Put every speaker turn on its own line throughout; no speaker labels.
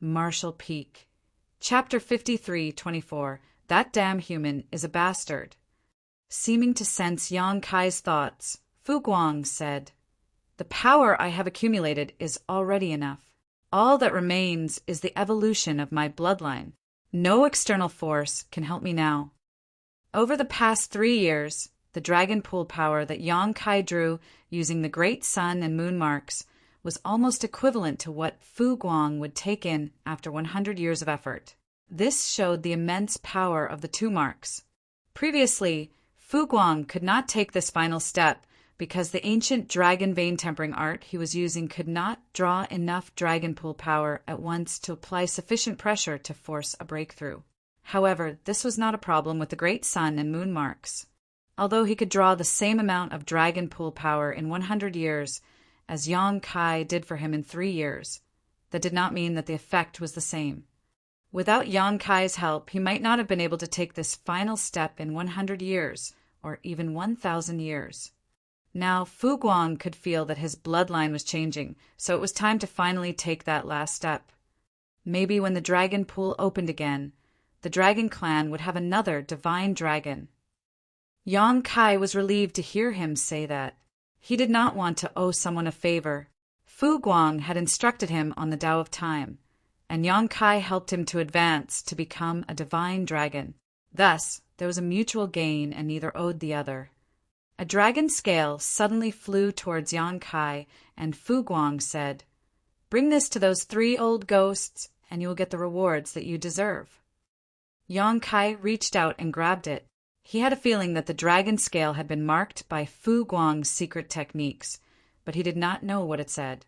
Marshall Peak. Chapter 53:24. That damn human is a bastard. Seeming to sense Yang Kai's thoughts, Fu Guang said, "The power I have accumulated is already enough. All that remains is the evolution of my bloodline. No external force can help me now." Over the past 3 years, the dragon pool power that Yang Kai drew using the great sun and moon marks was almost equivalent to what Fu Guang would take in after 100 years of effort. This showed the immense power of the two marks. Previously, Fu Guang could not take this final step because the ancient dragon vein tempering art he was using could not draw enough dragon pool power at once to apply sufficient pressure to force a breakthrough. However, this was not a problem with the great sun and moon marks. Although he could draw the same amount of dragon pool power in 100 years as Yang Kai did for him in 3 years, that did not mean that the effect was the same. Without Yang Kai's help, he might not have been able to take this final step in 100 years, or even 1,000 years. Now, Fu Guang could feel that his bloodline was changing, so it was time to finally take that last step. Maybe when the dragon pool opened again, the dragon clan would have another divine dragon. Yang Kai was relieved to hear him say that. He did not want to owe someone a favor. Fu Guang had instructed him on the Tao of Time, and Yang Kai helped him to advance to become a divine dragon. Thus, there was a mutual gain and neither owed the other. A dragon scale suddenly flew towards Yang Kai, and Fu Guang said, "Bring this to those 3 old ghosts, and you will get the rewards that you deserve." Yang Kai reached out and grabbed it. He had a feeling that the dragon scale had been marked by Fu Guang's secret techniques, but he did not know what it said.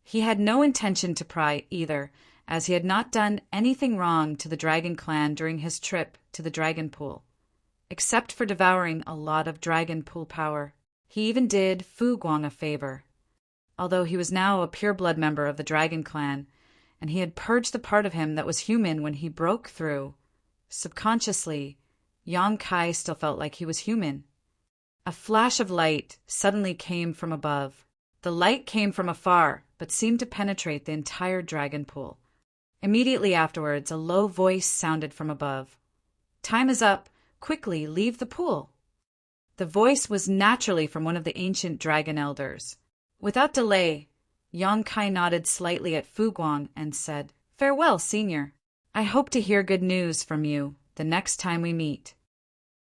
He had no intention to pry either, as he had not done anything wrong to the dragon clan during his trip to the dragon pool, except for devouring a lot of dragon pool power. He even did Fu Guang a favor. Although he was now a pure-blood member of the dragon clan, and he had purged the part of him that was human when he broke through, subconsciously, Yang Kai still felt like he was human. A flash of light suddenly came from above. The light came from afar, but seemed to penetrate the entire dragon pool. Immediately afterwards, a low voice sounded from above. "Time is up. Quickly leave the pool." The voice was naturally from one of the ancient dragon elders. Without delay, Yang Kai nodded slightly at Fu Guang and said, "Farewell, senior. I hope to hear good news from you the next time we meet."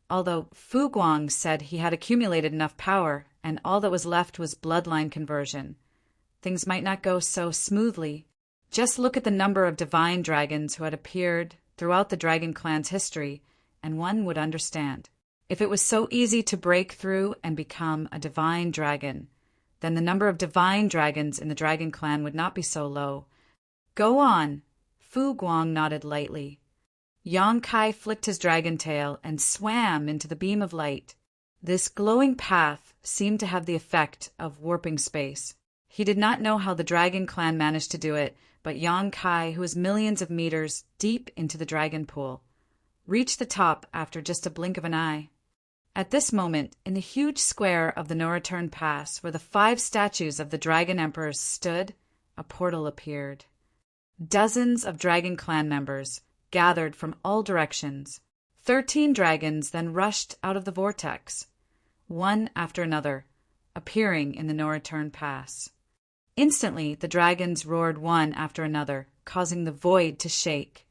Although Fu Guang said he had accumulated enough power and all that was left was bloodline conversion, things might not go so smoothly. Just look at the number of divine dragons who had appeared throughout the dragon clan's history, and one would understand. If it was so easy to break through and become a divine dragon, then the number of divine dragons in the dragon clan would not be so low. "Go on." Fu Guang nodded lightly. Yang Kai flicked his dragon tail and swam into the beam of light. This glowing path seemed to have the effect of warping space. He did not know how the dragon clan managed to do it, but Yang Kai, who was millions of meters deep into the dragon pool, reached the top after just a blink of an eye. At this moment, in the huge square of the no-return pass where the 5 statues of the dragon emperors stood, a portal appeared. Dozens of dragon clan members gathered from all directions. 13 dragons then rushed out of the vortex, one after another, appearing in the no-return pass. Instantly, the dragons roared one after another, causing the void to shake.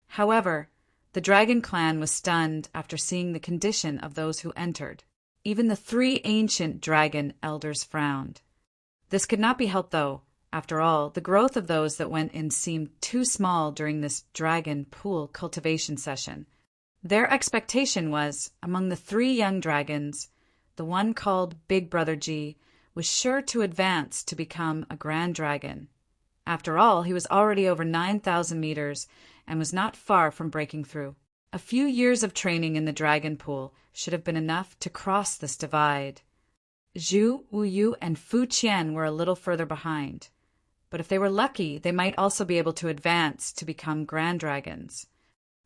However, the dragon clan was stunned after seeing the condition of those who entered. Even the 3 ancient dragon elders frowned. This could not be helped, though. After all, the growth of those that went in seemed too small during this dragon pool cultivation session. Their expectation was, among the 3 young dragons, the one called Big Brother G was sure to advance to become a grand dragon. After all, he was already over 9,000 meters and was not far from breaking through. A few years of training in the dragon pool should have been enough to cross this divide. Zhu, Wu Yu, and Fu Qian were a little further behind. But if they were lucky, they might also be able to advance to become grand dragons.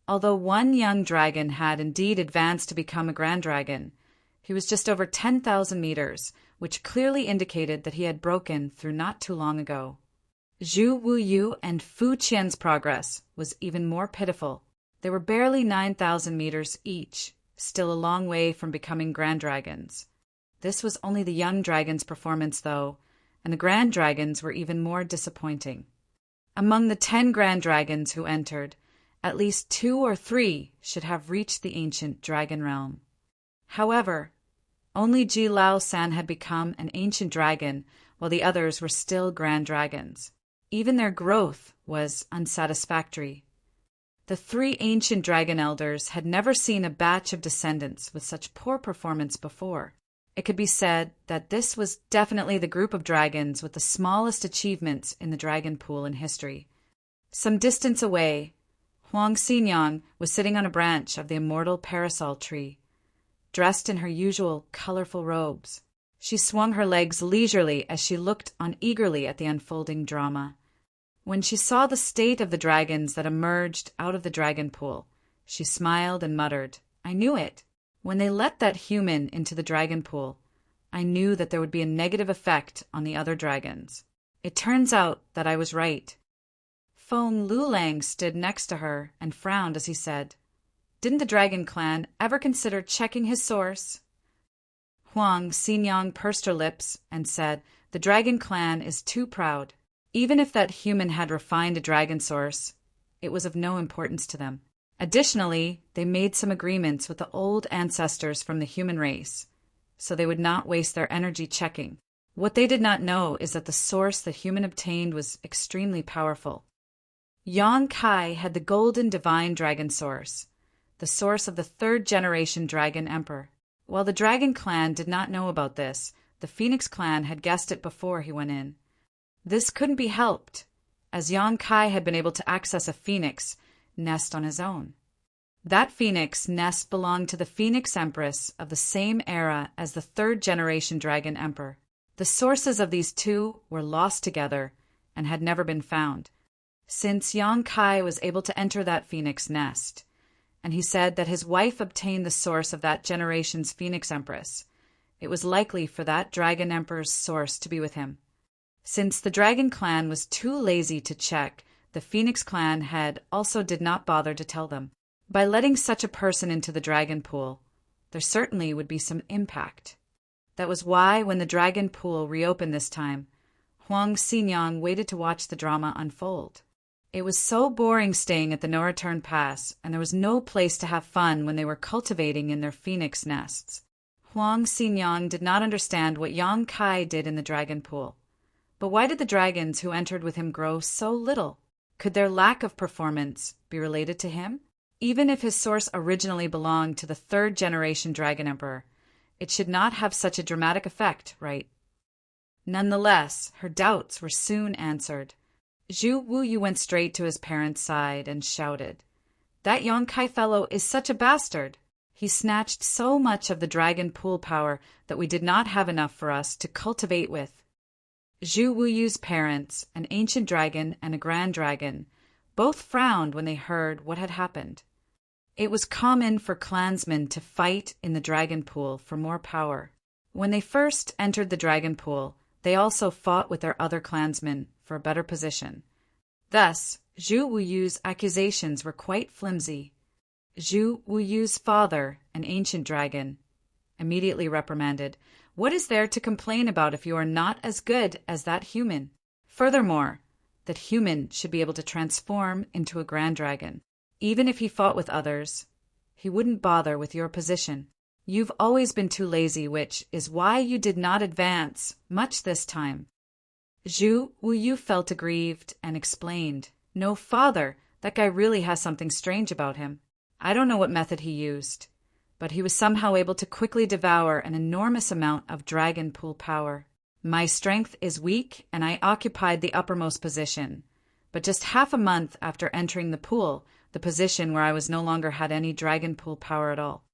Although one young dragon had indeed advanced to become a grand dragon, he was just over 10,000 meters, which clearly indicated that he had broken through not too long ago. Zhu Wuyu and Fu Qian's progress was even more pitiful. They were barely 9,000 meters each, still a long way from becoming grand dragons. This was only the young dragon's performance, though, and the grand dragons were even more disappointing. Among the 10 grand dragons who entered, at least 2 or 3 should have reached the ancient dragon realm. However, only Ji Lao San had become an ancient dragon, while the others were still grand dragons. Even their growth was unsatisfactory. The 3 ancient dragon elders had never seen a batch of descendants with such poor performance before. It could be said that this was definitely the group of dragons with the smallest achievements in the dragon pool in history. Some distance away, Huang Xinyang was sitting on a branch of the immortal parasol tree, dressed in her usual colorful robes. She swung her legs leisurely as she looked on eagerly at the unfolding drama. When she saw the state of the dragons that emerged out of the dragon pool, she smiled and muttered, "I knew it. When they let that human into the dragon pool, I knew that there would be a negative effect on the other dragons. It turns out that I was right." Feng Lulang stood next to her and frowned as he said, "Didn't the dragon clan ever consider checking his source?" Huang Xinyang pursed her lips and said, "The dragon clan is too proud. Even if that human had refined a dragon source, it was of no importance to them. Additionally, they made some agreements with the old ancestors from the human race, so they would not waste their energy checking. What they did not know is that the source the human obtained was extremely powerful. Yang Kai had the golden divine dragon source, the source of the 3rd-generation dragon emperor. While the dragon clan did not know about this, the Phoenix clan had guessed it before he went in. This couldn't be helped, as Yang Kai had been able to access a phoenix nest on his own. That phoenix nest belonged to the Phoenix Empress of the same era as the 3rd-generation dragon emperor. The sources of these two were lost together and had never been found, since Yang Kai was able to enter that phoenix nest, and he said that his wife obtained the source of that generation's Phoenix Empress. It was likely for that dragon emperor's source to be with him. Since the dragon clan was too lazy to check, the Phoenix clan also did not bother to tell them. By letting such a person into the dragon pool, there certainly would be some impact. That was why, when the dragon pool reopened this time, Huang Xinyang waited to watch the drama unfold. It was so boring staying at the no-return pass, and there was no place to have fun when they were cultivating in their phoenix nests. Huang Xinyang did not understand what Yang Kai did in the dragon pool. But why did the dragons who entered with him grow so little? Could their lack of performance be related to him? Even if his source originally belonged to the 3rd-generation dragon emperor, it should not have such a dramatic effect, right? Nonetheless, her doubts were soon answered. Zhu Wuyu went straight to his parents' side and shouted, "That Yang Kai fellow is such a bastard! He snatched so much of the dragon pool power that we did not have enough for us to cultivate with." Zhu Wuyu's parents, an ancient dragon and a grand dragon, both frowned when they heard what had happened. It was common for clansmen to fight in the dragon pool for more power. When they first entered the dragon pool, they also fought with their other clansmen for a better position. Thus, Zhu Wuyu's accusations were quite flimsy. Zhu Wuyu's father, an ancient dragon, immediately reprimanded, "What is there to complain about if you are not as good as that human? Furthermore, that human should be able to transform into a grand dragon. Even if he fought with others, he wouldn't bother with your position. You've always been too lazy, which is why you did not advance much this time." Zhu Wuyu felt aggrieved and explained, "No, father, that guy really has something strange about him. I don't know what method he used, but he was somehow able to quickly devour an enormous amount of dragon pool power. My strength is weak, and I occupied the uppermost position. But just half a month after entering the pool, the position where I was no longer had any dragon pool power at all.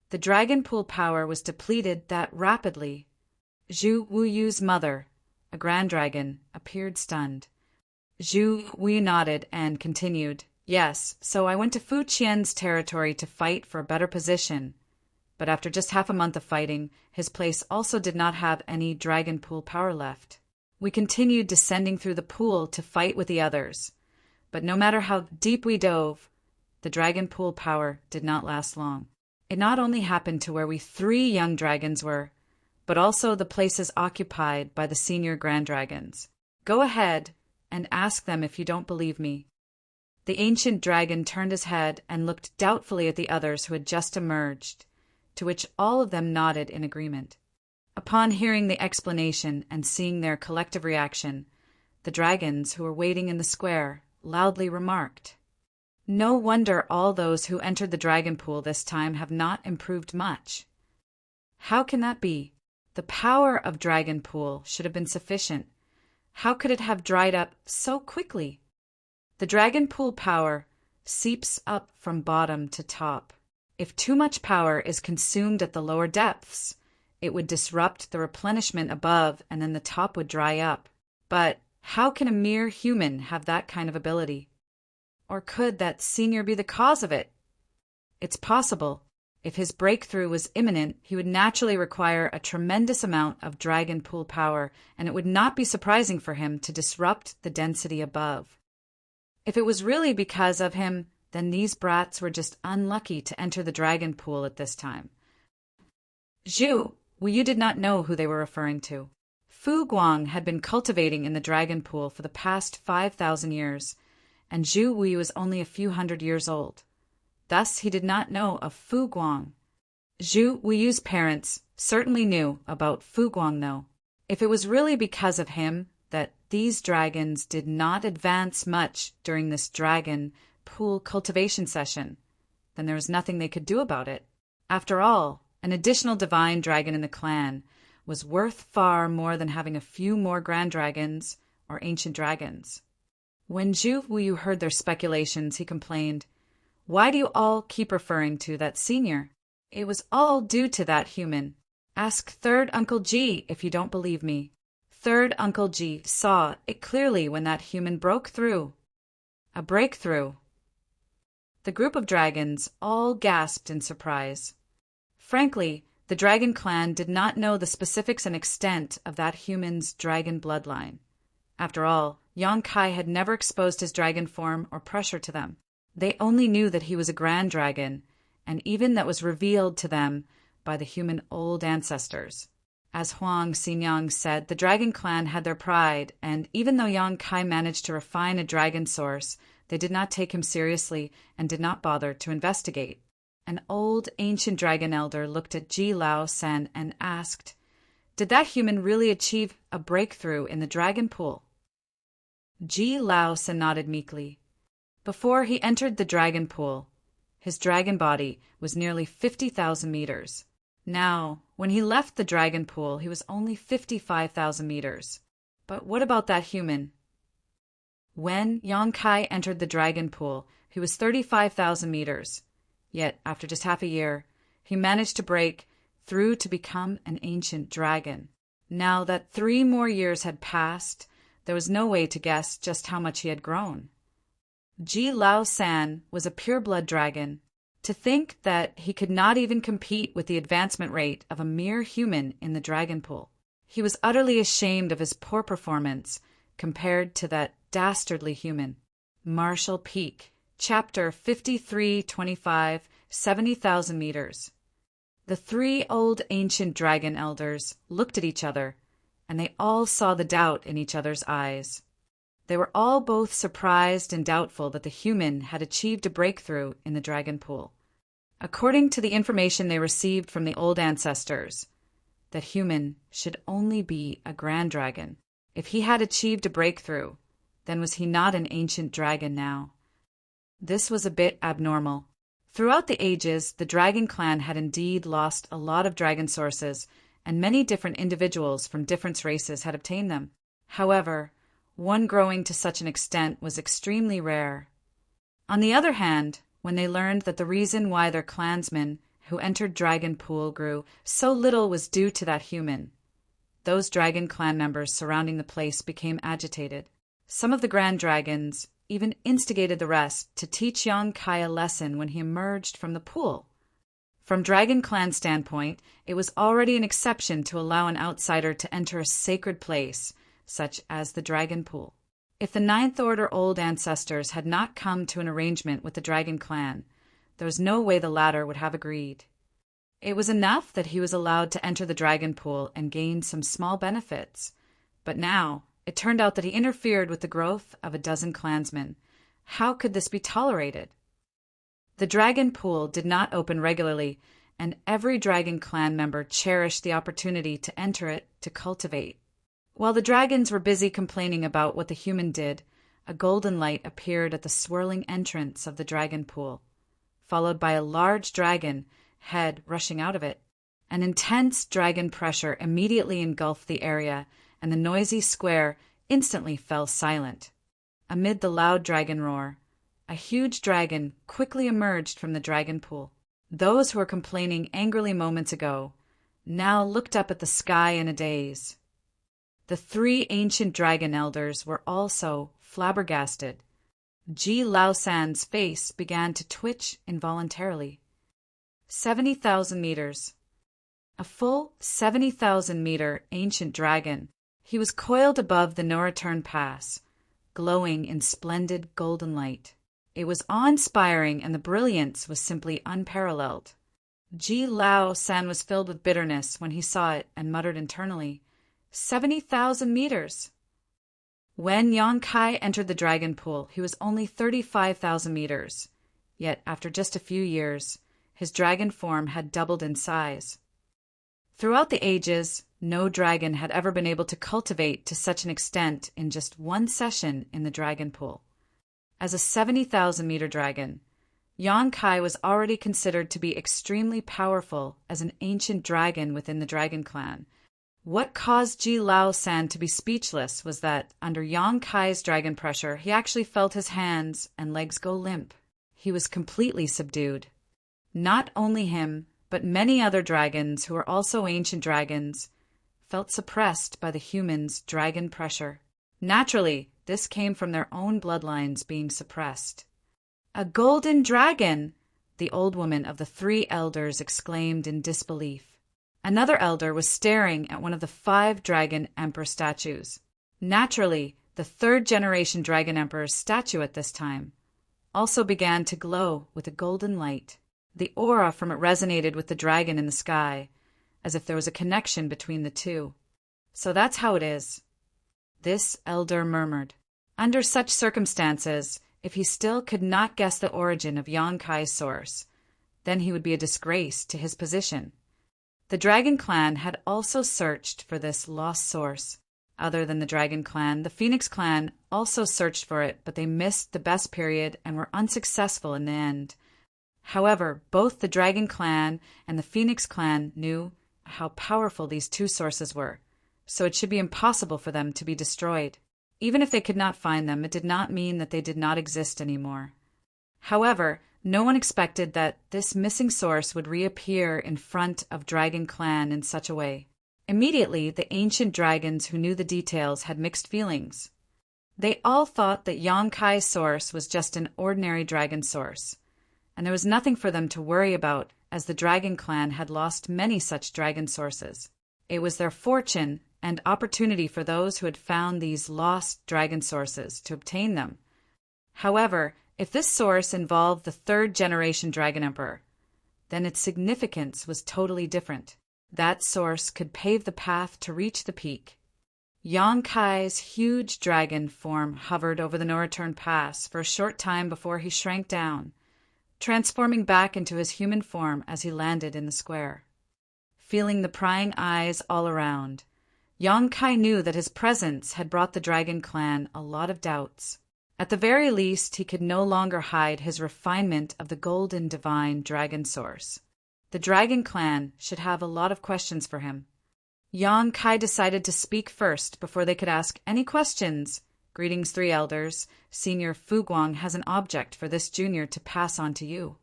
The dragon pool power was depleted that rapidly." Zhu Wuyu's mother, a grand dragon, appeared stunned. Zhu Wuyu nodded and continued, "Yes, so I went to Fu Qian's territory to fight for a better position. But after just half a month of fighting, his place also did not have any dragon pool power left. We continued descending through the pool to fight with the others. But no matter how deep we dove, the dragon pool power did not last long. It not only happened to where we 3 young dragons were, but also the places occupied by the senior grand dragons. Go ahead and ask them if you don't believe me. The ancient dragon turned his head and looked doubtfully at the others who had just emerged, to which all of them nodded in agreement. Upon hearing the explanation and seeing their collective reaction, the dragons who were waiting in the square loudly remarked, "No wonder all those who entered the dragon pool this time have not improved much. How can that be? The power of dragon pool should have been sufficient. How could it have dried up so quickly? The dragon pool power seeps up from bottom to top. If too much power is consumed at the lower depths, it would disrupt the replenishment above and then the top would dry up. But how can a mere human have that kind of ability? Or could that senior be the cause of it? It's possible. If his breakthrough was imminent, he would naturally require a tremendous amount of dragon pool power, and it would not be surprising for him to disrupt the density above. If it was really because of him, then these brats were just unlucky to enter the dragon pool at this time." Zhu, you did not know who they were referring to. Fu Guang had been cultivating in the dragon pool for the past 5,000 years, and Zhu Wu was only a few hundred years old. Thus he did not know of Fu Guang. Zhu Wu's parents certainly knew about Fu Guang, though. If it was really because of him that these dragons did not advance much during this dragon pool cultivation session, then there was nothing they could do about it. After all, an additional divine dragon in the clan was worth far more than having a few more grand dragons or ancient dragons. When Zhu Wu heard their speculations, he complained, "Why do you all keep referring to that senior? It was all due to that human. Ask third Uncle G if you don't believe me. Third Uncle G saw it clearly when that human broke through." A breakthrough. The group of dragons all gasped in surprise. Frankly, the dragon clan did not know the specifics and extent of that human's dragon bloodline. After all, Yang Kai had never exposed his dragon form or pressure to them. They only knew that he was a grand dragon, and even that was revealed to them by the human old ancestors. As Huang Xinyang said, the dragon clan had their pride, and even though Yang Kai managed to refine a dragon source, they did not take him seriously and did not bother to investigate. An old ancient dragon elder looked at Ji Lao Sen and asked, "Did that human really achieve a breakthrough in the dragon pool?" Ji Lao Sen nodded meekly. Before he entered the dragon pool, his dragon body was nearly 50,000 meters. Now, when he left the dragon pool, he was only 55,000 meters. But what about that human? When Yang Kai entered the dragon pool, he was 35,000 meters. Yet, after just half a year, he managed to break through to become an ancient dragon. Now that 3 more years had passed, there was no way to guess just how much he had grown. Ji Lao San was a pure-blood dragon. To think that he could not even compete with the advancement rate of a mere human in the dragon pool. He was utterly ashamed of his poor performance compared to that dastardly human. Marshall Peak, Chapter 5325, 70,000 meters. The 3 old ancient dragon elders looked at each other, and they all saw the doubt in each other's eyes. They were all both surprised and doubtful that the human had achieved a breakthrough in the dragon pool. According to the information they received from the old ancestors, that human should only be a grand dragon. If he had achieved a breakthrough, then was he not an ancient dragon now? This was a bit abnormal. Throughout the ages, the dragon clan had indeed lost a lot of dragon sources, and many different individuals from different races had obtained them. However, one growing to such an extent was extremely rare. On the other hand, when they learned that the reason why their clansmen who entered Dragon Pool grew so little was due to that human, those dragon clan members surrounding the place became agitated. Some of the grand dragons even instigated the rest to teach Yang Kai a lesson when he emerged from the pool. From Dragon Clan's standpoint, it was already an exception to allow an outsider to enter a sacred place, such as the Dragon Pool. If the Ninth Order old ancestors had not come to an arrangement with the Dragon Clan, there was no way the latter would have agreed. It was enough that he was allowed to enter the Dragon Pool and gain some small benefits, but now it turned out that he interfered with the growth of a dozen clansmen. How could this be tolerated? The Dragon Pool did not open regularly, and every Dragon Clan member cherished the opportunity to enter it to cultivate. While the dragons were busy complaining about what the human did, a golden light appeared at the swirling entrance of the Dragon Pool, followed by a large dragon head rushing out of it. An intense dragon pressure immediately engulfed the area, and the noisy square instantly fell silent. Amid the loud dragon roar, a huge dragon quickly emerged from the Dragon Pool. Those who were complaining angrily moments ago now looked up at the sky in a daze. The three ancient dragon elders were also flabbergasted. Ji Lao-san's face began to twitch involuntarily. 70,000 meters. A full 70,000-meter ancient dragon. He was coiled above the no-return pass, glowing in splendid golden light. It was awe-inspiring, and the brilliance was simply unparalleled. Ji Lao-san was filled with bitterness when he saw it and muttered internally, 70,000 meters. When Yang Kai entered the Dragon Pool, he was only 35,000 meters. Yet, after just a few years, his dragon form had doubled in size. Throughout the ages, no dragon had ever been able to cultivate to such an extent in just one session in the Dragon Pool. As a 70,000-meter dragon, Yang Kai was already considered to be extremely powerful as an ancient dragon within the Dragon Clan. What caused Ji Lao-san to be speechless was that, under Yang Kai's dragon pressure, he actually felt his hands and legs go limp. He was completely subdued. Not only him, but many other dragons who were also ancient dragons felt suppressed by the humans' dragon pressure. Naturally, this came from their own bloodlines being suppressed. "A golden dragon!" the old woman of the three elders exclaimed in disbelief. Another elder was staring at one of the 5 Dragon Emperor statues. Naturally, the 3rd-generation Dragon Emperor's statue at this time also began to glow with a golden light. The aura from it resonated with the dragon in the sky, as if there was a connection between the two. "So that's how it is," this elder murmured. Under such circumstances, if he still could not guess the origin of Yang Kai's source, then he would be a disgrace to his position. The Dragon Clan had also searched for this lost source. Other than the Dragon Clan, the Phoenix Clan also searched for it, but they missed the best period and were unsuccessful in the end. However, both the Dragon Clan and the Phoenix Clan knew how powerful these two sources were, so it should be impossible for them to be destroyed. Even if they could not find them, it did not mean that they did not exist anymore. However, no one expected that this missing source would reappear in front of Dragon Clan in such a way. Immediately, the ancient dragons who knew the details had mixed feelings. They all thought that Yang Kai's source was just an ordinary dragon source, and there was nothing for them to worry about, as the Dragon Clan had lost many such dragon sources. It was their fortune and opportunity for those who had found these lost dragon sources to obtain them. However, if this source involved the 3rd-generation Dragon Emperor, then its significance was totally different. That source could pave the path to reach the peak. Yang Kai's huge dragon form hovered over the no-return pass for a short time before he shrank down, transforming back into his human form as he landed in the square. Feeling the prying eyes all around, Yang Kai knew that his presence had brought the Dragon Clan a lot of doubts. At the very least, he could no longer hide his refinement of the golden divine dragon source. The Dragon Clan should have a lot of questions for him. Yang Kai decided to speak first before they could ask any questions. "Greetings, 3 elders. Senior Fu Guang has an object for this junior to pass on to you."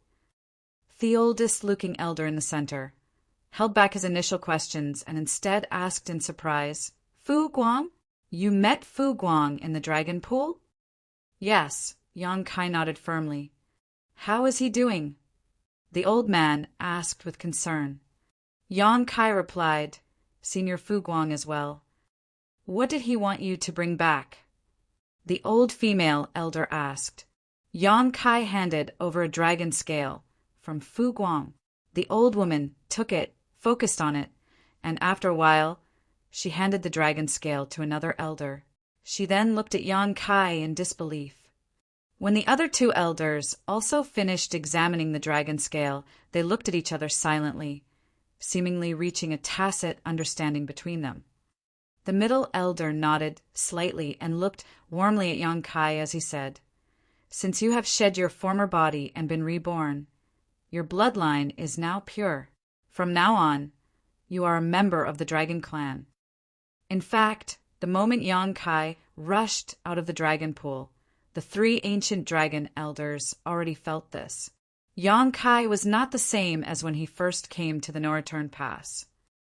The oldest-looking elder in the center held back his initial questions and instead asked in surprise, "Fu Guang? You met Fu Guang in the Dragon Pool?" "Yes," Yang Kai nodded firmly. "How is he doing?" the old man asked with concern. Yang Kai replied, "Senior Fu Guang as well. What did he want you to bring back? The old female elder asked. Yang Kai handed over a dragon scale from Fu Guang. The old woman took it, focused on it, and after a while, she handed the dragon scale to another elder. She then looked at Yang Kai in disbelief. When the other two elders also finished examining the dragon scale, they looked at each other silently, seemingly reaching a tacit understanding between them. The middle elder nodded slightly and looked warmly at Yang Kai as he said, Since you have shed your former body and been reborn, your bloodline is now pure. From now on, you are a member of the dragon clan. In fact, the moment Yang Kai rushed out of the dragon pool, the three ancient dragon elders already felt this. Yang Kai was not the same as when he first came to the No-Return Pass.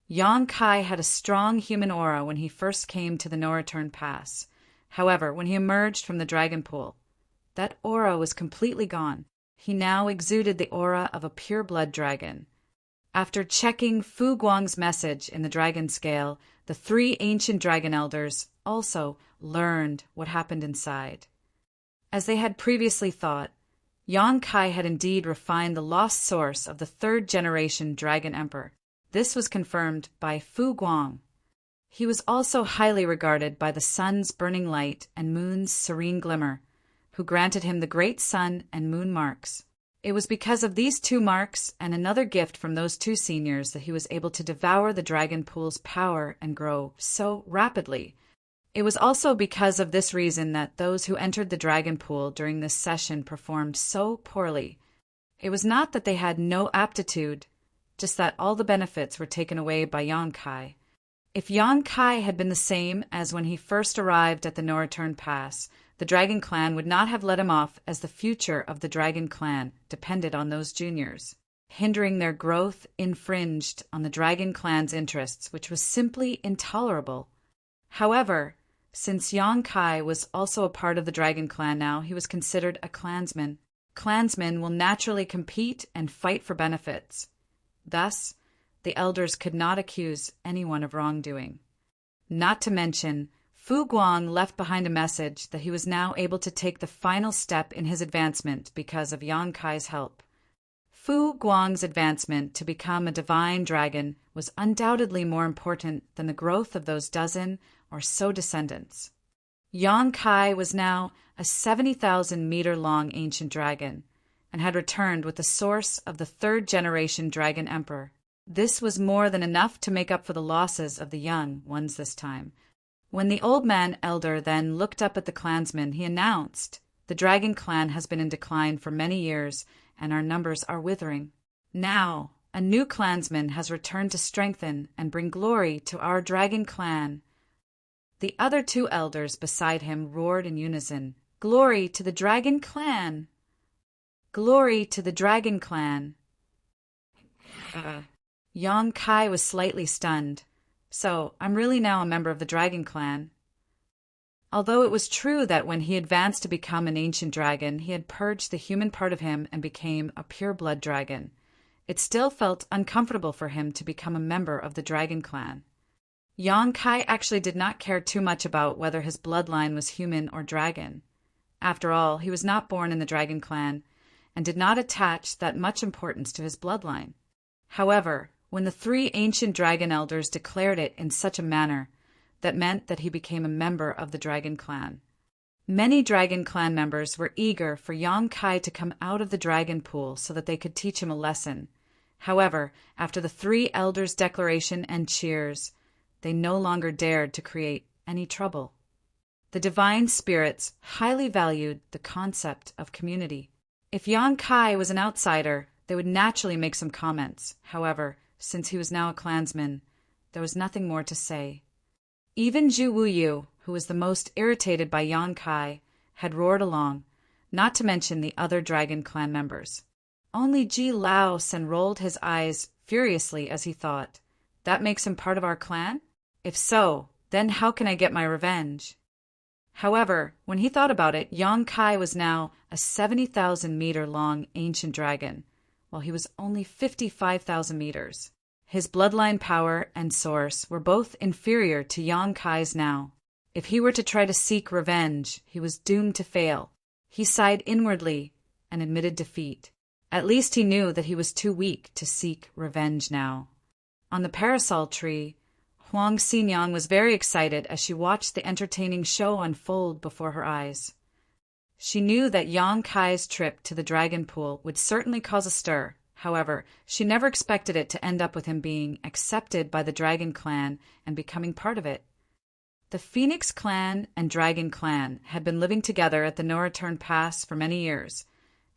Yang Kai had a strong human aura when he first came to the No-Return Pass. However, when he emerged from the dragon pool, that aura was completely gone. He now exuded the aura of a pure-blood dragon. After checking Fu Guang's message in the dragon scale, the three ancient dragon elders also learned what happened inside. As they had previously thought, Yang Kai had indeed refined the lost source of the third-generation dragon emperor. This was confirmed by Fu Guang. He was also highly regarded by the sun's burning light and moon's serene glimmer, who granted him the great sun and moon marks. It was because of these two marks and another gift from those two seniors that he was able to devour the dragon pool's power and grow so rapidly. It was also because of this reason that those who entered the dragon pool during this session performed so poorly. It was not that they had no aptitude, just that all the benefits were taken away by Yang Kai. If Yang Kai had been the same as when he first arrived at the No-Return Pass, the Dragon Clan would not have let him off, as the future of the Dragon Clan depended on those juniors. Hindering their growth infringed on the Dragon Clan's interests, which was simply intolerable. However, since Yang Kai was also a part of the Dragon Clan now, he was considered a clansman. Clansmen will naturally compete and fight for benefits. Thus, the elders could not accuse anyone of wrongdoing. Not to mention, Fu Guang left behind a message that he was now able to take the final step in his advancement because of Yang Kai's help. Fu Guang's advancement to become a divine dragon was undoubtedly more important than the growth of those dozen or so descendants. Yang Kai was now a 70,000-meter-long ancient dragon, and had returned with the source of the third-generation dragon emperor. This was more than enough to make up for the losses of the young ones this time. When the old man elder then looked up at the clansmen, he announced, "The dragon clan has been in decline for many years, and our numbers are withering. Now, a new clansman has returned to strengthen and bring glory to our dragon clan." The other two elders beside him roared in unison, "Glory to the dragon clan! Glory to the dragon clan!" Yang Kai was slightly stunned. "So, I'm really now a member of the dragon clan?" Although it was true that when he advanced to become an ancient dragon, he had purged the human part of him and became a pure-blood dragon, it still felt uncomfortable for him to become a member of the dragon clan. Yang Kai actually did not care too much about whether his bloodline was human or dragon. After all, he was not born in the dragon clan, and did not attach that much importance to his bloodline. However, when the three ancient dragon elders declared it in such a manner, that meant that he became a member of the dragon clan. Many dragon clan members were eager for Yang Kai to come out of the dragon pool so that they could teach him a lesson. However, after the three elders' declaration and cheers, they no longer dared to create any trouble. The divine spirits highly valued the concept of community. If Yang Kai was an outsider, they would naturally make some comments. However, since he was now a clansman, there was nothing more to say. Even Zhu Wuyu, who was the most irritated by Yang Kai, had roared along, not to mention the other dragon clan members. Only Ji Lao Sen rolled his eyes furiously as he thought, "That makes him part of our clan? If so, then how can I get my revenge?" However, when he thought about it, Yang Kai was now a 70,000-meter-long ancient dragon, while he was only 55,000 meters. His bloodline power and source were both inferior to Yang Kai's now. If he were to try to seek revenge, he was doomed to fail. He sighed inwardly and admitted defeat. At least he knew that he was too weak to seek revenge now. On the parasol tree, Huang Xinyang was very excited as she watched the entertaining show unfold before her eyes. She knew that Yang Kai's trip to the dragon pool would certainly cause a stir. However, she never expected it to end up with him being accepted by the Dragon Clan and becoming part of it. The Phoenix Clan and Dragon Clan had been living together at the No Return Pass for many years,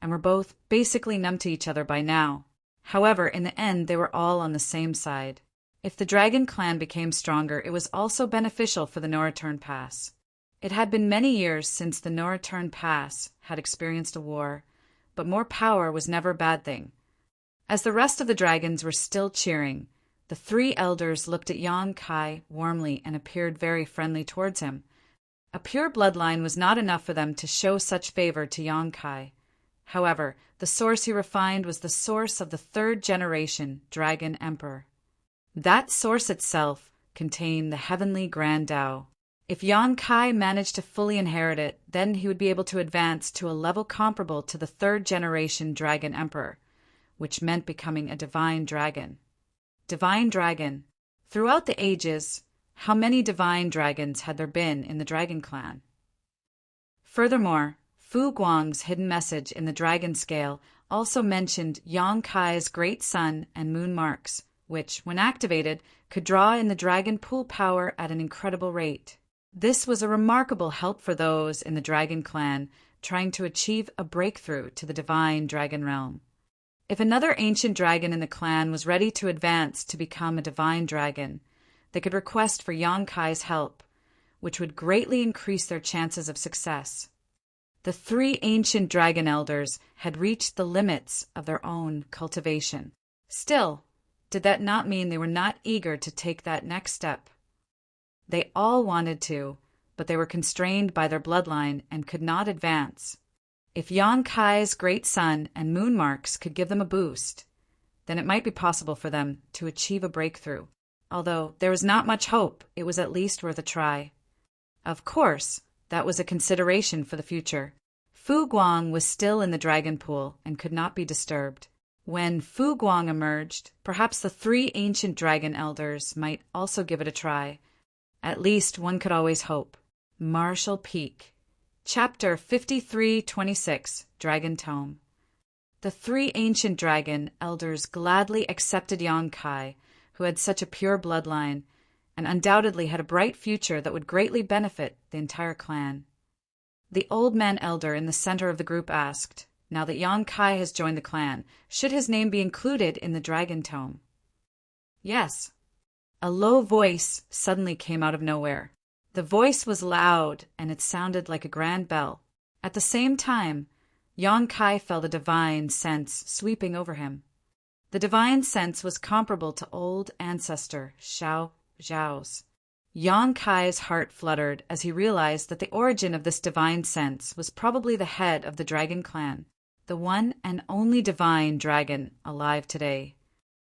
and were both basically numb to each other by now. However, in the end, they were all on the same side. If the Dragon Clan became stronger, it was also beneficial for the No Return Pass. It had been many years since the No Return Pass had experienced a war, but more power was never a bad thing. As the rest of the dragons were still cheering, the three elders looked at Yang Kai warmly and appeared very friendly towards him. A pure bloodline was not enough for them to show such favor to Yang Kai. However, the source he refined was the source of the third-generation Dragon Emperor. That source itself contained the heavenly Grand Tao. If Yang Kai managed to fully inherit it, then he would be able to advance to a level comparable to the third-generation Dragon Emperor, which meant becoming a divine dragon. Divine dragon. Throughout the ages, how many divine dragons had there been in the Dragon Clan? Furthermore, Fu Guang's hidden message in the dragon scale also mentioned Yang Kai's great sun and moon marks, which, when activated, could draw in the dragon pool power at an incredible rate. This was a remarkable help for those in the Dragon Clan trying to achieve a breakthrough to the divine dragon realm. If another ancient dragon in the clan was ready to advance to become a divine dragon, they could request for Yang Kai's help, which would greatly increase their chances of success. The three ancient dragon elders had reached the limits of their own cultivation. Still, did that not mean they were not eager to take that next step? They all wanted to, but they were constrained by their bloodline and could not advance. If Yang Kai's great sun and moon marks could give them a boost, then it might be possible for them to achieve a breakthrough. Although there was not much hope, it was at least worth a try. Of course, that was a consideration for the future. Fu Guang was still in the dragon pool and could not be disturbed. When Fu Guang emerged, perhaps the three ancient dragon elders might also give it a try. At least one could always hope. Marshall Peak. Chapter 5326, Dragon Tome. The three ancient dragon elders gladly accepted Yang Kai, who had such a pure bloodline, and undoubtedly had a bright future that would greatly benefit the entire clan. The old man elder in the center of the group asked, now that Yang Kai has joined the clan, should his name be included in the Dragon Tome? Yes. A low voice suddenly came out of nowhere. The voice was loud, and it sounded like a grand bell. At the same time, Yang Kai felt a divine sense sweeping over him. The divine sense was comparable to old ancestor Xiao Zhao's. Yang Kai's heart fluttered as he realized that the origin of this divine sense was probably the head of the Dragon Clan, the one and only divine dragon alive today.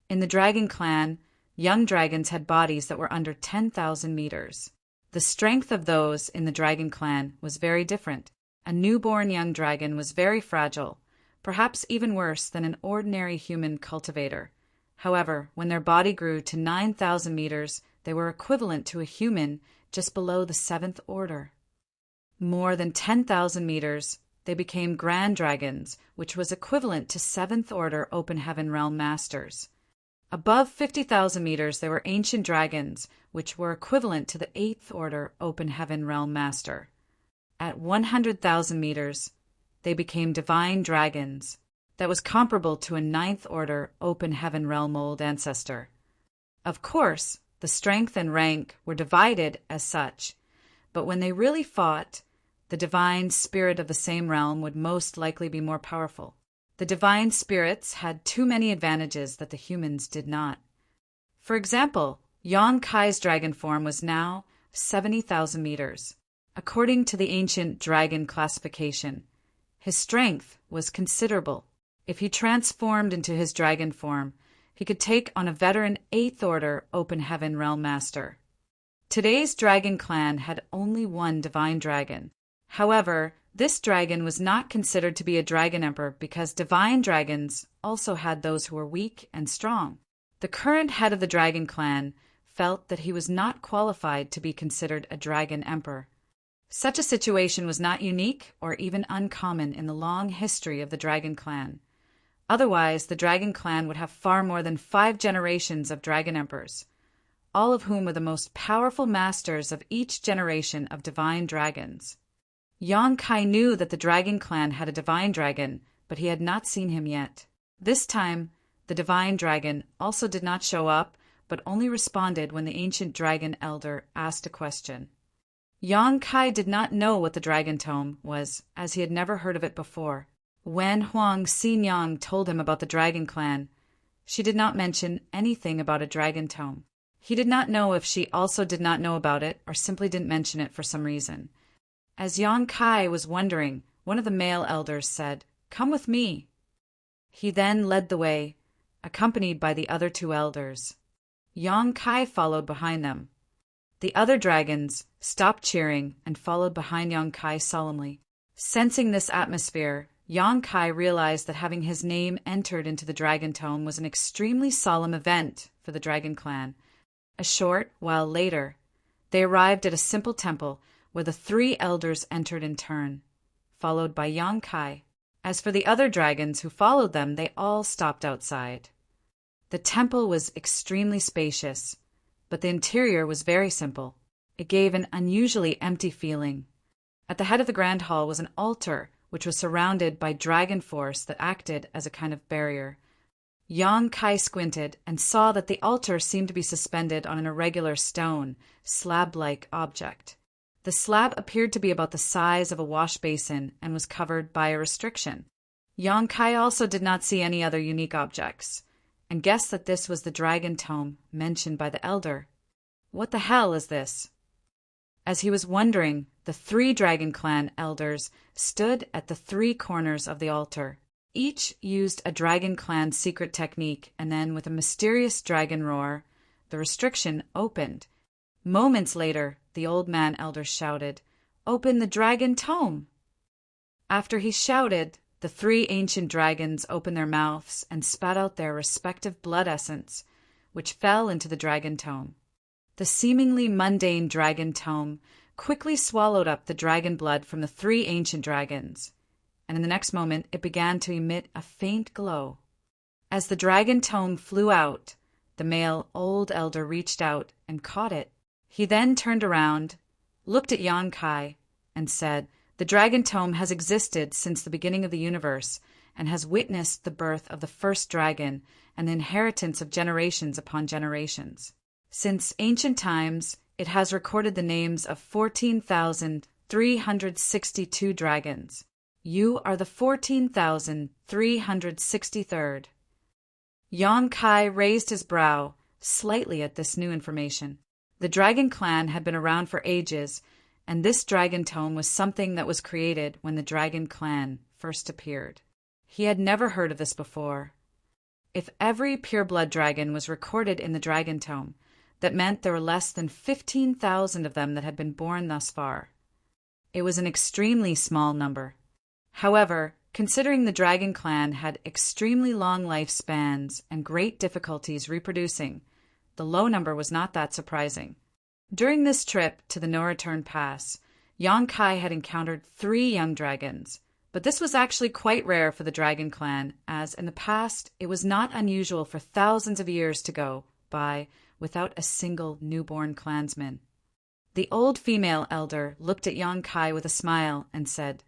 In the Dragon Clan, young dragons had bodies that were under 10,000 meters. The strength of those in the Dragon Clan was very different. A newborn young dragon was very fragile, perhaps even worse than an ordinary human cultivator. However, when their body grew to 9,000 meters, they were equivalent to a human just below the 7th order. More than 10,000 meters, they became grand dragons, which was equivalent to 7th order open heaven realm masters. Above 50,000 meters, there were ancient dragons, which were equivalent to the 8th order open heaven realm master. At 100,000 meters, they became divine dragons. That was comparable to a 9th order open heaven realm old ancestor. Of course, the strength and rank were divided as such, but when they really fought, the divine spirit of the same realm would most likely be more powerful. The divine spirits had too many advantages that the humans did not. For example, Yang Kai's dragon form was now 70,000 meters. According to the ancient dragon classification, his strength was considerable. If he transformed into his dragon form, he could take on a veteran 8th Order Open Heaven Realm Master. Today's dragon clan had only one divine dragon. However, this dragon was not considered to be a dragon emperor because divine dragons also had those who were weak and strong. The current head of the dragon clan felt that he was not qualified to be considered a dragon emperor. Such a situation was not unique or even uncommon in the long history of the dragon clan. Otherwise, the dragon clan would have far more than 5 generations of dragon emperors, all of whom were the most powerful masters of each generation of divine dragons. Yang Kai knew that the dragon clan had a divine dragon, but he had not seen him yet. This time, the divine dragon also did not show up, but only responded when the ancient dragon elder asked a question. Yang Kai did not know what the dragon tome was, as he had never heard of it before. When Huang Xinyang told him about the dragon clan, she did not mention anything about a dragon tome. He did not know if she also did not know about it or simply didn't mention it for some reason. As Yang Kai was wondering, one of the male elders said, "Come with me." He then led the way, accompanied by the other 2 elders. Yang Kai followed behind them. The other dragons stopped cheering and followed behind Yang Kai solemnly. Sensing this atmosphere, Yang Kai realized that having his name entered into the dragon tome was an extremely solemn event for the dragon clan. A short while later, they arrived at a simple temple where the 3 elders entered in turn, followed by Yang Kai. As for the other dragons who followed them, they all stopped outside. The temple was extremely spacious, but the interior was very simple. It gave an unusually empty feeling. At the head of the grand hall was an altar, which was surrounded by dragon force that acted as a kind of barrier. Yang Kai squinted and saw that the altar seemed to be suspended on an irregular stone, slab-like object. The slab appeared to be about the size of a wash basin and was covered by a restriction. Yang Kai also did not see any other unique objects, and guessed that this was the dragon tome mentioned by the elder. What the hell is this? As he was wondering, the 3 dragon clan elders stood at the 3 corners of the altar. Each used a dragon clan secret technique, and then with a mysterious dragon roar, the restriction opened. Moments later, the old man elder shouted, "Open the dragon tome!" After he shouted, the 3 ancient dragons opened their mouths and spat out their respective blood essence, which fell into the dragon tome. The seemingly mundane dragon tome quickly swallowed up the dragon blood from the 3 ancient dragons, and in the next moment it began to emit a faint glow. As the dragon tome flew out, the male old elder reached out and caught it. He then turned around, looked at Yang Kai, and said, "The dragon tome has existed since the beginning of the universe and has witnessed the birth of the first dragon and the inheritance of generations upon generations. Since ancient times, it has recorded the names of 14,362 dragons. You are the 14,363rd. Yang Kai raised his brow slightly at this new information. The dragon clan had been around for ages, and this dragon tome was something that was created when the dragon clan first appeared. He had never heard of this before. If every pureblood dragon was recorded in the dragon tome, that meant there were less than 15,000 of them that had been born thus far. It was an extremely small number. However, considering the dragon clan had extremely long lifespans and great difficulties reproducing, the low number was not that surprising. During this trip to the no-return pass, Yang Kai had encountered 3 young dragons, but this was actually quite rare for the dragon clan, as in the past it was not unusual for thousands of years to go by without a single newborn clansman. The old female elder looked at Yang Kai with a smile and said,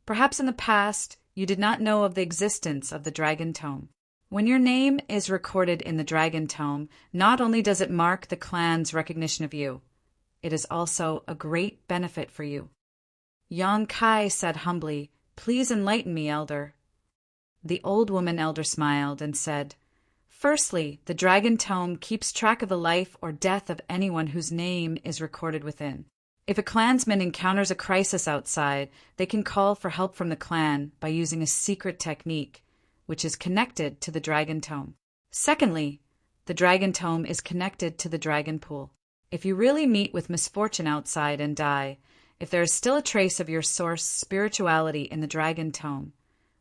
"Perhaps in the past you did not know of the existence of the dragon tome. When your name is recorded in the dragon tome, not only does it mark the clan's recognition of you, it is also a great benefit for you." Yang Kai said humbly, "Please enlighten me, elder." The old woman elder smiled and said, "Firstly, the dragon tome keeps track of the life or death of anyone whose name is recorded within. If a clansman encounters a crisis outside, they can call for help from the clan by using a secret technique, which is connected to the dragon tome. Secondly, the dragon tome is connected to the dragon pool. If you really meet with misfortune outside and die, if there is still a trace of your source spirituality in the dragon tome,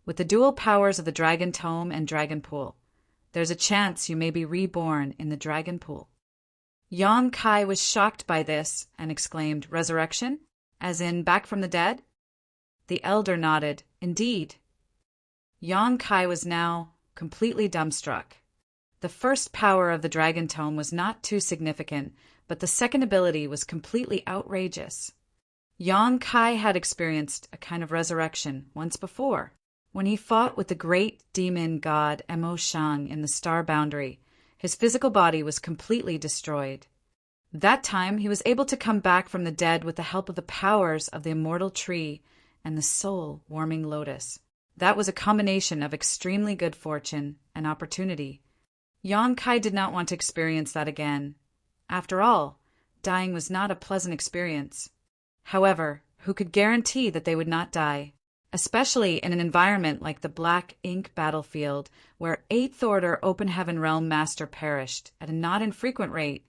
with the dual powers of the dragon tome and dragon pool, there's a chance you may be reborn in the dragon pool. Yang Kai was shocked by this and exclaimed, "Resurrection? As in back from the dead?" The elder nodded, "Indeed." Yang Kai was now completely dumbstruck. The first power of the dragon tome was not too significant, but the second ability was completely outrageous. Yang Kai had experienced a kind of resurrection once before, when he fought with the great demon god Emo Shang in the star boundary. His physical body was completely destroyed. That time he was able to come back from the dead with the help of the powers of the immortal tree and the soul-warming lotus. That was a combination of extremely good fortune and opportunity. Yang Kai did not want to experience that again. After all, dying was not a pleasant experience. However, who could guarantee that they would not die? Especially in an environment like the Black Ink battlefield, where 8th Order Open Heaven Realm Master perished at a not infrequent rate,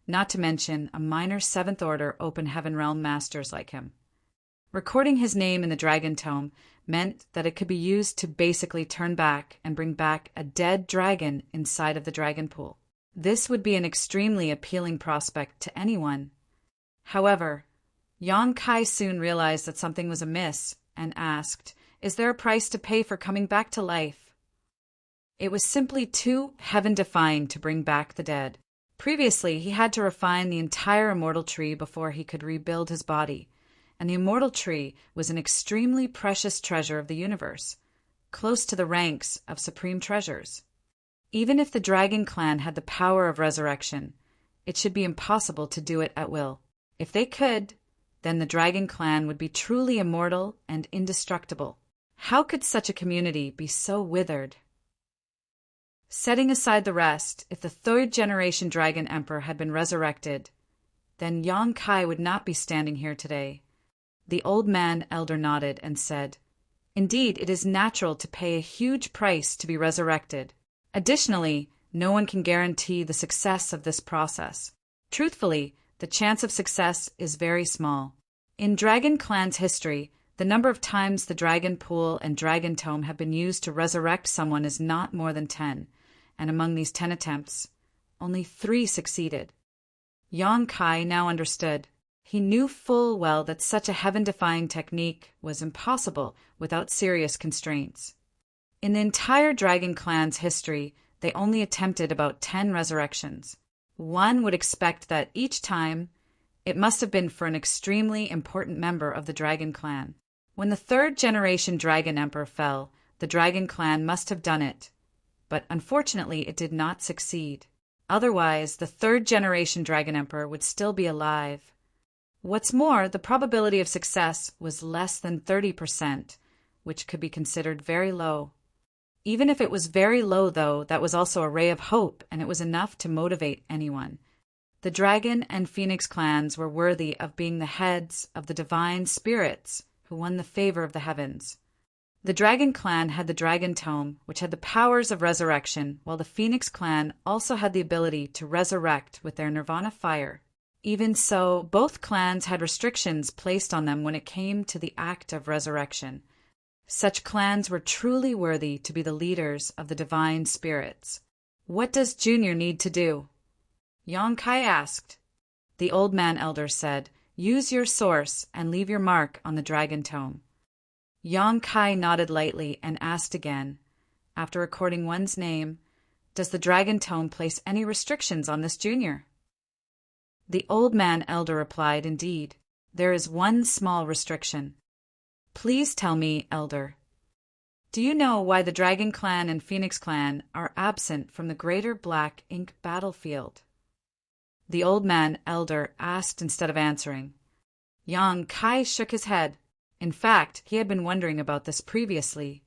not to mention a minor 7th Order Open Heaven Realm Masters like him. Recording his name in the Dragon Tome meant that it could be used to basically turn back and bring back a dead dragon inside of the dragon pool. This would be an extremely appealing prospect to anyone. However, Yang Kai soon realized that something was amiss and asked, "Is there a price to pay for coming back to life?" It was simply too heaven-defying to bring back the dead. Previously, he had to refine the entire immortal tree before he could rebuild his body, and the immortal tree was an extremely precious treasure of the universe, close to the ranks of supreme treasures. Even if the Dragon Clan had the power of resurrection, it should be impossible to do it at will. If they could, then the Dragon Clan would be truly immortal and indestructible. How could such a community be so withered? Setting aside the rest, if the 3rd-generation Dragon Emperor had been resurrected, then Yang Kai would not be standing here today. The old man elder nodded and said, "Indeed, it is natural to pay a huge price to be resurrected. Additionally, no one can guarantee the success of this process. Truthfully, the chance of success is very small. In Dragon Clan's history, the number of times the Dragon Pool and Dragon Tome have been used to resurrect someone is not more than 10, and among these 10 attempts, only 3 succeeded." Yang Kai now understood. He knew full well that such a heaven-defying technique was impossible without serious constraints. In the entire Dragon Clan's history, they only attempted about 10 resurrections. One would expect that each time, it must have been for an extremely important member of the Dragon Clan. When the 3rd-generation Dragon Emperor fell, the Dragon Clan must have done it, but unfortunately it did not succeed. Otherwise, the 3rd-generation Dragon Emperor would still be alive. What's more, the probability of success was less than 30%, which could be considered very low. Even if it was very low, though, that was also a ray of hope, and it was enough to motivate anyone. The Dragon and Phoenix clans were worthy of being the heads of the divine spirits who won the favor of the heavens. The Dragon Clan had the Dragon Tome, which had the powers of resurrection, while the Phoenix Clan also had the ability to resurrect with their Nirvana fire. Even so, both clans had restrictions placed on them when it came to the act of resurrection. Such clans were truly worthy to be the leaders of the divine spirits. "What does Junior need to do?" Yang Kai asked. The old man elder said, "Use your source and leave your mark on the Dragon Tome." Yang Kai nodded lightly and asked again, after recording one's name, "Does the Dragon Tome place any restrictions on this junior?" The old man elder replied, "Indeed, there is one small restriction." "Please tell me, elder, do you know why the Dragon Clan and Phoenix Clan are absent from the greater Black Ink battlefield?" The old man elder asked instead of answering. Yang Kai shook his head. In fact, he had been wondering about this previously.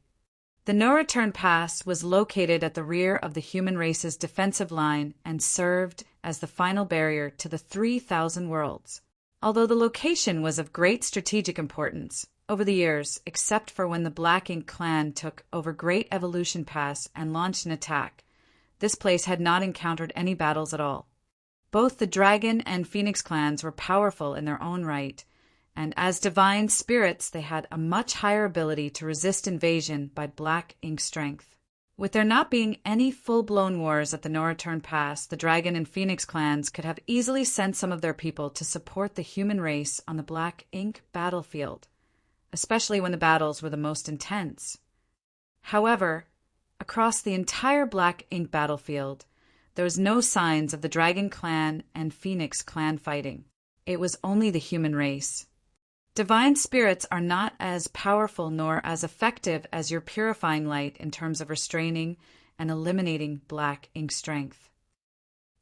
The no-return pass was located at the rear of the human race's defensive line and served as the final barrier to the 3,000 worlds. Although the location was of great strategic importance, over the years, except for when the Black Ink clan took over Great Evolution Pass and launched an attack, this place had not encountered any battles at all. Both the Dragon and Phoenix clans were powerful in their own right, and as divine spirits they had a much higher ability to resist invasion by black ink strength. With there not being any full-blown wars at the Noraturn Pass, the Dragon and Phoenix clans could have easily sent some of their people to support the human race on the black ink battlefield, especially when the battles were the most intense. However, across the entire black ink battlefield, there was no signs of the Dragon clan and Phoenix clan fighting. It was only the human race. Divine spirits are not as powerful nor as effective as your purifying light in terms of restraining and eliminating black ink strength.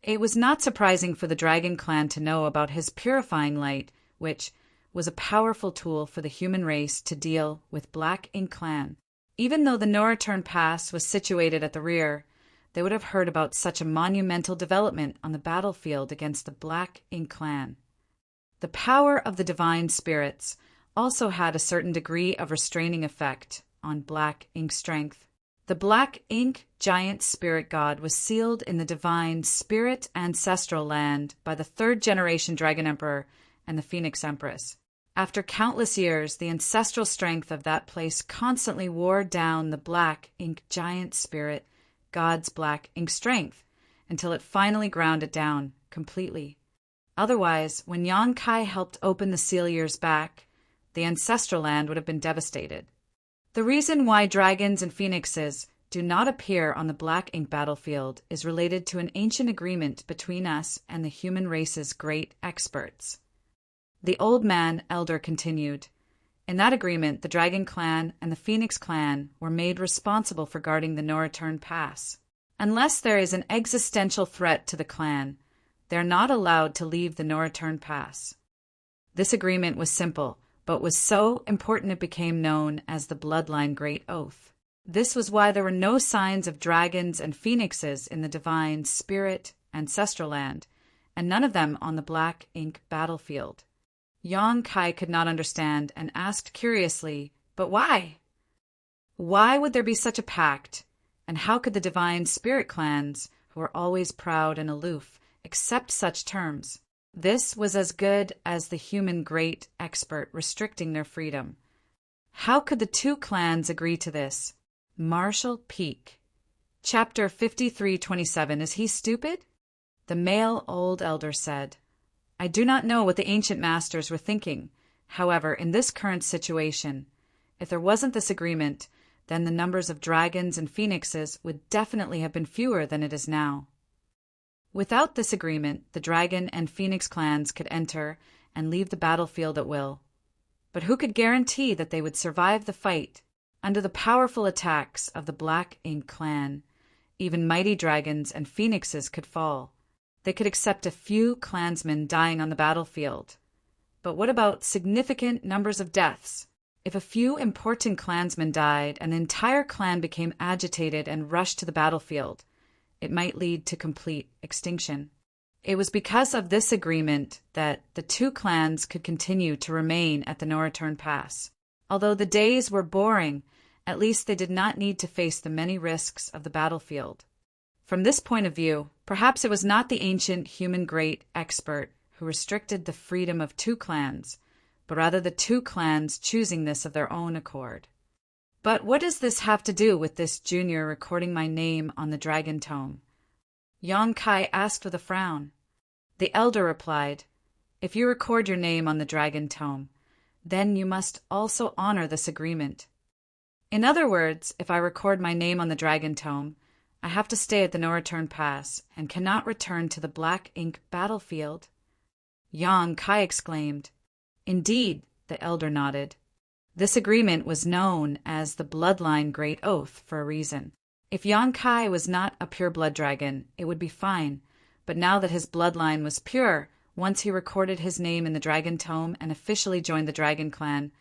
It was not surprising for the Dragon clan to know about his purifying light, which was a powerful tool for the human race to deal with black ink clan. Even though the Noraturn Pass was situated at the rear, they would have heard about such a monumental development on the battlefield against the black ink clan. The power of the divine spirits also had a certain degree of restraining effect on black ink strength. The black ink giant spirit god was sealed in the divine spirit ancestral land by the third-generation Dragon Emperor and the Phoenix Empress. After countless years, the ancestral strength of that place constantly wore down the black ink giant spirit god's black ink strength until it finally ground it down completely. Otherwise, when Yong-kai helped open the seal years back, the ancestral land would have been devastated. The reason why dragons and phoenixes do not appear on the black ink battlefield is related to an ancient agreement between us and the human race's great experts. The old man elder continued, in that agreement, the Dragon clan and the Phoenix clan were made responsible for guarding the Noraturn Pass. Unless there is an existential threat to the clan, they are not allowed to leave the Noraturn Pass. This agreement was simple, but was so important it became known as the Bloodline Great Oath. This was why there were no signs of dragons and phoenixes in the divine spirit ancestral land, and none of them on the black ink battlefield. Yong-kai could not understand and asked curiously, but why? Why would there be such a pact, and how could the divine spirit clans, who were always proud and aloof, accept such terms? This was as good as the human great expert restricting their freedom. How could the two clans agree to this? Marshall Peak. Chapter 53:27. Is he stupid? The male old elder said, I do not know what the ancient masters were thinking. However, in this current situation, if there wasn't this agreement, then the numbers of dragons and phoenixes would definitely have been fewer than it is now. Without this agreement, the Dragon and Phoenix clans could enter and leave the battlefield at will. But who could guarantee that they would survive the fight? Under the powerful attacks of the Black Ink clan, even mighty dragons and phoenixes could fall. They could accept a few clansmen dying on the battlefield. But what about significant numbers of deaths? If a few important clansmen died and the entire clan became agitated and rushed to the battlefield, it might lead to complete extinction. It was because of this agreement that the two clans could continue to remain at the Noraturn Pass. Although the days were boring, at least they did not need to face the many risks of the battlefield. From this point of view, perhaps it was not the ancient human great expert who restricted the freedom of two clans, but rather the two clans choosing this of their own accord. But what does this have to do with this junior recording my name on the dragon tome? Yong-kai asked with a frown. The elder replied, If you record your name on the dragon tome, then you must also honor this agreement. In other words, if I record my name on the dragon tome, I have to stay at the Noraturn Pass and cannot return to the Black Ink battlefield. Yong-kai exclaimed. Indeed, the elder nodded. This agreement was known as the Bloodline Great Oath for a reason. If Yong-kai was not a pure-blood dragon, it would be fine, but now that his bloodline was pure, once he recorded his name in the Dragon Tome and officially joined the Dragon Clan,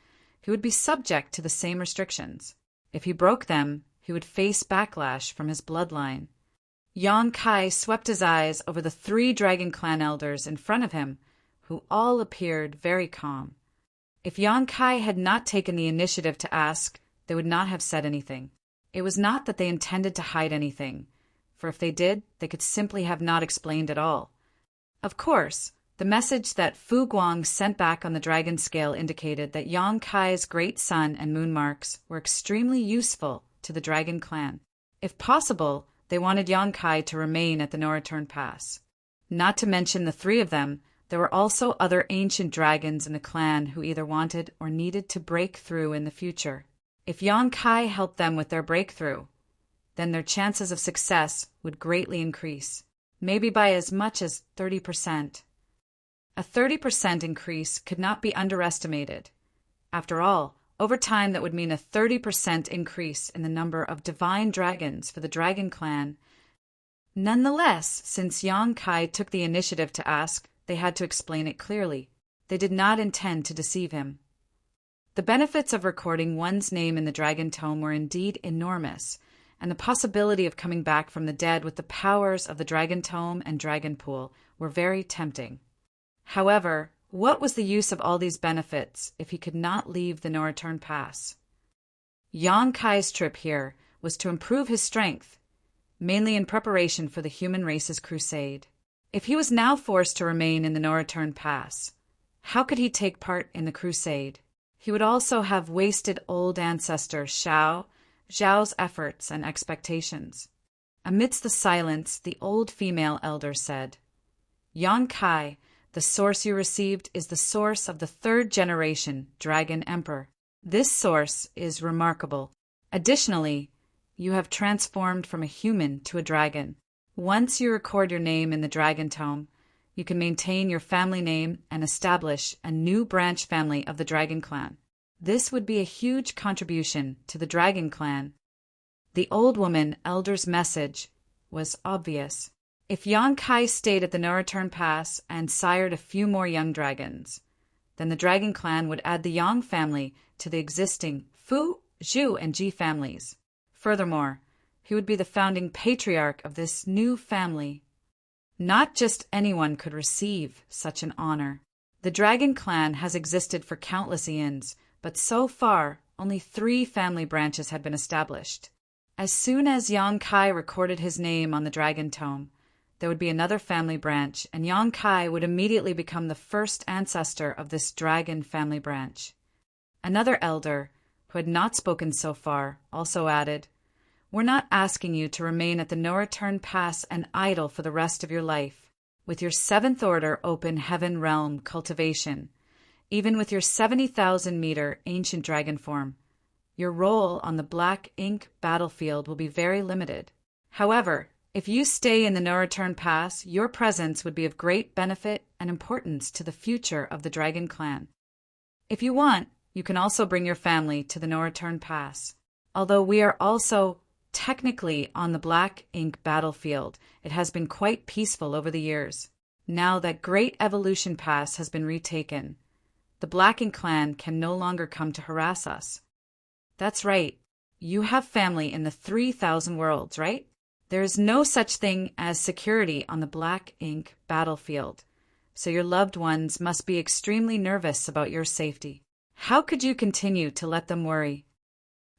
he would be subject to the same restrictions. If he broke them, he would face backlash from his bloodline. Yong-kai swept his eyes over the 3 Dragon Clan elders in front of him, who all appeared very calm. If Yong-kai had not taken the initiative to ask, they would not have said anything. It was not that they intended to hide anything, for if they did, they could simply have not explained at all. Of course, the message that Fu Guang sent back on the dragon scale indicated that Yang Kai's great sun and moon marks were extremely useful to the dragon clan. If possible, they wanted Yang Kai to remain at the No Return Pass. Not to mention the three of them, there were also other ancient dragons in the clan who either wanted or needed to break through in the future. If Yang Kai helped them with their breakthrough, then their chances of success would greatly increase, maybe by as much as 30%. A 30% increase could not be underestimated. After all, over time that would mean a 30% increase in the number of divine dragons for the Dragon Clan. Nonetheless, since Yang Kai took the initiative to ask, they had to explain it clearly. They did not intend to deceive him. The benefits of recording one's name in the Dragon Tome were indeed enormous, and the possibility of coming back from the dead with the powers of the Dragon Tome and Dragon Pool were very tempting. However, what was the use of all these benefits if he could not leave the No Return Pass? Yang Kai's trip here was to improve his strength, mainly in preparation for the human race's crusade. If he was now forced to remain in the No Return Pass, how could he take part in the crusade? He would also have wasted old ancestor Zhao's efforts and expectations. Amidst the silence, the old female elder said, "Yang Kai, the source you received is the source of the third-generation Dragon Emperor. This source is remarkable. Additionally, you have transformed from a human to a dragon. Once you record your name in the Dragon Tome, you can maintain your family name and establish a new branch family of the Dragon Clan. This would be a huge contribution to the Dragon Clan." The old woman elder's message was obvious. If Yang Kai stayed at the No Return Pass and sired a few more young dragons, then the Dragon Clan would add the Yang family to the existing Fu, Zhu, and Ji families. Furthermore, he would be the founding patriarch of this new family. Not just anyone could receive such an honor. The Dragon Clan has existed for countless eons, but so far, only 3 family branches had been established. As soon as Yang Kai recorded his name on the Dragon Tome, there would be another family branch, and Yang Kai would immediately become the first ancestor of this dragon family branch. Another elder, who had not spoken so far, also added, "We're not asking you to remain at the No Return Pass and idle for the rest of your life. With your 7th Order Open Heaven Realm cultivation, even with your 70,000-meter ancient dragon form, your role on the Black Ink battlefield will be very limited. However, if you stay in the No Return Pass, your presence would be of great benefit and importance to the future of the Dragon Clan. If you want, you can also bring your family to the No Return Pass. Although we are also technically on the Black Ink battlefield, it has been quite peaceful over the years. Now that Great Evolution Pass has been retaken, the Black Ink clan can no longer come to harass us." "That's right. You have family in the 3,000 worlds, right? There is no such thing as security on the Black Ink battlefield, so your loved ones must be extremely nervous about your safety. How could you continue to let them worry?"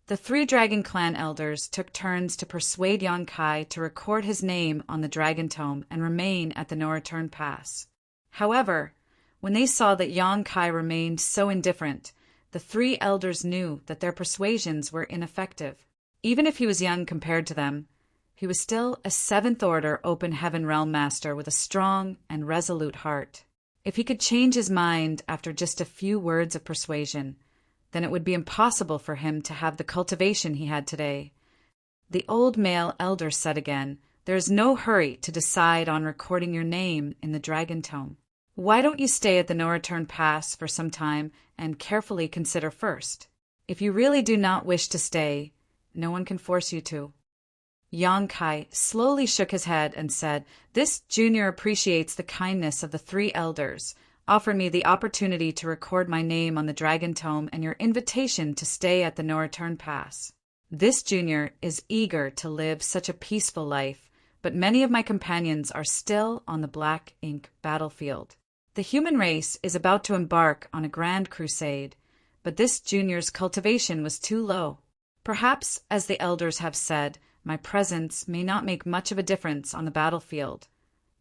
The 3 Dragon Clan elders took turns to persuade Yang Kai to record his name on the Dragon Tome and remain at the No Return Pass. However, when they saw that Yang Kai remained so indifferent, the 3 elders knew that their persuasions were ineffective. Even if he was young compared to them, he was still a 7th Order Open Heaven Realm Master with a strong and resolute heart. If he could change his mind after just a few words of persuasion, then it would be impossible for him to have the cultivation he had today. The old male elder said again, "There is no hurry to decide on recording your name in the Dragon Tome. Why don't you stay at the No Return Pass for some time and carefully consider first? If you really do not wish to stay, no one can force you to." Yang Kai slowly shook his head and said, "This junior appreciates the kindness of the 3 elders, offered me the opportunity to record my name on the Dragon Tome and your invitation to stay at the No Return Pass. This junior is eager to live such a peaceful life, but many of my companions are still on the Black Ink battlefield. The human race is about to embark on a grand crusade, but this junior's cultivation was too low. Perhaps, as the elders have said, My presence may not make much of a difference on the battlefield,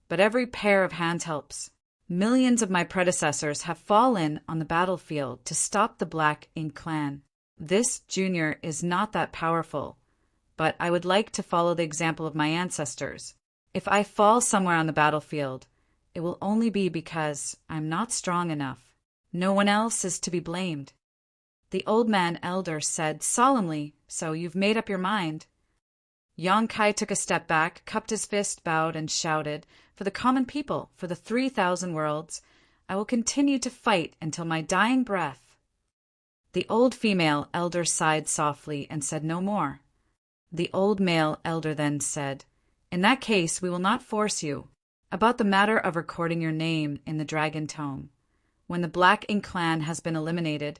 but every pair of hands helps. Millions of my predecessors have fallen on the battlefield to stop the Black Ink clan. This junior is not that powerful, but I would like to follow the example of my ancestors. If I fall somewhere on the battlefield, it will only be because I'm not strong enough. No one else is to be blamed. The old man elder said solemnly, "So you've made up your mind." Yang Kai took a step back, cupped his fist, bowed, and shouted, "For the common people, for the 3,000 worlds, I will continue to fight until my dying breath." The old female elder sighed softly and said no more. The old male elder then said, "In that case, we will not force you. About the matter of recording your name in the Dragon Tome. When the Black Ink clan has been eliminated,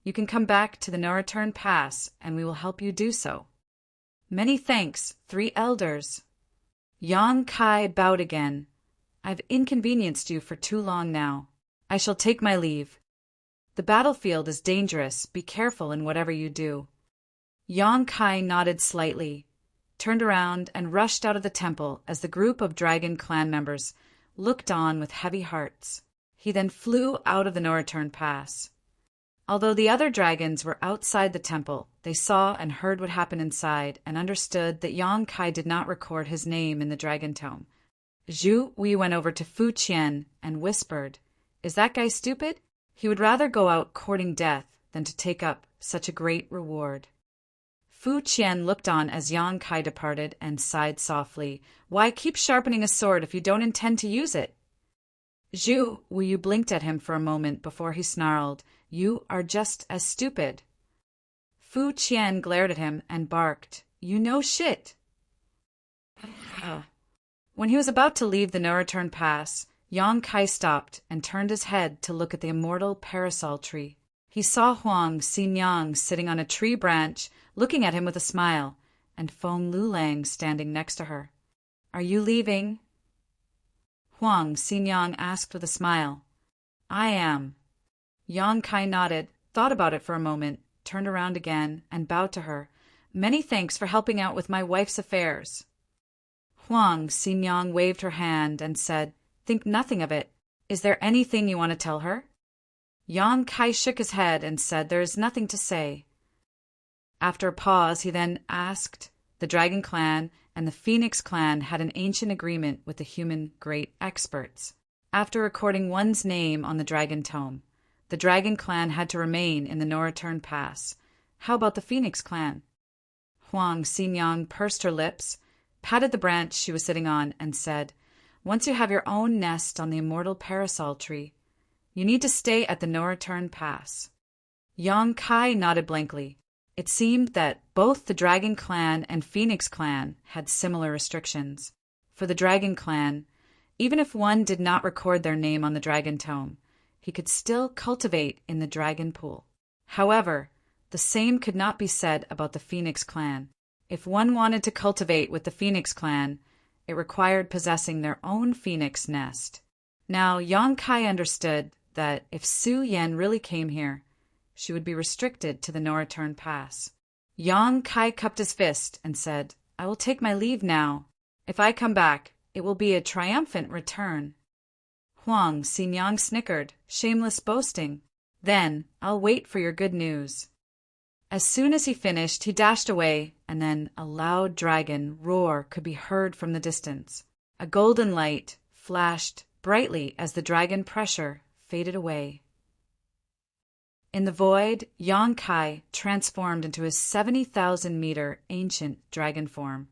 you can come back to the No Return Pass, and we will help you do so." "Many thanks, 3 elders." Yang Kai bowed again. "I've inconvenienced you for too long now. I shall take my leave. The battlefield is dangerous. Be careful in whatever you do." Yang Kai nodded slightly, turned around, and rushed out of the temple as the group of Dragon Clan members looked on with heavy hearts. He then flew out of the No Return Pass. Although the other dragons were outside the temple, they saw and heard what happened inside and understood that Yang Kai did not record his name in the Dragon Tome. Zhu Wei went over to Fu Qian and whispered, "Is that guy stupid? He would rather go out courting death than to take up such a great reward." Fu Qian looked on as Yang Kai departed and sighed softly. "Why keep sharpening a sword if you don't intend to use it?" Zhu Wei blinked at him for a moment before he snarled, "You are just as stupid." Fu Qian glared at him and barked, "You know shit." When he was about to leave the No Return Pass, Yang Kai stopped and turned his head to look at the immortal parasol tree. He saw Huang Xinyang sitting on a tree branch, looking at him with a smile, and Feng Lulang standing next to her. "Are you leaving?" Huang Xinyang asked with a smile. "I am." Yang Kai nodded, thought about it for a moment, turned around again, and bowed to her. "Many thanks for helping out with my wife's affairs." Huang Xinyang waved her hand and said, "Think nothing of it. Is there anything you want to tell her?" Yang Kai shook his head and said there is nothing to say. After a pause, he then asked, "The Dragon Clan and the Phoenix Clan had an ancient agreement with the human great experts. After recording one's name on the Dragon Tome, the Dragon Clan had to remain in the No Return Pass. How about the Phoenix Clan?" Huang Xinyang pursed her lips, patted the branch she was sitting on, and said, "Once you have your own nest on the immortal parasol tree, you need to stay at the No Return Pass." Yang Kai nodded blankly. It seemed that both the Dragon Clan and Phoenix Clan had similar restrictions. For the Dragon Clan, even if one did not record their name on the Dragon Tome, he could still cultivate in the Dragon Pool. However, the same could not be said about the Phoenix Clan. If one wanted to cultivate with the Phoenix Clan, it required possessing their own phoenix nest. Now, Yang Kai understood that if Su Yan really came here, she would be restricted to the No Return Pass. Yang Kai cupped his fist and said, "I will take my leave now. If I come back, it will be a triumphant return." Huang Xinyang snickered, shameless boasting. "Then I'll wait for your good news." As soon as he finished, he dashed away, and then a loud dragon roar could be heard from the distance. A golden light flashed brightly as the dragon pressure faded away. In the void, Yang Kai transformed into his 70,000-meter ancient dragon form.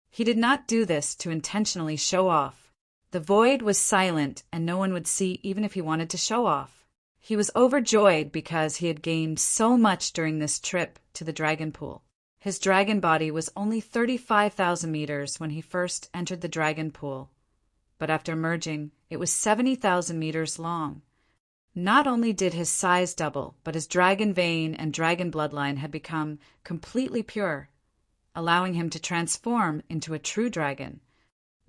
He did not do this to intentionally show off. The void was silent, and no one would see even if he wanted to show off. He was overjoyed because he had gained so much during this trip to the dragon pool. His dragon body was only 35,000 meters when he first entered the dragon pool, but after merging, it was 70,000 meters long. Not only did his size double, but his dragon vein and dragon bloodline had become completely pure, allowing him to transform into a true dragon.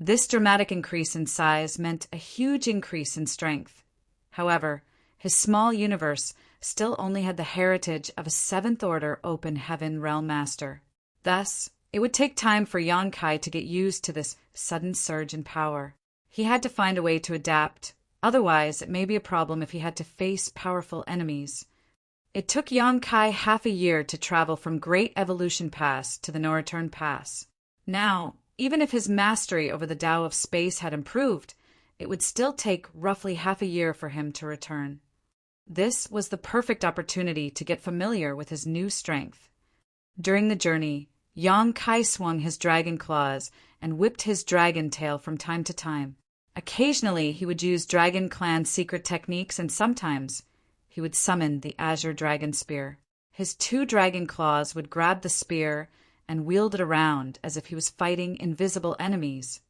This dramatic increase in size meant a huge increase in strength. However, his small universe still only had the heritage of a 7th Order Open Heaven Realm Master. Thus, It would take time for Yang Kai to get used to this sudden surge in power. He had to find a way to adapt, otherwise it may be a problem if he had to face powerful enemies. It took Yang Kai half a year to travel from Great Evolution Pass to the No Return Pass. Now, even if his mastery over the Tao of Space had improved, it would still take roughly half a year for him to return. This was the perfect opportunity to get familiar with his new strength. During the journey, Yang Kai swung his dragon claws and whipped his dragon tail from time to time. Occasionally, he would use Dragon Clan secret techniques, and sometimes he would summon the Azure Dragon Spear. His 2 dragon claws would grab the spear and wield it around as if he was fighting invisible enemies.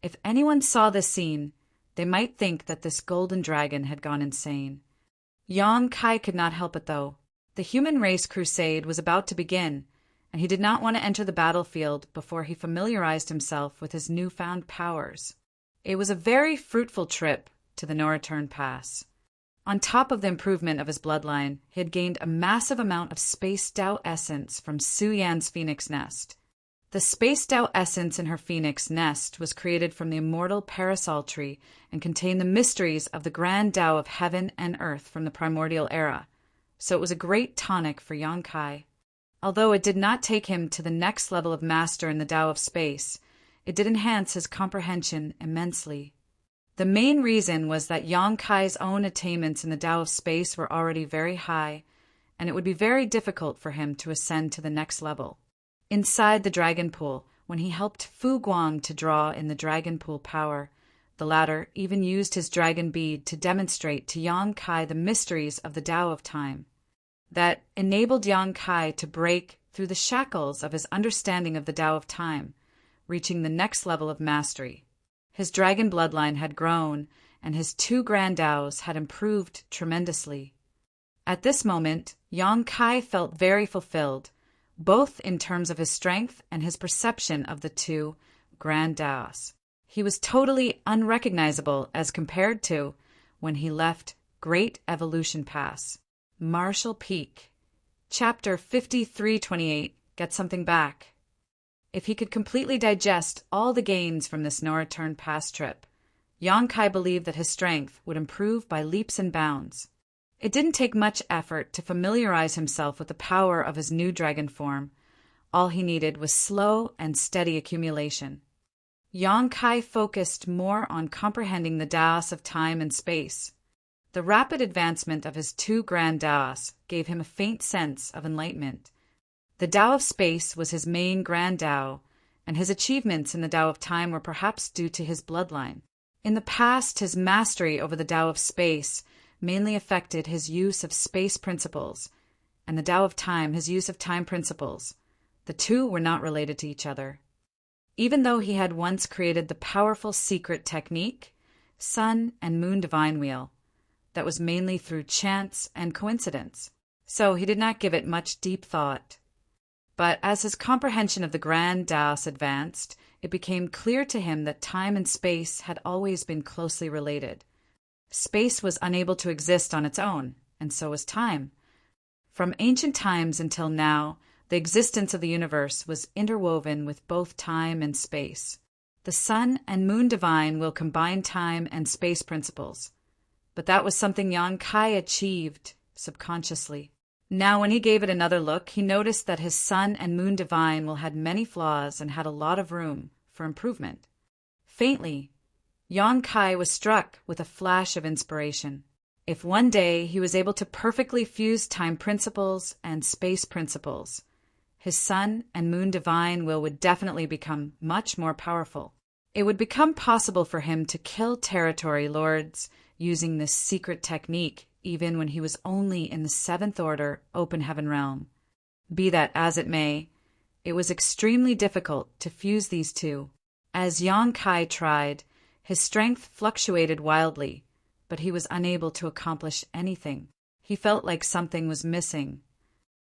If anyone saw this scene, they might think that this golden dragon had gone insane. Yang Kai could not help it, though. The human race crusade was about to begin, and he did not want to enter the battlefield before he familiarized himself with his newfound powers. It was a very fruitful trip to the No Return Pass. On top of the improvement of his bloodline, he had gained a massive amount of Space Tao essence from Su Yan's phoenix nest. The Space Tao essence in her phoenix nest was created from the immortal parasol tree and contained the mysteries of the grand Tao of heaven and earth from the primordial era, so it was a great tonic for Yang Kai. Although it did not take him to the next level of master in the Tao of Space, it did enhance his comprehension immensely. The main reason was that Yang Kai's own attainments in the Tao of Space were already very high, and it would be very difficult for him to ascend to the next level. Inside the Dragon Pool, when he helped Fu Guang to draw in the Dragon Pool power, the latter even used his dragon bead to demonstrate to Yang Kai the mysteries of the Tao of Time. That enabled Yang Kai to break through the shackles of his understanding of the Tao of Time, reaching the next level of mastery. His dragon bloodline had grown, and his 2 grand Taos had improved tremendously. At this moment, Yang Kai felt very fulfilled, both in terms of his strength and his perception of the 2 grand Taos. He was totally unrecognizable as compared to when he left Great Evolution Pass. Marshall Peak. Chapter 5328, Get Something Back. If he could completely digest all the gains from this no-return pass trip, Yang Kai believed that his strength would improve by leaps and bounds. It didn't take much effort to familiarize himself with the power of his new dragon form. All he needed was slow and steady accumulation. Yang Kai focused more on comprehending the Taos of time and space. The rapid advancement of his 2 grand Taos gave him a faint sense of enlightenment. The Tao of Space was his main grand Tao, and his achievements in the Tao of Time were perhaps due to his bloodline. In the past, his mastery over the Tao of Space mainly affected his use of space principles, and the Tao of Time his use of time principles. The 2 were not related to each other. Even though he had once created the powerful secret technique, Sun and Moon Divine Wheel, that was mainly through chance and coincidence, so he did not give it much deep thought. But as his comprehension of the grand Taos advanced, it became clear to him that time and space had always been closely related. Space was unable to exist on its own, and so was time. From ancient times until now, the existence of the universe was interwoven with both time and space. The Sun and Moon Divine will combine time and space principles. But that was something Yang Kai achieved subconsciously. Now, when he gave it another look, he noticed that his Sun and Moon Divine will had many flaws and had a lot of room for improvement. Faintly, Yang Kai was struck with a flash of inspiration. If one day he was able to perfectly fuse time principles and space principles, his Sun and Moon Divine will would definitely become much more powerful. It would become possible for him to kill territory lords using this secret technique, even when he was only in the 7th Order Open Heaven realm. Be that as it may, it was extremely difficult to fuse these 2. As Yang Kai tried, his strength fluctuated wildly, but he was unable to accomplish anything. He felt like something was missing.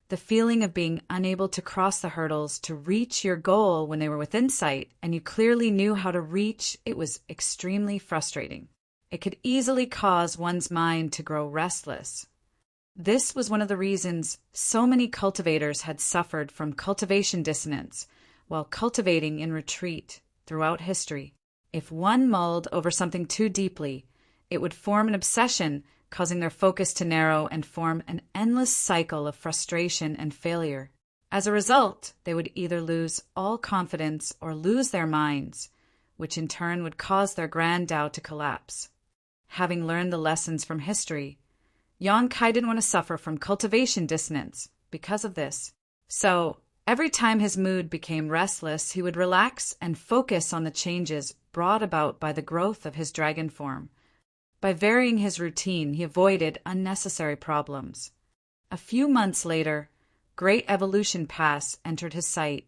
The feeling of being unable to cross the hurdles to reach your goal when they were within sight and you clearly knew how to reach, it was extremely frustrating. It could easily cause one's mind to grow restless. This was one of the reasons so many cultivators had suffered from cultivation dissonance, while cultivating in retreat throughout history. If one mulled over something too deeply, it would form an obsession, causing their focus to narrow and form an endless cycle of frustration and failure. As a result, they would either lose all confidence or lose their minds, which in turn would cause their grand Tao to collapse. Having learned the lessons from history, Yang Kai didn't want to suffer from cultivation dissonance because of this. So, every time his mood became restless, he would relax and focus on the changes brought about by the growth of his dragon form. By varying his routine, he avoided unnecessary problems. A few months later, Great Evolution Pass entered his sight.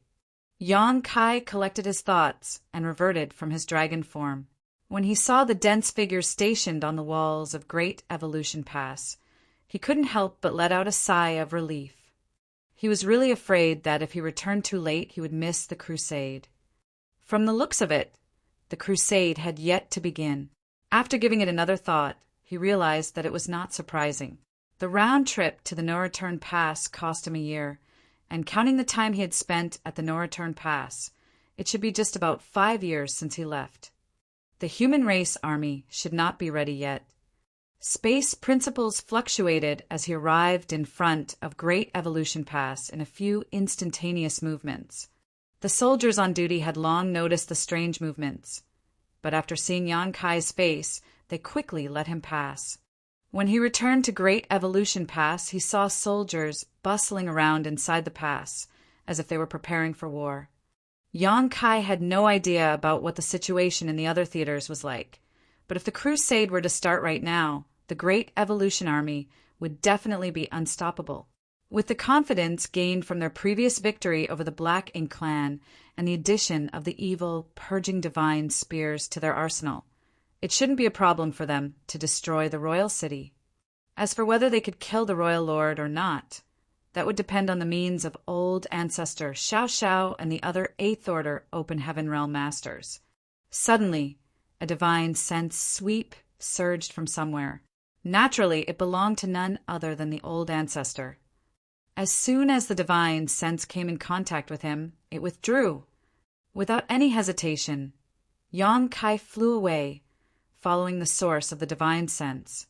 Yang Kai collected his thoughts and reverted from his dragon form. When he saw the dense figures stationed on the walls of Great Evolution Pass, he couldn't help but let out a sigh of relief. He was really afraid that if he returned too late, he would miss the crusade. From the looks of it, the crusade had yet to begin. After giving it another thought, he realized that it was not surprising. The round trip to the no-return pass cost him a year, and counting the time he had spent at the no-return pass, it should be just about 5 years since he left. The human race army should not be ready yet. Space principles fluctuated as he arrived in front of Great Evolution Pass in a few instantaneous movements. The soldiers on duty had long noticed the strange movements, but after seeing Yang Kai's face, they quickly let him pass. When he returned to Great Evolution Pass, he saw soldiers bustling around inside the pass, as if they were preparing for war. Yang Kai had no idea about what the situation in the other theaters was like, but if the crusade were to start right now, the Great Evolution Army would definitely be unstoppable. With the confidence gained from their previous victory over the Black Ink clan and the addition of the evil, purging divine spears to their arsenal, it shouldn't be a problem for them to destroy the royal city. As for whether they could kill the royal lord or not, that would depend on the means of old ancestor Xiao Xiao and the other 8th Order Open Heaven Realm Masters. Suddenly, a divine sense sweep surged from somewhere. Naturally, it belonged to none other than the old ancestor. As soon as the divine sense came in contact with him, it withdrew. Without any hesitation, Yang Kai flew away, following the source of the divine sense.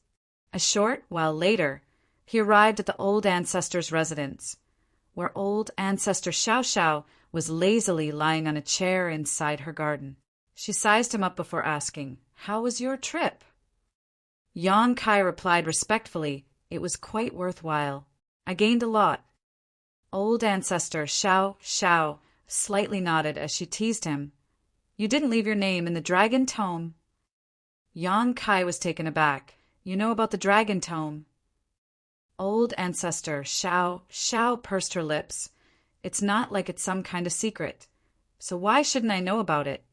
A short while later, he arrived at the old ancestor's residence, where old ancestor Xiao Xiao was lazily lying on a chair inside her garden. She sized him up before asking, "How was your trip?" Yang Kai replied respectfully, "It was quite worthwhile. I gained a lot." Old ancestor Xiao Xiao slightly nodded as she teased him. "You didn't leave your name in the dragon tome." Yang Kai was taken aback. "You know about the dragon tome?" Old ancestor Xiao Xiao pursed her lips. "It's not like it's some kind of secret. So why shouldn't I know about it?"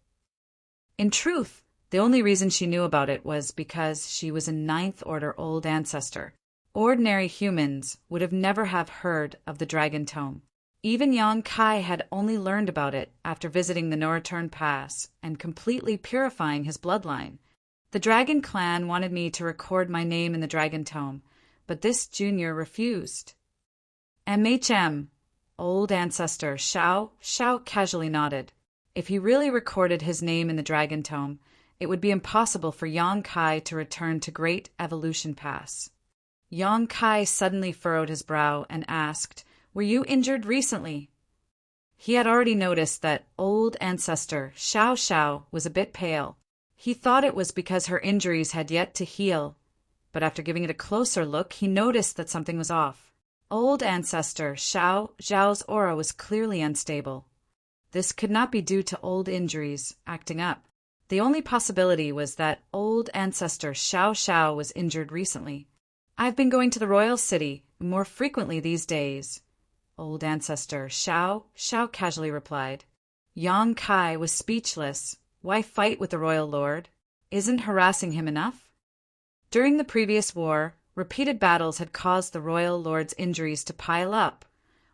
In truth, the only reason she knew about it was because she was a 9th Order old ancestor. Ordinary humans would have never have heard of the Dragon Tome. Even Yang Kai had only learned about it after visiting the No-Return Pass and completely purifying his bloodline. The Dragon Clan wanted me to record my name in the Dragon Tome, but this junior refused. "MHM," old ancestor Xiao Xiao casually nodded. If he really recorded his name in the Dragon Tome, it would be impossible for Yang Kai to return to Great Evolution Pass. Yang Kai suddenly furrowed his brow and asked, "Were you injured recently?" He had already noticed that old ancestor Xiao Xiao was a bit pale. He thought it was because her injuries had yet to heal, but after giving it a closer look, he noticed that something was off. Old ancestor Xiao Xiao's aura was clearly unstable. This could not be due to old injuries acting up. The only possibility was that old ancestor Xiao Xiao was injured recently. "I've been going to the royal city more frequently these days," old ancestor Xiao Xiao casually replied. Yang Kai was speechless. Why fight with the royal lord? Isn't harassing him enough? During the previous war, repeated battles had caused the royal lord's injuries to pile up,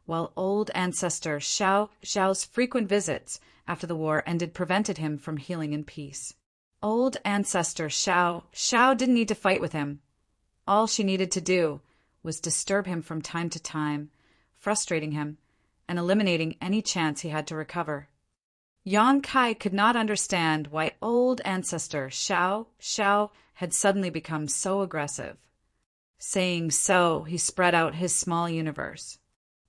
while old ancestor Xiao Xiao's frequent visits after the war ended prevented him from healing in peace. Old ancestor Xiao Xiao didn't need to fight with him. All she needed to do was disturb him from time to time, frustrating him and eliminating any chance he had to recover. Yang Kai could not understand why old ancestor Xiao Xiao had suddenly become so aggressive. Saying so, he spread out his small universe.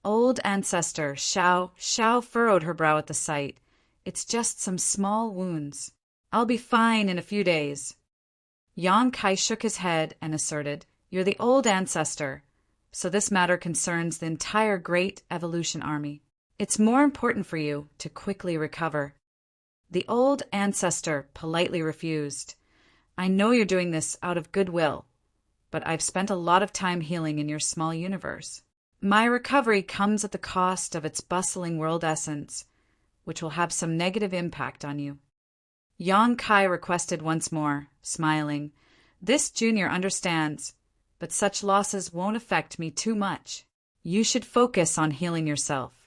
Old ancestor Xiao Xiao furrowed her brow at the sight. It's just some small wounds. I'll be fine in a few days. Yang Kai shook his head and asserted, You're the old ancestor, so this matter concerns the entire Great Evolution Army. It's more important for you to quickly recover. The old ancestor politely refused. I know you're doing this out of goodwill, but I've spent a lot of time healing in your small universe. My recovery comes at the cost of its bustling world essence, which will have some negative impact on you. Yang Kai requested once more, smiling, This junior understands, but such losses won't affect me too much. You should focus on healing yourself.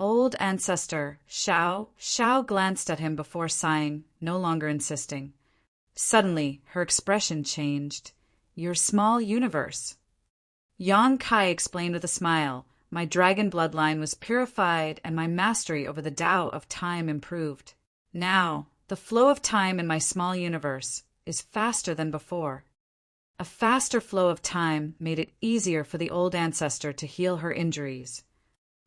Old ancestor Xiao Xiao glanced at him before sighing, no longer insisting. Suddenly, her expression changed. Your small universe. Yang Kai explained with a smile, My dragon bloodline was purified and my mastery over the Tao of time improved. Now, the flow of time in my small universe is faster than before. A faster flow of time made it easier for the old ancestor to heal her injuries.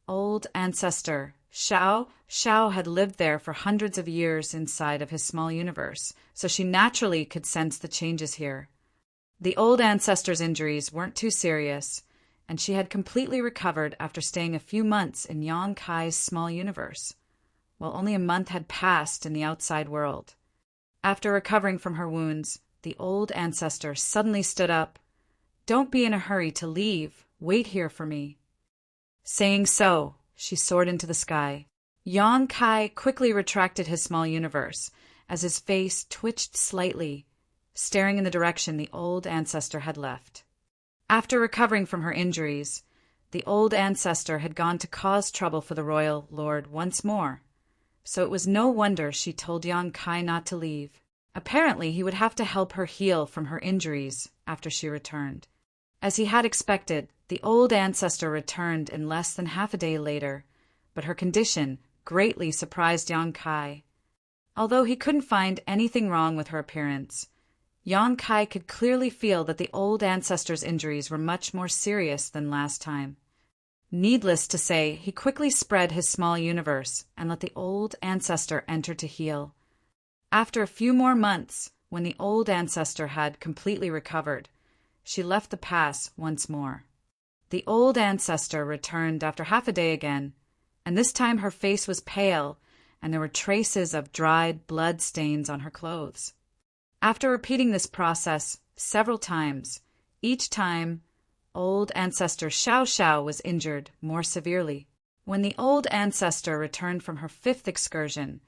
Old ancestor Xiao Xiao had lived there for hundreds of years inside of his small universe, so she naturally could sense the changes here. The old ancestor's injuries weren't too serious, and she had completely recovered after staying a few months in Yang Kai's small universe, while only a month had passed in the outside world. After recovering from her wounds, the old ancestor suddenly stood up. Don't be in a hurry to leave. Wait here for me. Saying so, she soared into the sky. Yang Kai quickly retracted his small universe as his face twitched slightly, staring in the direction the old ancestor had left. After recovering from her injuries, the old ancestor had gone to cause trouble for the royal lord once more, so it was no wonder she told Yang Kai not to leave. Apparently, he would have to help her heal from her injuries after she returned. As he had expected, the old ancestor returned in less than half a day later, but her condition greatly surprised Yang Kai. Although he couldn't find anything wrong with her appearance, Yang Kai could clearly feel that the old ancestor's injuries were much more serious than last time. Needless to say, he quickly spread his small universe and let the old ancestor enter to heal. After a few more months, when the old ancestor had completely recovered, she left the pass once more. The old ancestor returned after half a day again, and this time her face was pale, and there were traces of dried blood stains on her clothes. After repeating this process several times, each time, old ancestor Xiao Xiao was injured more severely. When the old ancestor returned from her fifth excursion,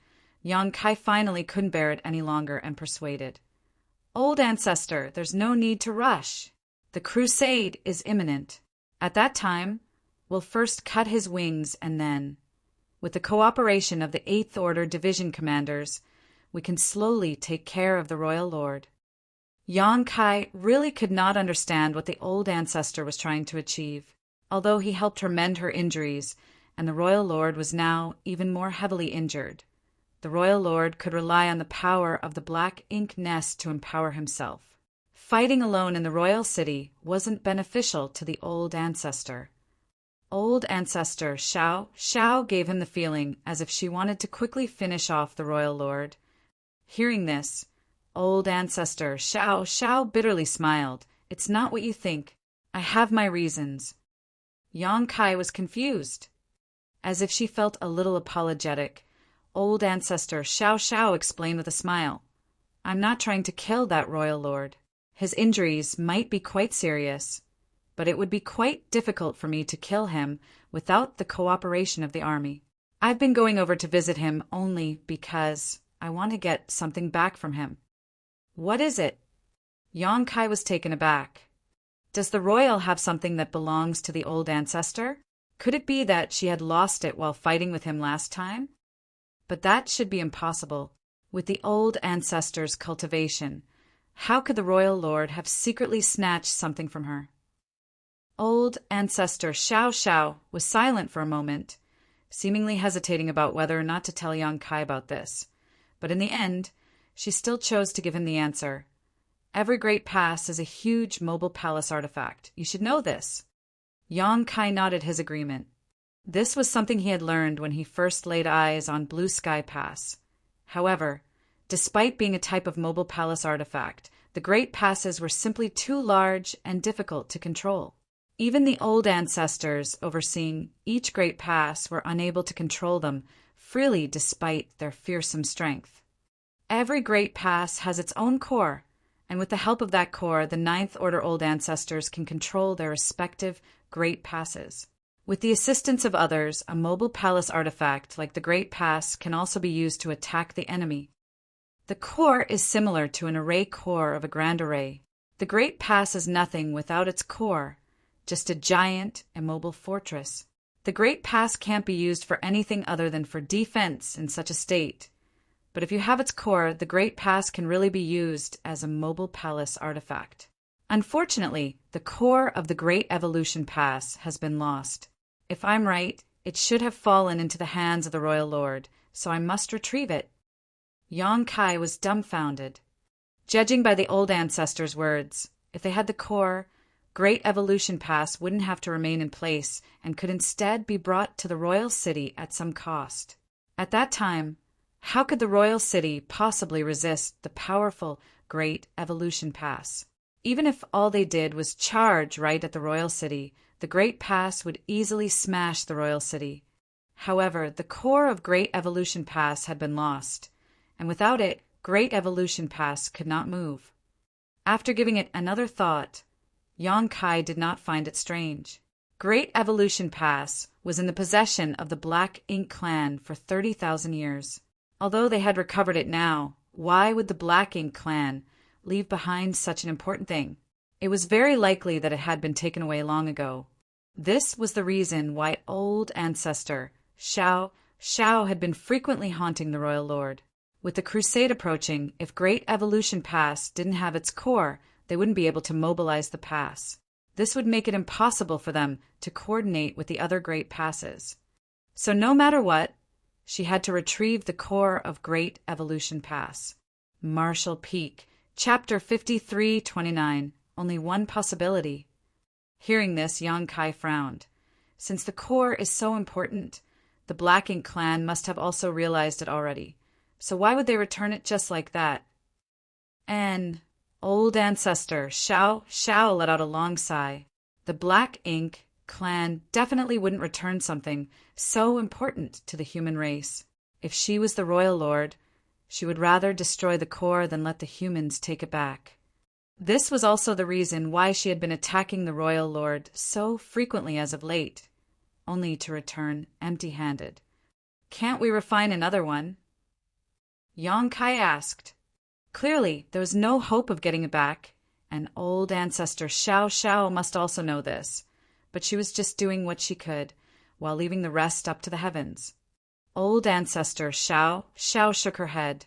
Yang Kai finally couldn't bear it any longer and persuaded. Old ancestor, there's no need to rush. The crusade is imminent. At that time, we'll first cut his wings and then, with the cooperation of the Eighth Order Division commanders, we can slowly take care of the royal lord. Yang Kai really could not understand what the old ancestor was trying to achieve, although he helped her mend her injuries, and the royal lord was now even more heavily injured. The royal lord could rely on the power of the black ink nest to empower himself. Fighting alone in the royal city wasn't beneficial to the old ancestor. Old ancestor Xiao Xiao gave him the feeling as if she wanted to quickly finish off the royal lord. Hearing this, old ancestor Xiao Xiao bitterly smiled. It's not what you think. I have my reasons. Yang Kai was confused. As if she felt a little apologetic, old ancestor Xiao Xiao explained with a smile. I'm not trying to kill that royal lord. His injuries might be quite serious, but it would be quite difficult for me to kill him without the cooperation of the army. I've been going over to visit him only because I want to get something back from him. What is it? Yang Kai was taken aback. Does the royal have something that belongs to the old ancestor? Could it be that she had lost it while fighting with him last time? But that should be impossible. With the old ancestor's cultivation, how could the royal lord have secretly snatched something from her? Old ancestor Xiao Xiao was silent for a moment, seemingly hesitating about whether or not to tell Yang Kai about this. But in the end, she still chose to give him the answer. Every great pass is a huge mobile palace artifact. You should know this. Yang Kai nodded his agreement. This was something he had learned when he first laid eyes on Blue Sky Pass. However, despite being a type of mobile palace artifact, the great passes were simply too large and difficult to control. Even the old ancestors overseeing each great pass were unable to control them freely despite their fearsome strength. Every great pass has its own core, and with the help of that core, the Ninth Order Old Ancestors can control their respective great passes. With the assistance of others, a mobile palace artifact like the Great Pass can also be used to attack the enemy. The core is similar to an array core of a grand array. The Great Pass is nothing without its core, just a giant, immobile fortress. The Great Pass can't be used for anything other than for defense in such a state. But if you have its core, the Great Pass can really be used as a mobile palace artifact. Unfortunately, the core of the Great Evolution Pass has been lost. If I'm right, it should have fallen into the hands of the Royal Lord, so I must retrieve it. Yang Kai was dumbfounded. Judging by the old ancestors' words, if they had the core, Great Evolution Pass wouldn't have to remain in place and could instead be brought to the royal city at some cost. At that time, how could the royal city possibly resist the powerful Great Evolution Pass? Even if all they did was charge right at the royal city, the Great Pass would easily smash the royal city. However, the core of Great Evolution Pass had been lost, and without it, Great Evolution Pass could not move. After giving it another thought, Yang Kai did not find it strange. Great Evolution Pass was in the possession of the Black Ink clan for 30,000 years. Although they had recovered it now, why would the Black Ink clan leave behind such an important thing? It was very likely that it had been taken away long ago. This was the reason why old ancestor Xiao had been frequently haunting the royal lord. With the crusade approaching, if Great Evolution Pass didn't have its core, they wouldn't be able to mobilize the pass. This would make it impossible for them to coordinate with the other great passes. So no matter what, she had to retrieve the core of Great Evolution Pass. Marshall Peak, Chapter 5329, Only One Possibility. Hearing this, Yang Kai frowned. Since the core is so important, the Black Ink clan must have also realized it already. So why would they return it just like that? And old ancestor Xiao let out a long sigh. The Black Ink clan definitely wouldn't return something so important to the human race. If she was the royal lord, she would rather destroy the core than let the humans take it back. This was also the reason why she had been attacking the royal lord so frequently as of late, only to return empty-handed. Can't we refine another one? Yang Kai asked. Clearly, there was no hope of getting it back, and old ancestor Xiao must also know this, but she was just doing what she could, while leaving the rest up to the heavens. Old ancestor Xiao shook her head.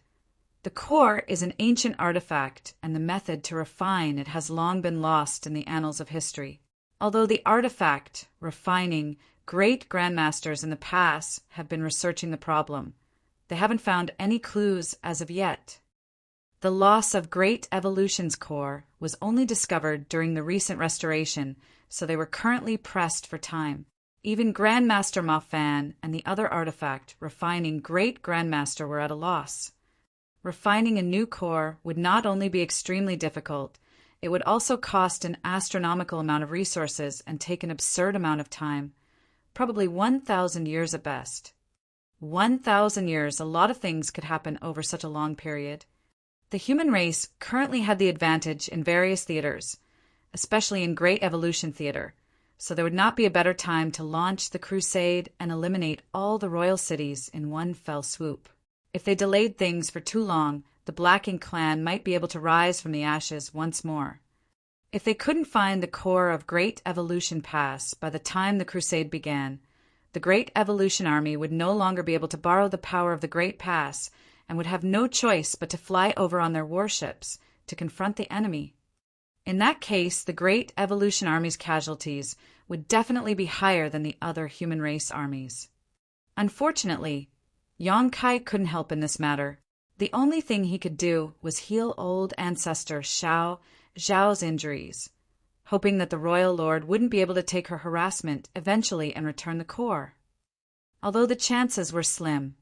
The core is an ancient artifact, and the method to refine it has long been lost in the annals of history. Although the artifact refining great grandmasters in the past have been researching the problem, they haven't found any clues as of yet. The loss of Great Evolution's core was only discovered during the recent restoration, so they were currently pressed for time. Even Grandmaster Ma Fan and the other artifact refining Great Grandmaster were at a loss. Refining a new core would not only be extremely difficult, it would also cost an astronomical amount of resources and take an absurd amount of time, probably 1,000 years at best. 1,000 years, a lot of things could happen over such a long period. The human race currently had the advantage in various theaters, especially in Great Evolution Theater, so there would not be a better time to launch the crusade and eliminate all the royal cities in one fell swoop. If they delayed things for too long, the Black Ink clan might be able to rise from the ashes once more. If they couldn't find the core of Great Evolution Pass by the time the crusade began, the Great Evolution Army would no longer be able to borrow the power of the Great Pass and would have no choice but to fly over on their warships to confront the enemy. In that case, the Great Evolution Army's casualties would definitely be higher than the other human race armies. Unfortunately, Yang Kai couldn't help in this matter. The only thing he could do was heal old ancestor Xiao Zhao's injuries, hoping that the royal lord wouldn't be able to take her harassment eventually and return the core. Although the chances were slim.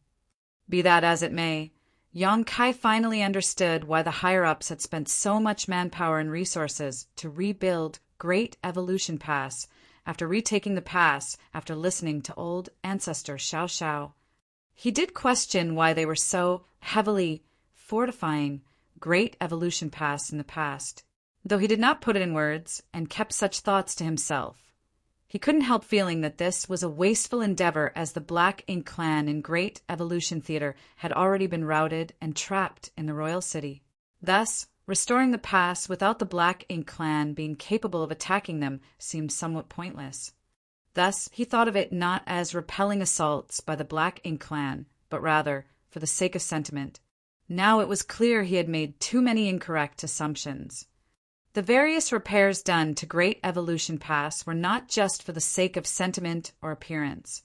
Be that as it may, Yang Kai finally understood why the higher-ups had spent so much manpower and resources to rebuild Great Evolution Pass after retaking the pass after listening to old ancestor Xiao Xiao. He did question why they were so heavily fortifying Great Evolution Pass in the past, though he did not put it in words and kept such thoughts to himself. He couldn't help feeling that this was a wasteful endeavor as the Black Ink clan in Great Evolution Theater had already been routed and trapped in the royal city. Thus, restoring the pass without the Black Ink clan being capable of attacking them seemed somewhat pointless. Thus, he thought of it not as repelling assaults by the Black Ink clan, but rather for the sake of sentiment. Now it was clear he had made too many incorrect assumptions. The various repairs done to Great Evolution Pass were not just for the sake of sentiment or appearance,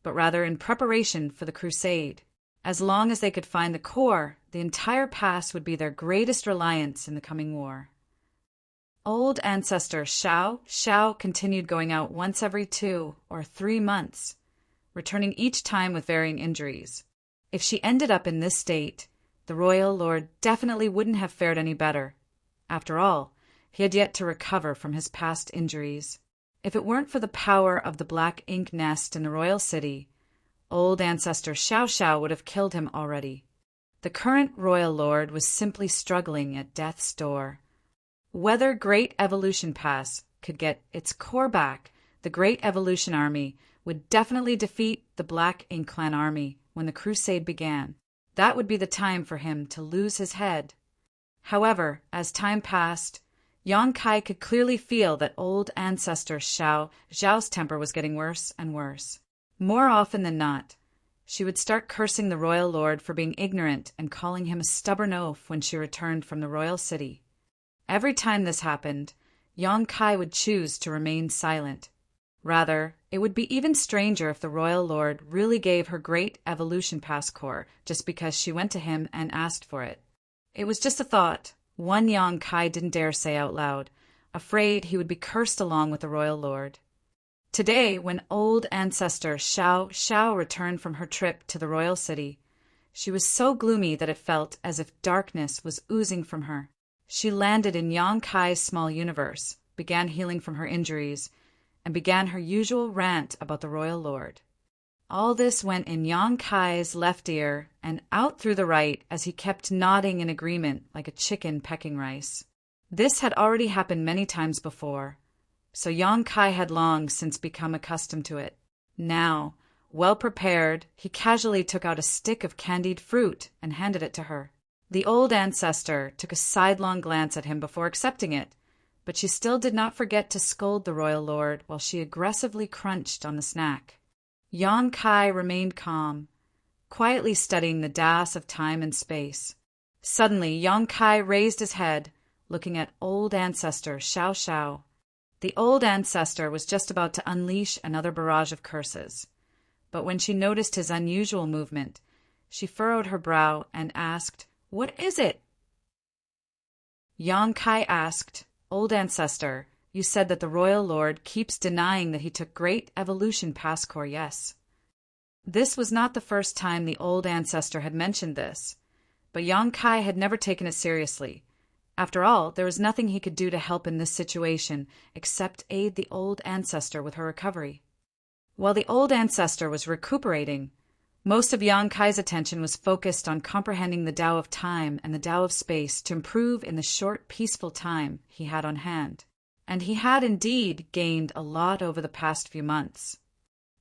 but rather in preparation for the crusade. As long as they could find the core, the entire pass would be their greatest reliance in the coming war. Old ancestor Xiao Xiao continued going out once every 2 or 3 months, returning each time with varying injuries. If she ended up in this state, the royal lord definitely wouldn't have fared any better. After all, he had yet to recover from his past injuries. If it weren't for the power of the Black Ink nest in the royal city, old ancestor Xiao Xiao would have killed him already. The current royal lord was simply struggling at death's door. Whether Great Evolution Pass could get its core back, the Great Evolution Army would definitely defeat the Black Ink clan army when the crusade began. That would be the time for him to lose his head. However, as time passed, Yang Kai could clearly feel that old ancestor Xiao Zhao's temper was getting worse and worse. More often than not, she would start cursing the royal lord for being ignorant and calling him a stubborn oaf when she returned from the royal city. Every time this happened, Yang Kai would choose to remain silent. Rather, it would be even stranger if the royal lord really gave her Great Evolution Pass core just because she went to him and asked for it. It was just a thought, one Yang Kai didn't dare say out loud, afraid he would be cursed along with the royal lord. Today, when old ancestor Xiao Xiao returned from her trip to the royal city, she was so gloomy that it felt as if darkness was oozing from her. She landed in Yang Kai's small universe, began healing from her injuries, and began her usual rant about the royal lord. All this went in Yang Kai's left ear and out through the right as he kept nodding in agreement like a chicken pecking rice. This had already happened many times before, so Yang Kai had long since become accustomed to it. Now, well prepared, he casually took out a stick of candied fruit and handed it to her. The old ancestor took a sidelong glance at him before accepting it, but she still did not forget to scold the royal lord while she aggressively crunched on the snack. Yang Kai remained calm, quietly studying the das of time and space. Suddenly, Yang Kai raised his head, looking at old ancestor Xiao Xiao. The old ancestor was just about to unleash another barrage of curses, but when she noticed his unusual movement, she furrowed her brow and asked, "What is it?" Yang Kai asked, "Old ancestor, you said that the royal lord keeps denying that he took Great Evolution Pass core, yes?" This was not the first time the old ancestor had mentioned this, but Yang Kai had never taken it seriously. After all, there was nothing he could do to help in this situation except aid the old ancestor with her recovery. While the old ancestor was recuperating, most of Yang Kai's attention was focused on comprehending the Tao of time and the Tao of space to improve in the short, peaceful time he had on hand. And he had indeed gained a lot over the past few months.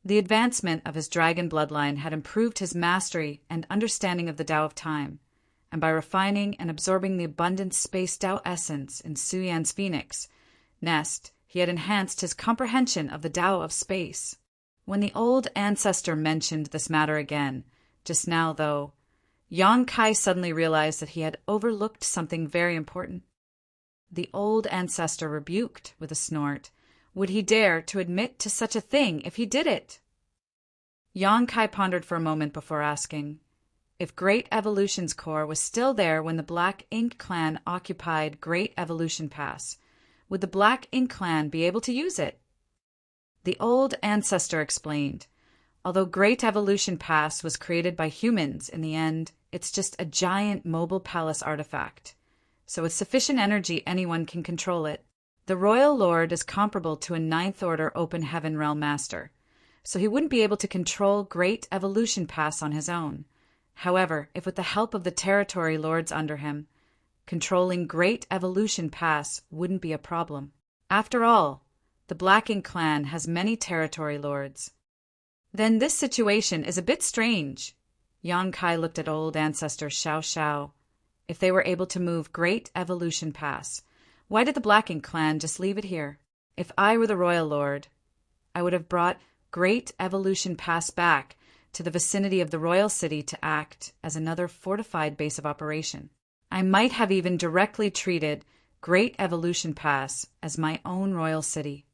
The advancement of his dragon bloodline had improved his mastery and understanding of the Tao of time, and by refining and absorbing the abundant space Tao essence in Su Yan's phoenix nest, he had enhanced his comprehension of the Tao of space. When the old ancestor mentioned this matter again, just now though, Yang Kai suddenly realized that he had overlooked something very important. The old ancestor rebuked with a snort. Would he dare to admit to such a thing if he did it? Yang Kai pondered for a moment before asking. If Great Evolution's core was still there when the Black Ink Clan occupied Great Evolution Pass, would the Black Ink Clan be able to use it? The old ancestor explained. Although Great Evolution Pass was created by humans in the end, it's just a giant mobile palace artifact. So with sufficient energy, anyone can control it. The Royal Lord is comparable to a Ninth Order Open Heaven Realm Master, so he wouldn't be able to control Great Evolution Pass on his own. However, if with the help of the territory lords under him, controlling Great Evolution Pass wouldn't be a problem. After all, the Black Ink Clan has many territory lords. Then this situation is a bit strange. Yang Kai looked at old ancestor Xiao Xiao. If they were able to move Great Evolution Pass, why did the Black Ink Clan just leave it here? If I were the Royal Lord, I would have brought Great Evolution Pass back to the vicinity of the royal city to act as another fortified base of operation. I might have even directly treated Great Evolution Pass as my own royal city.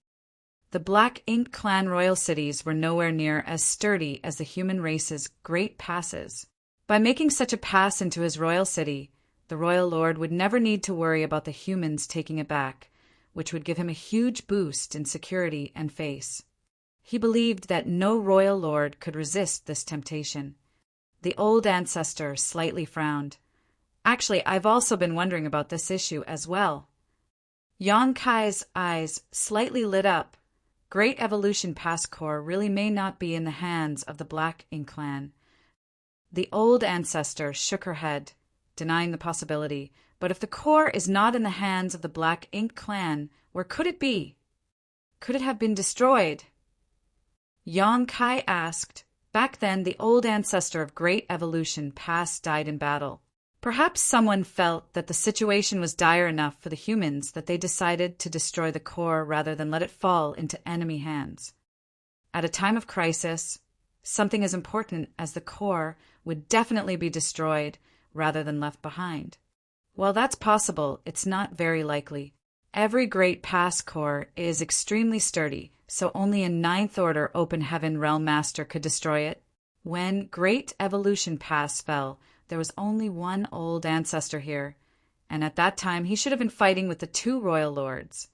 The Black Ink Clan royal cities were nowhere near as sturdy as the human race's great passes. By making such a pass into his royal city, the royal lord would never need to worry about the humans taking it back, which would give him a huge boost in security and face. He believed that no royal lord could resist this temptation. The old ancestor slightly frowned. Actually, I've also been wondering about this issue as well. Yang Kai's eyes slightly lit up. Great Evolution Pass core really may not be in the hands of the Black Ink Clan. The old ancestor shook her head, denying the possibility. But if the core is not in the hands of the Black Ink Clan, where could it be? Could it have been destroyed? Yang Kai asked. Back then, the old ancestor of Great Evolution Pass died in battle. Perhaps someone felt that the situation was dire enough for the humans that they decided to destroy the core rather than let it fall into enemy hands. At a time of crisis, something as important as the core would definitely be destroyed rather than left behind. While that's possible, it's not very likely. Every Great Pass core is extremely sturdy, so only a Ninth Order Open Heaven Realm Master could destroy it. When Great Evolution Pass fell, there was only one old ancestor here, and at that time he should have been fighting with the two royal lords.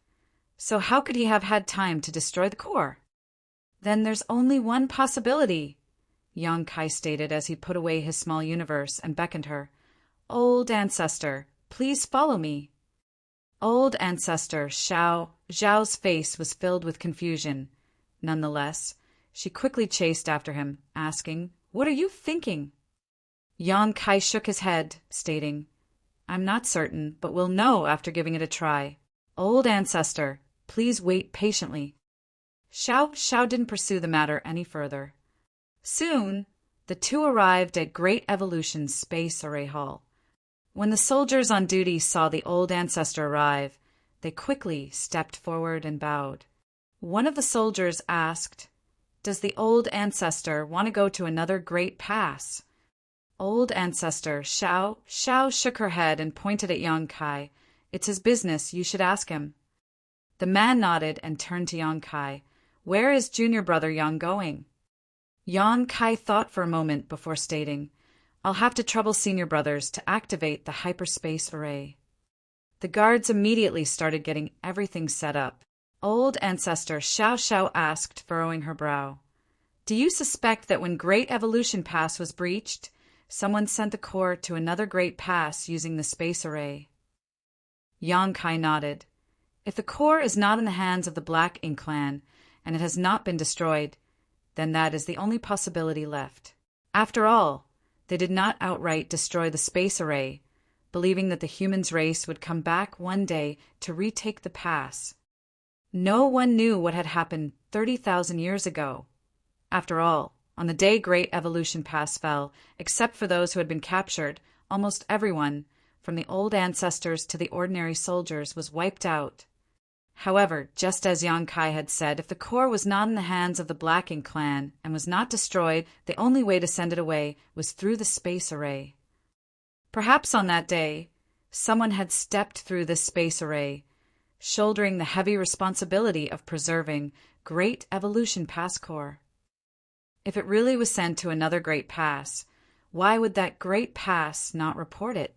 So how could he have had time to destroy the core? Then there's only one possibility, Yang Kai stated as he put away his small universe and beckoned her. Old ancestor, please follow me. Old ancestor Zhao's face was filled with confusion. Nonetheless, she quickly chased after him, asking, "What are you thinking?" Yang Kai shook his head, stating, "I'm not certain, but we'll know after giving it a try. Old ancestor, please wait patiently." Xiao didn't pursue the matter any further. Soon, the two arrived at Great Evolution's Space Array Hall. When the soldiers on duty saw the old ancestor arrive, they quickly stepped forward and bowed. One of the soldiers asked, "Does the old ancestor want to go to another Great Pass?" Old ancestor Xiao shook her head and pointed at Yang Kai. "It's his business, you should ask him." The man nodded and turned to Yang Kai. "Where is junior brother Yang going?" Yang Kai thought for a moment before stating, "I'll have to trouble senior brothers to activate the hyperspace array." The guards immediately started getting everything set up. Old ancestor Xiao asked, furrowing her brow, "Do you suspect that when Great Evolution Pass was breached, someone sent the core to another Great Pass using the space array?" Yang Kai nodded. "If the core is not in the hands of the Black Ink Clan, and it has not been destroyed, then that is the only possibility left. After all, they did not outright destroy the space array, believing that the humans' race would come back one day to retake the pass. No one knew what had happened 30,000 years ago. After all, on the day Great Evolution Pass fell, except for those who had been captured, almost everyone, from the old ancestors to the ordinary soldiers, was wiped out. However, just as Yang Kai had said, if the core was not in the hands of the Black Ink Clan and was not destroyed, the only way to send it away was through the space array. Perhaps on that day, someone had stepped through this space array, shouldering the heavy responsibility of preserving Great Evolution Pass core. If it really was sent to another great pass, why would that great pass not report it?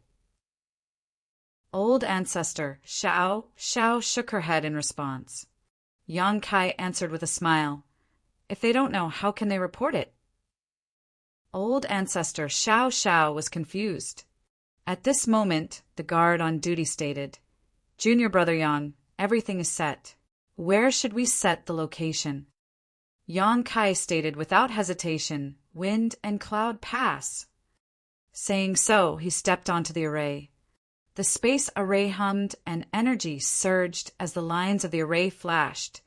Old ancestor Xiao shook her head in response. Yang Kai answered with a smile. If they don't know, how can they report it? Old ancestor Xiao was confused. At this moment, the guard on duty stated, Junior Brother Yang, everything is set. Where should we set the location? Yang Kai stated without hesitation, Wind and Cloud Pass. Saying so, he stepped onto the array. The space array hummed and energy surged as the lines of the array flashed,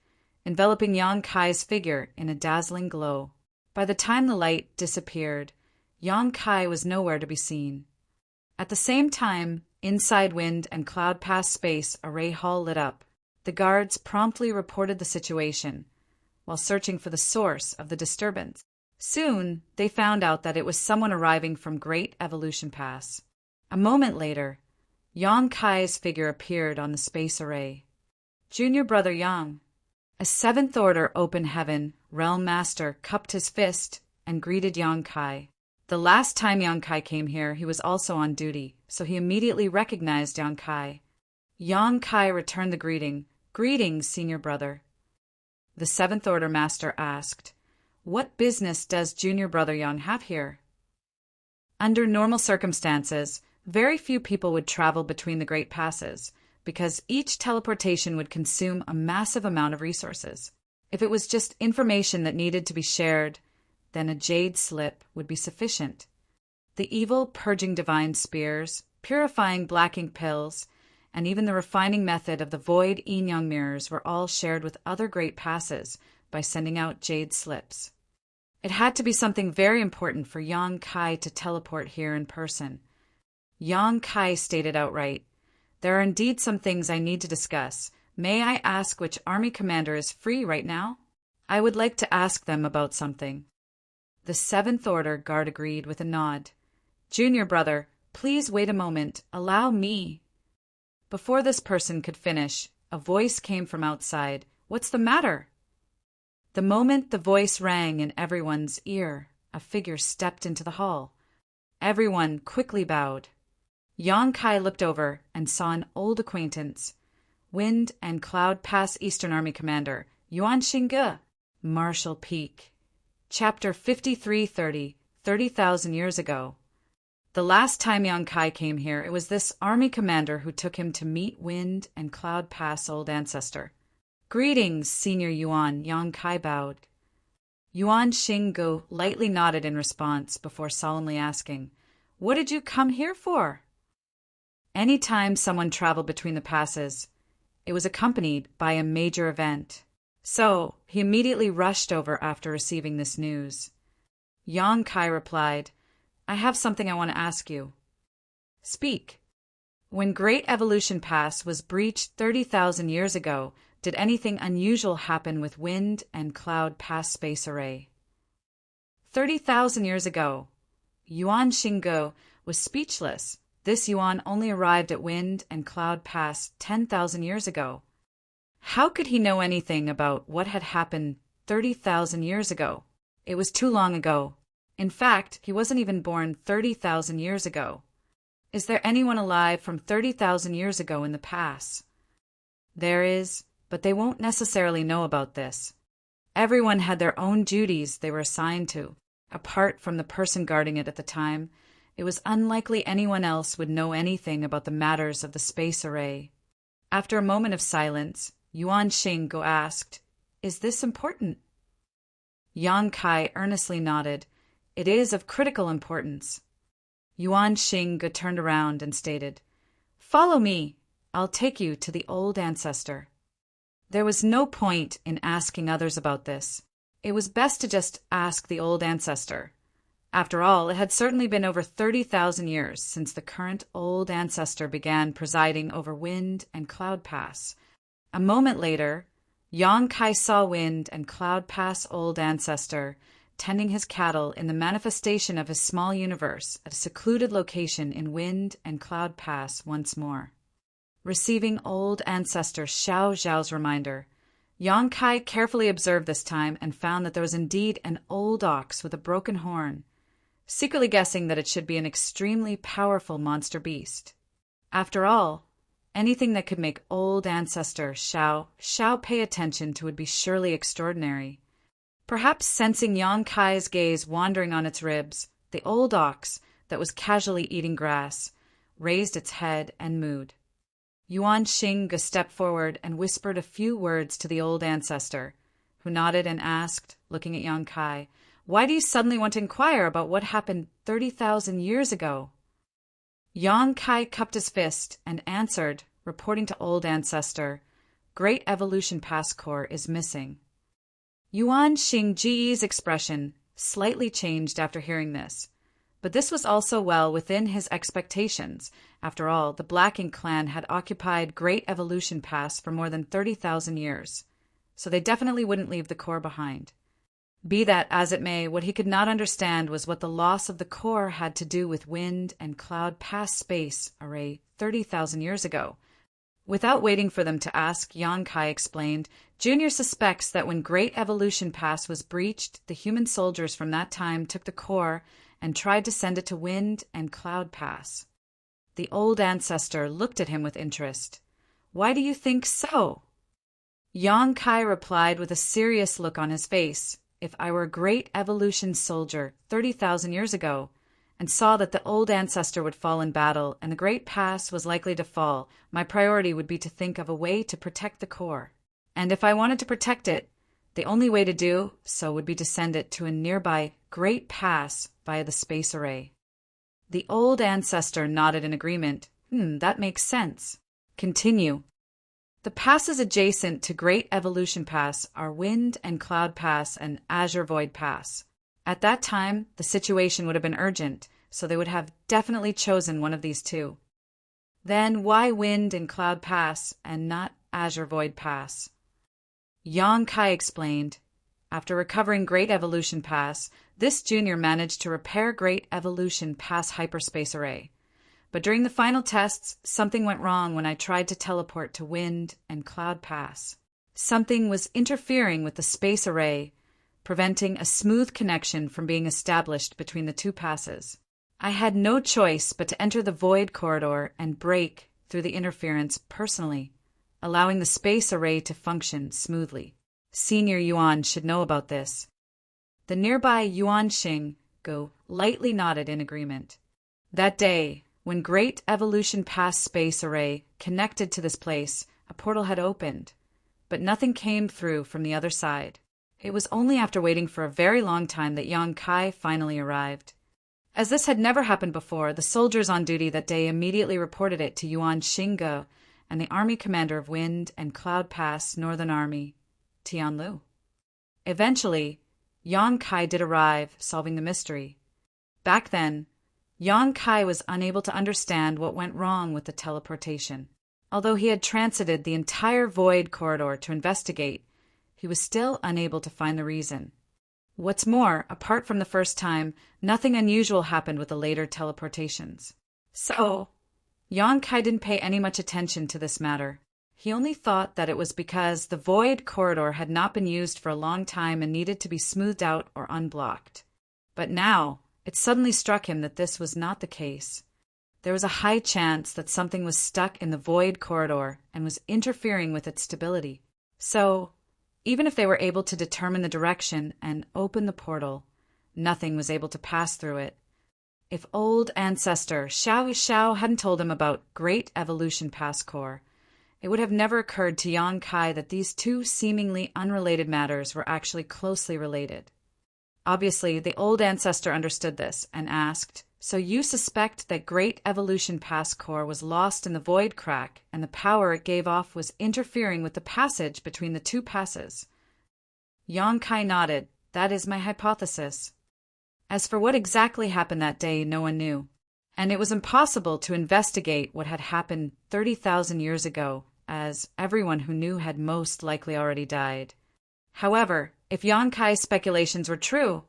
enveloping Yang Kai's figure in a dazzling glow. By the time the light disappeared, Yang Kai was nowhere to be seen. At the same time, inside Wind and Cloud Pass space array hall lit up. The guards promptly reported the situation, while searching for the source of the disturbance. Soon, they found out that it was someone arriving from Great Evolution Pass. A moment later, Yang Kai's figure appeared on the space array. Junior Brother Yang. A Seventh Order Open Heaven Realm Master cupped his fist and greeted Yang Kai. The last time Yang Kai came here, he was also on duty, so he immediately recognized Yang Kai. Yang Kai returned the greeting. Greetings, Senior Brother. The Seventh Order Master asked, What business does Junior Brother Yang have here? Under normal circumstances, very few people would travel between the Great Passes, because each teleportation would consume a massive amount of resources. If it was just information that needed to be shared, then a jade slip would be sufficient. The evil purging divine spears, purifying black ink pills, and even the refining method of the void yin-yang mirrors were all shared with other Great Passes by sending out jade slips. It had to be something very important for Yang Kai to teleport here in person. Yang Kai stated outright, There are indeed some things I need to discuss. May I ask which army commander is free right now? I would like to ask them about something. The Seventh Order guard agreed with a nod. Junior Brother, please wait a moment. Allow me. Before this person could finish, a voice came from outside. What's the matter? The moment the voice rang in everyone's ear, a figure stepped into the hall. Everyone quickly bowed. Yang Kai looked over and saw an old acquaintance, Wind and Cloud Pass Eastern Army Commander, Yuan Xingge, Marshal Peak. Chapter 5330, 30,000 years ago. The last time Yang Kai came here, it was this army commander who took him to meet Wind and Cloud Pass Old Ancestor. Greetings, Senior Yuan, Yang Kai bowed. Yuan Xingge lightly nodded in response before solemnly asking, What did you come here for? Any time someone traveled between the passes, it was accompanied by a major event. So, he immediately rushed over after receiving this news. Yang Kai replied, I have something I want to ask you. Speak. When Great Evolution Pass was breached 30,000 years ago, did anything unusual happen with Wind and Cloud Pass Space Array? 30,000 years ago. Yuan Xingge was speechless. This Yuan only arrived at Wind and Cloud Pass 10,000 years ago. How could he know anything about what had happened 30,000 years ago? It was too long ago. In fact, he wasn't even born 30,000 years ago. Is there anyone alive from 30,000 years ago in the pass? There is, but they won't necessarily know about this. Everyone had their own duties they were assigned to. Apart from the person guarding it at the time, it was unlikely anyone else would know anything about the matters of the space array. After a moment of silence, Yuan Xingge asked, Is this important? Yang Kai earnestly nodded. It is of critical importance. Yuan Xingge turned around and stated, Follow me. I'll take you to the old ancestor. There was no point in asking others about this. It was best to just ask the old ancestor. After all, it had certainly been over 30,000 years since the current old ancestor began presiding over Wind and Cloud Pass. A moment later, Yang Kai saw Wind and Cloud Pass Old Ancestor tending his cattle in the manifestation of his small universe at a secluded location in Wind and Cloud Pass once more. Receiving Old Ancestor Xiao Zhao's reminder, Yang Kai carefully observed this time and found that there was indeed an old ox with a broken horn, secretly guessing that it should be an extremely powerful monster beast. After all, anything that could make old ancestor Xiao pay attention to would be surely extraordinary. Perhaps sensing Yang Kai's gaze wandering on its ribs, the old ox, that was casually eating grass, raised its head and mooed. Yuan Xing stepped forward and whispered a few words to the old ancestor, who nodded and asked, looking at Yang Kai, "Why do you suddenly want to inquire about what happened 30,000 years ago?" Yang Kai cupped his fist and answered, reporting to old ancestor, "Great evolution past core is missing." Yuan Xingji's expression slightly changed after hearing this, but this was also well within his expectations. After all, the Black Ink clan had occupied Great Evolution Pass for more than 30,000 years, so they definitely wouldn't leave the core behind. Be that as it may, what he could not understand was what the loss of the core had to do with Wind and Cloud Pass space array 30,000 years ago. Without waiting for them to ask, Yang Kai explained, "Junior suspects that when Great Evolution Pass was breached, the human soldiers from that time took the core and tried to send it to Wind and Cloud Pass." The old ancestor looked at him with interest. "Why do you think so?" Yang Kai replied with a serious look on his face. "If I were a great evolution soldier 30,000 years ago, and saw that the old ancestor would fall in battle and the Great Pass was likely to fall, my priority would be to think of a way to protect the core. And if I wanted to protect it, the only way to do so would be to send it to a nearby Great Pass via the space array." The old ancestor nodded in agreement. That makes sense. Continue. "The passes adjacent to Great Evolution Pass are Wind and Cloud Pass and Azure Void Pass. At that time, the situation would have been urgent, so they would have definitely chosen one of these two. Then why Wind and Cloud Pass and not Azure Void Pass?" Yang Kai explained. After recovering Great Evolution Pass, this junior managed to repair Great Evolution Pass hyperspace array. But during the final tests, something went wrong when I tried to teleport to Wind and Cloud Pass. Something was interfering with the space array, preventing a smooth connection from being established between the two passes. I had no choice but to enter the void corridor and break through the interference personally, allowing the space array to function smoothly. Senior Yuan should know about this. The nearby Yuan Xing lightly nodded in agreement. That day, when Great Evolution Pass space array connected to this place, a portal had opened, but nothing came through from the other side. It was only after waiting for a very long time that Yang Kai finally arrived. As this had never happened before, the soldiers on duty that day immediately reported it to Yuan Xingge and the army commander of Wind and Cloud Pass Northern Army, Tianlu. Eventually, Yang Kai did arrive, solving the mystery. Back then, Yang Kai was unable to understand what went wrong with the teleportation. Although he had transited the entire void corridor to investigate, he was still unable to find the reason. What's more, apart from the first time, nothing unusual happened with the later teleportations. So, Yang Kai didn't pay any much attention to this matter. He only thought that it was because the void corridor had not been used for a long time and needed to be smoothed out or unblocked. But now, it suddenly struck him that this was not the case. There was a high chance that something was stuck in the void corridor and was interfering with its stability. So, even if they were able to determine the direction and open the portal, nothing was able to pass through it. If old ancestor Xiao hadn't told him about Great Evolution Pass Core, it would have never occurred to Yang Kai that these two seemingly unrelated matters were actually closely related. Obviously, the old ancestor understood this and asked, "So you suspect that Great Evolution Pass Core was lost in the void crack and the power it gave off was interfering with the passage between the two passes?" Yang Kai nodded. "That is my hypothesis." As for what exactly happened that day, no one knew, and it was impossible to investigate what had happened 30,000 years ago, as everyone who knew had most likely already died. However, if Yang Kai's speculations were true,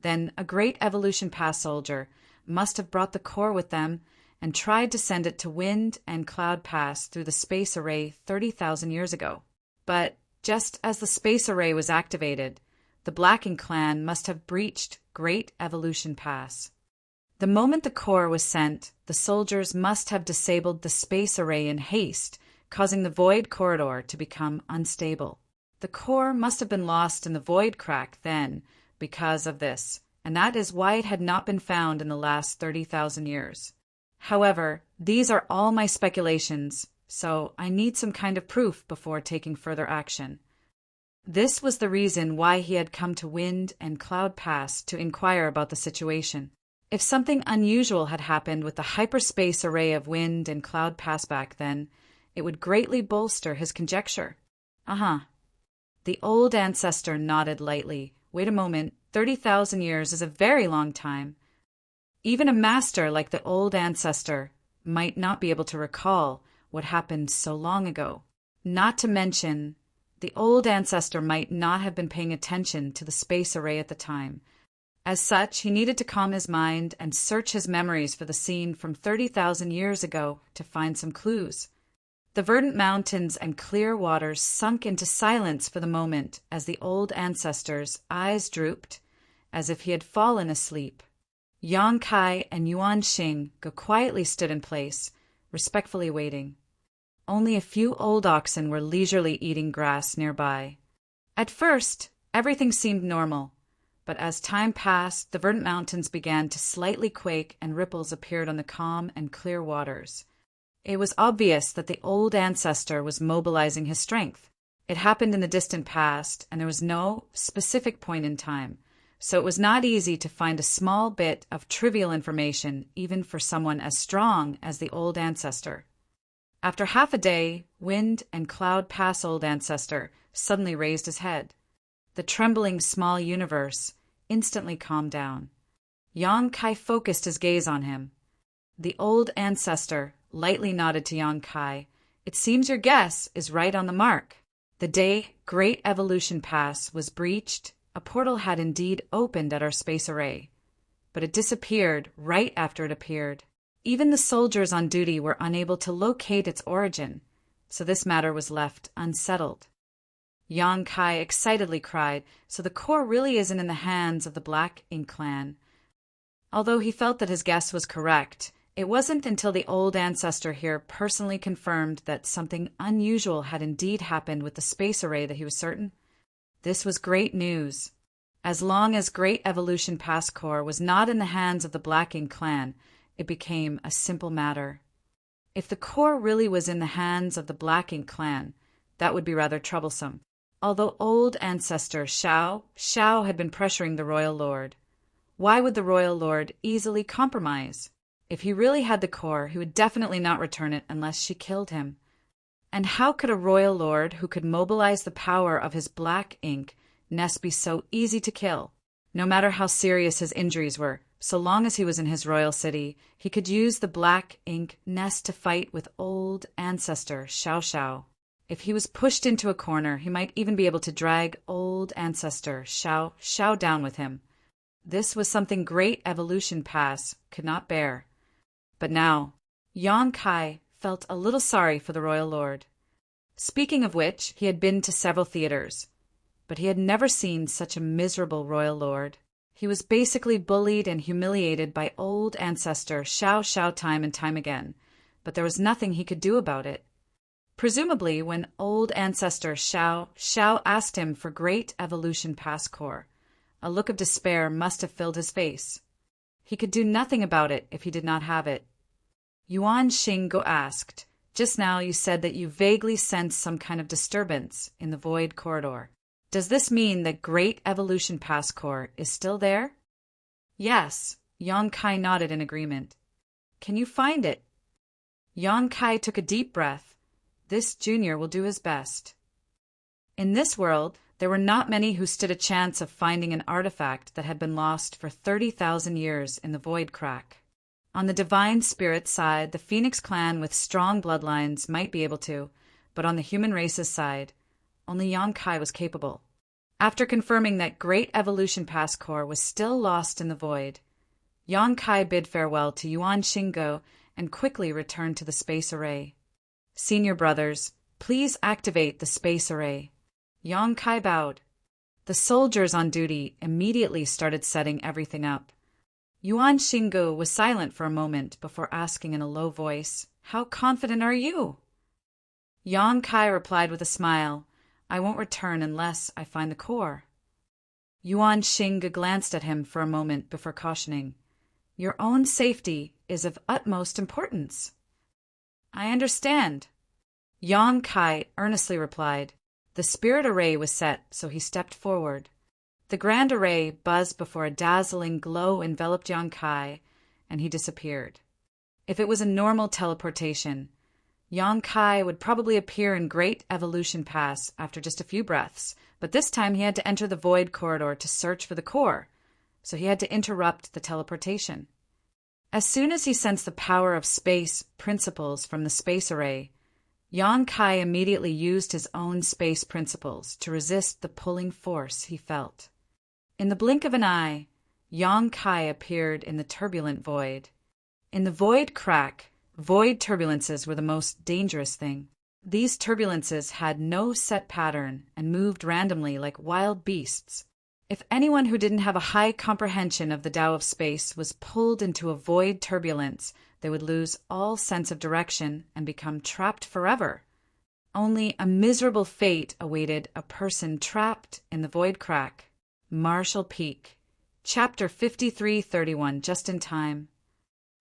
then a Great Evolution Pass soldier must have brought the core with them and tried to send it to Wind and Cloud Pass through the space array 30,000 years ago. But Just as the space array was activated, the Blacking clan must have breached Great Evolution Pass. The moment the core was sent, the soldiers must have disabled the space array in haste, causing the void corridor to become unstable. The core must have been lost in the void crack then because of this, and that is why it had not been found in the last 30,000 years. However, these are all my speculations, so I need some kind of proof before taking further action. This was the reason why he had come to Wind and Cloud Pass to inquire about the situation. If something unusual had happened with the hyperspace array of Wind and Cloud Pass back then, it would greatly bolster his conjecture. The old ancestor nodded lightly. Wait a moment, 30,000 years is a very long time. Even a master like the old ancestor might not be able to recall what happened so long ago. Not to mention, the old ancestor might not have been paying attention to the space array at the time. As such, he needed to calm his mind and search his memories for the scene from 30,000 years ago to find some clues. The verdant mountains and clear waters sunk into silence for the moment as the old ancestor's eyes drooped, as if he had fallen asleep. Yang Kai and Yuan Xing quietly stood in place, respectfully waiting. Only a few old oxen were leisurely eating grass nearby. At first, everything seemed normal, but as time passed, the verdant mountains began to slightly quake and ripples appeared on the calm and clear waters. It was obvious that the old ancestor was mobilizing his strength. It happened in the distant past, and there was no specific point in time, so it was not easy to find a small bit of trivial information even for someone as strong as the old ancestor. After half a day, Wind and Cloud Pass old ancestor suddenly raised his head. The trembling small universe instantly calmed down. Yang Kai focused his gaze on him. The old ancestor lightly nodded to Yang Kai. It seems your guess is right on the mark. The day Great Evolution Pass was breached, a portal had indeed opened at our space array, but it disappeared right after it appeared. Even the soldiers on duty were unable to locate its origin, so this matter was left unsettled. Yang Kai excitedly cried, so the core really isn't in the hands of the Blacking clan. Although he felt that his guess was correct, it wasn't until the old ancestor here personally confirmed that something unusual had indeed happened with the space array that he was certain. This was great news. As long as Great Evolution Pass core was not in the hands of the Blacking clan, it became a simple matter. If the core really was in the hands of the Blacking clan, that would be rather troublesome. Although old ancestor Shao had been pressuring the royal lord. Why would the royal lord easily compromise? If he really had the core, he would definitely not return it unless she killed him. And how could a royal lord who could mobilize the power of his black ink nest be so easy to kill? No matter how serious his injuries were, so long as he was in his royal city, he could use the black ink nest to fight with old ancestor Shao. If he was pushed into a corner, he might even be able to drag old ancestor Shao down with him. This was something Great Evolution Pass could not bear. But now, Yang Kai felt a little sorry for the royal lord. Speaking of which, he had been to several theaters, but he had never seen such a miserable royal lord. He was basically bullied and humiliated by old ancestor Shao time and time again, but there was nothing he could do about it. Presumably, when old ancestor Shao asked him for Great Evolution Pass core, a look of despair must have filled his face. He could do nothing about it if he did not have it. Yuan Xing asked, "Just now you said that you vaguely sensed some kind of disturbance in the void corridor. Does this mean that Great Evolution Pass core is still there?" "Yes," Yang Kai nodded in agreement. "Can you find it?" Yang Kai took a deep breath. This junior will do his best. In this world, there were not many who stood a chance of finding an artifact that had been lost for 30,000 years in the void crack. On the divine spirit side, the Phoenix clan with strong bloodlines might be able to, but on the human race's side, only Yang Kai was capable. After confirming that Great Evolution Pass core was still lost in the void, Yang Kai bid farewell to Yuan Xing and quickly returned to the space array. "Senior brothers, please activate the space array." Yang Kai bowed. The soldiers on duty immediately started setting everything up. Yuan Xinggu was silent for a moment before asking in a low voice, "How confident are you?" Yang Kai replied with a smile, "I won't return unless I find the core." Yuan Xinggu glanced at him for a moment before cautioning, "Your own safety is of utmost importance." "I understand," Yang Kai earnestly replied. The spirit array was set, so he stepped forward. The grand array buzzed before a dazzling glow enveloped Yang Kai, and he disappeared. If it was a normal teleportation, Yang Kai would probably appear in Great Evolution Pass after just a few breaths, but this time he had to enter the void corridor to search for the core, so he had to interrupt the teleportation. As soon as he sensed the power of space principles from the space array, Yang Kai immediately used his own space principles to resist the pulling force he felt. In the blink of an eye, Yang Kai appeared in the turbulent void. In the void crack, void turbulences were the most dangerous thing. These turbulences had no set pattern and moved randomly like wild beasts. If anyone who didn't have a high comprehension of the Tao of space was pulled into a void turbulence, they would lose all sense of direction and become trapped forever. Only a miserable fate awaited a person trapped in the void crack. Marshall Peak, Chapter 5331, just in time.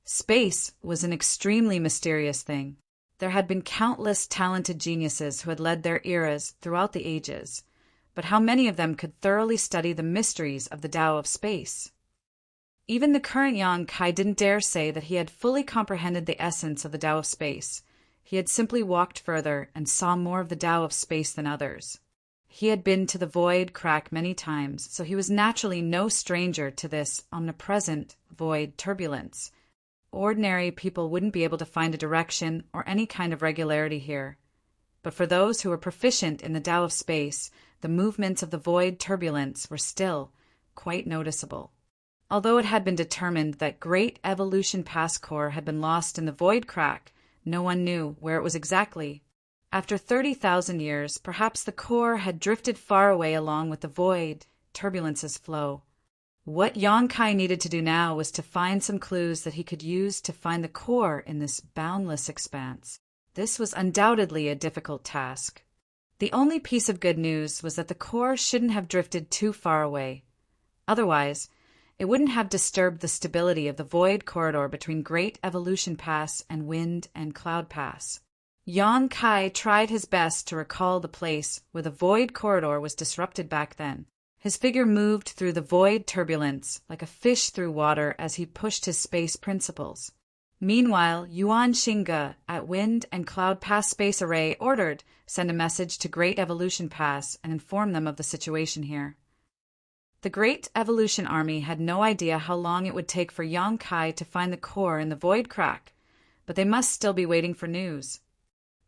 Space was an extremely mysterious thing. There had been countless talented geniuses who had led their eras throughout the ages, but how many of them could thoroughly study the mysteries of the Tao of space? Even the current Yang Kai didn't dare say that he had fully comprehended the essence of the Tao of space. He had simply walked further and saw more of the Tao of space than others. He had been to the void crack many times, so he was naturally no stranger to this omnipresent void turbulence. Ordinary people wouldn't be able to find a direction or any kind of regularity here. But for those who were proficient in the Tao of space, the movements of the void turbulence were still quite noticeable. Although it had been determined that Great Evolution Pass core had been lost in the void crack, no one knew where it was exactly. After 30,000 years, perhaps the core had drifted far away along with the void turbulence's flow. What Yang Kai needed to do now was to find some clues that he could use to find the core in this boundless expanse. This was undoubtedly a difficult task. The only piece of good news was that the core shouldn't have drifted too far away. Otherwise, it wouldn't have disturbed the stability of the void corridor between Great Evolution Pass and Wind and Cloud Pass. Yang Kai tried his best to recall the place where the void corridor was disrupted back then. His figure moved through the void turbulence like a fish through water as he pushed his space principles. Meanwhile, Yuan Xingge at Wind and Cloud Pass Space Array ordered, "Send a message to Great Evolution Pass and inform them of the situation here." The Great Evolution Army had no idea how long it would take for Yang Kai to find the core in the void crack, but they must still be waiting for news.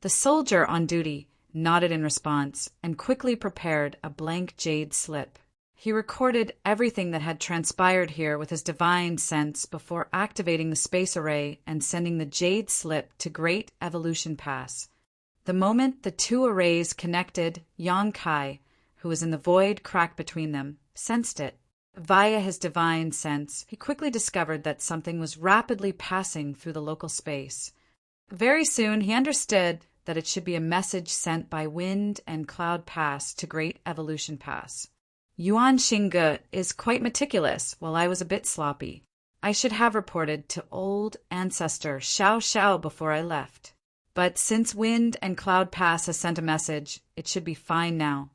The soldier on duty nodded in response and quickly prepared a blank jade slip. He recorded everything that had transpired here with his divine sense before activating the space array and sending the jade slip to Great Evolution Pass. The moment the two arrays connected, Yang Kai, who was in the void crack between them, sensed it. Via his divine sense, he quickly discovered that something was rapidly passing through the local space. Very soon he understood that it should be a message sent by Wind and Cloud Pass to Great Evolution Pass. Yuan Xingge is quite meticulous, while I was a bit sloppy. I should have reported to old ancestor Xiao Xiao before I left. But since Wind and Cloud Pass has sent a message, it should be fine now.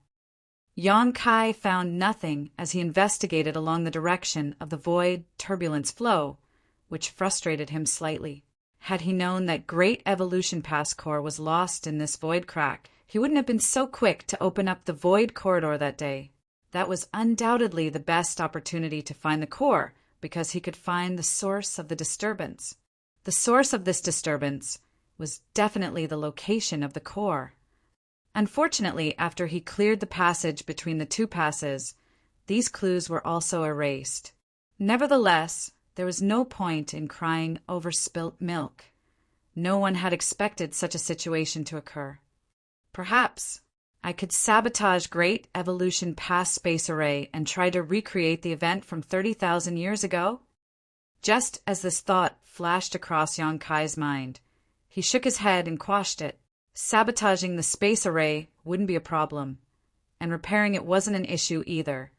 Yang Kai found nothing as he investigated along the direction of the void turbulence flow, which frustrated him slightly. Had he known that Great Evolution Pass core was lost in this void crack, he wouldn't have been so quick to open up the void corridor that day. That was undoubtedly the best opportunity to find the core, because he could find the source of the disturbance. The source of this disturbance was definitely the location of the core. Unfortunately, after he cleared the passage between the two passes, these clues were also erased. Nevertheless, there was no point in crying over spilt milk. No one had expected such a situation to occur. Perhaps, I could sabotage Great Evolution Past Space Array and try to recreate the event from 30,000 years ago? Just as this thought flashed across Yang Kai's mind, he shook his head and quashed it. Sabotaging the space array wouldn't be a problem, and repairing it wasn't an issue either.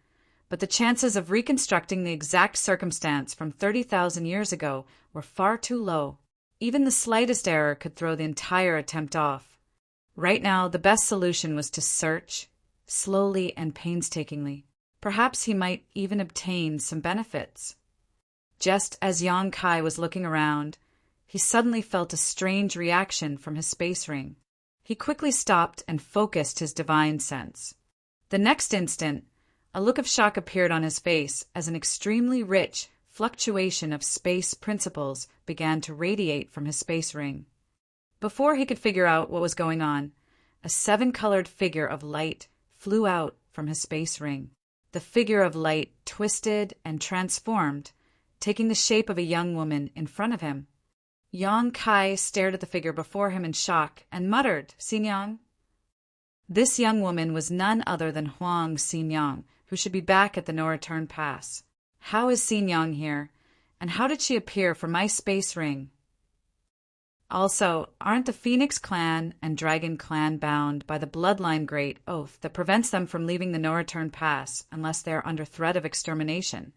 But the chances of reconstructing the exact circumstance from 30,000 years ago were far too low. Even the slightest error could throw the entire attempt off. Right now, the best solution was to search, slowly and painstakingly. Perhaps he might even obtain some benefits. Just as Yang Kai was looking around, he suddenly felt a strange reaction from his space ring. He quickly stopped and focused his divine sense. The next instant, a look of shock appeared on his face as an extremely rich fluctuation of space principles began to radiate from his space ring. Before he could figure out what was going on, a 7-colored figure of light flew out from his space ring. The figure of light twisted and transformed, taking the shape of a young woman in front of him. Yang Kai stared at the figure before him in shock and muttered, "Xinjiang." This young woman was none other than Huang Xinjiang, who should be back at the No Return Pass. How is Xinjiang here, and how did she appear from my space ring? Also, aren't the Phoenix Clan and Dragon Clan bound by the Bloodline Great Oath that prevents them from leaving the No Return Pass unless they are under threat of extermination?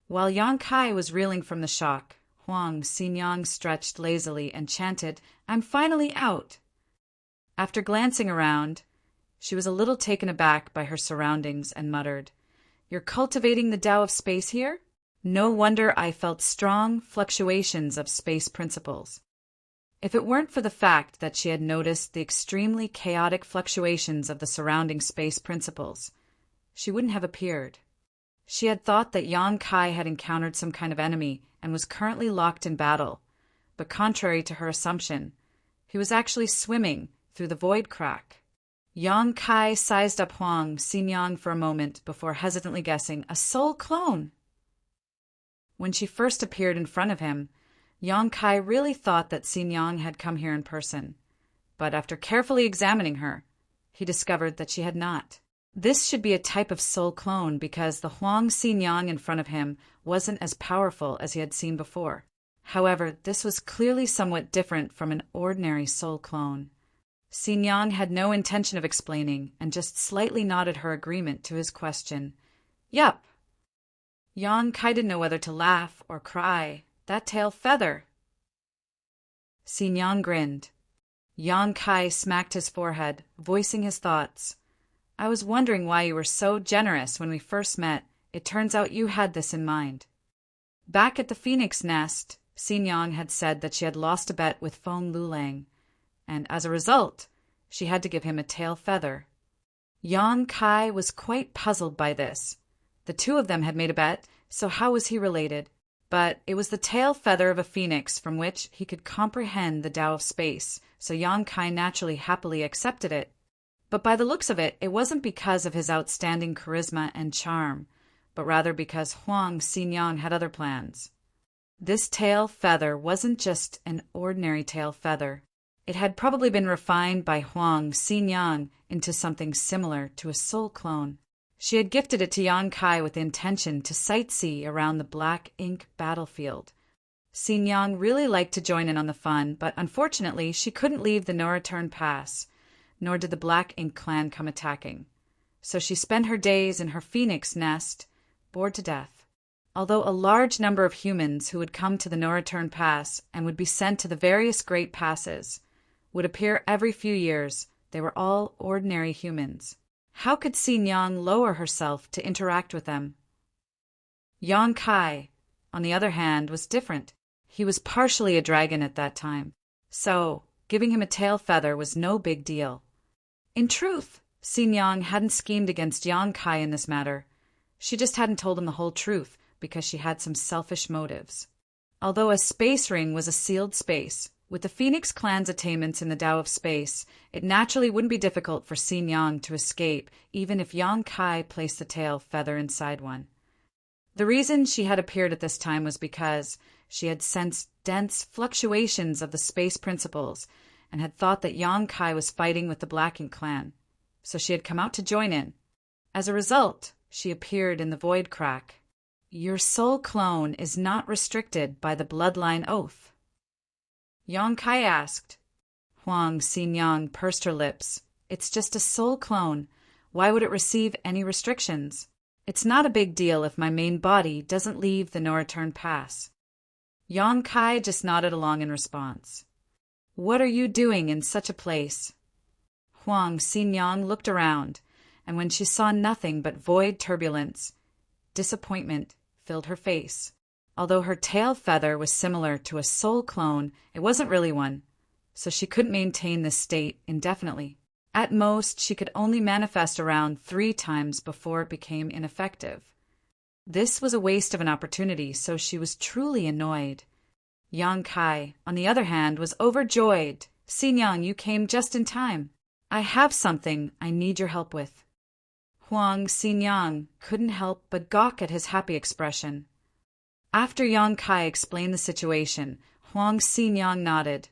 While Yang Kai was reeling from the shock, Huang Xinjiang stretched lazily and chanted, "I'm finally out." After glancing around, she was a little taken aback by her surroundings and muttered, "You're cultivating the Tao of space here? No wonder I felt strong fluctuations of space principles." If it weren't for the fact that she had noticed the extremely chaotic fluctuations of the surrounding space principles, she wouldn't have appeared. She had thought that Yang Kai had encountered some kind of enemy and was currently locked in battle, but contrary to her assumption, he was actually swimming through the void crack. Yang Kai sized up Huang Xinjiang for a moment before hesitantly guessing, "A soul clone!" When she first appeared in front of him, Yang Kai really thought that Xinjiang had come here in person, but after carefully examining her, he discovered that she had not. This should be a type of soul clone because the Huang Xinjiang in front of him wasn't as powerful as he had seen before. However, this was clearly somewhat different from an ordinary soul clone. Xinjiang had no intention of explaining and just slightly nodded her agreement to his question. "Yup." Yang Kai didn't know whether to laugh or cry. That tail feather. Xinjiang grinned. Yang Kai smacked his forehead, voicing his thoughts. "I was wondering why you were so generous when we first met. It turns out you had this in mind." Back at the Phoenix Nest, Xinjiang had said that she had lost a bet with Feng Lulang, and as a result, she had to give him a tail feather. Yang Kai was quite puzzled by this. The two of them had made a bet, so how was he related? But it was the tail feather of a phoenix from which he could comprehend the Tao of space, so Yang Kai naturally happily accepted it. But by the looks of it, it wasn't because of his outstanding charisma and charm, but rather because Huang Xinjiang had other plans. This tail feather wasn't just an ordinary tail feather. It had probably been refined by Huang Xinjiang into something similar to a soul clone. She had gifted it to Yang Kai with the intention to sightsee around the black ink battlefield. Xinjiang really liked to join in on the fun, but unfortunately she couldn't leave the No Return Pass, nor did the Black Ink Clan come attacking. So she spent her days in her phoenix nest, bored to death. Although a large number of humans who would come to the No Return Pass and would be sent to the various great passes would appear every few years, they were all ordinary humans. How could Xinjiang lower herself to interact with them? Yang Kai, on the other hand, was different. He was partially a dragon at that time, so giving him a tail feather was no big deal. In truth, Xinjiang hadn't schemed against Yang Kai in this matter. She just hadn't told him the whole truth because she had some selfish motives. Although a space ring was a sealed space, with the Phoenix Clan's attainments in the Tao of space, it naturally wouldn't be difficult for Xinjiang to escape even if Yang Kai placed the tail feather inside one. The reason she had appeared at this time was because she had sensed dense fluctuations of the space principles and had thought that Yang Kai was fighting with the Black Ink clan, so she had come out to join in. As a result, she appeared in the void crack. Your soul clone is not restricted by the bloodline oath? Yang Kai asked. Huang Xinyang pursed her lips. It's just a soul clone. Why would it receive any restrictions? It's not a big deal if my main body doesn't leave the no-return pass. Yang Kai just nodded along in response. What are you doing in such a place? Huang Xinyang looked around, and when she saw nothing but void turbulence, disappointment filled her face. Although her tail feather was similar to a soul clone, it wasn't really one, so she couldn't maintain this state indefinitely. At most, she could only manifest around 3 times before it became ineffective. This was a waste of an opportunity, so she was truly annoyed. Yang Kai, on the other hand, was overjoyed. Xinyang, you came just in time. I have something I need your help with. Huang Xinyang couldn't help but gawk at his happy expression. After Yang Kai explained the situation, Huang Xinyang nodded.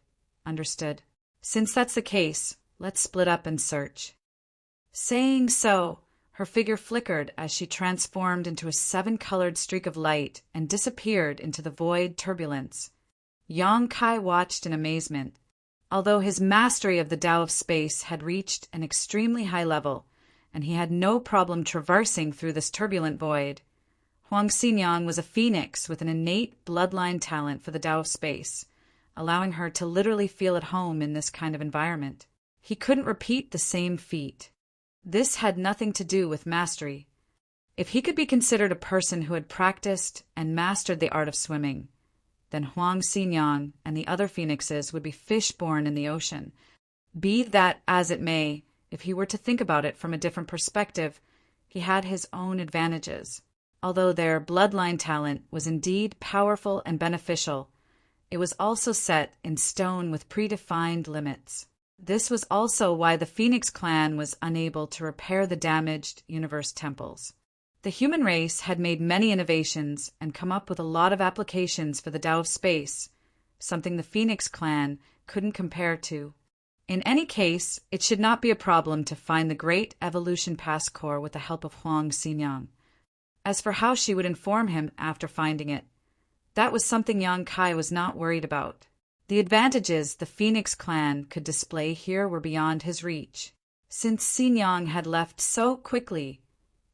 Understood. Since that's the case, let's split up and search. Saying so, her figure flickered as she transformed into a 7-colored streak of light and disappeared into the void turbulence. Yang Kai watched in amazement. Although his mastery of the Tao of space had reached an extremely high level, and he had no problem traversing through this turbulent void, Huang Xinyang was a phoenix with an innate bloodline talent for the Tao of space, allowing her to literally feel at home in this kind of environment. He couldn't repeat the same feat. This had nothing to do with mastery. If he could be considered a person who had practiced and mastered the art of swimming, then Huang Xinyang and the other phoenixes would be fish born in the ocean. Be that as it may, if he were to think about it from a different perspective, he had his own advantages. Although their bloodline talent was indeed powerful and beneficial, it was also set in stone with predefined limits. This was also why the Phoenix clan was unable to repair the damaged universe temples. The human race had made many innovations and come up with a lot of applications for the Tao of space, something the Phoenix clan couldn't compare to. In any case, it should not be a problem to find the Great Evolution Pass core with the help of Huang Xinyang. As for how she would inform him after finding it, that was something Yang Kai was not worried about. The advantages the Phoenix clan could display here were beyond his reach. Since Xinyang had left so quickly,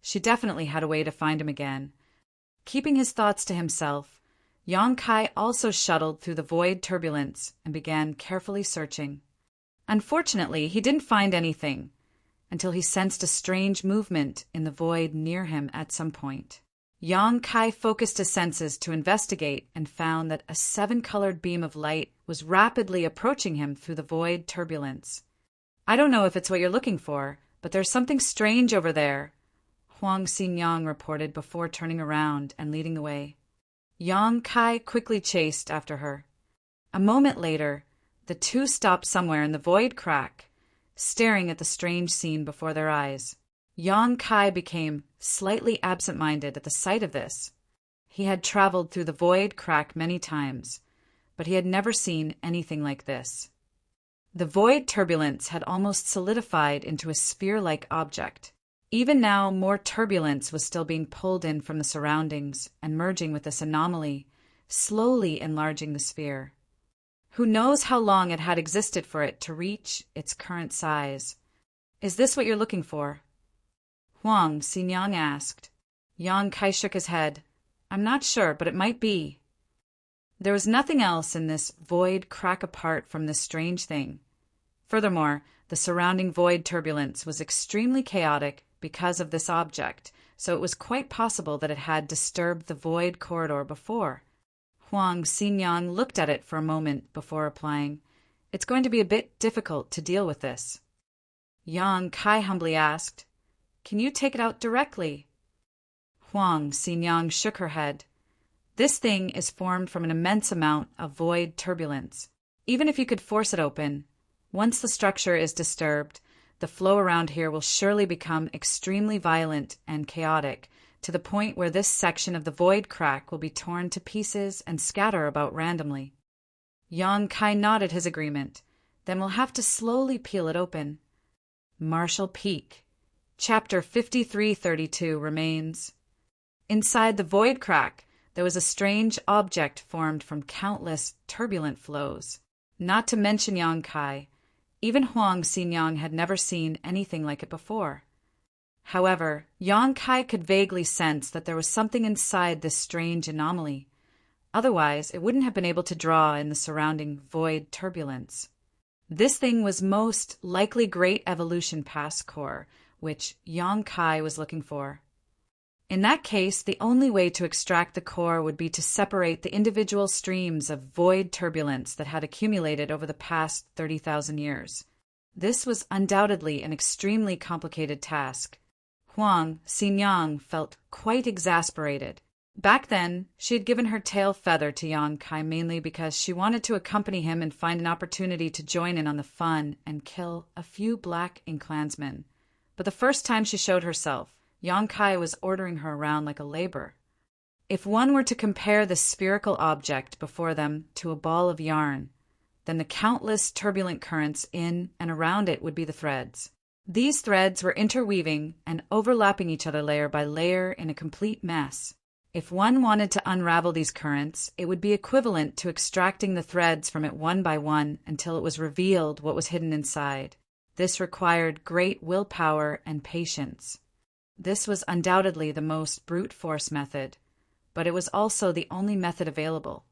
she definitely had a way to find him again. Keeping his thoughts to himself, Yang Kai also shuttled through the void turbulence and began carefully searching. Unfortunately, he didn't find anything until he sensed a strange movement in the void near him at some point. Yang Kai focused his senses to investigate and found that a 7-colored beam of light was rapidly approaching him through the void turbulence. I don't know if it's what you're looking for, but there's something strange over there, Huang Xinyang reported before turning around and leading the way. Yang Kai quickly chased after her. A moment later, the two stopped somewhere in the void crack, staring at the strange scene before their eyes. Yang Kai became slightly absent-minded at the sight of this. He had traveled through the void crack many times, but he had never seen anything like this. The void turbulence had almost solidified into a sphere-like object. Even now, more turbulence was still being pulled in from the surroundings and merging with this anomaly, slowly enlarging the sphere. Who knows how long it had existed for it to reach its current size? Is this what you're looking for? Huang Xinyang asked. Yang Kai shook his head. I'm not sure, but it might be. There was nothing else in this void crack apart from this strange thing. Furthermore, the surrounding void turbulence was extremely chaotic because of this object, so it was quite possible that it had disturbed the void corridor before. Huang Xinyang looked at it for a moment before replying, It's going to be a bit difficult to deal with this. Yang Kai humbly asked, Can you take it out directly? Huang Xinyang shook her head. This thing is formed from an immense amount of void turbulence. Even if you could force it open, once the structure is disturbed, the flow around here will surely become extremely violent and chaotic, to the point where this section of the void crack will be torn to pieces and scatter about randomly. Yang Kai nodded his agreement. Then we'll have to slowly peel it open. Marshall Peak. Chapter 5332 remains. Inside the void crack, there was a strange object formed from countless turbulent flows. Not to mention Yang Kai, even Huang Xinyang had never seen anything like it before. However, Yang Kai could vaguely sense that there was something inside this strange anomaly. Otherwise, it wouldn't have been able to draw in the surrounding void turbulence. This thing was most likely Great Evolution Past Core, which Yang Kai was looking for. In that case, the only way to extract the core would be to separate the individual streams of void turbulence that had accumulated over the past 30,000 years. This was undoubtedly an extremely complicated task. Huang Xinyang felt quite exasperated. Back then, she had given her tail feather to Yang Kai mainly because she wanted to accompany him and find an opportunity to join in on the fun and kill a few black inclansmen. But the first time she showed herself, Yang Kai was ordering her around like a labor. If one were to compare the spherical object before them to a ball of yarn, then the countless turbulent currents in and around it would be the threads. These threads were interweaving and overlapping each other layer by layer in a complete mess. If one wanted to unravel these currents, it would be equivalent to extracting the threads from it one by one until it was revealed what was hidden inside. This required great willpower and patience. This was undoubtedly the most brute force method, but it was also the only method available.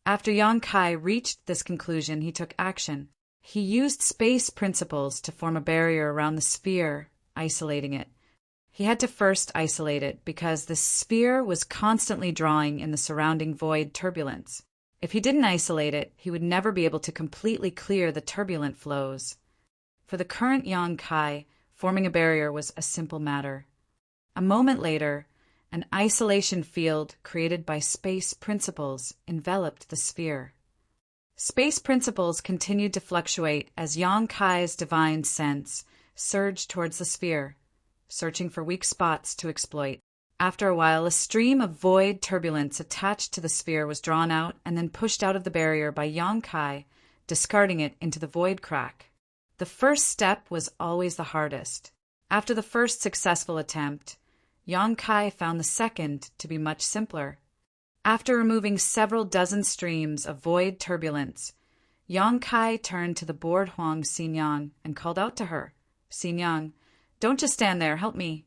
After Yang Kai reached this conclusion, he took action. He used space principles to form a barrier around the sphere, isolating it. He had to first isolate it because the sphere was constantly drawing in the surrounding void turbulence. If he didn't isolate it, he would never be able to completely clear the turbulent flows. For the current Yang Kai, forming a barrier was a simple matter. A moment later, an isolation field created by space principles enveloped the sphere. Space principles continued to fluctuate as Yang Kai's divine sense surged towards the sphere, searching for weak spots to exploit. After a while, a stream of void turbulence attached to the sphere was drawn out and then pushed out of the barrier by Yang Kai, discarding it into the void crack. The first step was always the hardest. After the first successful attempt, Yang Kai found the second to be much simpler. After removing several dozen streams of void turbulence, Yang Kai turned to the bored Huang Xinyang and called out to her, "Xinyang, don't just stand there, help me."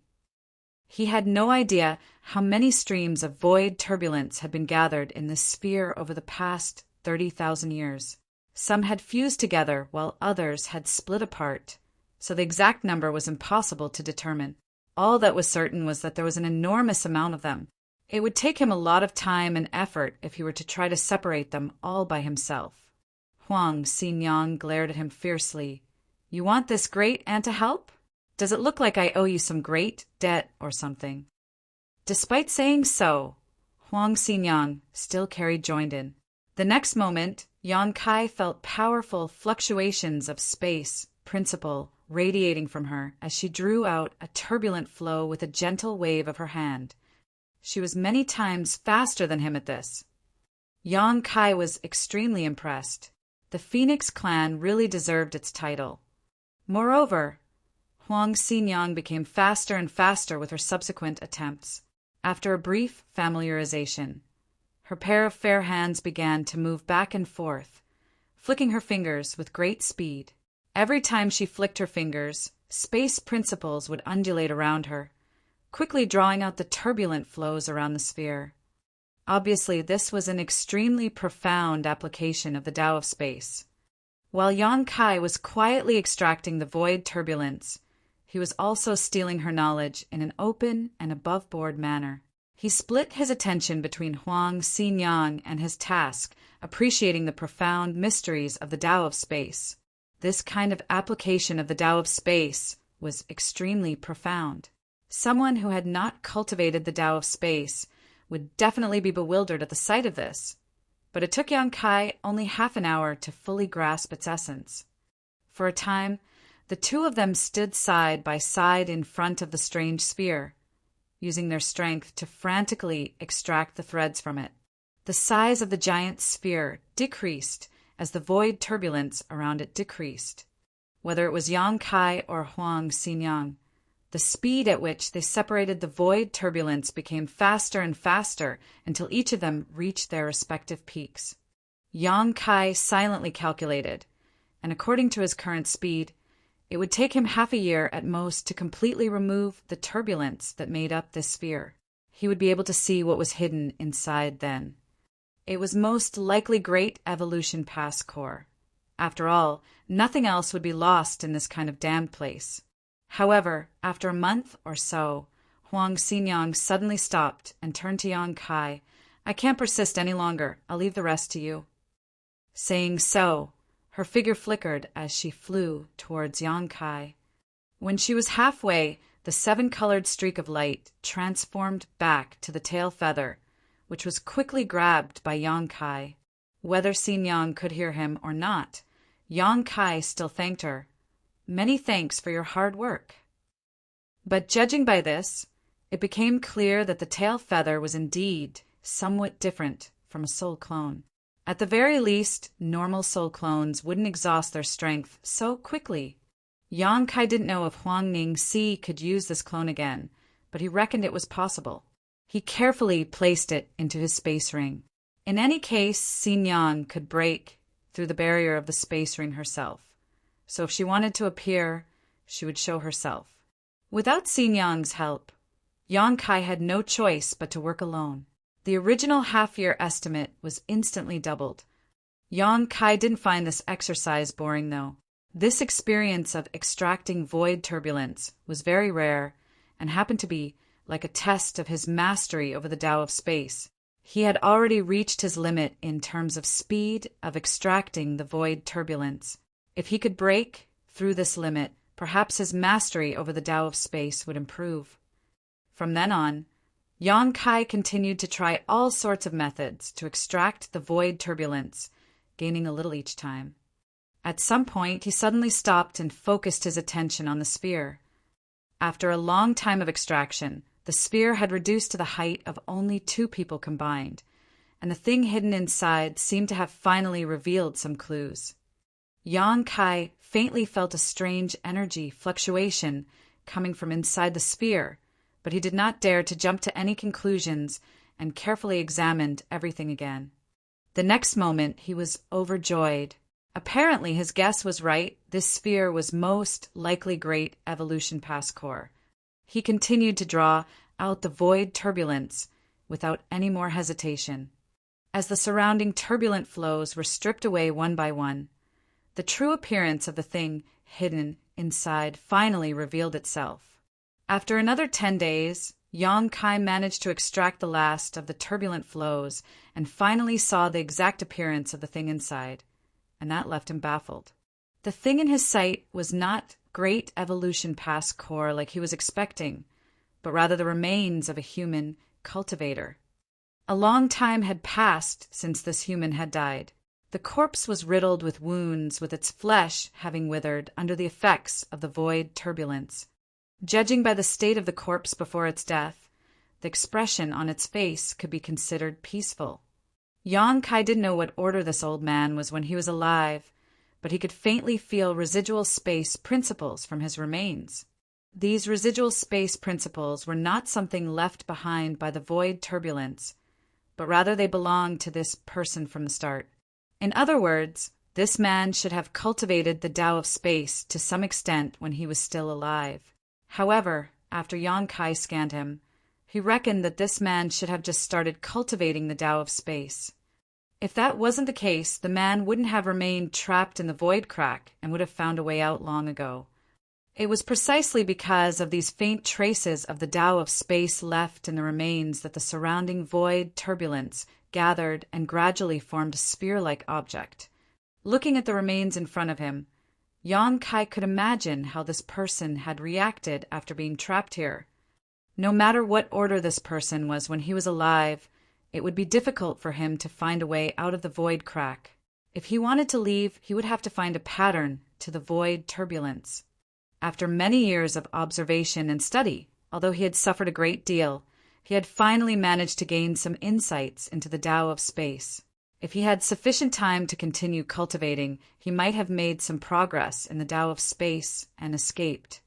He had no idea how many streams of void turbulence had been gathered in this sphere over the past 30,000 years. Some had fused together while others had split apart, so the exact number was impossible to determine. All that was certain was that there was an enormous amount of them. It would take him a lot of time and effort if he were to try to separate them all by himself. Huang Xinyang glared at him fiercely. "You want this great aunt to help? Does it look like I owe you some great debt or something?" Despite saying so, Huang Xinyang still carried joined in. The next moment, Yang Kai felt powerful fluctuations of space, principle, radiating from her as she drew out a turbulent flow with a gentle wave of her hand. She was many times faster than him at this. Yang Kai was extremely impressed. The Phoenix clan really deserved its title. Moreover, Huang Xinyang became faster and faster with her subsequent attempts. After a brief familiarization, her pair of fair hands began to move back and forth, flicking her fingers with great speed. Every time she flicked her fingers, space principles would undulate around her, quickly drawing out the turbulent flows around the sphere. Obviously, this was an extremely profound application of the Tao of space. While Yang Kai was quietly extracting the void turbulence, he was also stealing her knowledge in an open and above-board manner. He split his attention between Huang Xinyang and his task, appreciating the profound mysteries of the Tao of space. This kind of application of the Tao of space was extremely profound. Someone who had not cultivated the Tao of space would definitely be bewildered at the sight of this, but it took Yang Kai only half an hour to fully grasp its essence. For a time, the two of them stood side by side in front of the strange sphere, using their strength to frantically extract the threads from it. The size of the giant sphere decreased as the void turbulence around it decreased. Whether it was Yang Kai or Huang Xinyang, the speed at which they separated the void turbulence became faster and faster until each of them reached their respective peaks. Yang Kai silently calculated, and according to his current speed, it would take him half a year at most to completely remove the turbulence that made up this sphere. He would be able to see what was hidden inside then. It was most likely great evolution past core. After all, nothing else would be lost in this kind of damned place. However, after a month or so, Huang Xinyang suddenly stopped and turned to Yang Kai. "I can't persist any longer. I'll leave the rest to you." Saying so, her figure flickered as she flew towards Yang Kai. When she was halfway, the seven-colored streak of light transformed back to the tail feather, which was quickly grabbed by Yang Kai. Whether Xinyang could hear him or not, Yang Kai still thanked her. "Many thanks for your hard work." But judging by this, it became clear that the tail feather was indeed somewhat different from a soul clone. At the very least, normal soul clones wouldn't exhaust their strength so quickly. Yang Kai didn't know if Huang Ningxi could use this clone again, but he reckoned it was possible. He carefully placed it into his space ring. In any case, Xinyang could break through the barrier of the space ring herself. So if she wanted to appear, she would show herself. Without Xinyang's help, Yang Kai had no choice but to work alone. The original half-year estimate was instantly doubled. Yang Kai didn't find this exercise boring, though. This experience of extracting void turbulence was very rare and happened to be like a test of his mastery over the Tao of space. He had already reached his limit in terms of speed of extracting the void turbulence. If he could break through this limit, perhaps his mastery over the Tao of space would improve. From then on, Yang Kai continued to try all sorts of methods to extract the void turbulence, gaining a little each time. At some point, he suddenly stopped and focused his attention on the sphere. After a long time of extraction, the sphere had reduced to the height of only 2 people combined, and the thing hidden inside seemed to have finally revealed some clues. Yang Kai faintly felt a strange energy fluctuation coming from inside the sphere, but he did not dare to jump to any conclusions and carefully examined everything again. The next moment, he was overjoyed. Apparently, his guess was right. This sphere was most likely great evolution past core. He continued to draw out the void turbulence without any more hesitation. As the surrounding turbulent flows were stripped away one by one, the true appearance of the thing hidden inside finally revealed itself. After another 10 days, Yang Kai managed to extract the last of the turbulent flows and finally saw the exact appearance of the thing inside, and that left him baffled. The thing in his sight was not great evolution past core like he was expecting, but rather the remains of a human cultivator. A long time had passed since this human had died. The corpse was riddled with wounds, with its flesh having withered under the effects of the void turbulence. Judging by the state of the corpse before its death, the expression on its face could be considered peaceful. Yang Kai didn't know what order this old man was when he was alive, but he could faintly feel residual space principles from his remains. These residual space principles were not something left behind by the void turbulence, but rather they belonged to this person from the start. In other words, this man should have cultivated the Tao of space to some extent when he was still alive. However, after Yang Kai scanned him, he reckoned that this man should have just started cultivating the Tao of space. If that wasn't the case, the man wouldn't have remained trapped in the void crack and would have found a way out long ago. It was precisely because of these faint traces of the Tao of space left in the remains that the surrounding void turbulence gathered and gradually formed a sphere-like object. Looking at the remains in front of him, Yang Kai could imagine how this person had reacted after being trapped here. No matter what order this person was when he was alive, it would be difficult for him to find a way out of the void crack. If he wanted to leave, he would have to find a pattern to the void turbulence. After many years of observation and study, although he had suffered a great deal, he had finally managed to gain some insights into the Tao of space. If he had sufficient time to continue cultivating, he might have made some progress in the Tao of space and escaped.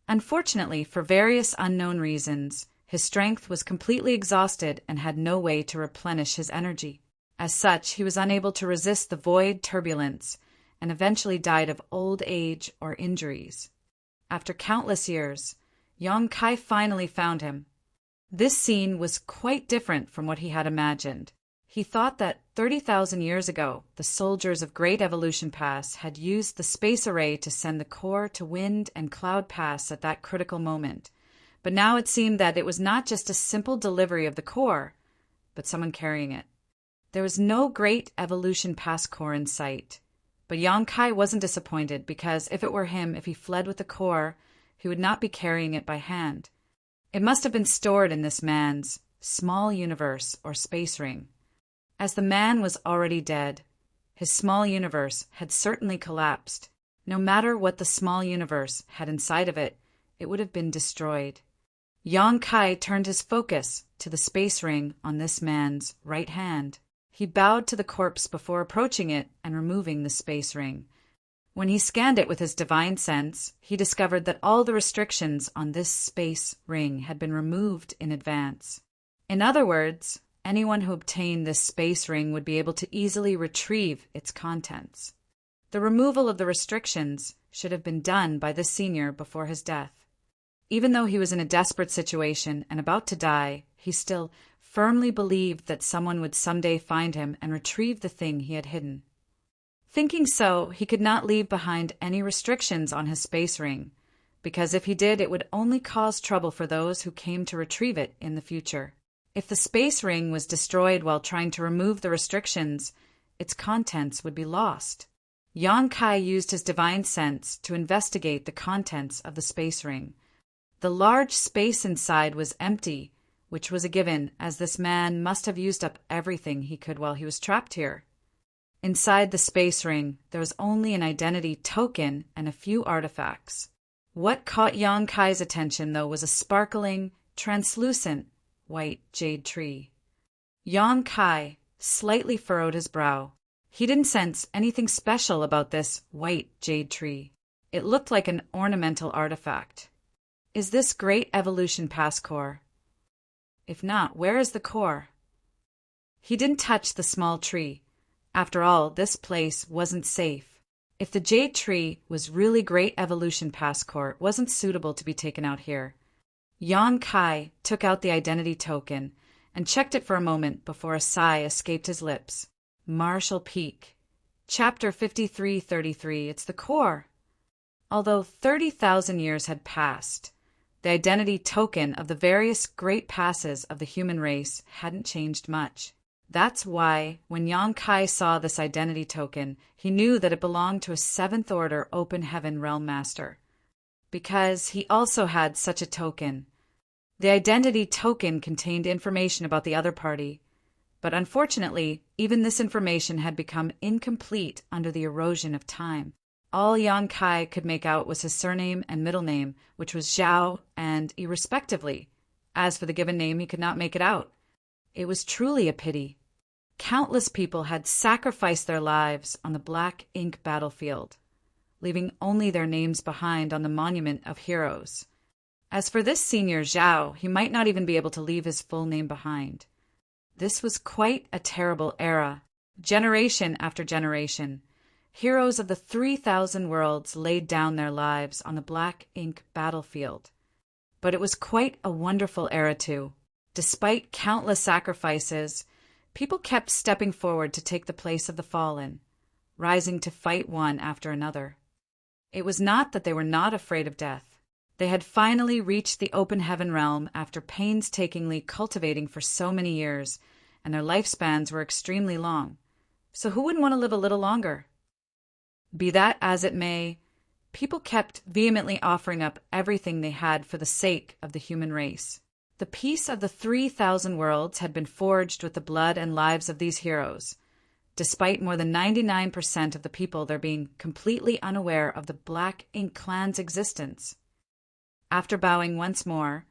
Unfortunately, for various unknown reasons, his strength was completely exhausted and had no way to replenish his energy. As such, he was unable to resist the void turbulence and eventually died of old age or injuries. After countless years, Yang Kai finally found him. This scene was quite different from what he had imagined. He thought that 30,000 years ago, the soldiers of Great Evolution Pass had used the space array to send the core to Wind and Cloud Pass at that critical moment. But now it seemed that it was not just a simple delivery of the core, but someone carrying it. There was no Great Evolution Pass core in sight. But Yang Kai wasn't disappointed because if he fled with the core, he would not be carrying it by hand. It must have been stored in this man's small universe or space ring. As the man was already dead, his small universe had certainly collapsed. No matter what the small universe had inside of it, it would have been destroyed. Yang Kai turned his focus to the space ring on this man's right hand. He bowed to the corpse before approaching it and removing the space ring. When he scanned it with his divine sense, he discovered that all the restrictions on this space ring had been removed in advance. In other words, anyone who obtained this space ring would be able to easily retrieve its contents. The removal of the restrictions should have been done by this senior before his death. Even though he was in a desperate situation and about to die, he still firmly believed that someone would someday find him and retrieve the thing he had hidden. Thinking so, he could not leave behind any restrictions on his space ring, because if he did, it would only cause trouble for those who came to retrieve it in the future. If the space ring was destroyed while trying to remove the restrictions, its contents would be lost. Yang Kai used his divine sense to investigate the contents of the space ring. The large space inside was empty, which was a given, as this man must have used up everything he could while he was trapped here. Inside the space ring, there was only an identity token and a few artifacts. What caught Yang Kai's attention, though, was a sparkling, translucent, white jade tree. Yang Kai slightly furrowed his brow. He didn't sense anything special about this white jade tree. It looked like an ornamental artifact. Is this Great Evolution Pass core? If not, where is the core? He didn't touch the small tree. After all, this place wasn't safe. If the jade tree was really Great Evolution Pass core, it wasn't suitable to be taken out here. Yang Kai took out the identity token and checked it for a moment before a sigh escaped his lips. Marshall Peak. Chapter 5333. It's the core. Although 30,000 years had passed, the identity token of the various great passes of the human race hadn't changed much. That's why, when Yang Kai saw this identity token, he knew that it belonged to a 7th Order Open Heaven Realm Master. Because he also had such a token. The identity token contained information about the other party, but unfortunately, even this information had become incomplete under the erosion of time. All Yang Kai could make out was his surname and middle name, which was Zhao and I respectively. As for the given name, he could not make it out. It was truly a pity. Countless people had sacrificed their lives on the black ink battlefield, leaving only their names behind on the Monument of Heroes. As for this senior Zhao, he might not even be able to leave his full name behind. This was quite a terrible era. Generation after generation, heroes of the 3,000 worlds laid down their lives on the black ink battlefield. But it was quite a wonderful era too. Despite countless sacrifices, people kept stepping forward to take the place of the fallen, rising to fight one after another. It was not that they were not afraid of death. They had finally reached the open heaven realm after painstakingly cultivating for so many years, and their lifespans were extremely long. So who wouldn't want to live a little longer? Be that as it may, people kept vehemently offering up everything they had for the sake of the human race. The peace of the 3,000 worlds had been forged with the blood and lives of these heroes, despite more than 99% of the people there being completely unaware of the Black Ink clan's existence. After bowing once more,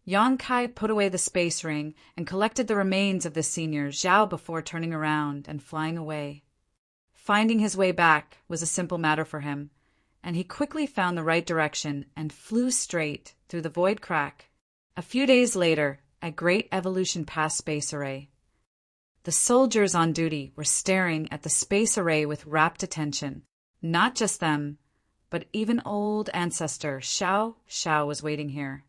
Yongkai put away the space ring and collected the remains of the senior Zhao before turning around and flying away. Finding his way back was a simple matter for him, and he quickly found the right direction and flew straight through the void crack. A few days later, at Great Evolution Pass Space Array, the soldiers on duty were staring at the space array with rapt attention. Not just them, but even old ancestor Xiao was waiting here.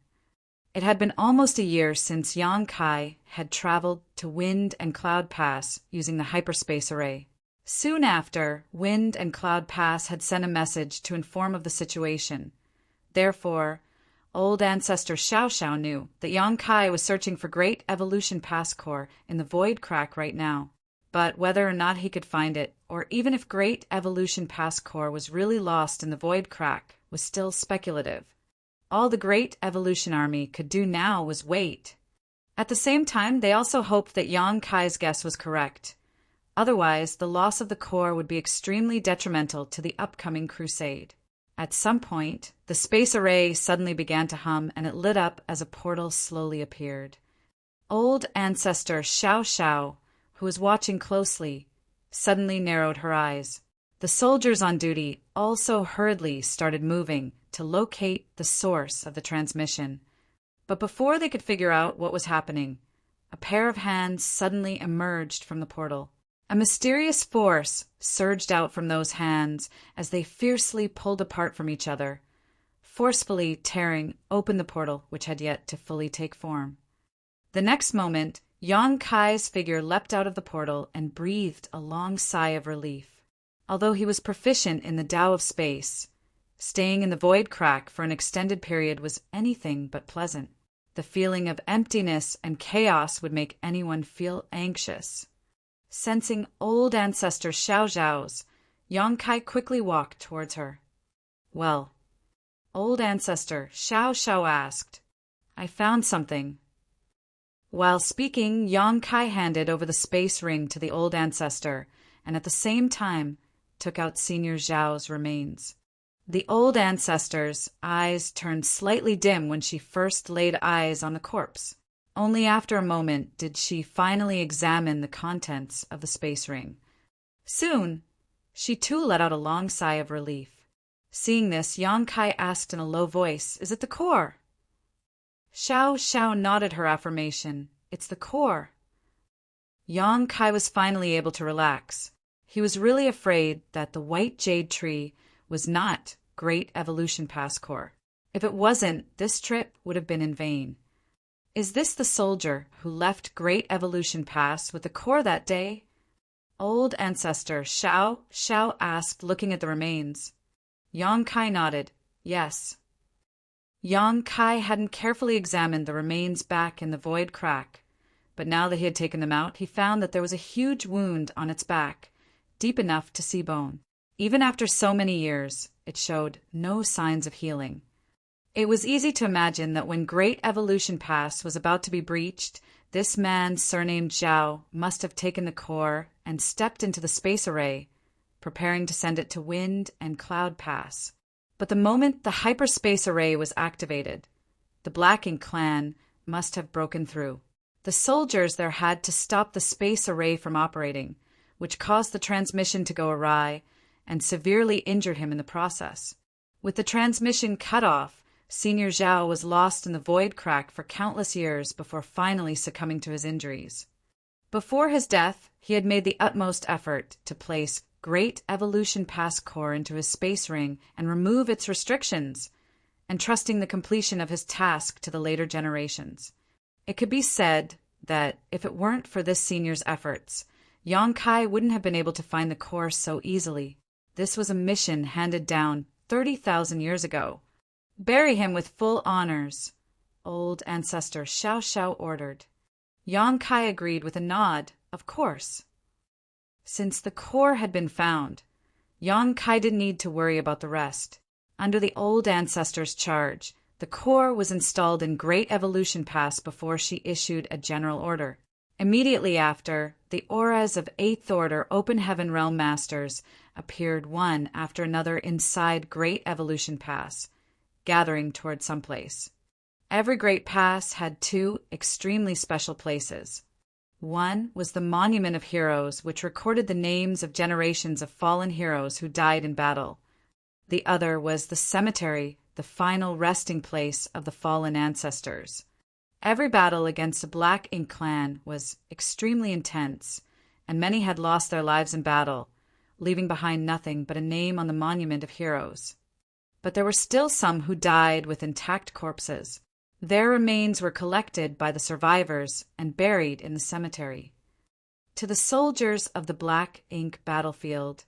It had been almost a year since Yongkai had traveled to Wind and Cloud Pass using the hyperspace array. Soon after, Wind and Cloud Pass had sent a message to inform of the situation. Therefore, old ancestor Xiao knew that Yongkai was searching for Great Evolution Pass core in the void crack right now. But whether or not he could find it, or even if Great Evolution Pass core was really lost in the void crack, was still speculative. All the Great Evolution Army could do now was wait. At the same time, they also hoped that Yongkai's guess was correct. Otherwise, the loss of the core would be extremely detrimental to the upcoming crusade. At some point, the space array suddenly began to hum and it lit up as a portal slowly appeared. Old ancestor Xiao, who was watching closely, suddenly narrowed her eyes. The soldiers on duty also hurriedly started moving to locate the source of the transmission. But before they could figure out what was happening, a pair of hands suddenly emerged from the portal. A mysterious force surged out from those hands as they fiercely pulled apart from each other, forcefully tearing open the portal which had yet to fully take form. The next moment, Yongkai's figure leapt out of the portal and breathed a long sigh of relief. Although he was proficient in the Tao of space, staying in the void crack for an extended period was anything but pleasant. The feeling of emptiness and chaos would make anyone feel anxious. Sensing old ancestor Xiao's, Yongkai quickly walked towards her. "Well," old ancestor Xiao asked, "I found something." While speaking, Yongkai handed over the space ring to the old ancestor and at the same time took out Senior Zhao's remains. The old ancestor's eyes turned slightly dim when she first laid eyes on the corpse. Only after a moment did she finally examine the contents of the space ring. Soon, she too let out a long sigh of relief. Seeing this, Yongkai asked in a low voice, "Is it the core?" Xiao nodded her affirmation. "It's the core." Yongkai was finally able to relax. He was really afraid that the white jade tree was not Great Evolution Pass core. If it wasn't, this trip would have been in vain. "Is this the soldier who left Great Evolution Pass with the core that day?" Old ancestor Xiao asked, looking at the remains. Yongkai nodded. "Yes." Yongkai hadn't carefully examined the remains back in the void crack, but now that he had taken them out, he found that there was a huge wound on its back, deep enough to see bone. Even after so many years, it showed no signs of healing. It was easy to imagine that when Great Evolution Pass was about to be breached, this man surnamed Zhao must have taken the core and stepped into the space array, preparing to send it to Wind and Cloud Pass. But the moment the hyperspace array was activated, the Black Ink clan must have broken through. The soldiers there had to stop the space array from operating, which caused the transmission to go awry and severely injured him in the process. With the transmission cut off, Senior Zhao was lost in the void crack for countless years before finally succumbing to his injuries. Before his death, he had made the utmost effort to place Great Evolution Pass core into his space ring and remove its restrictions, entrusting the completion of his task to the later generations. It could be said that if it weren't for this senior's efforts, Yongkai wouldn't have been able to find the core so easily. This was a mission handed down 30,000 years ago. "Bury him with full honors," old ancestor Xiao ordered. Yongkai agreed with a nod, of course. Since the core had been found, Yongkai didn't need to worry about the rest. Under the old ancestor's charge, the core was installed in Great Evolution Pass before she issued a general order. Immediately after, the auras of 8th Order Open Heaven Realm Masters appeared one after another inside Great Evolution Pass, gathering toward someplace. Every great pass had two extremely special places. One was the Monument of Heroes, which recorded the names of generations of fallen heroes who died in battle. The other was the cemetery, the final resting place of the fallen ancestors. Every battle against a Black Ink clan was extremely intense, and many had lost their lives in battle, leaving behind nothing but a name on the Monument of Heroes. But there were still some who died with intact corpses. Their remains were collected by the survivors and buried in the cemetery. To the soldiers of the Black Ink battlefield,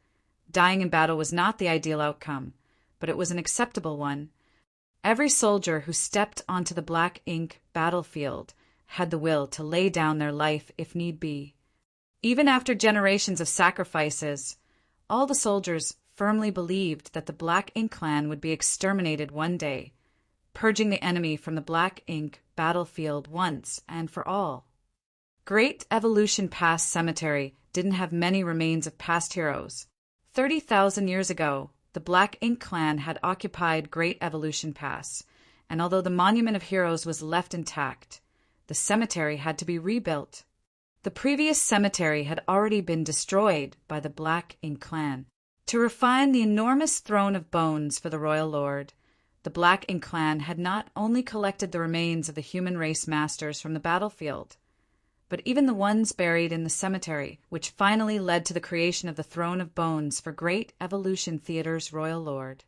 dying in battle was not the ideal outcome, but it was an acceptable one. Every soldier who stepped onto the Black Ink battlefield had the will to lay down their life if need be. Even after generations of sacrifices, all the soldiers firmly believed that the Black Ink clan would be exterminated one day, purging the enemy from the Black Ink battlefield once and for all. Great Evolution Pass Cemetery didn't have many remains of past heroes. 30,000 years ago, the Black Ink clan had occupied Great Evolution Pass, and although the Monument of Heroes was left intact, the cemetery had to be rebuilt. The previous cemetery had already been destroyed by the Black Ink clan. To refine the enormous throne of bones for the royal lord, the Black Ink clan had not only collected the remains of the human race masters from the battlefield, but even the ones buried in the cemetery, which finally led to the creation of the Throne of Bones for Great Evolution Theater's royal lord.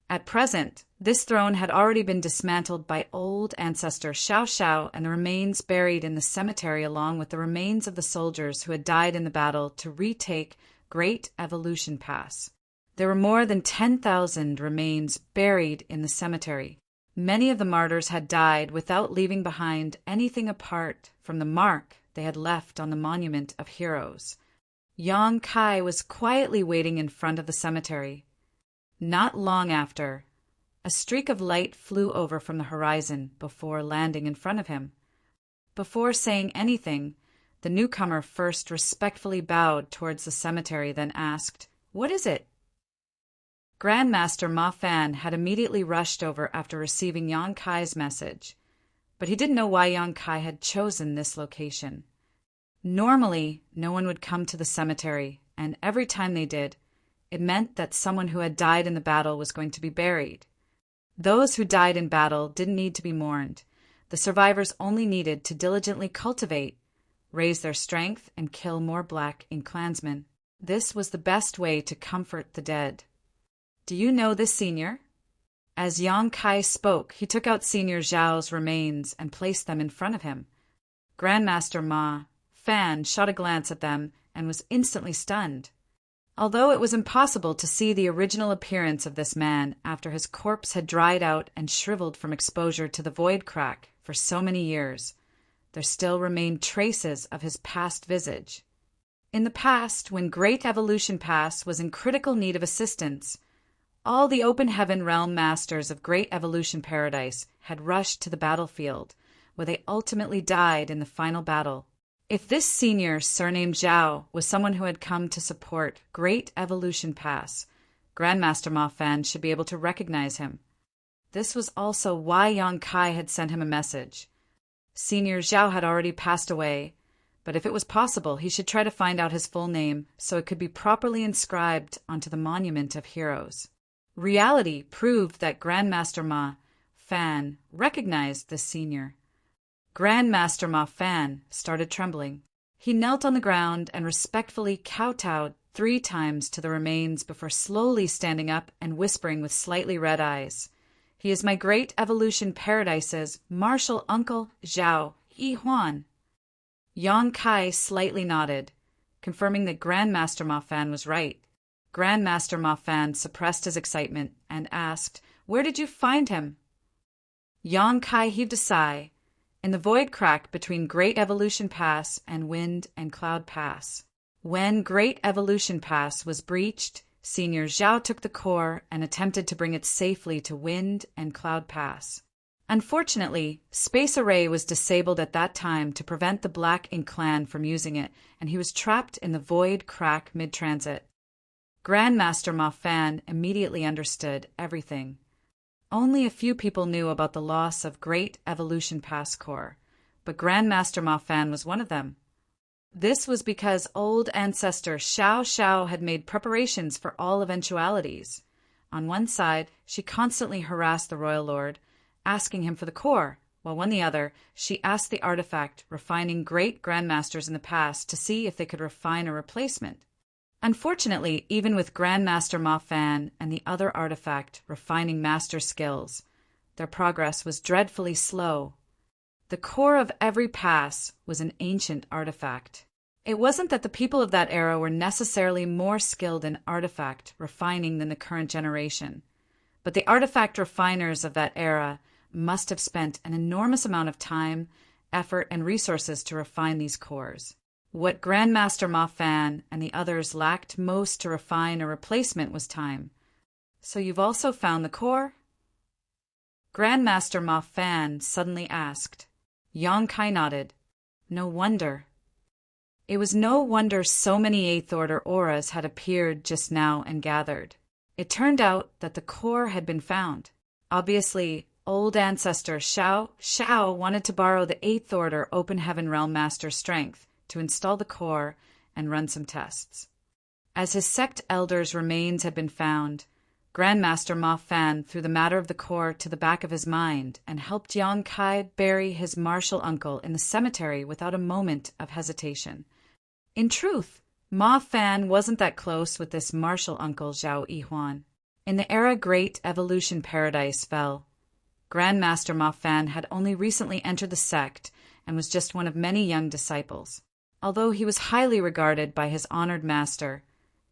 At present, this throne had already been dismantled by old ancestor Xiao Xiao, and the remains buried in the cemetery along with the remains of the soldiers who had died in the battle to retake Great Evolution Pass. There were more than 10,000 remains buried in the cemetery. Many of the martyrs had died without leaving behind anything apart from the mark they had left on the Monument of Heroes. Yang Kai was quietly waiting in front of the cemetery. Not long after, a streak of light flew over from the horizon before landing in front of him. Before saying anything, the newcomer first respectfully bowed towards the cemetery, then asked, "What is it?" Grandmaster Ma Fan had immediately rushed over after receiving Yang Kai's message, but he didn't know why Yang Kai had chosen this location. Normally, no one would come to the cemetery, and every time they did, it meant that someone who had died in the battle was going to be buried. Those who died in battle didn't need to be mourned. The survivors only needed to diligently cultivate, raise their strength, and kill more Black Ink clansmen. This was the best way to comfort the dead. "Do you know this senior?" As Yang Kai spoke, he took out Senior Zhao's remains and placed them in front of him. Grandmaster Ma Fan shot a glance at them and was instantly stunned. Although it was impossible to see the original appearance of this man after his corpse had dried out and shriveled from exposure to the void crack for so many years, there still remained traces of his past visage. In the past, when Great Evolution Pass was in critical need of assistance, all the Open Heaven Realm Masters of Great Evolution Paradise had rushed to the battlefield, where they ultimately died in the final battle. If this senior, surnamed Zhao, was someone who had come to support Great Evolution Pass, Grandmaster Ma Fan should be able to recognize him. This was also why Yang Kai had sent him a message. Senior Zhao had already passed away, but if it was possible, he should try to find out his full name so it could be properly inscribed onto the Monument of Heroes. Reality proved that Grandmaster Ma Fan recognized this senior. Grandmaster Ma Fan started trembling. He knelt on the ground and respectfully kowtowed 3 times to the remains before slowly standing up and whispering with slightly red eyes, "He is my Great Evolution Paradise's martial uncle Zhao Yi Huan." Yang Kai slightly nodded, confirming that Grandmaster Ma Fan was right. Grandmaster Ma Fan suppressed his excitement and asked, "Where did you find him?" Yang Kai heaved a sigh. "In the void crack between Great Evolution Pass and Wind and Cloud Pass. When Great Evolution Pass was breached, Senior Zhao took the core and attempted to bring it safely to Wind and Cloud Pass. Unfortunately, Space Array was disabled at that time to prevent the Black Ink clan from using it, and he was trapped in the void crack mid-transit." Grandmaster Ma Fan immediately understood everything. Only a few people knew about the loss of Great Evolution Pass core, but Grandmaster Ma Fan was one of them. This was because old ancestor Xiao Xiao had made preparations for all eventualities. On one side, she constantly harassed the royal lord, asking him for the core, while on the other, she asked the artifact refining great grandmasters in the past to see if they could refine a replacement. Unfortunately, even with Grandmaster Ma Fan and the other artifact refining master skills, their progress was dreadfully slow. The core of every pass was an ancient artifact. It wasn't that the people of that era were necessarily more skilled in artifact refining than the current generation, but the artifact refiners of that era must have spent an enormous amount of time, effort, and resources to refine these cores. What Grandmaster Ma Fan and the others lacked most to refine a replacement was time. So you've also found the core? Grandmaster Ma Fan suddenly asked. Yang Kai nodded. No wonder. It was no wonder so many Eighth Order auras had appeared just now and gathered. It turned out that the core had been found. Obviously, old ancestor Xiao Xiao wanted to borrow the Eighth Order Open Heaven Realm Master's strength to install the core and run some tests. As his sect elder's remains had been found, Grandmaster Ma Fan threw the matter of the core to the back of his mind and helped Yang Kai bury his martial uncle in the cemetery without a moment of hesitation. In truth, Ma Fan wasn't that close with this martial uncle Zhao Yihuan. In the era Great Evolution Paradise fell, Grandmaster Ma Fan had only recently entered the sect and was just one of many young disciples. Although he was highly regarded by his honored master,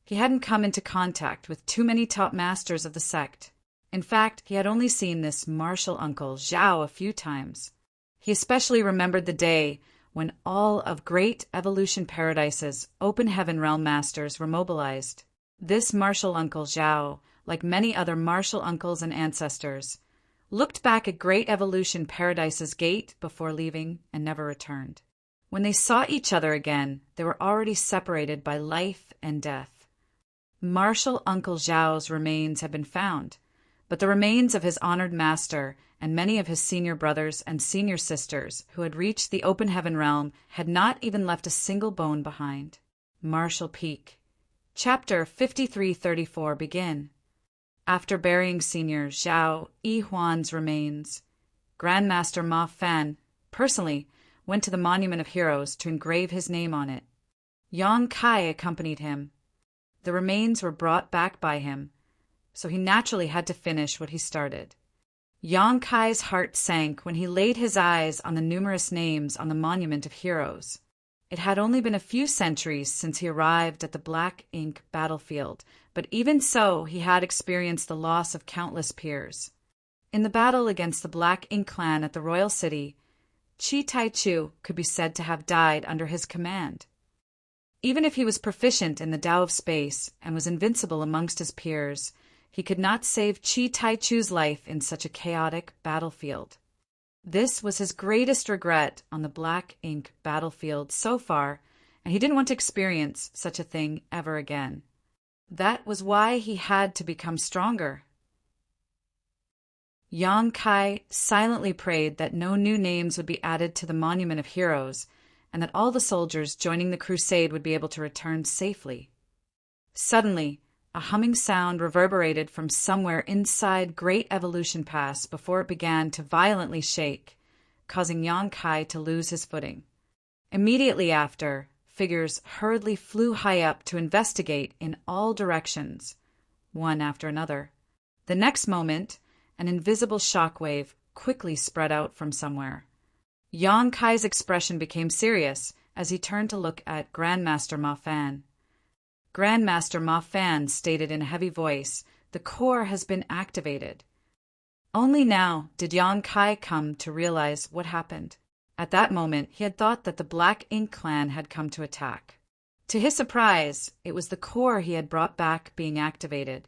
he hadn't come into contact with too many top masters of the sect. In fact, he had only seen this martial uncle Zhao a few times. He especially remembered the day when all of Great Evolution Paradise's Open Heaven Realm Masters were mobilized. This martial uncle Zhao, like many other martial uncles and ancestors, looked back at Great Evolution Paradise's gate before leaving and never returned. When they saw each other again, they were already separated by life and death. Martial Uncle Zhao's remains had been found, but the remains of his honored master and many of his senior brothers and senior sisters who had reached the Open Heaven Realm had not even left a single bone behind. Martial Peak. Chapter 5334 begin. After burying Senior Zhao Yihuan's remains, Grandmaster Ma Fan personally went to the Monument of Heroes to engrave his name on it. Yang Kai accompanied him. The remains were brought back by him, so he naturally had to finish what he started. Yang Kai's heart sank when he laid his eyes on the numerous names on the Monument of Heroes. It had only been a few centuries since he arrived at the Black Ink battlefield, but even so he had experienced the loss of countless peers. In the battle against the Black Ink clan at the royal city, Chi Tai Chu could be said to have died under his command. Even if he was proficient in the Tao of Space and was invincible amongst his peers, he could not save Chi Tai Chu's life in such a chaotic battlefield. This was his greatest regret on the Black Ink battlefield so far, and he didn't want to experience such a thing ever again. That was why he had to become stronger. Yang Kai silently prayed that no new names would be added to the Monument of Heroes, and that all the soldiers joining the crusade would be able to return safely. Suddenly, a humming sound reverberated from somewhere inside Great Evolution Pass before it began to violently shake, causing Yang Kai to lose his footing. Immediately after, figures hurriedly flew high up to investigate in all directions, one after another. The next moment, an invisible shockwave quickly spread out from somewhere. Yang Kai's expression became serious as he turned to look at Grandmaster Ma Fan. Grandmaster Ma Fan stated in a heavy voice, "The core has been activated." Only now did Yang Kai come to realize what happened. At that moment, he had thought that the Black Ink clan had come to attack. To his surprise, it was the core he had brought back being activated.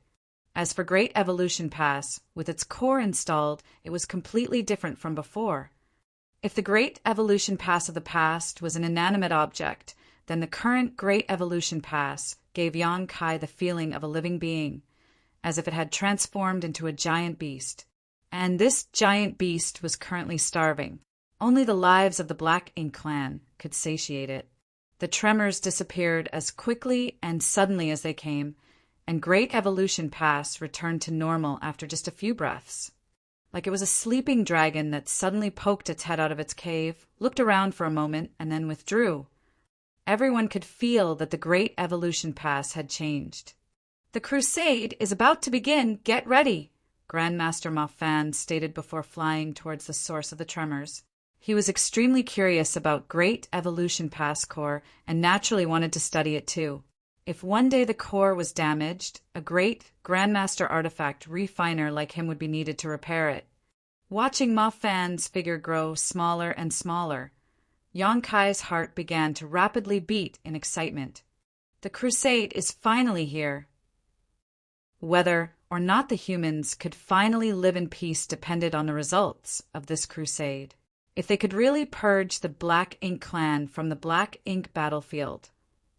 As for Great Evolution Pass, with its core installed, it was completely different from before. If the Great Evolution Pass of the past was an inanimate object, then the current Great Evolution Pass gave Yang Kai the feeling of a living being, as if it had transformed into a giant beast. And this giant beast was currently starving. Only the lives of the Black Ink clan could satiate it. The tremors disappeared as quickly and suddenly as they came, and Great Evolution Pass returned to normal after just a few breaths. Like it was a sleeping dragon that suddenly poked its head out of its cave, looked around for a moment, and then withdrew. Everyone could feel that the Great Evolution Pass had changed. "The crusade is about to begin. Get ready," Grandmaster Moffan stated before flying towards the source of the tremors. He was extremely curious about Great Evolution Pass core and naturally wanted to study it too. If one day the core was damaged, a great Grandmaster artifact refiner like him would be needed to repair it. Watching Moffan's figure grow smaller and smaller, Yonkai's heart began to rapidly beat in excitement. The crusade is finally here. Whether or not the humans could finally live in peace depended on the results of this crusade. If they could really purge the Black Ink clan from the Black Ink battlefield,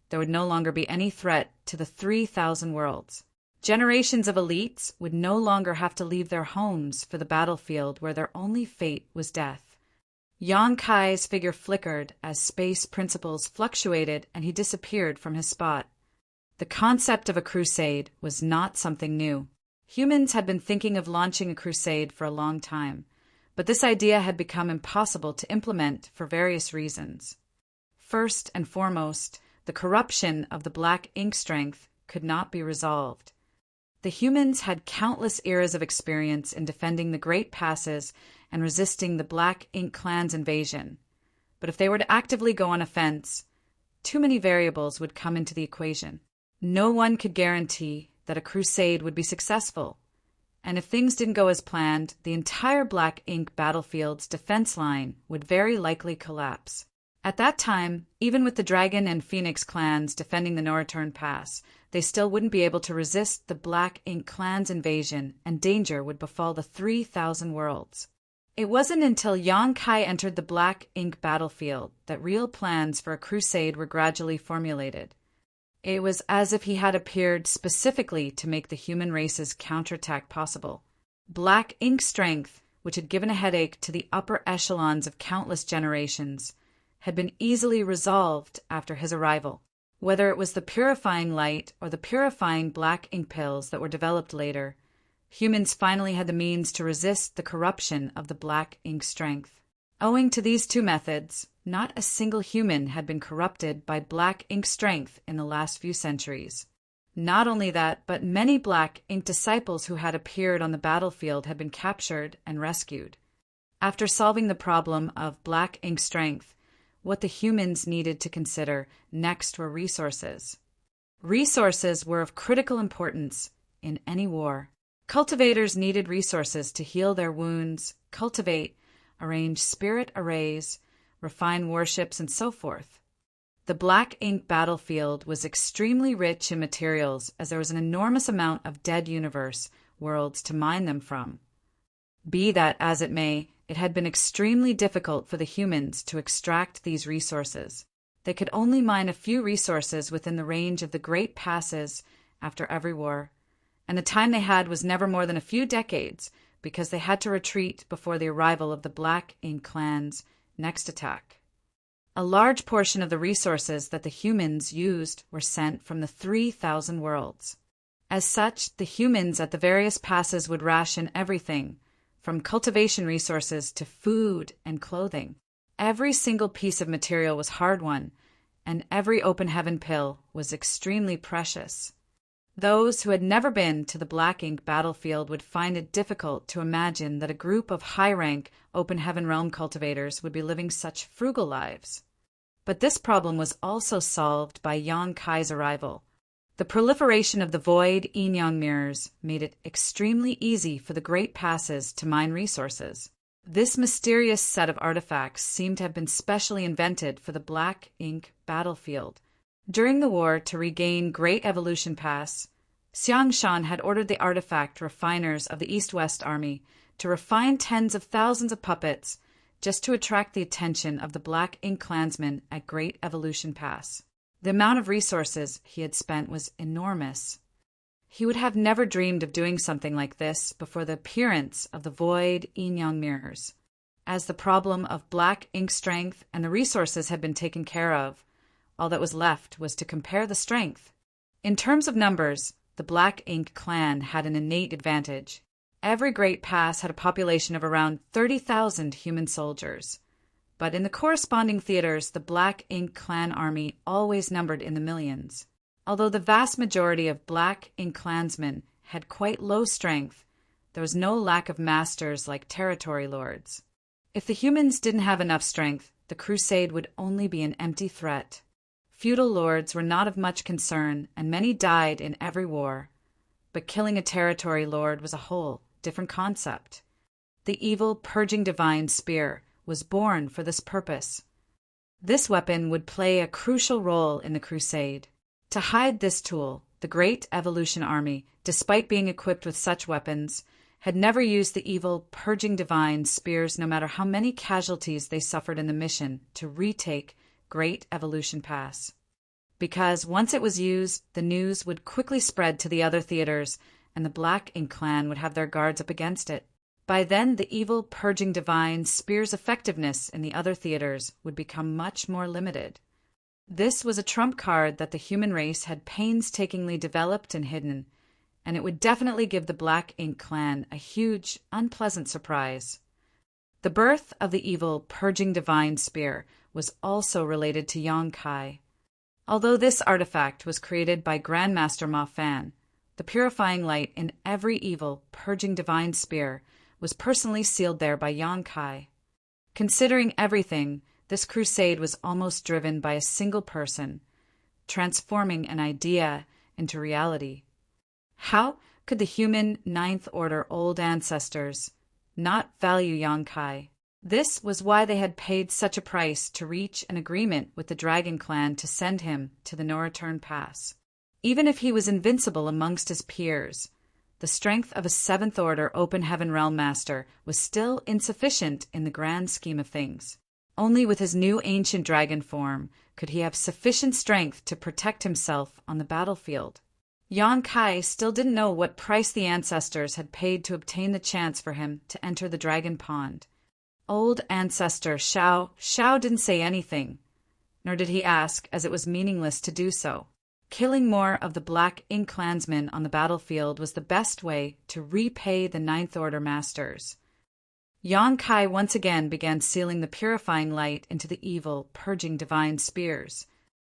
there would no longer be any threat to the 3,000 worlds. Generations of elites would no longer have to leave their homes for the battlefield where their only fate was death. Yonkai's figure flickered as space principles fluctuated and he disappeared from his spot. The concept of a crusade was not something new. Humans had been thinking of launching a crusade for a long time, but this idea had become impossible to implement for various reasons. First and foremost, the corruption of the Black Ink strength could not be resolved. The humans had countless eras of experience in defending the Great Passes and resisting the Black Ink clan's invasion. But if they were to actively go on offense, too many variables would come into the equation. No one could guarantee that a crusade would be successful. And if things didn't go as planned, the entire Black Ink battlefield's defense line would very likely collapse. At that time, even with the Dragon and Phoenix clans defending the No-Return Pass, they still wouldn't be able to resist the Black Ink clan's invasion, and danger would befall the 3,000 worlds. It wasn't until Yonkai entered the Black Ink battlefield that real plans for a crusade were gradually formulated. It was as if he had appeared specifically to make the human race's counterattack possible. Black Ink strength, which had given a headache to the upper echelons of countless generations, had been easily resolved after his arrival. Whether it was the purifying light or the purifying Black Ink pills that were developed later, humans finally had the means to resist the corruption of the Black Ink strength. Owing to these two methods, not a single human had been corrupted by Black Ink strength in the last few centuries. Not only that, but many Black Ink disciples who had appeared on the battlefield had been captured and rescued. After solving the problem of Black Ink strength, what the humans needed to consider next were resources. Resources were of critical importance in any war. Cultivators needed resources to heal their wounds, cultivate, arrange spirit arrays, refine warships, and so forth. The Black Ink battlefield was extremely rich in materials as there was an enormous amount of dead universe worlds to mine them from. Be that as it may, it had been extremely difficult for the humans to extract these resources. They could only mine a few resources within the range of the Great Passes after every war, and the time they had was never more than a few decades because they had to retreat before the arrival of the Black Ink clan's next attack. A large portion of the resources that the humans used were sent from the 3,000 worlds. As such, the humans at the various passes would ration everything, from cultivation resources to food and clothing. Every single piece of material was hard-won, and every open heaven pill was extremely precious. Those who had never been to the Black Ink battlefield would find it difficult to imagine that a group of high-rank open heaven realm cultivators would be living such frugal lives. But this problem was also solved by Yonkai's arrival. The proliferation of the void yin-yang mirrors made it extremely easy for the Great Passes to mine resources. This mysterious set of artifacts seemed to have been specially invented for the Black Ink battlefield. During the war to regain Great Evolution Pass, Xiangshan had ordered the artifact refiners of the East-West Army to refine tens of thousands of puppets just to attract the attention of the Black Ink clansmen at Great Evolution Pass. The amount of resources he had spent was enormous. He would have never dreamed of doing something like this before the appearance of the void yin-yang mirrors. As the problem of black ink strength and the resources had been taken care of, all that was left was to compare the strength. In terms of numbers, the Black Ink clan had an innate advantage. Every great pass had a population of around 30,000 human soldiers. But in the corresponding theaters, the Black Ink clan army always numbered in the millions. Although the vast majority of Black Ink clansmen had quite low strength, there was no lack of masters like territory lords. If the humans didn't have enough strength, the crusade would only be an empty threat. Feudal lords were not of much concern, and many died in every war. But killing a territory lord was a whole different concept. The evil, purging divine spear was born for this purpose. This weapon would play a crucial role in the crusade. To hide this tool, the Great Evolution Army, despite being equipped with such weapons, had never used the evil, purging divine spears no matter how many casualties they suffered in the mission to retake Great Evolution Pass. Because once it was used, the news would quickly spread to the other theaters, and the Black Ink clan would have their guards up against it. By then, the evil, purging divine spear's effectiveness in the other theaters would become much more limited. This was a trump card that the human race had painstakingly developed and hidden, and it would definitely give the Black Ink clan a huge, unpleasant surprise. The birth of the evil, purging divine spear was also related to Yonkai. Although this artifact was created by Grandmaster Ma Fan, the purifying light in every evil, purging divine spear was personally sealed there by Yonkai. Considering everything, this crusade was almost driven by a single person, transforming an idea into reality. How could the human Ninth Order old ancestors not value Yonkai? This was why they had paid such a price to reach an agreement with the Dragon Clan to send him to the No-Return Pass. Even if he was invincible amongst his peers, the strength of a Seventh Order Open Heaven Realm Master was still insufficient in the grand scheme of things. Only with his new ancient dragon form could he have sufficient strength to protect himself on the battlefield. Yonkai still didn't know what price the ancestors had paid to obtain the chance for him to enter the Dragon Pond. Old ancestor Xiao didn't say anything, nor did he ask, as it was meaningless to do so. Killing more of the Black Ink clansmen on the battlefield was the best way to repay the Ninth Order masters. Yonkai once again began sealing the purifying light into the evil, purging divine spears.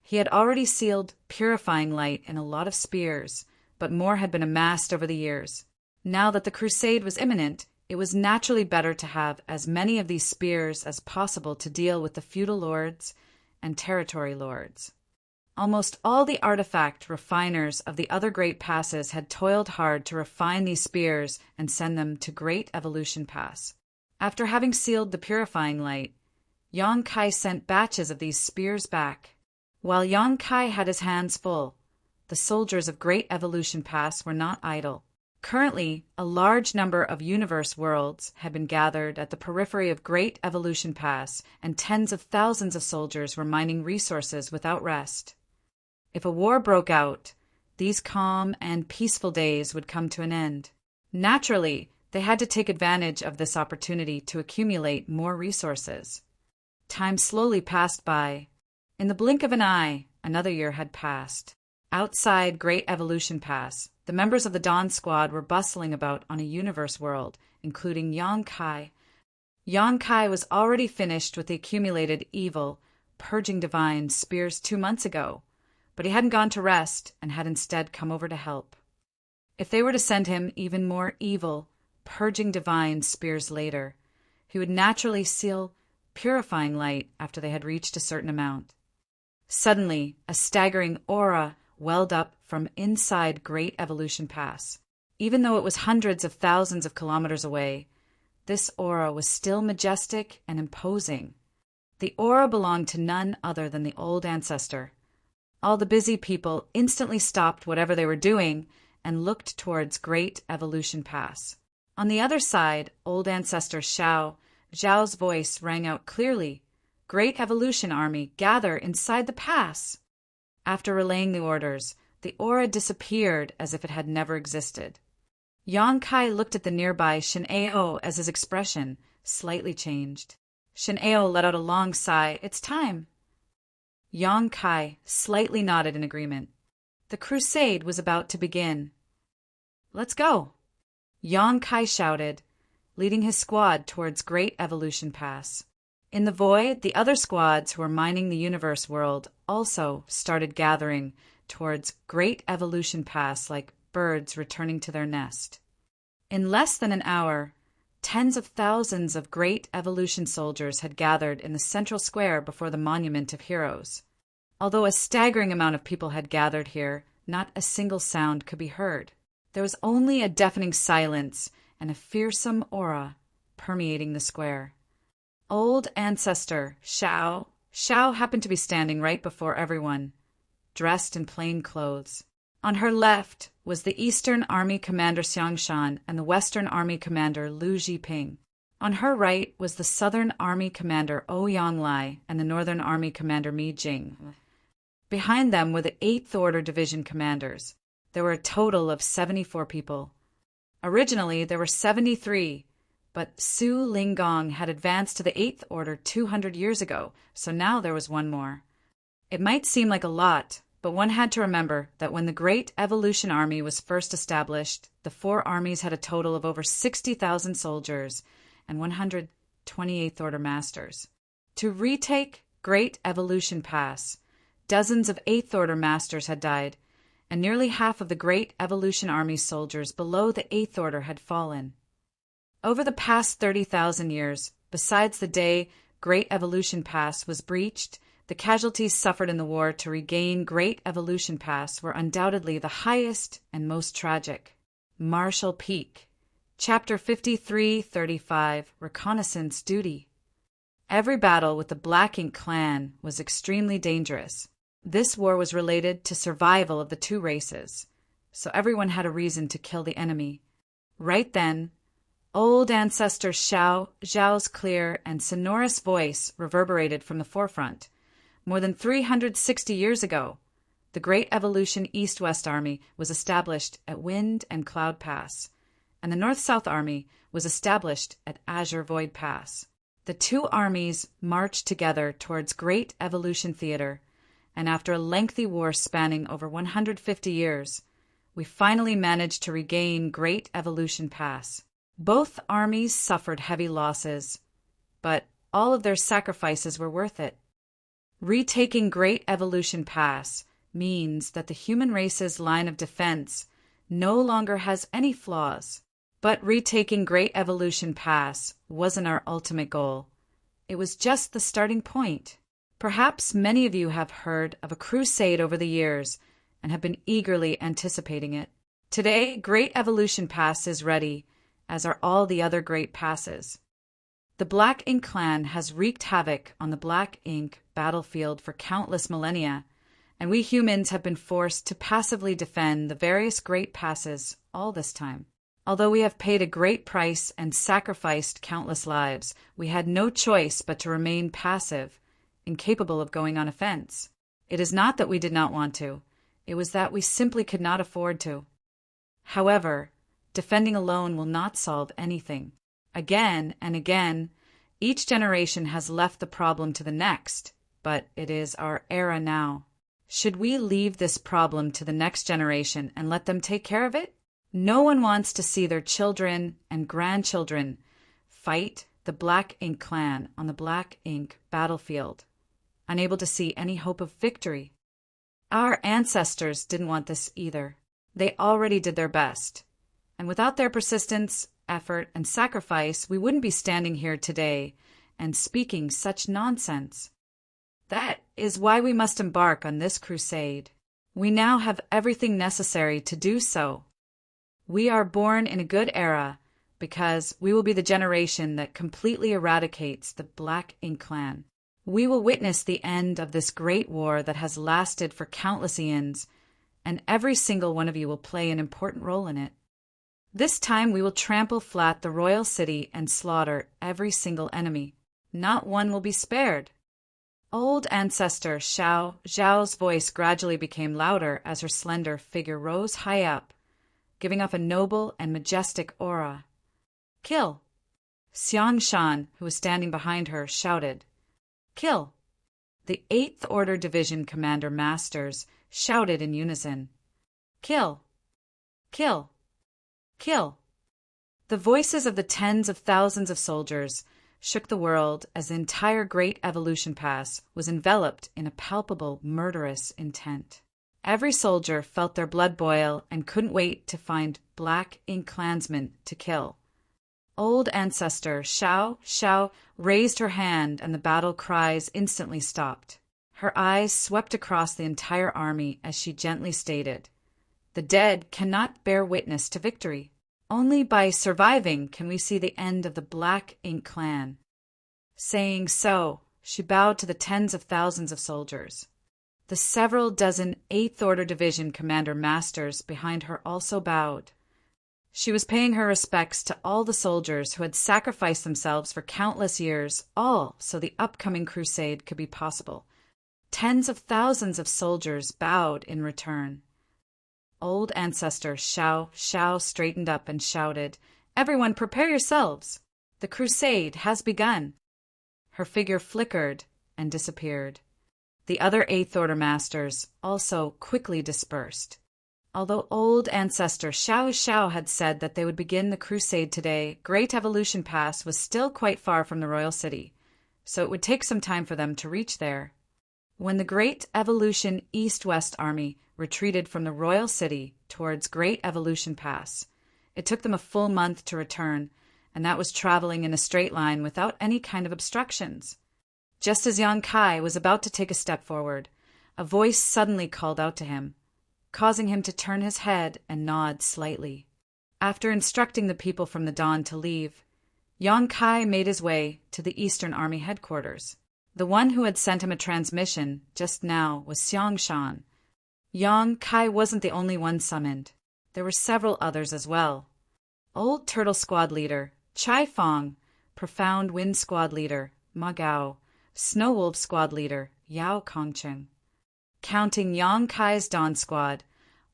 He had already sealed purifying light in a lot of spears, but more had been amassed over the years. Now that the crusade was imminent, it was naturally better to have as many of these spears as possible to deal with the feudal lords and territory lords. Almost all the artifact refiners of the other great passes had toiled hard to refine these spears and send them to Great Evolution Pass. After having sealed the purifying light, Yonkai sent batches of these spears back. While Yonkai had his hands full, the soldiers of Great Evolution Pass were not idle. Currently, a large number of universe worlds had been gathered at the periphery of Great Evolution Pass, and tens of thousands of soldiers were mining resources without rest. If a war broke out, these calm and peaceful days would come to an end. Naturally, they had to take advantage of this opportunity to accumulate more resources. Time slowly passed by. In the blink of an eye, another year had passed. Outside Great Evolution Pass, the members of the Dawn Squad were bustling about on a universe world, including Yonkai. Yonkai was already finished with the accumulated evil, purging divine spears 2 months ago, but he hadn't gone to rest and had instead come over to help. If they were to send him even more evil, purging divine spears later, he would naturally seal purifying light after they had reached a certain amount. Suddenly, a staggering aura welled up from inside Great Evolution Pass. Even though it was hundreds of thousands of kilometers away, this aura was still majestic and imposing. The aura belonged to none other than the old ancestor. All the busy people instantly stopped whatever they were doing and looked towards Great Evolution Pass. On the other side, old ancestor Zhao's voice rang out clearly. Great Evolution Army, gather inside the pass! After relaying the orders, The aura disappeared as if it had never existed. Yang Kai looked at the nearby Shin-Ao as his expression slightly changed. Shin-Ao let out a long sigh. It's time. Yang Kai slightly nodded in agreement. The crusade was about to begin. Let's go, Yang Kai shouted, leading his squad towards Great Evolution Pass. In the void, the other squads who were mining the universe world also started gathering towards Great Evolution Pass like birds returning to their nest. In less than an hour, tens of thousands of Great Evolution soldiers had gathered in the central square before the Monument of Heroes. Although a staggering amount of people had gathered here, not a single sound could be heard. There was only a deafening silence and a fearsome aura permeating the square. Old ancestor Xiao happened to be standing right before everyone, dressed in plain clothes. On her left was the Eastern Army Commander Xiang Shan and the Western Army Commander Lu Zhiping. On her right was the Southern Army Commander Ouyang Lai and the Northern Army Commander Mi Jing. Behind them were the 8th Order Division commanders. There were a total of 74 people. Originally, there were 73, but Su Linggong had advanced to the 8th Order 200 years ago, so now there was one more. It might seem like a lot, but one had to remember that when the Great Evolution Army was first established, the 4 armies had a total of over 60,000 soldiers and 128th Order Masters. To retake Great Evolution Pass, dozens of 8th Order Masters had died, and nearly half of the Great Evolution Army soldiers below the 8th Order had fallen. Over the past 30,000 years, besides the day Great Evolution Pass was breached, the casualties suffered in the war to regain Great Evolution Pass were undoubtedly the highest and most tragic. Marshall Peak. Chapter 5335, Reconnaissance Duty. Every battle with the Black Ink clan was extremely dangerous. This war was related to survival of the two races, so everyone had a reason to kill the enemy. Right then, old ancestor Zhao's clear and sonorous voice reverberated from the forefront. More than 360 years ago, the Great Evolution East-West Army was established at Wind and Cloud Pass, and the North-South Army was established at Azure Void Pass. The two armies marched together towards Great Evolution Theater, and after a lengthy war spanning over 150 years, we finally managed to regain Great Evolution Pass. Both armies suffered heavy losses, but all of their sacrifices were worth it. Retaking Great Evolution Pass means that the human race's line of defense no longer has any flaws. But retaking Great Evolution Pass wasn't our ultimate goal. It was just the starting point. Perhaps many of you have heard of a crusade over the years and have been eagerly anticipating it. Today, Great Evolution Pass is ready, as are all the other great passes. The Black Ink clan has wreaked havoc on the Black Ink battlefield for countless millennia, and we humans have been forced to passively defend the various great passes all this time. Although we have paid a great price and sacrificed countless lives, we had no choice but to remain passive, incapable of going on offense. It is not that we did not want to, it was that we simply could not afford to. However, defending alone will not solve anything. Again and again, each generation has left the problem to the next, but it is our era now. Should we leave this problem to the next generation and let them take care of it? No one wants to see their children and grandchildren fight the Black Ink clan on the Black Ink battlefield, unable to see any hope of victory. Our ancestors didn't want this either. They already did their best, and without their persistence, effort, and sacrifice, we wouldn't be standing here today and speaking such nonsense. That is why we must embark on this crusade. We now have everything necessary to do so. We are born in a good era because we will be the generation that completely eradicates the Black Ink clan. We will witness the end of this great war that has lasted for countless eons, and every single one of you will play an important role in it. This time we will trample flat the royal city and slaughter every single enemy. Not one will be spared. Old ancestor Xiao Zhao's voice gradually became louder as her slender figure rose high up, giving off a noble and majestic aura. Kill! Xiang Shan, who was standing behind her, shouted. Kill! The 8th Order Division Commander Masters shouted in unison. Kill! Kill! Kill! The voices of the tens of thousands of soldiers shook the world as the entire Great Evolution Pass was enveloped in a palpable, murderous intent. Every soldier felt their blood boil and couldn't wait to find black ink clansmen to kill. Old ancestor Xiao raised her hand and the battle cries instantly stopped. Her eyes swept across the entire army as she gently stated, "The dead cannot bear witness to victory. Only by surviving can we see the end of the Black Ink clan." Saying so, she bowed to the tens of thousands of soldiers. The several dozen 8th Order Division Commander Masters behind her also bowed. She was paying her respects to all the soldiers who had sacrificed themselves for countless years, all so the upcoming crusade could be possible. Tens of thousands of soldiers bowed in return. Old ancestor Xiao straightened up and shouted, "Everyone prepare yourselves! The crusade has begun!" Her figure flickered and disappeared. The other 8th Order Masters also quickly dispersed. Although old ancestor Xiao had said that they would begin the crusade today, Great Evolution Pass was still quite far from the royal city, so it would take some time for them to reach there. When the Great Evolution East-West Army retreated from the royal city towards Great Evolution Pass, it took them a full month to return, and that was traveling in a straight line without any kind of obstructions. Just as Yang Kai was about to take a step forward, a voice suddenly called out to him, causing him to turn his head and nod slightly. After instructing the people from the Dawn to leave, Yang Kai made his way to the Eastern Army headquarters. The one who had sent him a transmission just now was Xiang Shan. Yang Kai wasn't the only one summoned. There were several others as well. Old Turtle Squad leader Chai Fong, Profound Wind Squad leader Ma Gao, Snow Wolf Squad leader Yao Kongcheng. Counting Yang Kai's Dawn Squad,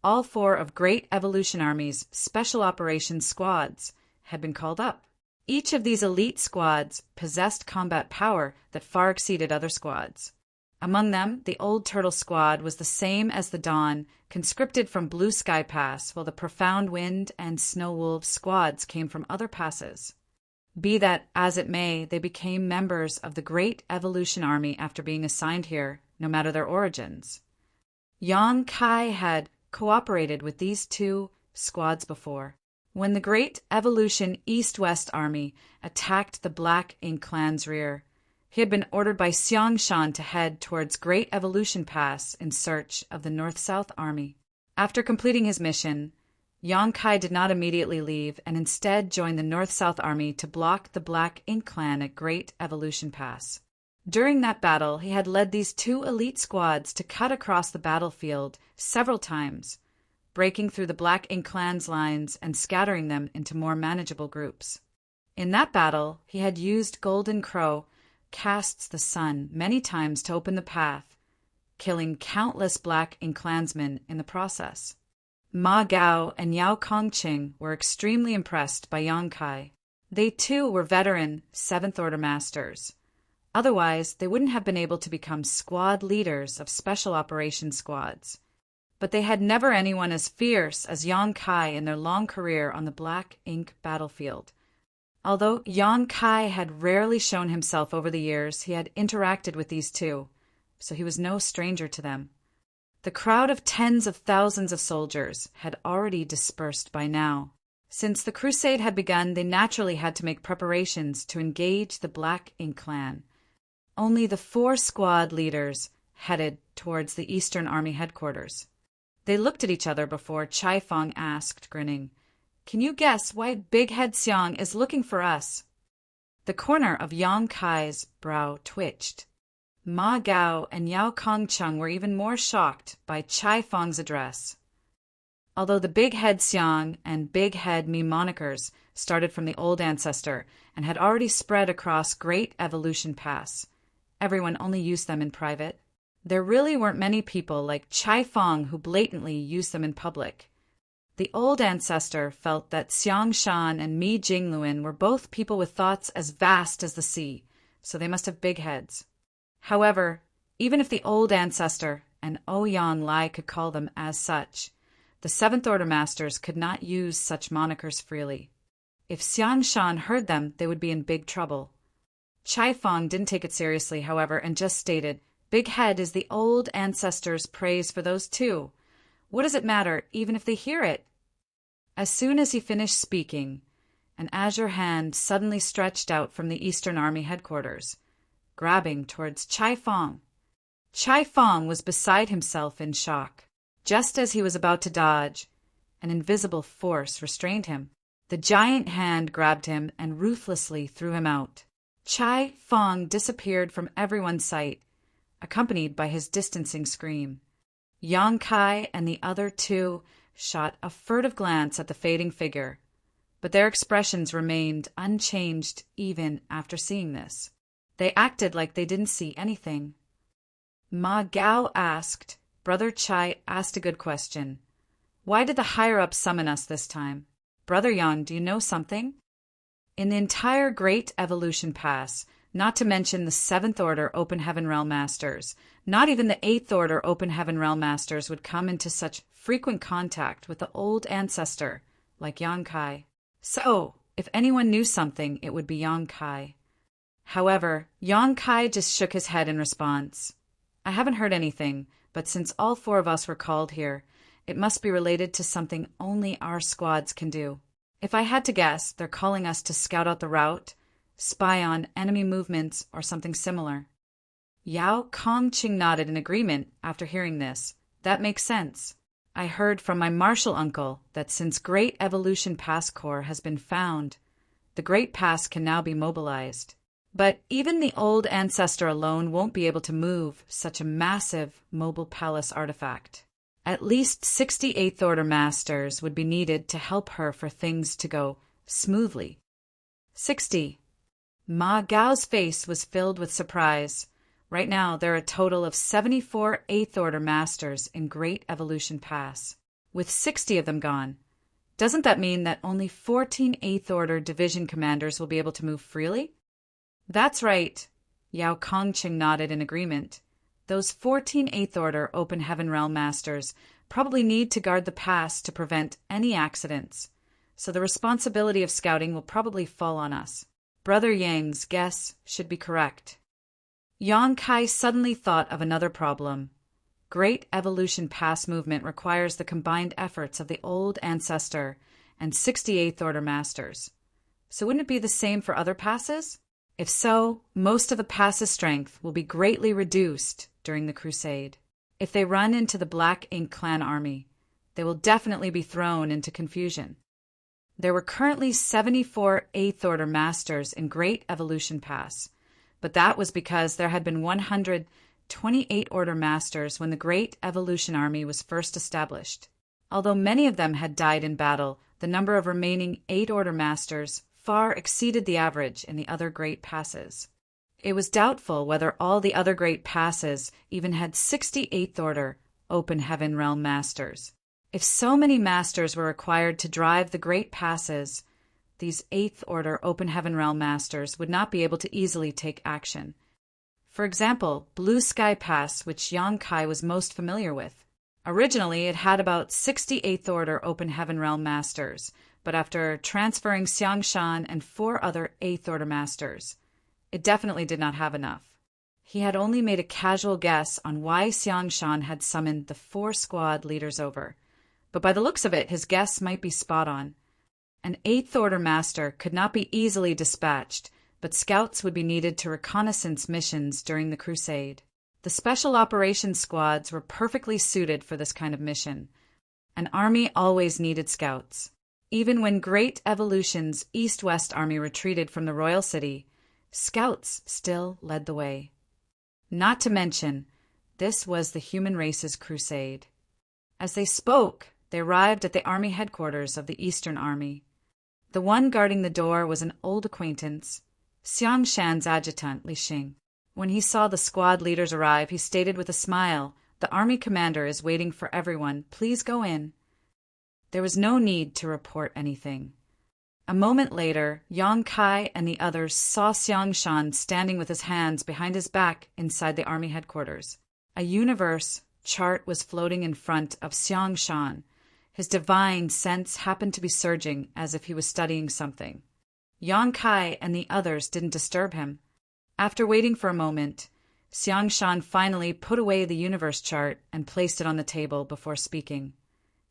all 4 of Great Evolution Army's Special Operations Squads had been called up. Each of these elite squads possessed combat power that far exceeded other squads. Among them, the Old Turtle Squad was the same as the Dawn, conscripted from Blue Sky Pass, while the Profound Wind and Snow Wolf squads came from other passes. Be that as it may, they became members of the Great Evolution Army after being assigned here, no matter their origins. Yang Kai had cooperated with these 2 squads before. When the Great Evolution East-West Army attacked the Black Ink clan's rear, he had been ordered by Xiang Shan to head towards Great Evolution Pass in search of the North-South Army. After completing his mission, Yang Kai did not immediately leave and instead joined the North-South Army to block the Black Ink clan at Great Evolution Pass. During that battle, he had led these 2 elite squads to cut across the battlefield several times, breaking through the Black Ink clan's lines and scattering them into more manageable groups. In that battle, he had used Golden Crow Casts the Sun many times to open the path, killing countless Black Ink clansmen in the process. Ma Gao and Yao Kongqing were extremely impressed by Yang Kai. They too were veteran 7th Order Masters. Otherwise, they wouldn't have been able to become squad leaders of special operations squads. But they had never anyone as fierce as Yang Kai in their long career on the Black Ink battlefield. Although Yang Kai had rarely shown himself over the years, he had interacted with these 2, so he was no stranger to them. The crowd of tens of thousands of soldiers had already dispersed by now. Since the crusade had begun, they naturally had to make preparations to engage the Black Ink clan. Only the 4 squad leaders headed towards the Eastern Army headquarters. They looked at each other before Chai Fong asked, grinning, "Can you guess why Big Head Xiang is looking for us?" The corner of Yang Kai's brow twitched. Ma Gao and Yao Kongcheng were even more shocked by Chai Fong's address. Although the Big Head Xiang and Big Head Mi monikers started from the old ancestor and had already spread across Great Evolution Pass, Everyone only used them in private. There really weren't many people like Chai Fong who blatantly used them in public. The old ancestor felt that Xiang Shan and Mi Jingluan were both people with thoughts as vast as the sea, so they must have big heads. However, even if the old ancestor and Ouyang Lai could call them as such, the Seventh Order Masters could not use such monikers freely. If Xiang Shan heard them, they would be in big trouble. Chai Fong didn't take it seriously, however, and just stated, "Big head is the old ancestors' praise for those too. What does it matter, even if they hear it?" As soon as he finished speaking, an azure hand suddenly stretched out from the Eastern Army headquarters, grabbing towards Chai Fong. Chai Fong was beside himself in shock. Just as he was about to dodge, an invisible force restrained him. The giant hand grabbed him and ruthlessly threw him out. Chai Fong disappeared from everyone's sight, accompanied by his distancing scream. Yang Kai and the other two shot a furtive glance at the fading figure, but their expressions remained unchanged even after seeing this. They acted like they didn't see anything. Ma Gao asked, "Brother Chai asked a good question. Why did the higher-ups summon us this time? Brother Yang, do you know something?" In the entire Great Evolution Pass, not to mention the Seventh Order Open Heaven Realm Masters, not even the Eighth Order Open Heaven Realm Masters would come into such frequent contact with the old ancestor like Yang Kai. So, if anyone knew something, it would be Yang Kai. However, Yang Kai just shook his head in response. "I haven't heard anything, but since all four of us were called here, it must be related to something only our squads can do. If I had to guess, they're calling us to scout out the route, spy on enemy movements, or something similar." Yao Kongqing nodded in agreement after hearing this. "That makes sense. I heard from my martial uncle that since Great Evolution Pass Corps has been found, the Great Pass can now be mobilized. But even the old ancestor alone won't be able to move such a massive mobile palace artifact. At least 68th Order Masters would be needed to help her for things to go smoothly." 60. Ma Gao's face was filled with surprise. Right now, there are a total of 74 8th Order Masters in Great Evolution Pass, with 60 of them gone. Doesn't that mean that only 14 8th Order Division Commanders will be able to move freely? That's right. Yao Kongqing nodded in agreement. Those 14 8th Order Open Heaven Realm Masters probably need to guard the pass to prevent any accidents, so the responsibility of scouting will probably fall on us. Brother Yang's guess should be correct. Yang Kai suddenly thought of another problem. Great Evolution Pass movement requires the combined efforts of the old ancestor and 68th Order Masters. So wouldn't it be the same for other passes? If so, most of the pass's strength will be greatly reduced during the crusade. If they run into the Black Ink Clan army, they will definitely be thrown into confusion. There were currently 74 8th Order Masters in Great Evolution Pass, but that was because there had been 128 Order Masters when the Great Evolution Army was first established. Although many of them had died in battle, the number of remaining 8 Order Masters far exceeded the average in the other great passes. It was doubtful whether all the other great passes even had 68th Order Open Heaven Realm Masters. If so many Masters were required to drive the great passes, these 8th Order Open Heaven Realm Masters would not be able to easily take action. For example, Blue Sky Pass, which Yang Kai was most familiar with. Originally, it had about 68th Order Open Heaven Realm Masters, but after transferring Xiang Shan and 4 other 8th Order Masters, it definitely did not have enough. He had only made a casual guess on why Xiang Shan had summoned the 4 squad leaders over, but by the looks of it, his guess might be spot on. An 8th Order Master could not be easily dispatched, but scouts would be needed to reconnaissance missions during the crusade. The Special Operations Squads were perfectly suited for this kind of mission. An army always needed scouts. Even when Great Evolution's East-West Army retreated from the Royal City, scouts still led the way. Not to mention, this was the human race's crusade. As they spoke, they arrived at the army headquarters of the Eastern Army. The one guarding the door was an old acquaintance, Xiang Shan's adjutant, Li Xing. When he saw the squad leaders arrive, he stated with a smile, "The army commander is waiting for everyone. Please go in." There was no need to report anything. A moment later, Yang Kai and the others saw Xiang Shan standing with his hands behind his back inside the army headquarters. A universe chart was floating in front of Xiang Shan. His divine sense happened to be surging as if he was studying something. Yang Kai and the others didn't disturb him. After waiting for a moment, Xiang Shan finally put away the universe chart and placed it on the table before speaking.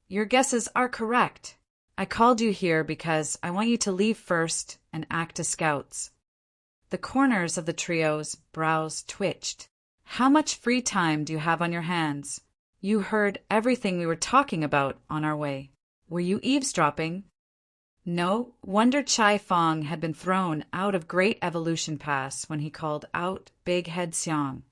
"Your guesses are correct. I called you here because I want you to leave first and act as scouts." The corners of the trio's brows twitched. "How much free time do you have on your hands? You heard everything we were talking about on our way. Were you eavesdropping?" No wonder Chai Fong had been thrown out of Great Evolution Pass when he called out Big Head Xiang.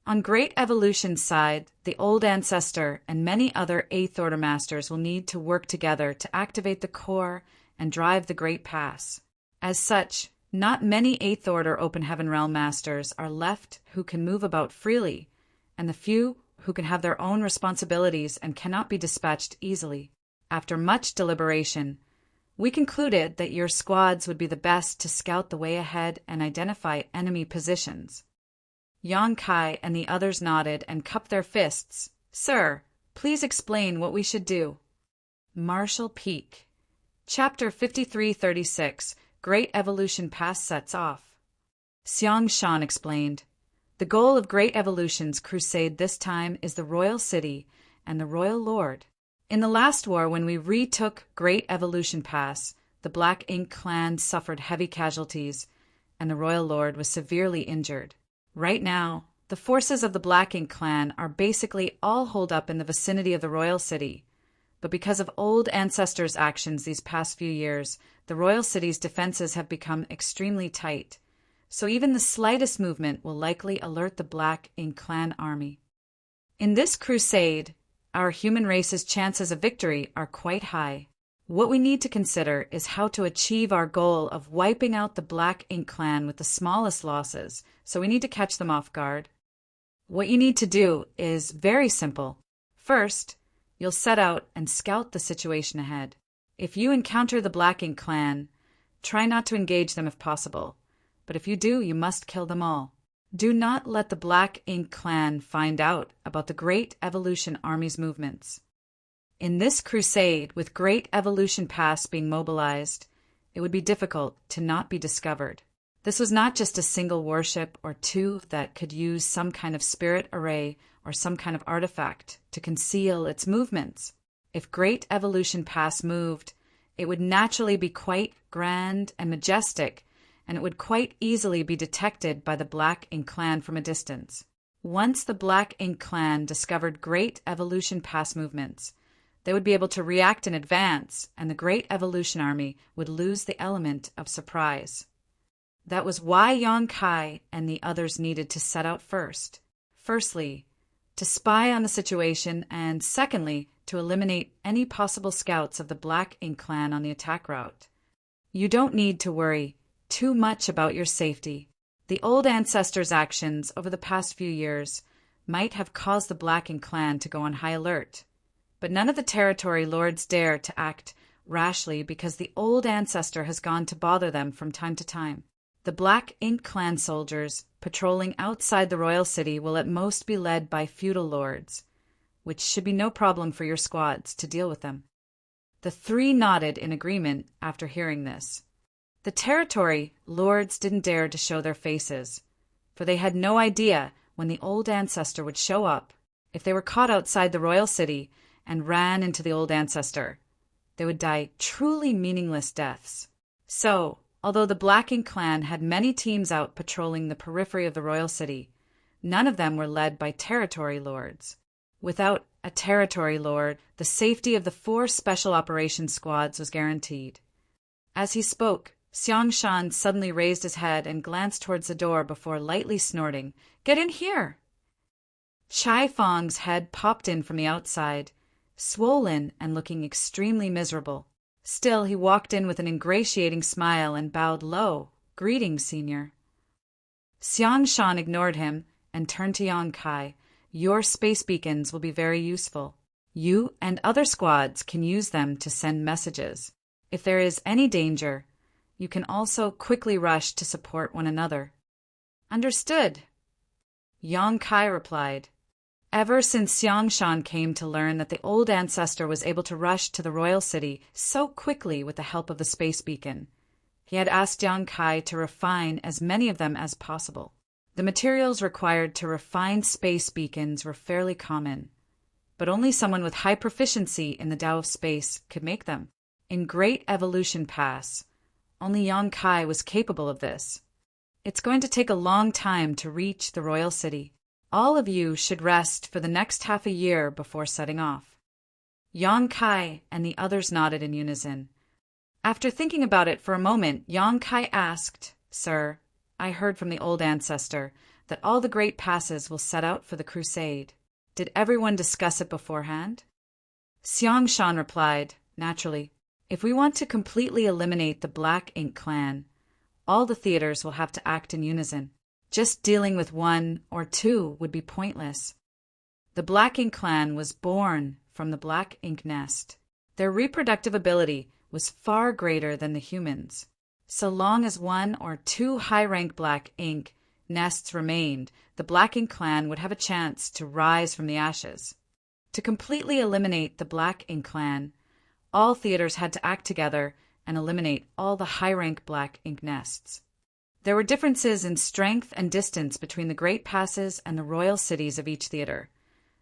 On Great Evolution's side, the old ancestor and many other Eighth Order Masters will need to work together to activate the core and drive the Great Pass. As such, not many Eighth Order Open Heaven Realm Masters are left who can move about freely, and the few who can have their own responsibilities and cannot be dispatched easily. After much deliberation, we concluded that your squads would be the best to scout the way ahead and identify enemy positions. Yang Kai and the others nodded and cupped their fists. "Sir, please explain what we should do." Marshall Peak. Chapter 5336, Great Evolution Pass sets off. Xiang Shan explained, "The goal of Great Evolution's crusade this time is the Royal City and the Royal Lord. In the last war, when we retook Great Evolution Pass, the Black Ink clan suffered heavy casualties, and the Royal Lord was severely injured. Right now, the forces of the Black Ink clan are basically all holed up in the vicinity of the Royal City, but because of old ancestors' actions these past few years, the Royal City's defenses have become extremely tight, so even the slightest movement will likely alert the Black Ink clan army. In this crusade, our human race's chances of victory are quite high. What we need to consider is how to achieve our goal of wiping out the Black Ink clan with the smallest losses, so we need to catch them off guard. What you need to do is very simple. First, you'll set out and scout the situation ahead. If you encounter the Black Ink clan, try not to engage them if possible, but if you do, you must kill them all. Do not let the Black Ink clan find out about the Great Evolution Army's movements. In this crusade, with Great Evolution Pass being mobilized, it would be difficult to not be discovered. This was not just a single warship or two that could use some kind of spirit array or some kind of artifact to conceal its movements. If Great Evolution Pass moved, it would naturally be quite grand and majestic, and it would quite easily be detected by the Black Ink clan from a distance. Once the Black Ink clan discovered Great Evolution Pass movements, they would be able to react in advance, and the Great Evolution Army would lose the element of surprise. That was why Yang Kai and the others needed to set out first. Firstly, to spy on the situation, and secondly, to eliminate any possible scouts of the Black Ink clan on the attack route. You don't need to worry too much about your safety. The old ancestors' actions over the past few years might have caused the Black Ink clan to go on high alert, but none of the territory lords dare to act rashly because the old ancestor has gone to bother them from time to time. The Black Ink clan soldiers patrolling outside the royal city will at most be led by feudal lords, which should be no problem for your squads to deal with them. The three nodded in agreement after hearing this. The territory lords didn't dare to show their faces, for they had no idea when the old ancestor would show up. If they were caught outside the royal city and ran into the old ancestor, they would die truly meaningless deaths. So, although the Black Ink clan had many teams out patrolling the periphery of the royal city, none of them were led by territory lords. Without a territory lord, the safety of the 4 special operations squads was guaranteed. As he spoke, Xiang Shan suddenly raised his head and glanced towards the door before lightly snorting, "Get in here!" Chai Fong's head popped in from the outside, swollen and looking extremely miserable. Still, he walked in with an ingratiating smile and bowed low. "Greetings, Senior." Xiang Shan ignored him and turned to Yang Kai. Your space beacons will be very useful. You and other squads can use them to send messages. If there is any danger, you can also quickly rush to support one another. Understood, Yang Kai replied. Ever since Xiang Shan came to learn that the old ancestor was able to rush to the royal city so quickly with the help of the space beacon, he had asked Yang Kai to refine as many of them as possible. The materials required to refine space beacons were fairly common, but only someone with high proficiency in the Tao of space could make them. In Great Evolution Pass, only Yang Kai was capable of this. It's going to take a long time to reach the royal city. All of you should rest for the next half a year before setting off. Yang Kai and the others nodded in unison. After thinking about it for a moment, Yang Kai asked, Sir, I heard from the old ancestor that all the great passes will set out for the crusade. Did everyone discuss it beforehand? Xiang Shan replied, Naturally. If we want to completely eliminate the Black Ink clan, all the theaters will have to act in unison. Just dealing with one or two would be pointless. The Black Ink clan was born from the Black Ink nest. Their reproductive ability was far greater than the humans. So long as one or two high-rank Black Ink nests remained, the Black Ink clan would have a chance to rise from the ashes. To completely eliminate the Black Ink clan, all theaters had to act together and eliminate all the high-rank Black Ink nests. There were differences in strength and distance between the great passes and the royal cities of each theater,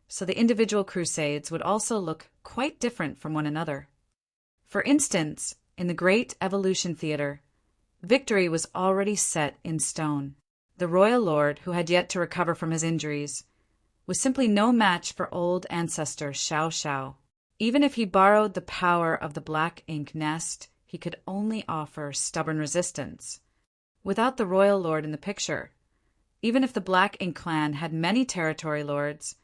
so the individual crusades would also look quite different from one another. For instance, in the Great Evolution Theater, victory was already set in stone. The royal lord, who had yet to recover from his injuries, was simply no match for old ancestor Xiao Xiao. Even if he borrowed the power of the Black Ink nest, he could only offer stubborn resistance. Without the royal lord in the picture, even if the Black Ink clan had many territory lords,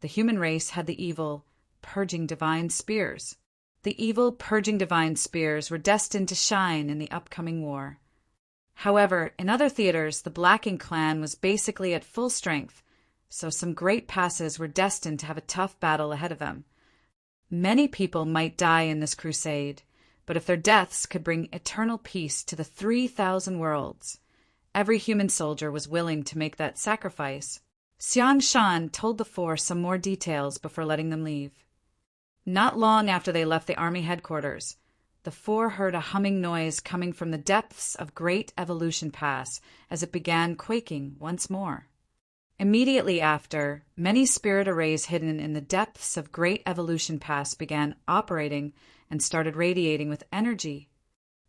the human race had the evil, purging divine spears. The evil, purging divine spears were destined to shine in the upcoming war. However, in other theaters, the Black Ink clan was basically at full strength, so some great passes were destined to have a tough battle ahead of them. Many people might die in this crusade, but if their deaths could bring eternal peace to the 3,000 worlds, every human soldier was willing to make that sacrifice. Xiang Shan told the four some more details before letting them leave. Not long after they left the army headquarters, the four heard a humming noise coming from the depths of Great Evolution Pass as it began quaking once more. Immediately after, many spirit arrays hidden in the depths of Great Evolution Pass began operating and started radiating with energy.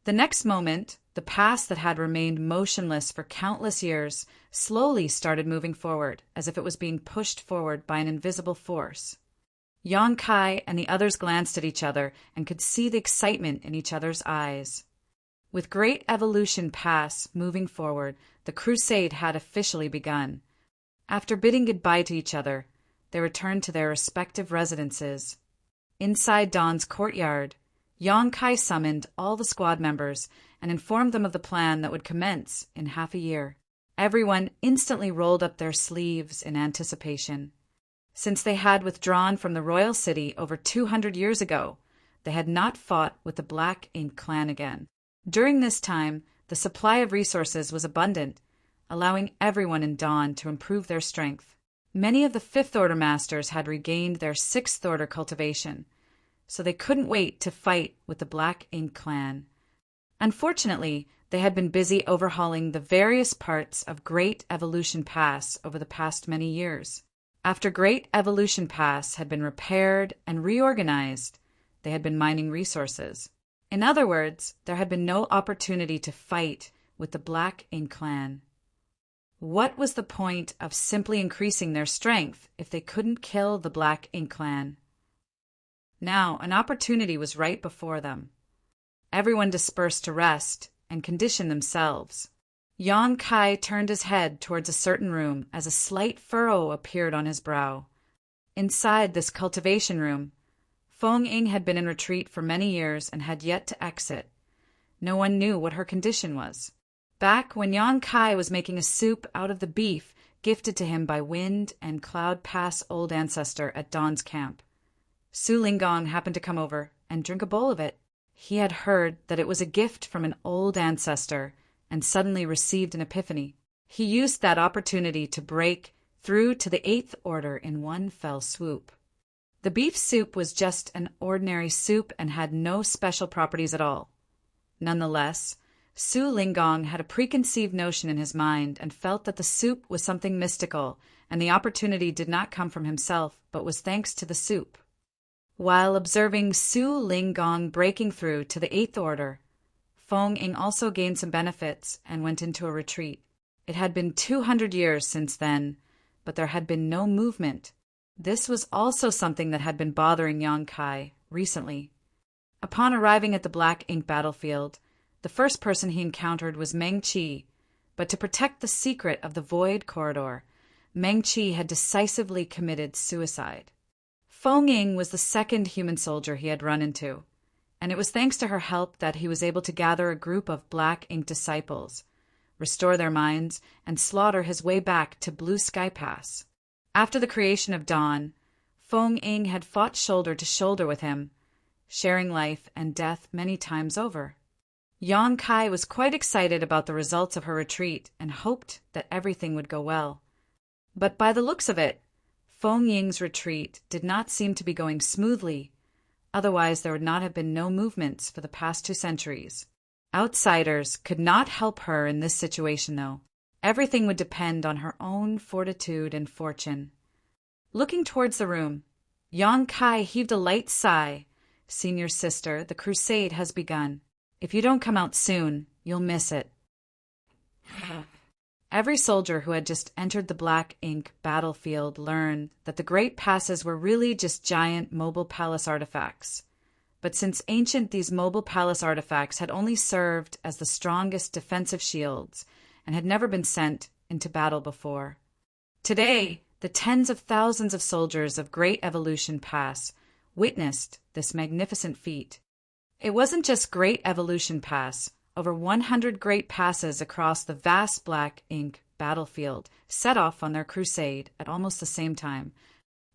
The next moment, the pass that had remained motionless for countless years slowly started moving forward, as if it was being pushed forward by an invisible force. Yang Kai and the others glanced at each other and could see the excitement in each other's eyes. With Great Evolution Pass moving forward, the crusade had officially begun. After bidding goodbye to each other, they returned to their respective residences. Inside Dawn's courtyard, Yang Kai summoned all the squad members and informed them of the plan that would commence in half a year. Everyone instantly rolled up their sleeves in anticipation. Since they had withdrawn from the royal city over 200 years ago, they had not fought with the Black Ink clan again. During this time, the supply of resources was abundant, allowing everyone in Dawn to improve their strength. Many of the Fifth Order masters had regained their Sixth Order cultivation, so they couldn't wait to fight with the Black Ink clan. Unfortunately, they had been busy overhauling the various parts of Great Evolution Pass over the past many years. After Great Evolution Pass had been repaired and reorganized, they had been mining resources. In other words, there had been no opportunity to fight with the Black Ink clan. What was the point of simply increasing their strength if they couldn't kill the Black Ink clan? Now, an opportunity was right before them. Everyone dispersed to rest and condition themselves. Yang Kai turned his head towards a certain room as a slight furrow appeared on his brow. Inside this cultivation room, Feng Ying had been in retreat for many years and had yet to exit. No one knew what her condition was. back when Yang Kai was making a soup out of the beef gifted to him by Wind and Cloud Pass old ancestor at Dawn's camp. Su Lingong happened to come over and drink a bowl of it. He had heard that it was a gift from an old ancestor and suddenly received an epiphany. He used that opportunity to break through to the Eighth Order in one fell swoop. The beef soup was just an ordinary soup and had no special properties at all. Nonetheless, Su Lingong had a preconceived notion in his mind and felt that the soup was something mystical, and the opportunity did not come from himself, but was thanks to the soup. While observing Su Lingong breaking through to the Eighth Order, Feng Ying also gained some benefits and went into a retreat. It had been 200 years since then, but there had been no movement. This was also something that had been bothering Yang Kai recently. Upon arriving at the Black Ink battlefield, the first person he encountered was Meng Qi, but to protect the secret of the Void Corridor, Meng Qi had decisively committed suicide. Feng Ying was the second human soldier he had run into, and it was thanks to her help that he was able to gather a group of Black Ink disciples, restore their minds, and slaughter his way back to Blue Sky Pass. After the creation of Dawn, Feng Ying had fought shoulder to shoulder with him, sharing life and death many times over. Yang Kai was quite excited about the results of her retreat and hoped that everything would go well. But by the looks of it, Feng Ying's retreat did not seem to be going smoothly, otherwise there would not have been no movements for the past 2 centuries. Outsiders could not help her in this situation, though. Everything would depend on her own fortitude and fortune. Looking towards the room, Yang Kai heaved a light sigh. "Senior sister, the crusade has begun. If you don't come out soon, you'll miss it." Every soldier who had just entered the Black Ink battlefield learned that the Great Passes were really just giant mobile palace artifacts. But since ancient, these mobile palace artifacts had only served as the strongest defensive shields and had never been sent into battle before. Today, the tens of thousands of soldiers of Great Evolution Pass witnessed this magnificent feat. It wasn't just Great Evolution Pass. Over 100 Great Passes across the vast Black Ink battlefield set off on their crusade at almost the same time.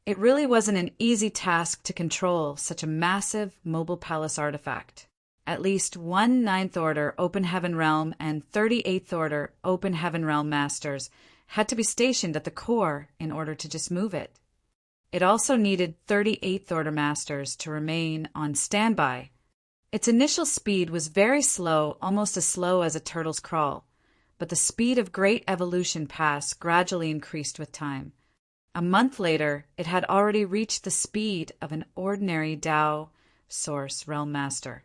It really wasn't an easy task to control such a massive mobile palace artifact. At least one Ninth Order Open Heaven Realm and 38th Order Open Heaven Realm Masters had to be stationed at the core in order to just move it. It also needed 38th Order Masters to remain on standby. Its initial speed was very slow, almost as slow as a turtle's crawl, but the speed of Great Evolution Pass gradually increased with time. A month later, it had already reached the speed of an ordinary Dao Source Realm Master.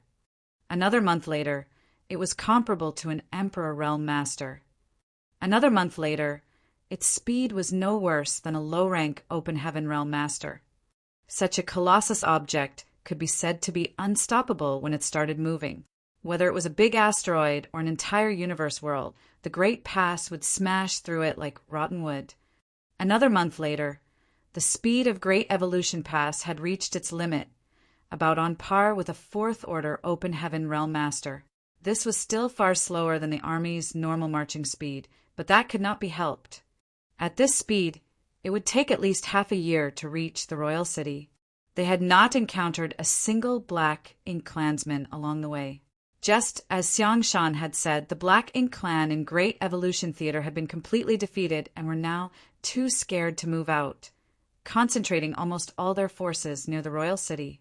Another month later, it was comparable to an Emperor Realm Master. Another month later, its speed was no worse than a low-rank Open Heaven Realm Master. Such a colossus object could be said to be unstoppable when it started moving. Whether it was a big asteroid or an entire universe world, the Great Pass would smash through it like rotten wood. Another month later, the speed of Great Evolution Pass had reached its limit, about on par with a 4th Order Open Heaven Realm Master. This was still far slower than the Army's normal marching speed, but that could not be helped. At this speed, it would take at least half a year to reach the Royal City. They had not encountered a single Black Ink clansman along the way. Just as Xiangshan had said, the Black Ink clan in Great Evolution Theater had been completely defeated and were now too scared to move out, concentrating almost all their forces near the Royal City.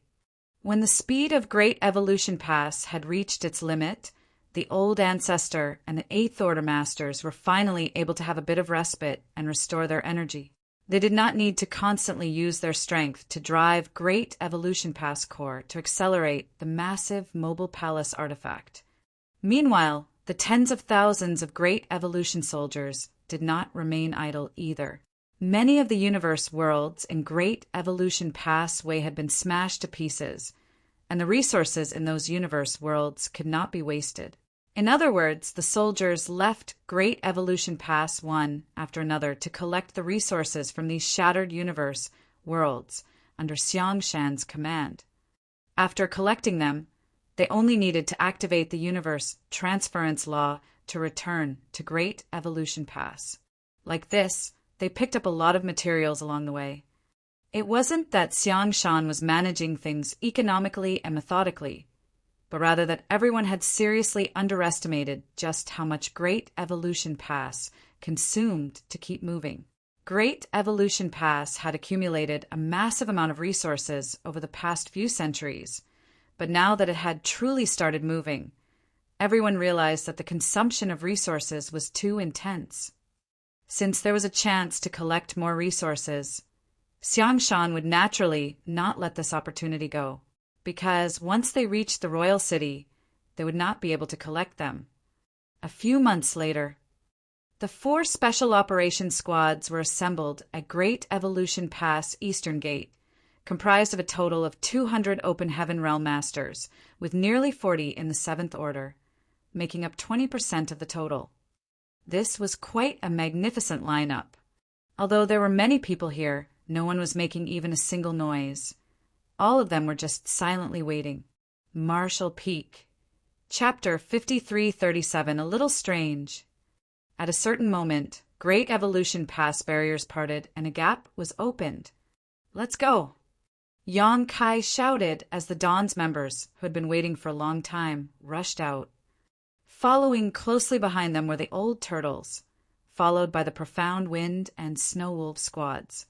When the speed of Great Evolution Pass had reached its limit, the old ancestor and the 8th Order Masters were finally able to have a bit of respite and restore their energy. They did not need to constantly use their strength to drive Great Evolution Pass core to accelerate the massive mobile palace artifact. Meanwhile, the tens of thousands of Great Evolution soldiers did not remain idle either. Many of the universe worlds in Great Evolution Pass way had been smashed to pieces, and the resources in those universe worlds could not be wasted. In other words, the soldiers left Great Evolution Pass one after another to collect the resources from these shattered universe worlds under Xiangshan's command. After collecting them, they only needed to activate the universe transference law to return to Great Evolution Pass. Like this, they picked up a lot of materials along the way. It wasn't that Xiang Shan was managing things economically and methodically, but rather that everyone had seriously underestimated just how much Great Evolution Pass consumed to keep moving. Great Evolution Pass had accumulated a massive amount of resources over the past few centuries, but now that it had truly started moving, everyone realized that the consumption of resources was too intense. Since there was a chance to collect more resources, Xiang Shan would naturally not let this opportunity go, because once they reached the royal city, they would not be able to collect them. A few months later, the 4 special operations squads were assembled at Great Evolution Pass Eastern Gate, comprised of a total of 200 Open Heaven Realm Masters, with nearly 40 in the 7th Order, making up 20% of the total. This was quite a magnificent lineup. Although there were many people here, no one was making even a single noise. All of them were just silently waiting. Marshall Peak. Chapter 5337, a little strange. At a certain moment, Great Evolution Pass barriers parted and a gap was opened. "Let's go!" Yang Kai shouted as the Dawn's members, who had been waiting for a long time, rushed out. Following closely behind them were the Old Turtles, followed by the Profound Wind and Snow Wolf squads.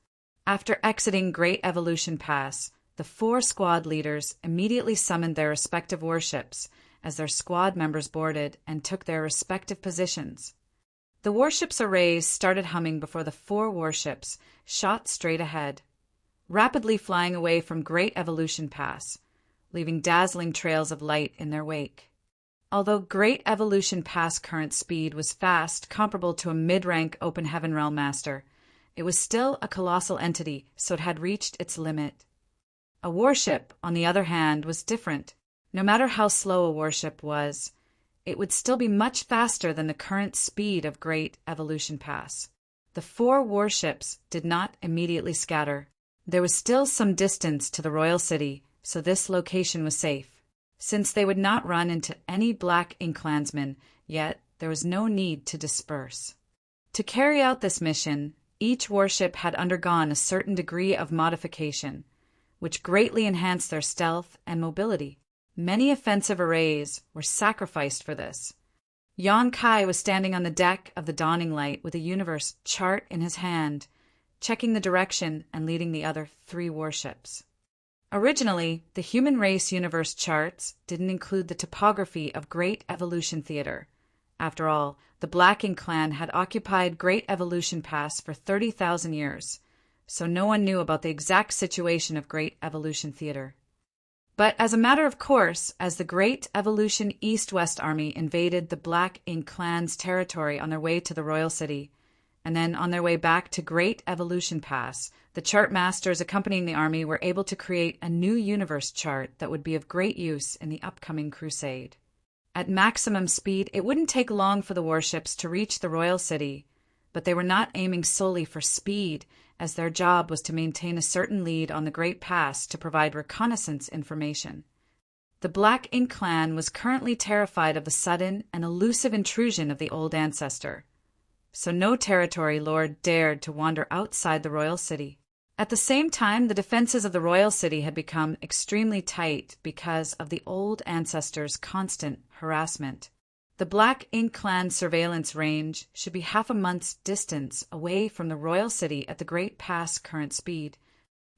After exiting Great Evolution Pass, the 4 squad leaders immediately summoned their respective warships as their squad members boarded and took their respective positions. The warships' arrays started humming before the 4 warships shot straight ahead, rapidly flying away from Great Evolution Pass, leaving dazzling trails of light in their wake. Although Great Evolution Pass current speed was fast, comparable to a mid-rank Open Heaven Realm Master, it was still a colossal entity, so it had reached its limit. A warship, on the other hand, was different. No matter how slow a warship was, it would still be much faster than the current speed of Great Evolution Pass. The 4 warships did not immediately scatter. There was still some distance to the royal city, so this location was safe. Since they would not run into any Black Ink clansmen, yet there was no need to disperse. To carry out this mission, each warship had undergone a certain degree of modification, which greatly enhanced their stealth and mobility. Many offensive arrays were sacrificed for this. Yang Kai was standing on the deck of the Dawning Light with a universe chart in his hand, checking the direction and leading the other 3 warships. Originally, the human race universe charts didn't include the topography of Great Evolution Theater. After all, the Black Ink clan had occupied Great Evolution Pass for 30,000 years, so no one knew about the exact situation of Great Evolution Theater. But as a matter of course, as the Great Evolution East-West Army invaded the Black Ink clan's territory on their way to the Royal City, and then on their way back to Great Evolution Pass, the chart masters accompanying the army were able to create a new universe chart that would be of great use in the upcoming crusade. At maximum speed, it wouldn't take long for the warships to reach the Royal City, but they were not aiming solely for speed, as their job was to maintain a certain lead on the Great Pass to provide reconnaissance information. The Black Ink clan was currently terrified of the sudden and elusive intrusion of the old ancestor, so no territory lord dared to wander outside the royal city. At the same time, the defenses of the royal city had become extremely tight because of the old ancestor's constant harassment. The Black Ink clan surveillance range should be half a month's distance away from the royal city at the Great Pass current speed.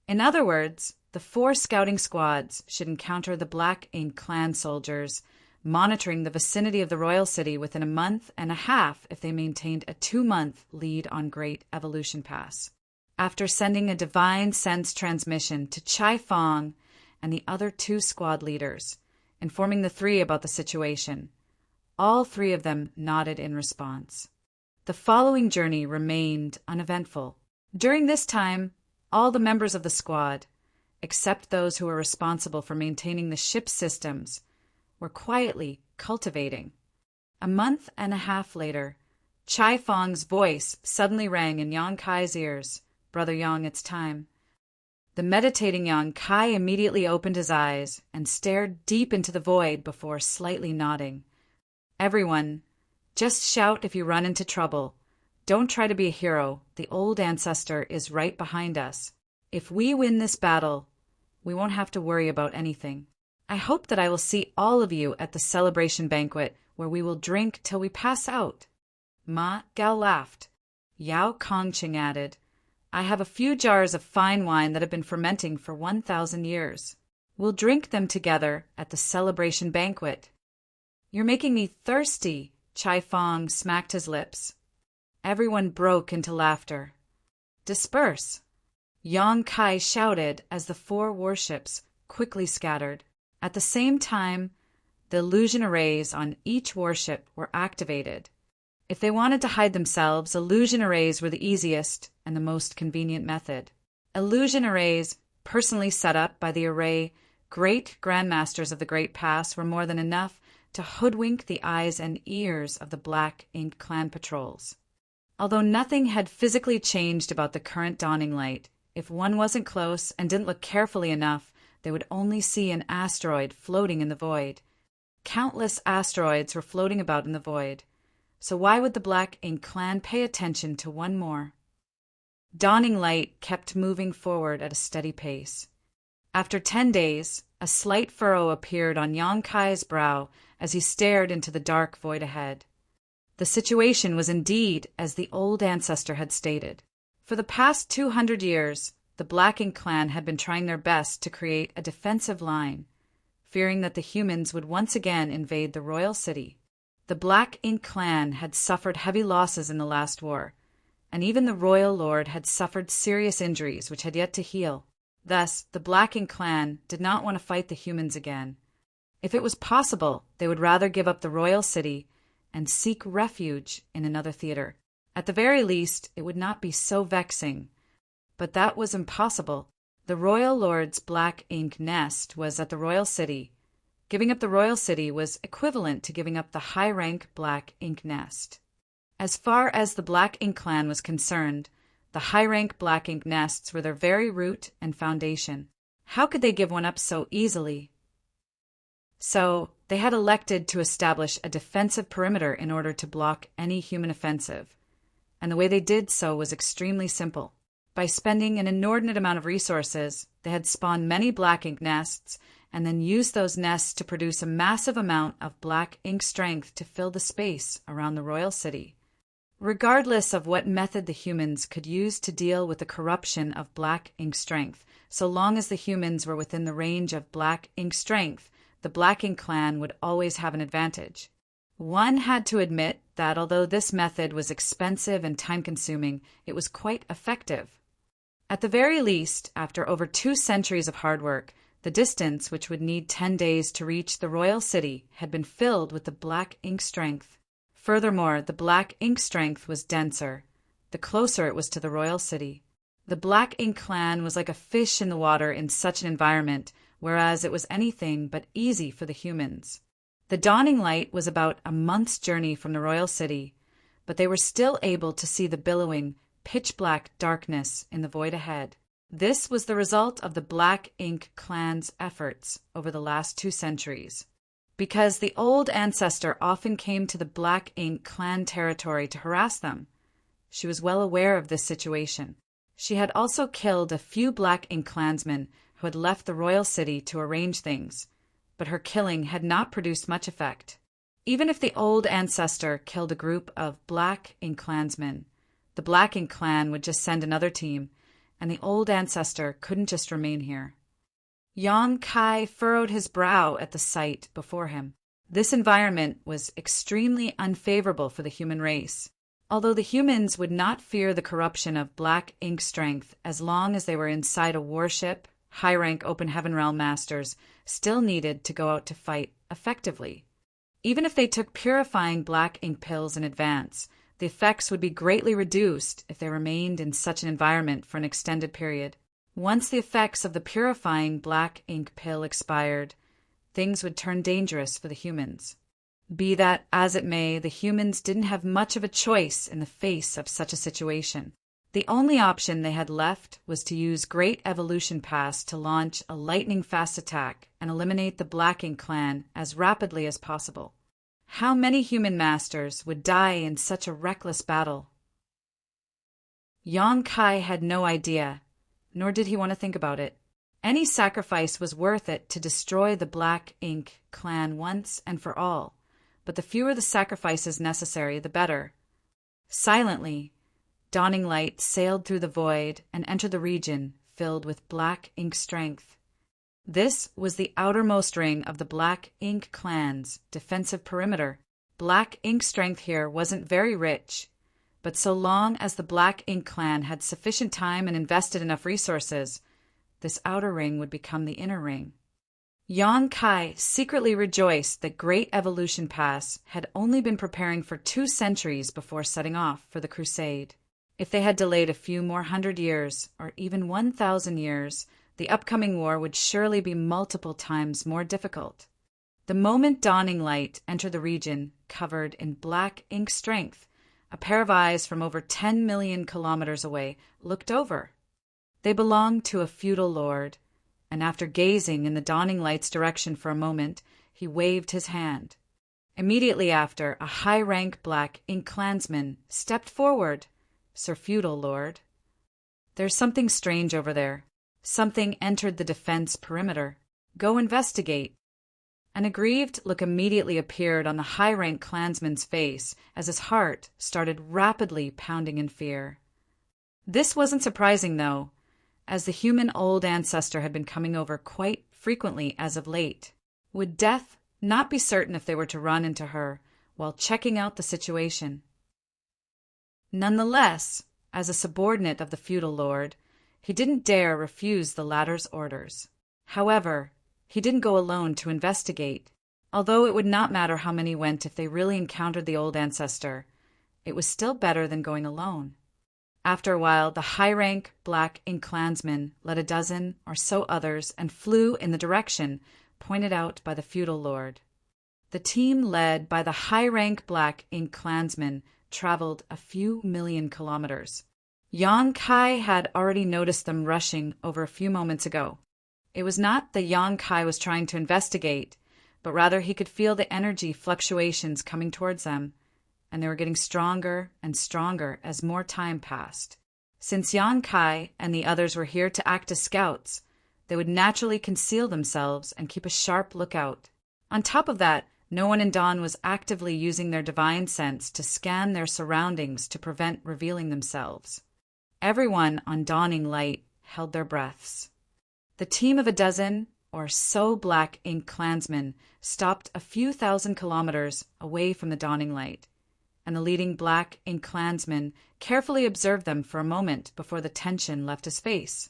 In other words, the 4 scouting squads should encounter the Black Ink clan soldiers, monitoring the vicinity of the royal city within a month and a half if they maintained a 2-month lead on Great Evolution Pass. After sending a divine sense transmission to Chai Fong and the other 2 squad leaders, informing the 3 about the situation, all 3 of them nodded in response. The following journey remained uneventful. During this time, all the members of the squad, except those who were responsible for maintaining the ship's systems, were quietly cultivating. A month and a half later, Chai Fong's voice suddenly rang in Yang Kai's ears. "Brother Yang, it's time." The meditating Yang Kai immediately opened his eyes and stared deep into the void before slightly nodding. Everyone, Just shout if you run into trouble. Don't try to be a hero. The old ancestor is right behind us. If we win this battle, we won't have to worry about anything. I hope that I will see all of you at the celebration banquet where we will drink till we pass out." Ma Gao laughed. Yao Kongqing added, "I have a few jars of fine wine that have been fermenting for 1,000 years. We'll drink them together at the celebration banquet." "You're making me thirsty," Chai Fong smacked his lips. Everyone broke into laughter. "Disperse," Yang Kai shouted as the 4 warships quickly scattered. At the same time, the illusion arrays on each warship were activated. If they wanted to hide themselves, illusion arrays were the easiest and the most convenient method. Illusion arrays, personally set up by the array great grandmasters of the Great Pass, were more than enough to hoodwink the eyes and ears of the Black Ink Clan patrols. Although nothing had physically changed about the current dawning light, if one wasn't close and didn't look carefully enough, they would only see an asteroid floating in the void. Countless asteroids were floating about in the void. So why would the Black Ink Clan pay attention to one more? Dawning light kept moving forward at a steady pace. After 10 days, a slight furrow appeared on Yang Kai's brow as he stared into the dark void ahead. The situation was indeed as the old ancestor had stated. For the past 200 years, the Black Ink Clan had been trying their best to create a defensive line, fearing that the humans would once again invade the royal city. The Black Ink Clan had suffered heavy losses in the last war, and even the royal lord had suffered serious injuries which had yet to heal. Thus, the Black Ink Clan did not want to fight the humans again. If it was possible, they would rather give up the royal city and seek refuge in another theater. At the very least, it would not be so vexing. But that was impossible. The royal lord's Black Ink nest was at the royal city. Giving up the royal city was equivalent to giving up the high-rank Black Ink nest. As far as the Black Ink Clan was concerned, the high-rank Black Ink nests were their very root and foundation. How could they give one up so easily? So, they had elected to establish a defensive perimeter in order to block any human offensive. And the way they did so was extremely simple. By spending an inordinate amount of resources, they had spawned many Black Ink nests and then used those nests to produce a massive amount of Black Ink strength to fill the space around the royal city. Regardless of what method the humans could use to deal with the corruption of Black Ink strength, so long as the humans were within the range of Black Ink strength, the Black Ink Clan would always have an advantage. One had to admit that although this method was expensive and time-consuming, it was quite effective. At the very least, after over 2 centuries of hard work, the distance, which would need 10 days to reach the royal city, had been filled with the Black Ink strength. Furthermore, the Black Ink strength was denser, the closer it was to the royal city. The Black Ink Clan was like a fish in the water in such an environment, whereas it was anything but easy for the humans. The dawning light was about a month's journey from the royal city, but they were still able to see the billowing, pitch-black darkness in the void ahead. This was the result of the Black Ink Clan's efforts over the last 2 centuries. Because the old ancestor often came to the Black Ink Clan territory to harass them, she was well aware of this situation. She had also killed a few Black Ink clansmen who had left the royal city to arrange things, but her killing had not produced much effect. Even if the old ancestor killed a group of Black Ink clansmen, the Black Ink Clan would just send another team, and the old ancestor couldn't just remain here. Yang Kai furrowed his brow at the sight before him. This environment was extremely unfavorable for the human race. Although the humans would not fear the corruption of Black Ink strength as long as they were inside a warship, high-rank Open Heaven Realm masters still needed to go out to fight effectively. Even if they took purifying Black Ink pills in advance, the effects would be greatly reduced if they remained in such an environment for an extended period. Once the effects of the purifying Black Ink pill expired, things would turn dangerous for the humans. Be that as it may, the humans didn't have much of a choice in the face of such a situation. The only option they had left was to use Great Evolution Pass to launch a lightning-fast attack and eliminate the Black Ink Clan as rapidly as possible. How many human masters would die in such a reckless battle? Yang Kai had no idea, nor did he want to think about it. Any sacrifice was worth it to destroy the Black Ink clan once and for all, but the fewer the sacrifices necessary, the better. Silently, Dawning Light sailed through the void and entered the region filled with Black Ink strength. This was the outermost ring of the Black Ink clan's defensive perimeter. Black Ink strength here wasn't very rich, but so long as the Black Ink clan had sufficient time and invested enough resources, this outer ring would become the inner ring. Yang Kai secretly rejoiced that Great Evolution Pass had only been preparing for 2 centuries before setting off for the crusade. If they had delayed a few more 100 years, or even 1,000 years, the upcoming war would surely be multiple times more difficult. The moment Dawning Light entered the region covered in Black Ink strength, a pair of eyes from over 10 million kilometers away looked over. They belonged to a feudal lord, and after gazing in the Dawning Light's direction for a moment, he waved his hand. Immediately after, a high-rank Black Ink clansman stepped forward. "Sir Feudal Lord." "There's something strange over there. Something entered the defense perimeter. Go investigate." An aggrieved look immediately appeared on the high-rank clansman's face as his heart started rapidly pounding in fear. This wasn't surprising, though, as the human old ancestor had been coming over quite frequently as of late. Would death not be certain if they were to run into her while checking out the situation? Nonetheless, as a subordinate of the feudal lord, he didn't dare refuse the latter's orders. However, he didn't go alone to investigate. Although it would not matter how many went if they really encountered the old ancestor, it was still better than going alone. After a while, the high-rank Black Ink clansman led a dozen or so others and flew in the direction pointed out by the feudal lord. The team led by the high-rank Black Ink clansman traveled a few million kilometers. Yang Kai had already noticed them rushing over a few moments ago. It was not that Yang Kai was trying to investigate, but rather he could feel the energy fluctuations coming towards them, and they were getting stronger and stronger as more time passed. Since Yang Kai and the others were here to act as scouts, they would naturally conceal themselves and keep a sharp lookout. On top of that, no one in Dawn was actively using their divine sense to scan their surroundings to prevent revealing themselves. Everyone on Dawning Light held their breaths. The team of a dozen or so Black Ink clansmen stopped a few thousand kilometers away from the Dawning Light, and the leading Black Ink clansman carefully observed them for a moment before the tension left his face.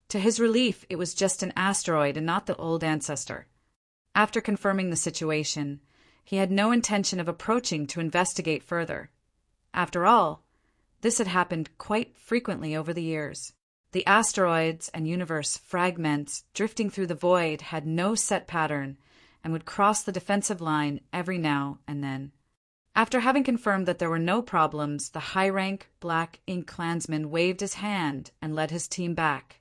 To his relief, it was just an asteroid and not the old ancestor. After confirming the situation, he had no intention of approaching to investigate further. After all, this had happened quite frequently over the years. The asteroids and universe fragments drifting through the void had no set pattern and would cross the defensive line every now and then. After having confirmed that there were no problems, the high-rank Black Ink clansman waved his hand and led his team back.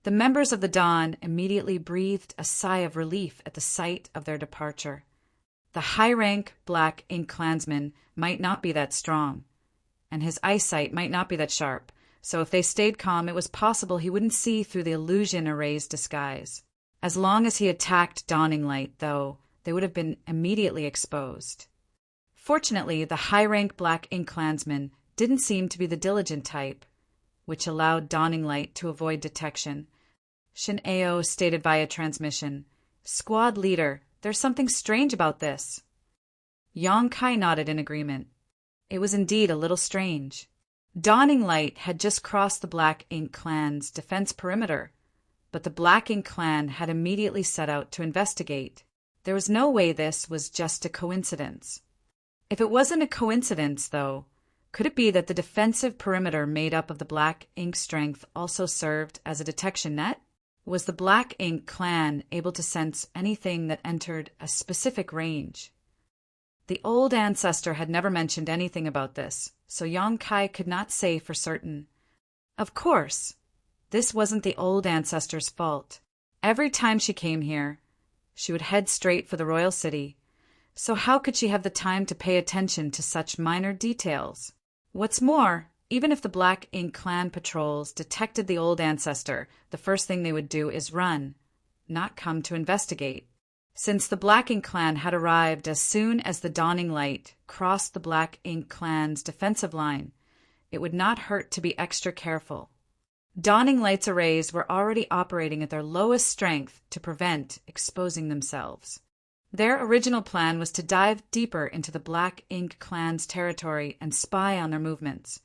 The members of the Dawn immediately breathed a sigh of relief at the sight of their departure. The high-rank Black Ink clansman might not be that strong, and his eyesight might not be that sharp, so if they stayed calm, it was possible he wouldn't see through the illusion array's disguise. As long as he attacked Dawning Light, though, they would have been immediately exposed. Fortunately, the high-rank Black Ink clansman didn't seem to be the diligent type, which allowed Dawning Light to avoid detection. Shin Ao stated via transmission, "Squad leader, there's something strange about this." Yang Kai nodded in agreement. It was indeed a little strange. Dawning Light had just crossed the Black Ink clan's defense perimeter, but the Black Ink clan had immediately set out to investigate. There was no way this was just a coincidence. If it wasn't a coincidence, though, could it be that the defensive perimeter made up of the Black Ink strength also served as a detection net? Was the Black Ink clan able to sense anything that entered a specific range? The old ancestor had never mentioned anything about this, so Yang Kai could not say for certain. Of course, this wasn't the old ancestor's fault. Every time she came here, she would head straight for the royal city, So how could she have the time to pay attention to such minor details? What's more, even if the Black Ink Clan patrols detected the old ancestor, the first thing they would do is run, not come to investigate. Since the Black Ink Clan had arrived as soon as the dawning light crossed the Black Ink Clan's defensive line, it would not hurt to be extra careful. Dawning Light's arrays were already operating at their lowest strength to prevent exposing themselves. Their original plan was to dive deeper into the Black Ink Clan's territory and spy on their movements.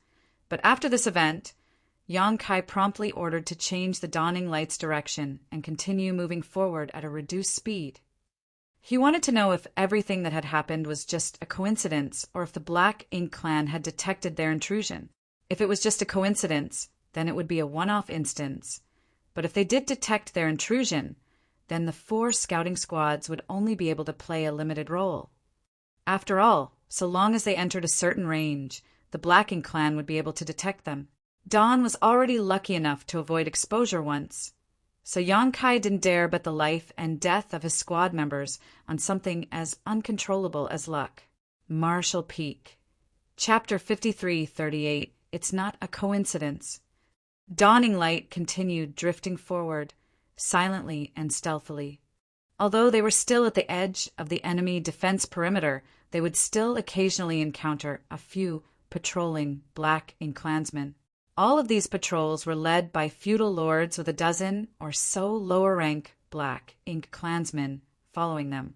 But after this event, Yong-kai promptly ordered to change the Dawning Light's direction and continue moving forward at a reduced speed. He wanted to know if everything that had happened was just a coincidence or if the Black Ink Clan had detected their intrusion. If it was just a coincidence, then it would be a one-off instance. But if they did detect their intrusion, then the 4 scouting squads would only be able to play a limited role. After all, so long as they entered a certain range, the Black Ink Clan would be able to detect them. Dawn was already lucky enough to avoid exposure once, so Yong-kai didn't dare bet the life and death of his squad members on something as uncontrollable as luck. Marshall Peak. Chapter 53:38. It's not a coincidence. Dawning Light continued drifting forward, silently and stealthily. Although they were still at the edge of the enemy defense perimeter, they would still occasionally encounter a few patrolling Black Ink Clansmen. All of these patrols were led by feudal lords with a dozen or so lower-rank Black Ink Clansmen following them.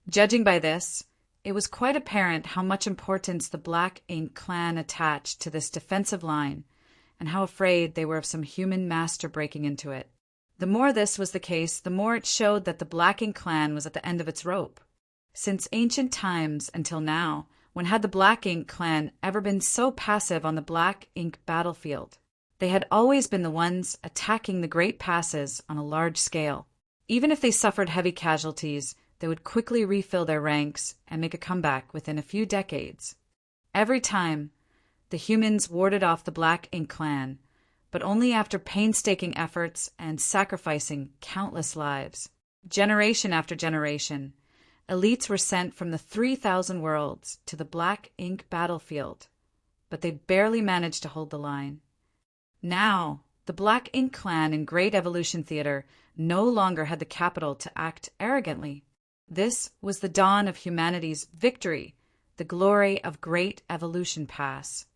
Judging by this, it was quite apparent how much importance the Black Ink Clan attached to this defensive line, and how afraid they were of some human master breaking into it. The more this was the case, the more it showed that the Black Ink Clan was at the end of its rope. Since ancient times until now, when had the Black Ink Clan ever been so passive on the Black Ink battlefield? They had always been the ones attacking the Great Passes on a large scale. Even if they suffered heavy casualties, they would quickly refill their ranks and make a comeback within a few decades. Every time, the humans warded off the Black Ink Clan, but only after painstaking efforts and sacrificing countless lives. Generation after generation, elites were sent from the 3,000 worlds to the Black Ink battlefield, but they barely managed to hold the line. Now, the Black Ink Clan in Great Evolution Theater no longer had the capital to act arrogantly. This was the dawn of humanity's victory, the glory of Great Evolution Pass.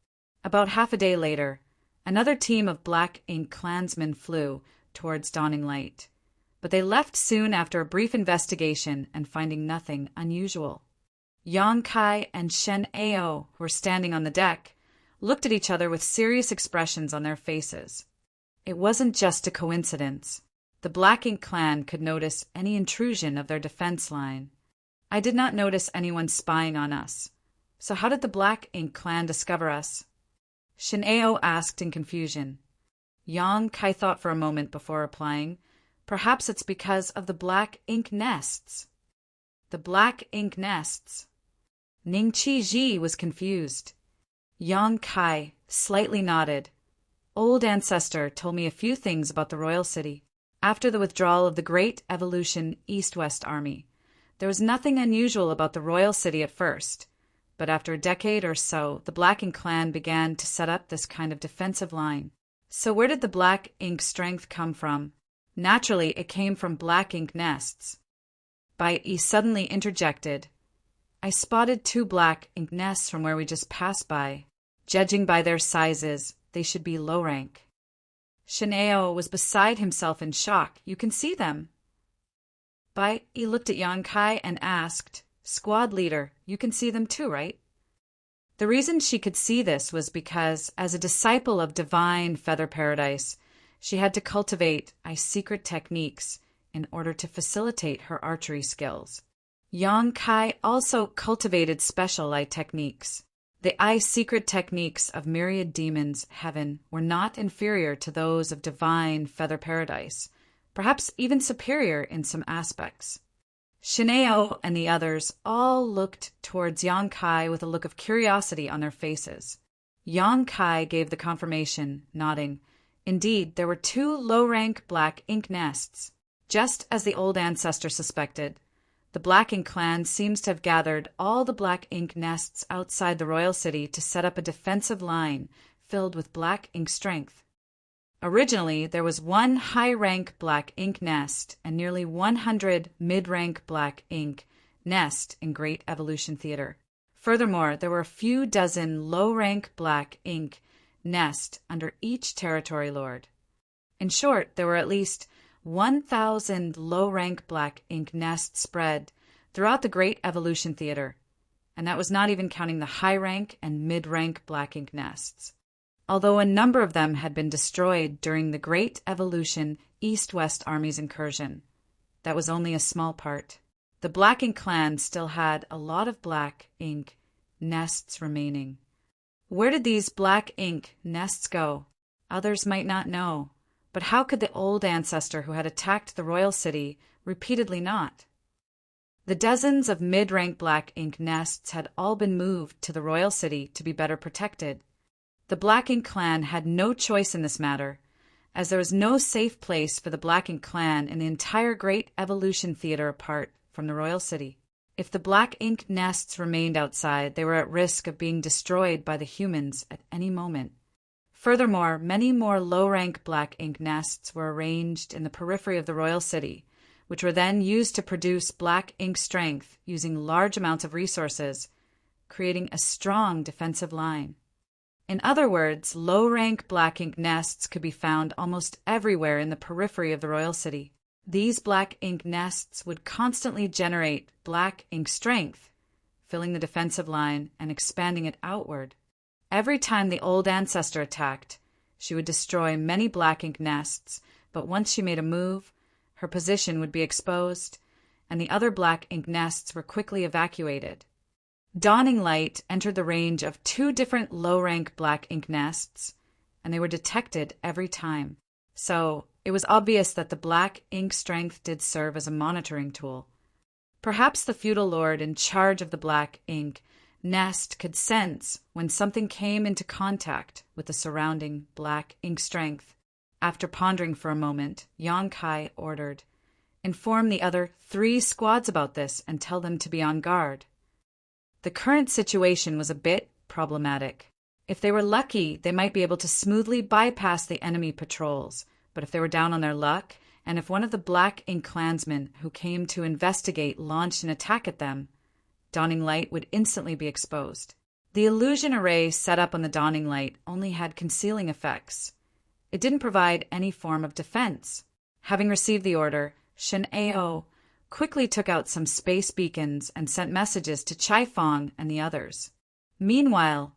About half a day later, another team of Black Ink Clansmen flew towards Dawning Light, but they left soon after a brief investigation and finding nothing unusual. Yong-kai and Shen-ao, who were standing on the deck, looked at each other with serious expressions on their faces. It wasn't just a coincidence. The Black Ink Clan could notice any intrusion of their defense line. I did not notice anyone spying on us. So how did the Black Ink Clan discover us? Shin-ao asked in confusion. Yong-kai thought for a moment before replying. Perhaps it's because of the Black Ink nests. The Black Ink nests. Ning-chi-ji was confused. Yong-kai slightly nodded. Old ancestor told me a few things about the royal city. After the withdrawal of the Great Evolution East-West Army, there was nothing unusual about the royal city at first. But after a decade or so, the Black Ink Clan began to set up this kind of defensive line. So where did the Black Ink strength come from? Naturally, it came from Black Ink nests. Bai suddenly interjected. I spotted 2 Black Ink nests from where we just passed by. Judging by their sizes, they should be low rank. Shin-ao was beside himself in shock. You can see them. Bai looked at Yong-kai and asked, Squad leader, you can see them too, right? The reason she could see this was because, as a disciple of divine Feather Paradise, she had to cultivate secret techniques in order to facilitate her archery skills. Yong-kai also cultivated special eye techniques. The secret techniques of myriad demons' heaven were not inferior to those of divine Feather Paradise, perhaps even superior in some aspects. Shin-ao and the others all looked towards Yong-kai with a look of curiosity on their faces. Yong-kai gave the confirmation, nodding. Indeed, there were 2 low-rank Black Ink nests. Just as the old ancestor suspected, The Black Ink clan seems to have gathered all the black ink nests outside the royal city to set up a defensive line filled with black ink strength. Originally, there was one high-rank black ink nest and nearly 100 mid-rank black ink nest in Great Evolution Theater. Furthermore, there were a few dozen low-rank black ink nests under each territory lord. In short, there were at least 1,000 low-rank black ink nests spread throughout the Great Evolution Theater, and that was not even counting the high-rank and mid-rank black ink nests. Although a number of them had been destroyed during the Great Evolution East-West Army's incursion, that was only a small part. The Black Ink clan still had a lot of black ink nests remaining. Where did these black ink nests go? Others might not know. But how could the old ancestor who had attacked the royal city repeatedly not? The dozens of mid-rank black ink nests had all been moved to the royal city to be better protected. The Black Ink clan had no choice in this matter, as there was no safe place for the Black Ink clan in the entire Great Evolution Theater apart from the royal city. If the black ink nests remained outside, they were at risk of being destroyed by the humans at any moment. Furthermore, many more low-rank black ink nests were arranged in the periphery of the royal city, which were then used to produce black ink strength using large amounts of resources, creating a strong defensive line. In other words, low-rank black ink nests could be found almost everywhere in the periphery of the royal city. These black ink nests would constantly generate black ink strength, filling the defensive line and expanding it outward. Every time the old ancestor attacked, she would destroy many black ink nests, but once she made a move, her position would be exposed, and the other black ink nests were quickly evacuated. Dawning Light entered the range of 2 different low-rank black ink nests, and they were detected every time. So it was obvious that the black ink strength did serve as a monitoring tool. Perhaps the feudal lord in charge of the black ink nest could sense when something came into contact with the surrounding black ink strength. After pondering for a moment, Yonkai ordered, "Inform the other 3 squads about this and tell them to be on guard." The current situation was a bit problematic. If they were lucky, they might be able to smoothly bypass the enemy patrols, but if they were down on their luck, and if one of the Black Ink clansmen who came to investigate launched an attack at them, Dawning Light would instantly be exposed. The illusion array set up on the Dawning Light only had concealing effects. It didn't provide any form of defense. Having received the order, Shen Ao quickly took out some space beacons and sent messages to Chai Fong and the others. Meanwhile,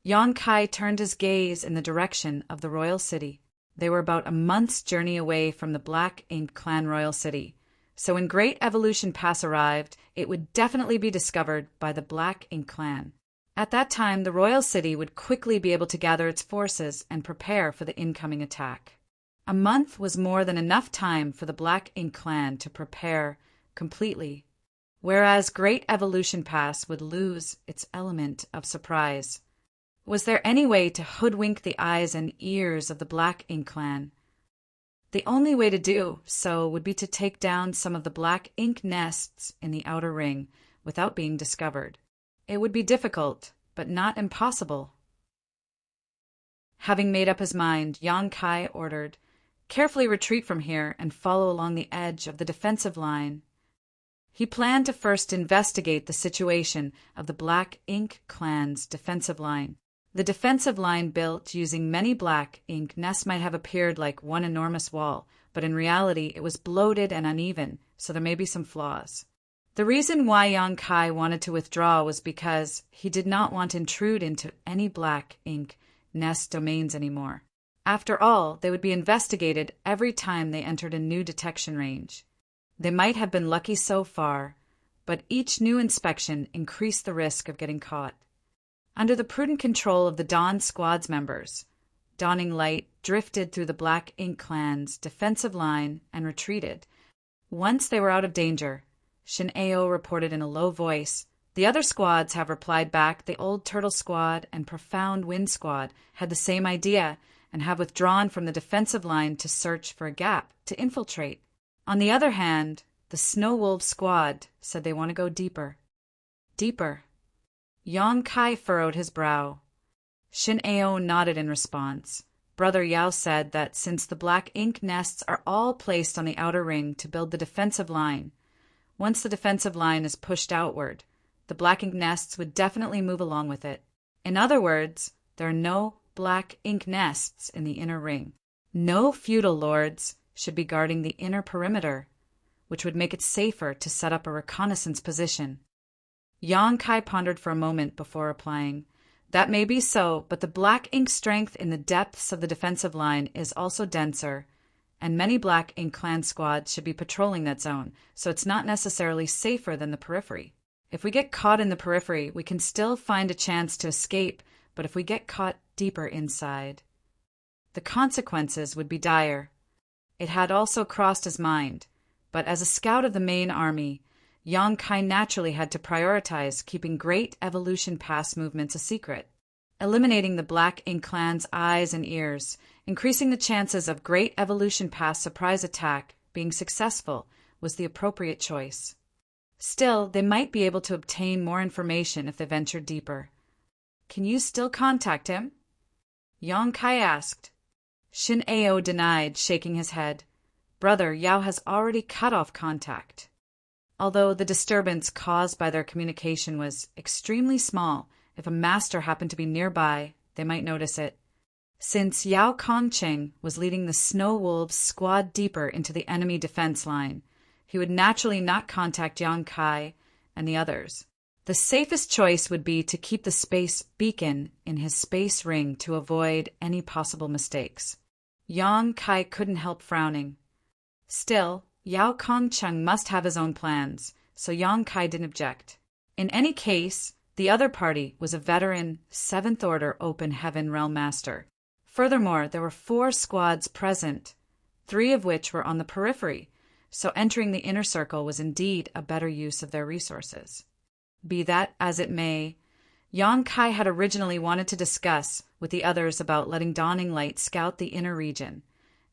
Yonkai turned his gaze in the direction of the royal city. They were about a month's journey away from the Black Ink clan royal city, so when Great Evolution Pass arrived, it would definitely be discovered by the Black Ink clan. At that time, the royal city would quickly be able to gather its forces and prepare for the incoming attack. A month was more than enough time for the Black Ink clan to prepare completely, whereas Great Evolution Pass would lose its element of surprise. Was there any way to hoodwink the eyes and ears of the Black Ink clan? The only way to do so would be to take down some of the black ink nests in the outer ring without being discovered. It would be difficult, but not impossible. Having made up his mind, Yonkai ordered, "Carefully retreat from here and follow along the edge of the defensive line." He planned to first investigate the situation of the Black Ink clan's defensive line. The defensive line built using many black ink nests might have appeared like one enormous wall, but in reality it was bloated and uneven, so there may be some flaws. The reason why Yonkai wanted to withdraw was because he did not want to intrude into any black ink nest domains anymore. After all, they would be investigated every time they entered a new detection range. They might have been lucky so far, but each new inspection increased the risk of getting caught. Under the prudent control of the Dawn Squad's members, Dawning Light drifted through the Black Ink clan's defensive line and retreated. Once they were out of danger, Shin Ao reported in a low voice, "The other squads have replied back. The Old Turtle Squad and Profound Wind Squad had the same idea and have withdrawn from the defensive line to search for a gap to infiltrate. On the other hand, The Snow Wolves squad said they want to go deeper. Deeper. Yang Kai furrowed his brow. Shin Ao nodded in response. Brother Yao said that since the black ink nests are all placed on the outer ring to build the defensive line, once the defensive line is pushed outward, the black ink nests would definitely move along with it. In other words, there are no black ink nests in the inner ring. No feudal lords should be guarding the inner perimeter, which would make it safer to set up a reconnaissance position. Yang Kai pondered for a moment before replying. That may be so, but the black ink strength in the depths of the defensive line is also denser, and many black ink clan squads should be patrolling that zone, so it's not necessarily safer than the periphery. If we get caught in the periphery, we can still find a chance to escape, but if we get caught deeper inside, the consequences would be dire. It had also crossed his mind, but as a scout of the main army, Yang Kai naturally had to prioritize keeping Great Evolution Pass movements a secret. Eliminating the Black Ink Clan's eyes and ears, increasing the chances of Great Evolution Pass surprise attack being successful was the appropriate choice. Still, they might be able to obtain more information if they ventured deeper. Can you still contact him? Yang Kai asked. Shin Ao denied, shaking his head. Brother Yao has already cut off contact. Although the disturbance caused by their communication was extremely small, if a master happened to be nearby, they might notice it. Since Yao Kongcheng was leading the Snow Wolves squad deeper into the enemy defense line, he would naturally not contact Yang Kai and the others. The safest choice would be to keep the space beacon in his space ring to avoid any possible mistakes. Yang Kai couldn't help frowning. Still, Yao Kongcheng must have his own plans, so Yang Kai didn't object. In any case, the other party was a veteran 7th Order Open Heaven Realm Master. Furthermore, there were 4 squads present, 3 of which were on the periphery, so entering the inner circle was indeed a better use of their resources. Be that as it may, Yang Kai had originally wanted to discuss with the others about letting Dawning Light scout the inner region.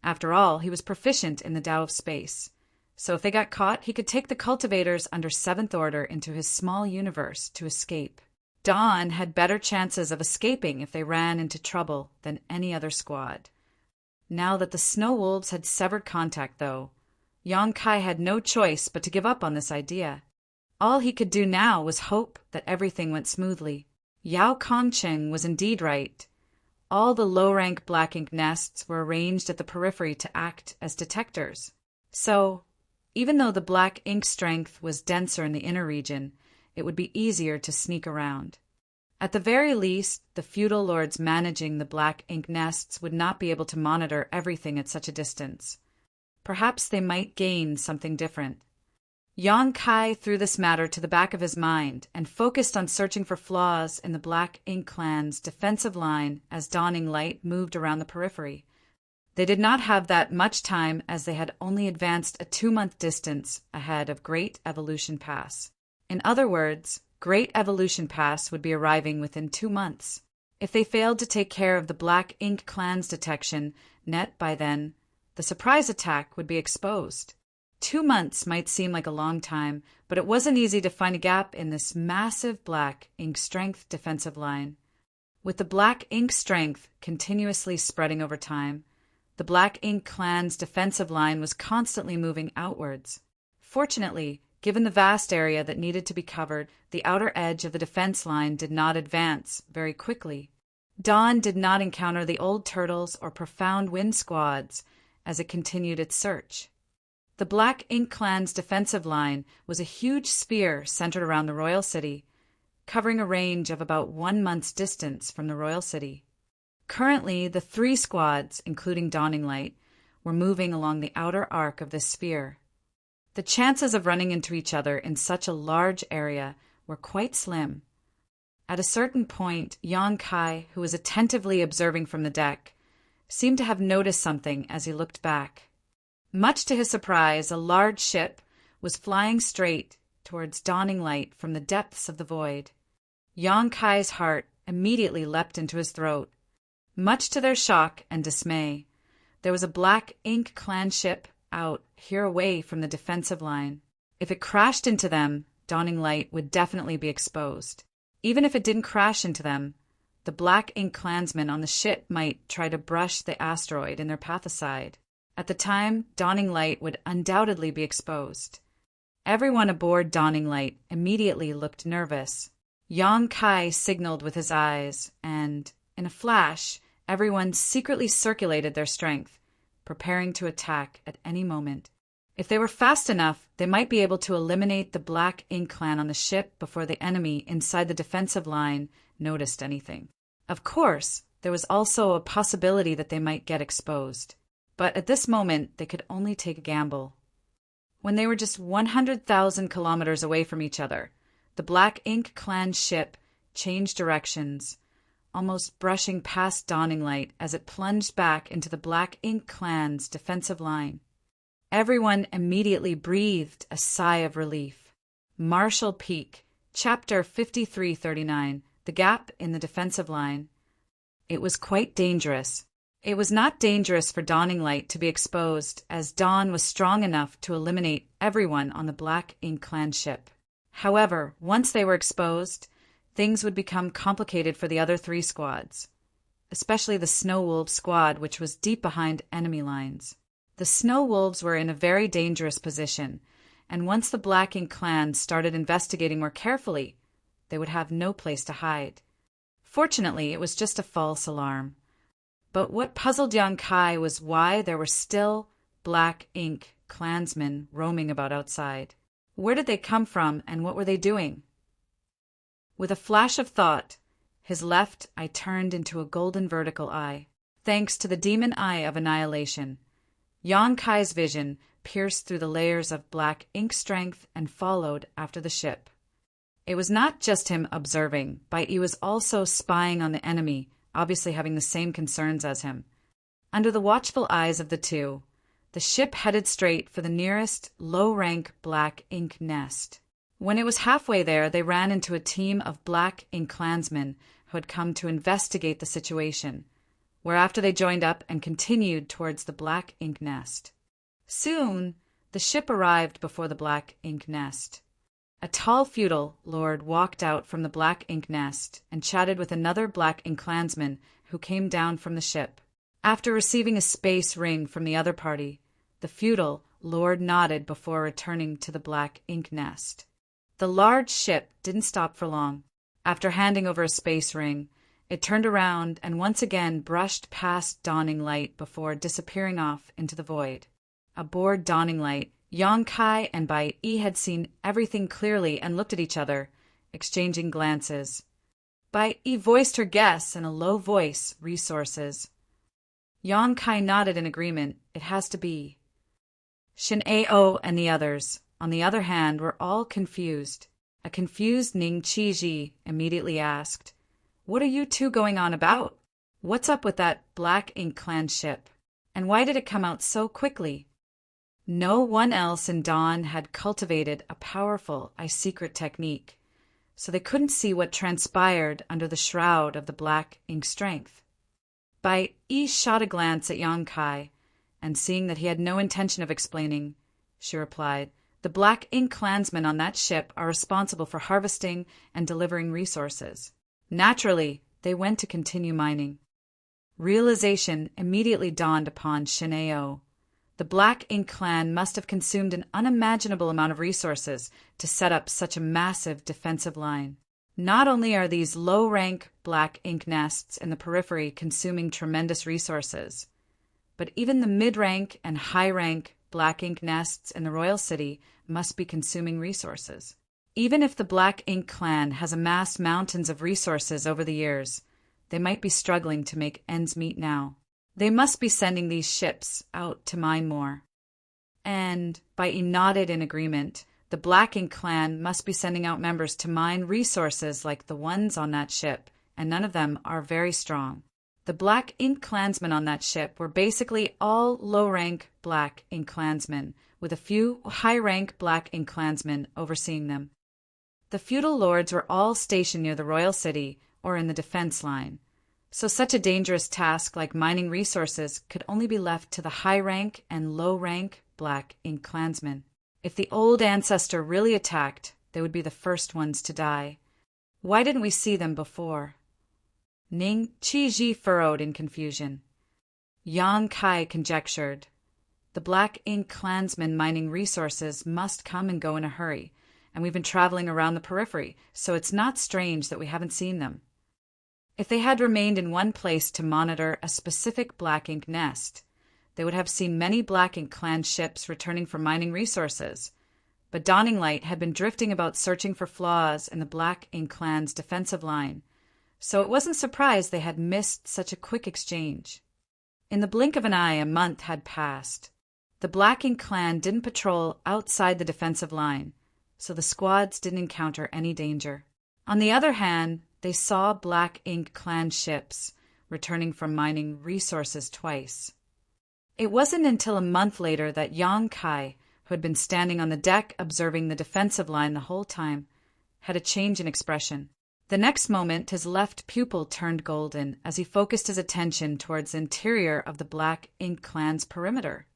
After all, he was proficient in the Tao of Space. So if they got caught, he could take the cultivators under 7th Order into his small universe to escape. Dawn had better chances of escaping if they ran into trouble than any other squad. Now that the Snow Wolves had severed contact, though, Yang Kai had no choice but to give up on this idea. All he could do now was hope that everything went smoothly. Yao Kongcheng was indeed right. All the low-rank black ink nests were arranged at the periphery to act as detectors. So, even though the black ink strength was denser in the inner region, it would be easier to sneak around. At the very least, the feudal lords managing the black ink nests would not be able to monitor everything at such a distance. Perhaps they might gain something different. Yang Kai threw this matter to the back of his mind and focused on searching for flaws in the Black Ink Clan's defensive line as Dawning Light moved around the periphery. They did not have that much time as they had only advanced a 2-month distance ahead of Great Evolution Pass. In other words, Great Evolution Pass would be arriving within 2 months. If they failed to take care of the Black Ink Clan's detection net by then, the surprise attack would be exposed. 2 months might seem like a long time, but it wasn't easy to find a gap in this massive black ink strength defensive line. With the black ink strength continuously spreading over time, the Black Ink Clan's defensive line was constantly moving outwards. Fortunately, given the vast area that needed to be covered, the outer edge of the defense line did not advance very quickly. Dawn did not encounter the Old Turtles or Profound Wind squads as it continued its search. The Black Ink Clan's defensive line was a huge sphere centered around the royal city, covering a range of about 1 month's distance from the royal city. Currently, the 3 squads, including Dawning Light, were moving along the outer arc of this sphere. The chances of running into each other in such a large area were quite slim. At a certain point, Yang Kai, who was attentively observing from the deck, seemed to have noticed something as he looked back. Much to his surprise, a large ship was flying straight towards Dawning Light from the depths of the void. Yang Kai's heart immediately leapt into his throat. Much to their shock and dismay, there was a Black Ink Clan ship out here away from the defensive line. If it crashed into them, Dawning Light would definitely be exposed. Even if it didn't crash into them, the Black Ink Klansmen on the ship might try to brush the asteroid in their path aside. At the time, Dawning Light would undoubtedly be exposed. Everyone aboard Dawning Light immediately looked nervous. Yang Kai signaled with his eyes, and, in a flash, everyone secretly circulated their strength, preparing to attack at any moment. If they were fast enough, they might be able to eliminate the Black Ink Clan on the ship before the enemy inside the defensive line noticed anything. Of course, there was also a possibility that they might get exposed. But at this moment, they could only take a gamble. When they were just 100,000 kilometers away from each other, the Black Ink Clan ship changed directions, almost brushing past Dawning Light as it plunged back into the Black Ink Clan's defensive line. Everyone immediately breathed a sigh of relief. Marshall Peak, Chapter 5339, The Gap in the Defensive Line. It was quite dangerous. It was not dangerous for Dawning Light to be exposed, as Dawn was strong enough to eliminate everyone on the Black Ink Clan ship. However, once they were exposed, things would become complicated for the other three squads, especially the Snow Wolves squad, which was deep behind enemy lines. The Snow Wolves were in a very dangerous position, and once the Black Ink Clan started investigating more carefully, they would have no place to hide. Fortunately, it was just a false alarm. But what puzzled Yang Kai was why there were still Black Ink Klansmen roaming about outside. Where did they come from, and what were they doing? With a flash of thought, his left eye turned into a golden vertical eye. Thanks to the demon eye of annihilation, Yang Kai's vision pierced through the layers of black ink strength and followed after the ship. It was not just him observing, but he was also spying on the enemy, obviously having the same concerns as him. Under the watchful eyes of the two, the ship headed straight for the nearest low-rank Black Ink nest. When it was halfway there, they ran into a team of Black Ink Klansmen who had come to investigate the situation, whereafter they joined up and continued towards the Black Ink nest. Soon, the ship arrived before the Black Ink nest. A tall feudal lord walked out from the Black Ink nest and chatted with another Black Ink Klansman who came down from the ship. After receiving a space ring from the other party, the feudal lord nodded before returning to the Black Ink nest. The large ship didn't stop for long. After handing over a space ring, it turned around and once again brushed past Dawning Light before disappearing off into the void. Aboard Dawning Light, Yang Kai and Bai Yi had seen everything clearly and looked at each other, exchanging glances. Bai Yi voiced her guess in a low voice, resources. Yang Kai nodded in agreement. It has to be. Shin Ao and the others, on the other hand, were all confused. A confused Ning Qiji immediately asked, "What are you two going on about? What's up with that Black Ink Clan ship? And why did it come out so quickly?" No one else in Dawn had cultivated a powerful secret technique, so they couldn't see what transpired under the shroud of the Black Ink strength. Bai Yi shot a glance at Yang Kai, and seeing that he had no intention of explaining, she replied, "The Black Ink Klansmen on that ship are responsible for harvesting and delivering resources. Naturally, they went to continue mining." Realization immediately dawned upon Shineo. The Black Ink Clan must have consumed an unimaginable amount of resources to set up such a massive defensive line. Not only are these low-rank Black Ink nests in the periphery consuming tremendous resources, but even the mid-rank and high-rank Black Ink nests in the Royal City must be consuming resources. Even if the Black Ink Clan has amassed mountains of resources over the years, they might be struggling to make ends meet now. They must be sending these ships out to mine more. And, Bai Yi nodded in agreement, the Black Ink Clan must be sending out members to mine resources like the ones on that ship, and none of them are very strong. The Black Ink Klansmen on that ship were basically all low-rank Black Ink Klansmen, with a few high-rank Black Ink Klansmen overseeing them. The feudal lords were all stationed near the Royal City or in the defense line, so such a dangerous task like mining resources could only be left to the high-rank and low-rank Black Ink Klansmen. If the old ancestor really attacked, they would be the first ones to die. Why didn't we see them before? Ning Qi furrowed in confusion. Yang Kai conjectured. The Black Ink clansmen mining resources must come and go in a hurry, and we've been traveling around the periphery, so it's not strange that we haven't seen them. If they had remained in one place to monitor a specific Black Ink nest, they would have seen many Black Ink clan ships returning for mining resources. But Dawning Light had been drifting about searching for flaws in the Black Ink clan's defensive line, so it wasn't surprised they had missed such a quick exchange. In the blink of an eye, a month had passed. The Black Ink clan didn't patrol outside the defensive line, so the squads didn't encounter any danger. On the other hand, they saw Black Ink clan ships returning from mining resources twice. It wasn't until a month later that Yang Kai, who had been standing on the deck observing the defensive line the whole time, had a change in expression. The next moment, his left pupil turned golden as he focused his attention towards the interior of the Black Ink clan's perimeter.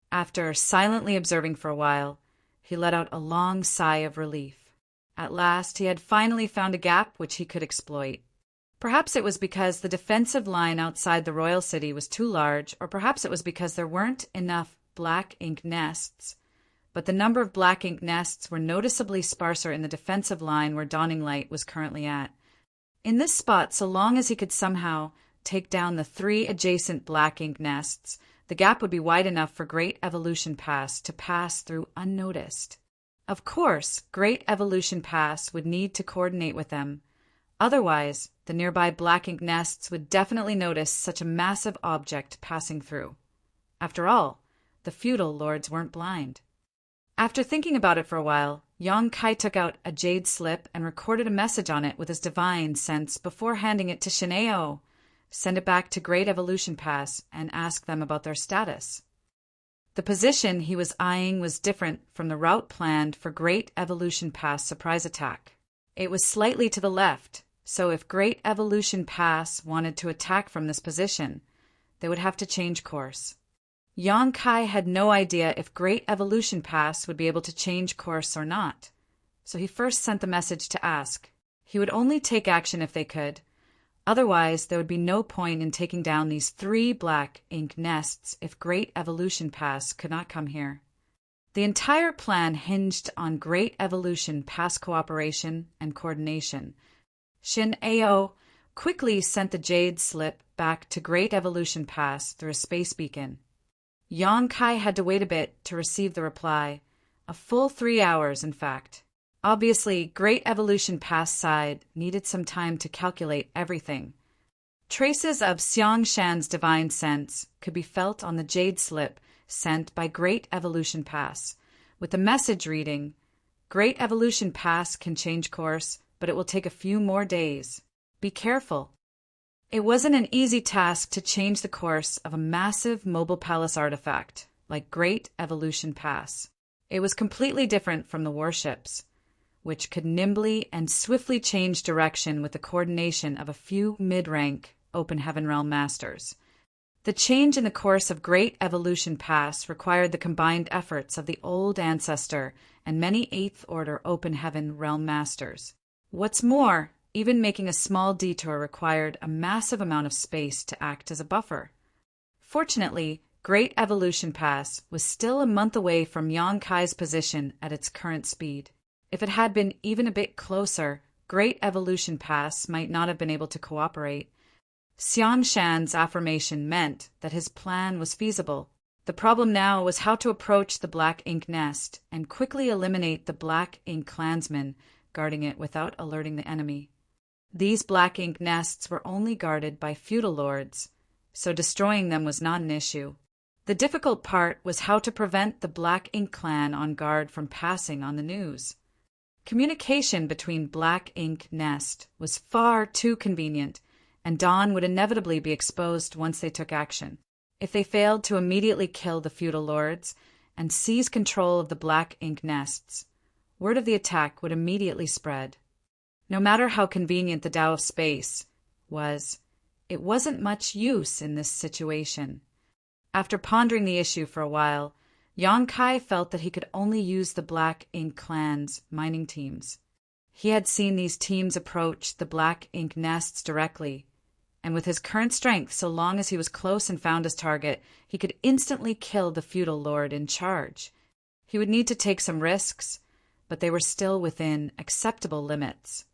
After silently observing for a while, he let out a long sigh of relief. At last, he had finally found a gap which he could exploit. Perhaps it was because the defensive line outside the royal city was too large, or perhaps it was because there weren't enough Black Ink nests. But the number of Black Ink nests were noticeably sparser in the defensive line where Dawning Light was currently at. In this spot, so long as he could somehow take down the 3 adjacent Black Ink nests, the gap would be wide enough for Great Evolution Pass to pass through unnoticed. Of course, Great Evolution Pass would need to coordinate with them. Otherwise, the nearby Black Ink nests would definitely notice such a massive object passing through. After all, the feudal lords weren't blind. After thinking about it for a while, Yang Kai took out a jade slip and recorded a message on it with his divine sense before handing it to Shineo. Send it back to Great Evolution Pass and ask them about their status. The position he was eyeing was different from the route planned for Great Evolution Pass surprise attack. It was slightly to the left, so if Great Evolution Pass wanted to attack from this position, they would have to change course. Yang Kai had no idea if Great Evolution Pass would be able to change course or not, so he first sent the message to ask. He would only take action if they could. Otherwise, there would be no point in taking down these 3 Black Ink nests if Great Evolution Pass could not come here. The entire plan hinged on Great Evolution Pass cooperation and coordination. Shin Ao quickly sent the jade slip back to Great Evolution Pass through a space beacon. Yang Kai had to wait a bit to receive the reply, a full 3 hours, in fact. Obviously, Great Evolution Pass side needed some time to calculate everything. Traces of Xiang Shan's divine sense could be felt on the jade slip sent by Great Evolution Pass, with the message reading, Great Evolution Pass can change course, but it will take a few more days. Be careful. It wasn't an easy task to change the course of a massive mobile palace artifact like Great Evolution Pass. It was completely different from the warships, which could nimbly and swiftly change direction with the coordination of a few mid-rank Open Heaven Realm Masters. The change in the course of Great Evolution Pass required the combined efforts of the old ancestor and many 8th Order Open Heaven Realm Masters. What's more, even making a small detour required a massive amount of space to act as a buffer. Fortunately, Great Evolution Pass was still a month away from Yang Kai's position at its current speed. If it had been even a bit closer, Great Evolution Pass might not have been able to cooperate. Xiang Shan's affirmation meant that his plan was feasible. The problem now was how to approach the Black Ink nest and quickly eliminate the Black Ink clansmen guarding it without alerting the enemy. These Black Ink nests were only guarded by feudal lords, so destroying them was not an issue. The difficult part was how to prevent the Black Ink clan on guard from passing on the news. Communication between Black Ink nest was far too convenient, and Dawn would inevitably be exposed once they took action. If they failed to immediately kill the feudal lords and seize control of the Black Ink nests, word of the attack would immediately spread. No matter how convenient the Tao of Space was, it wasn't much use in this situation. After pondering the issue for a while, Yonkai felt that he could only use the Black Ink Clan's mining teams. He had seen these teams approach the Black Ink nests directly, and with his current strength, so long as he was close and found his target, he could instantly kill the feudal lord in charge. He would need to take some risks, but they were still within acceptable limits.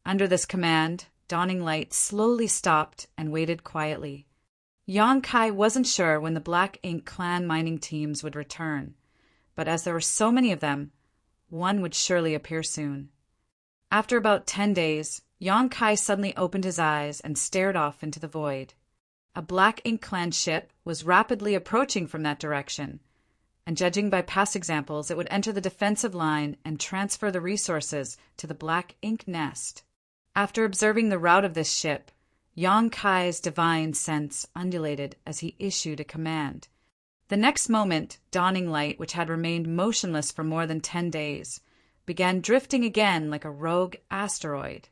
Under this command, Dawning Light slowly stopped and waited quietly. Yonkai wasn't sure when the Black Ink Clan mining teams would return, but as there were so many of them, one would surely appear soon. After about 10 days, Yonkai suddenly opened his eyes and stared off into the void. A Black Ink Clan ship was rapidly approaching from that direction, and judging by past examples, it would enter the defensive line and transfer the resources to the Black Ink nest. After observing the route of this ship, Yonkai's divine sense undulated as he issued a command. The next moment, Dawning Light, which had remained motionless for more than 10 days, began drifting again like a rogue asteroid.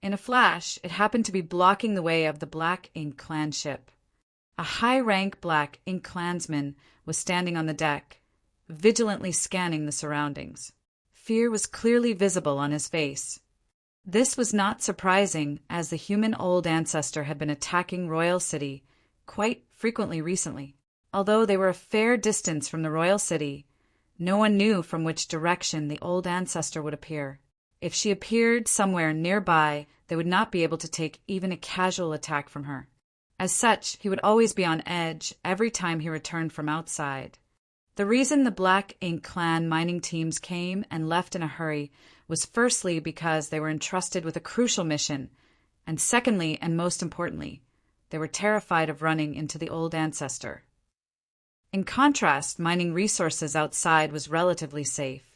In a flash, it happened to be blocking the way of the Black Ink Clan ship. A high-rank Black Ink Clansman was standing on the deck, vigilantly scanning the surroundings. Fear was clearly visible on his face. This was not surprising, as the human old ancestor had been attacking Royal City quite frequently recently. Although they were a fair distance from the Royal City, no one knew from which direction the old ancestor would appear. If she appeared somewhere nearby, they would not be able to take even a casual attack from her. As such, he would always be on edge every time he returned from outside. The reason the Black Ink Clan mining teams came and left in a hurry was firstly because they were entrusted with a crucial mission, and secondly, and most importantly, they were terrified of running into the old ancestor. In contrast, mining resources outside was relatively safe.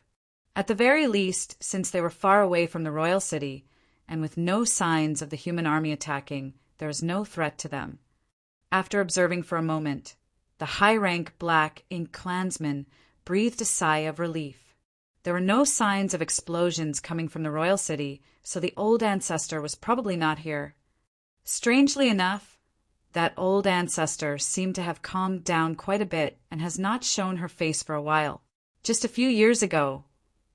At the very least, since they were far away from the Royal City, and with no signs of the human army attacking, there was no threat to them. After observing for a moment, the high-rank Black Ink Clansman breathed a sigh of relief. There were no signs of explosions coming from the Royal City, so the old ancestor was probably not here. Strangely enough, that old ancestor seemed to have calmed down quite a bit and has not shown her face for a while. Just a few years ago,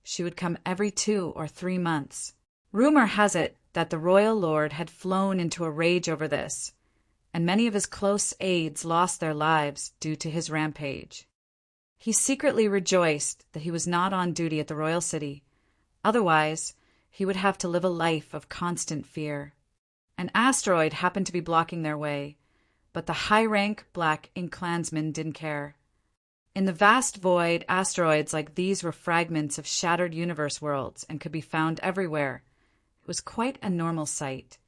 she would come every 2 or 3 months. Rumor has it that the royal lord had flown into a rage over this, and many of his close aides lost their lives due to his rampage. He secretly rejoiced that he was not on duty at the royal city. Otherwise, he would have to live a life of constant fear. An asteroid happened to be blocking their way, but the high-rank Black Ink Clansman didn't care. In the vast void, asteroids like these were fragments of shattered universe worlds and could be found everywhere. It was quite a normal sight.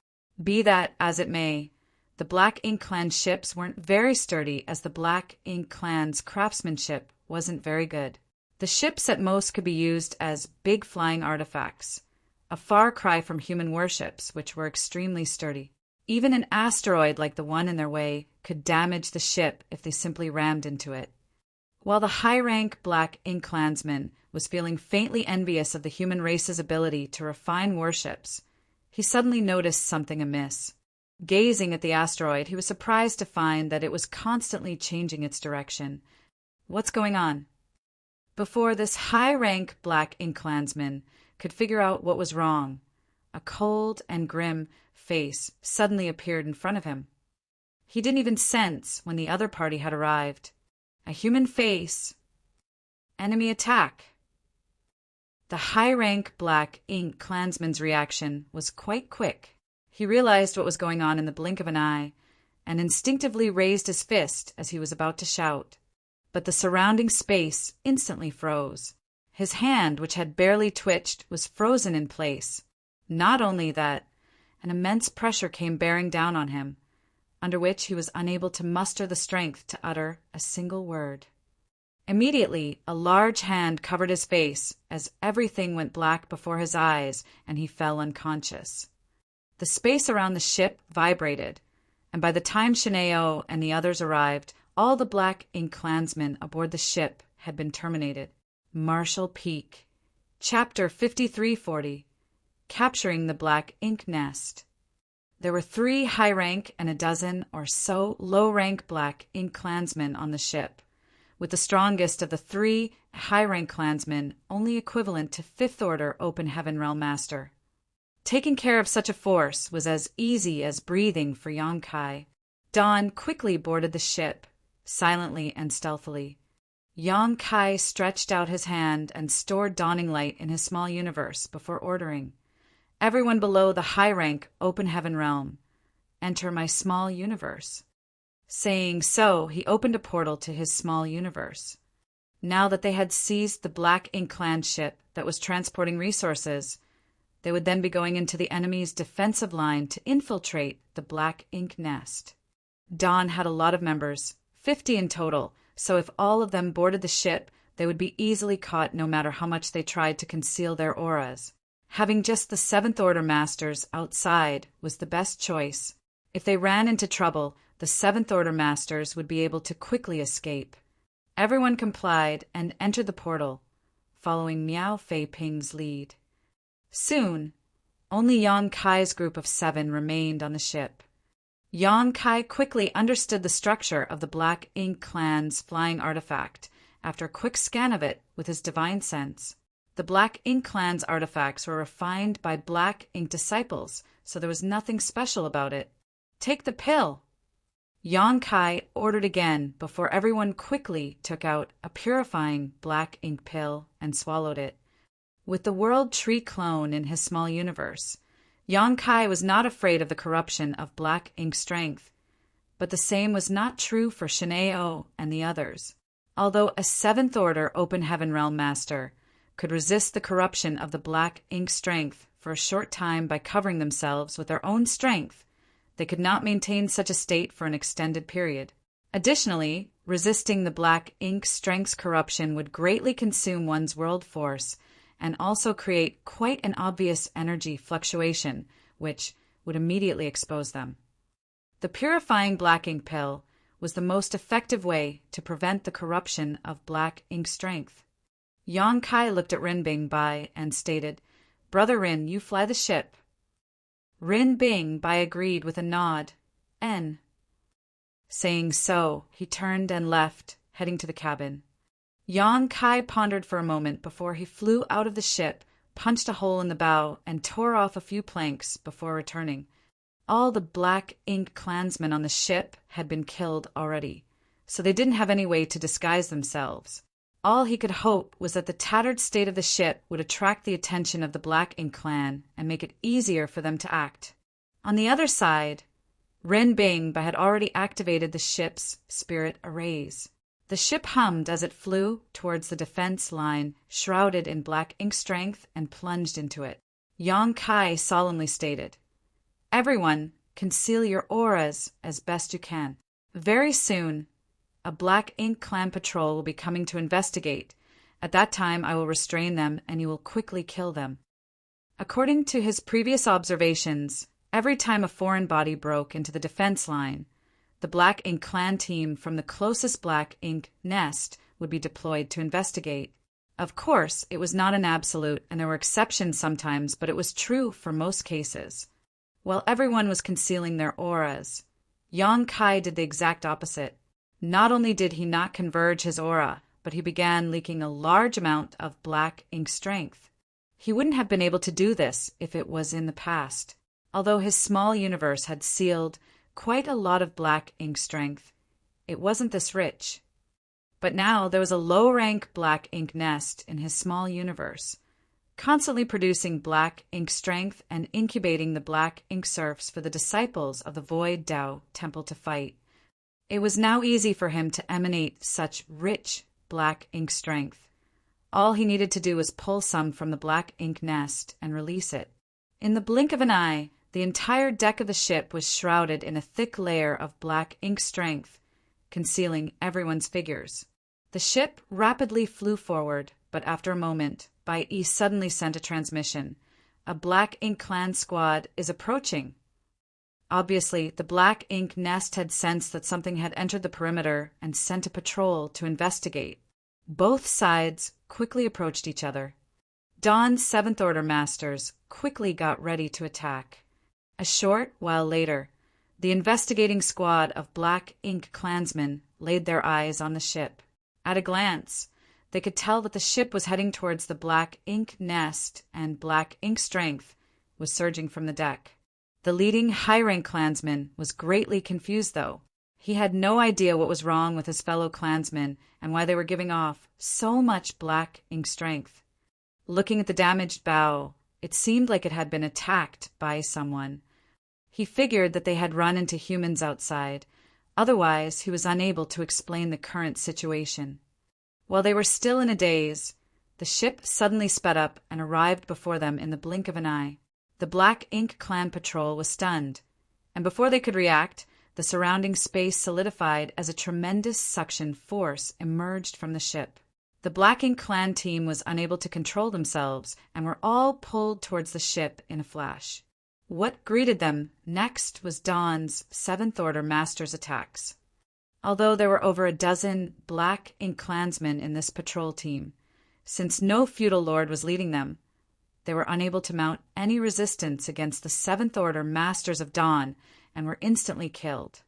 Be that as it may, the Black Ink Clan ships weren't very sturdy, as the Black Ink Clan's craftsmanship wasn't very good. The ships at most could be used as big flying artifacts, a far cry from human warships, which were extremely sturdy. Even an asteroid like the one in their way could damage the ship if they simply rammed into it. While the high-rank Black Ink Clansman was feeling faintly envious of the human race's ability to refine warships, he suddenly noticed something amiss. Gazing at the asteroid, he was surprised to find that it was constantly changing its direction. What's going on? Before this high-rank Black Ink Clansman could figure out what was wrong, a cold and grim face suddenly appeared in front of him. He didn't even sense when the other party had arrived. A human face. Enemy attack. The high-rank Black Ink Clansman's reaction was quite quick. He realized what was going on in the blink of an eye, and instinctively raised his fist as he was about to shout. But the surrounding space instantly froze. His hand, which had barely twitched, was frozen in place. Not only that, an immense pressure came bearing down on him, under which he was unable to muster the strength to utter a single word. Immediately, a large hand covered his face as everything went black before his eyes and he fell unconscious. The space around the ship vibrated, and by the time Shineo and the others arrived, all the Black Ink Clansmen aboard the ship had been terminated. Marshall Peak. Chapter 5340. Capturing the Black Ink Nest. There were 3 high-rank and a dozen or so low-rank Black Ink Clansmen on the ship, with the strongest of the 3 high-rank clansmen only equivalent to 5th Order Open Heaven Realm Master. Taking care of such a force was as easy as breathing for Yang Kai. Dawn quickly boarded the ship, silently and stealthily. Yang Kai stretched out his hand and stored dawning light in his small universe before ordering, "Everyone below the high-rank Open Heaven Realm, enter my small universe." Saying so, he opened a portal to his small universe. Now that they had seized the Black Ink Clan ship that was transporting resources, they would then be going into the enemy's defensive line to infiltrate the Black Ink Nest. Dawn had a lot of members, 50 in total, so if all of them boarded the ship, they would be easily caught no matter how much they tried to conceal their auras. Having just the 7th Order Masters outside was the best choice. If they ran into trouble, the 7th Order Masters would be able to quickly escape. Everyone complied and entered the portal, following Miao Fei Ping's lead. Soon, only Yang Kai's group of 7 remained on the ship. Yang Kai quickly understood the structure of the Black Ink Clan's flying artifact after a quick scan of it with his divine sense. The Black Ink Clan's artifacts were refined by Black Ink disciples, so there was nothing special about it. "Take the pill!" Yang Kai ordered again before everyone quickly took out a purifying black ink pill and swallowed it. With the World Tree clone in his small universe, Yang Kai was not afraid of the corruption of black ink strength, but the same was not true for Shin'eo and the others. Although a 7th Order Open Heaven Realm Master could resist the corruption of the black ink strength for a short time by covering themselves with their own strength, they could not maintain such a state for an extended period. Additionally, resisting the black ink strength's corruption would greatly consume one's world force and also create quite an obvious energy fluctuation, which would immediately expose them. The purifying black ink pill was the most effective way to prevent the corruption of black ink strength. Yang Kai looked at Rin Bing Bai and stated, "Brother Rin, you fly the ship." Rin Bing Bai agreed with a nod. "N." Saying so, he turned and left, heading to the cabin. Yang Kai pondered for a moment before he flew out of the ship, punched a hole in the bow, and tore off a few planks before returning. All the black ink clansmen on the ship had been killed already, so they didn't have any way to disguise themselves. All he could hope was that the tattered state of the ship would attract the attention of the Black Ink Clan and make it easier for them to act. On the other side, Rin Bing Bai had already activated the ship's spirit arrays. The ship hummed as it flew towards the defense line, shrouded in black ink strength, and plunged into it. Yang Kai solemnly stated, "Everyone, conceal your auras as best you can. Very soon, a Black Ink Clan patrol will be coming to investigate. At that time, I will restrain them, and you will quickly kill them." According to his previous observations, every time a foreign body broke into the defense line, the Black Ink Clan team from the closest Black Ink nest would be deployed to investigate. Of course, it was not an absolute, and there were exceptions sometimes, but it was true for most cases. While everyone was concealing their auras, Yang Kai did the exact opposite. Not only did he not converge his aura, but he began leaking a large amount of black ink strength. He wouldn't have been able to do this if it was in the past. Although his small universe had sealed quite a lot of black ink strength, it wasn't this rich. But now there was a low-rank black ink nest in his small universe, constantly producing black ink strength and incubating the black ink serfs for the disciples of the Void Tao Temple to fight. It was now easy for him to emanate such rich black ink strength. All he needed to do was pull some from the black ink nest and release it. In the blink of an eye, the entire deck of the ship was shrouded in a thick layer of black ink strength, concealing everyone's figures. The ship rapidly flew forward, but after a moment, Bai Yi suddenly sent a transmission. "A Black Ink Clan squad is approaching." Obviously, the black ink nest had sensed that something had entered the perimeter and sent a patrol to investigate. Both sides quickly approached each other. Dawn's 7th Order Masters quickly got ready to attack. A short while later, the investigating squad of black ink clansmen laid their eyes on the ship. At a glance, they could tell that the ship was heading towards the black ink nest, and black ink strength was surging from the deck. The leading high-rank clansman was greatly confused, though. He had no idea what was wrong with his fellow clansmen and why they were giving off so much black ink strength. Looking at the damaged bow, it seemed like it had been attacked by someone. He figured that they had run into humans outside. Otherwise, he was unable to explain the current situation. While they were still in a daze, the ship suddenly sped up and arrived before them in the blink of an eye. The Black Ink Clan patrol was stunned, and before they could react, the surrounding space solidified as a tremendous suction force emerged from the ship. The Black Ink Clan team was unable to control themselves and were all pulled towards the ship in a flash. What greeted them next was Dawn's Seventh Order Master's attacks. Although there were over a dozen Black Ink Clansmen in this patrol team, since no feudal lord was leading them, they were unable to mount any resistance against the Seventh Order Masters of Dawn and were instantly killed.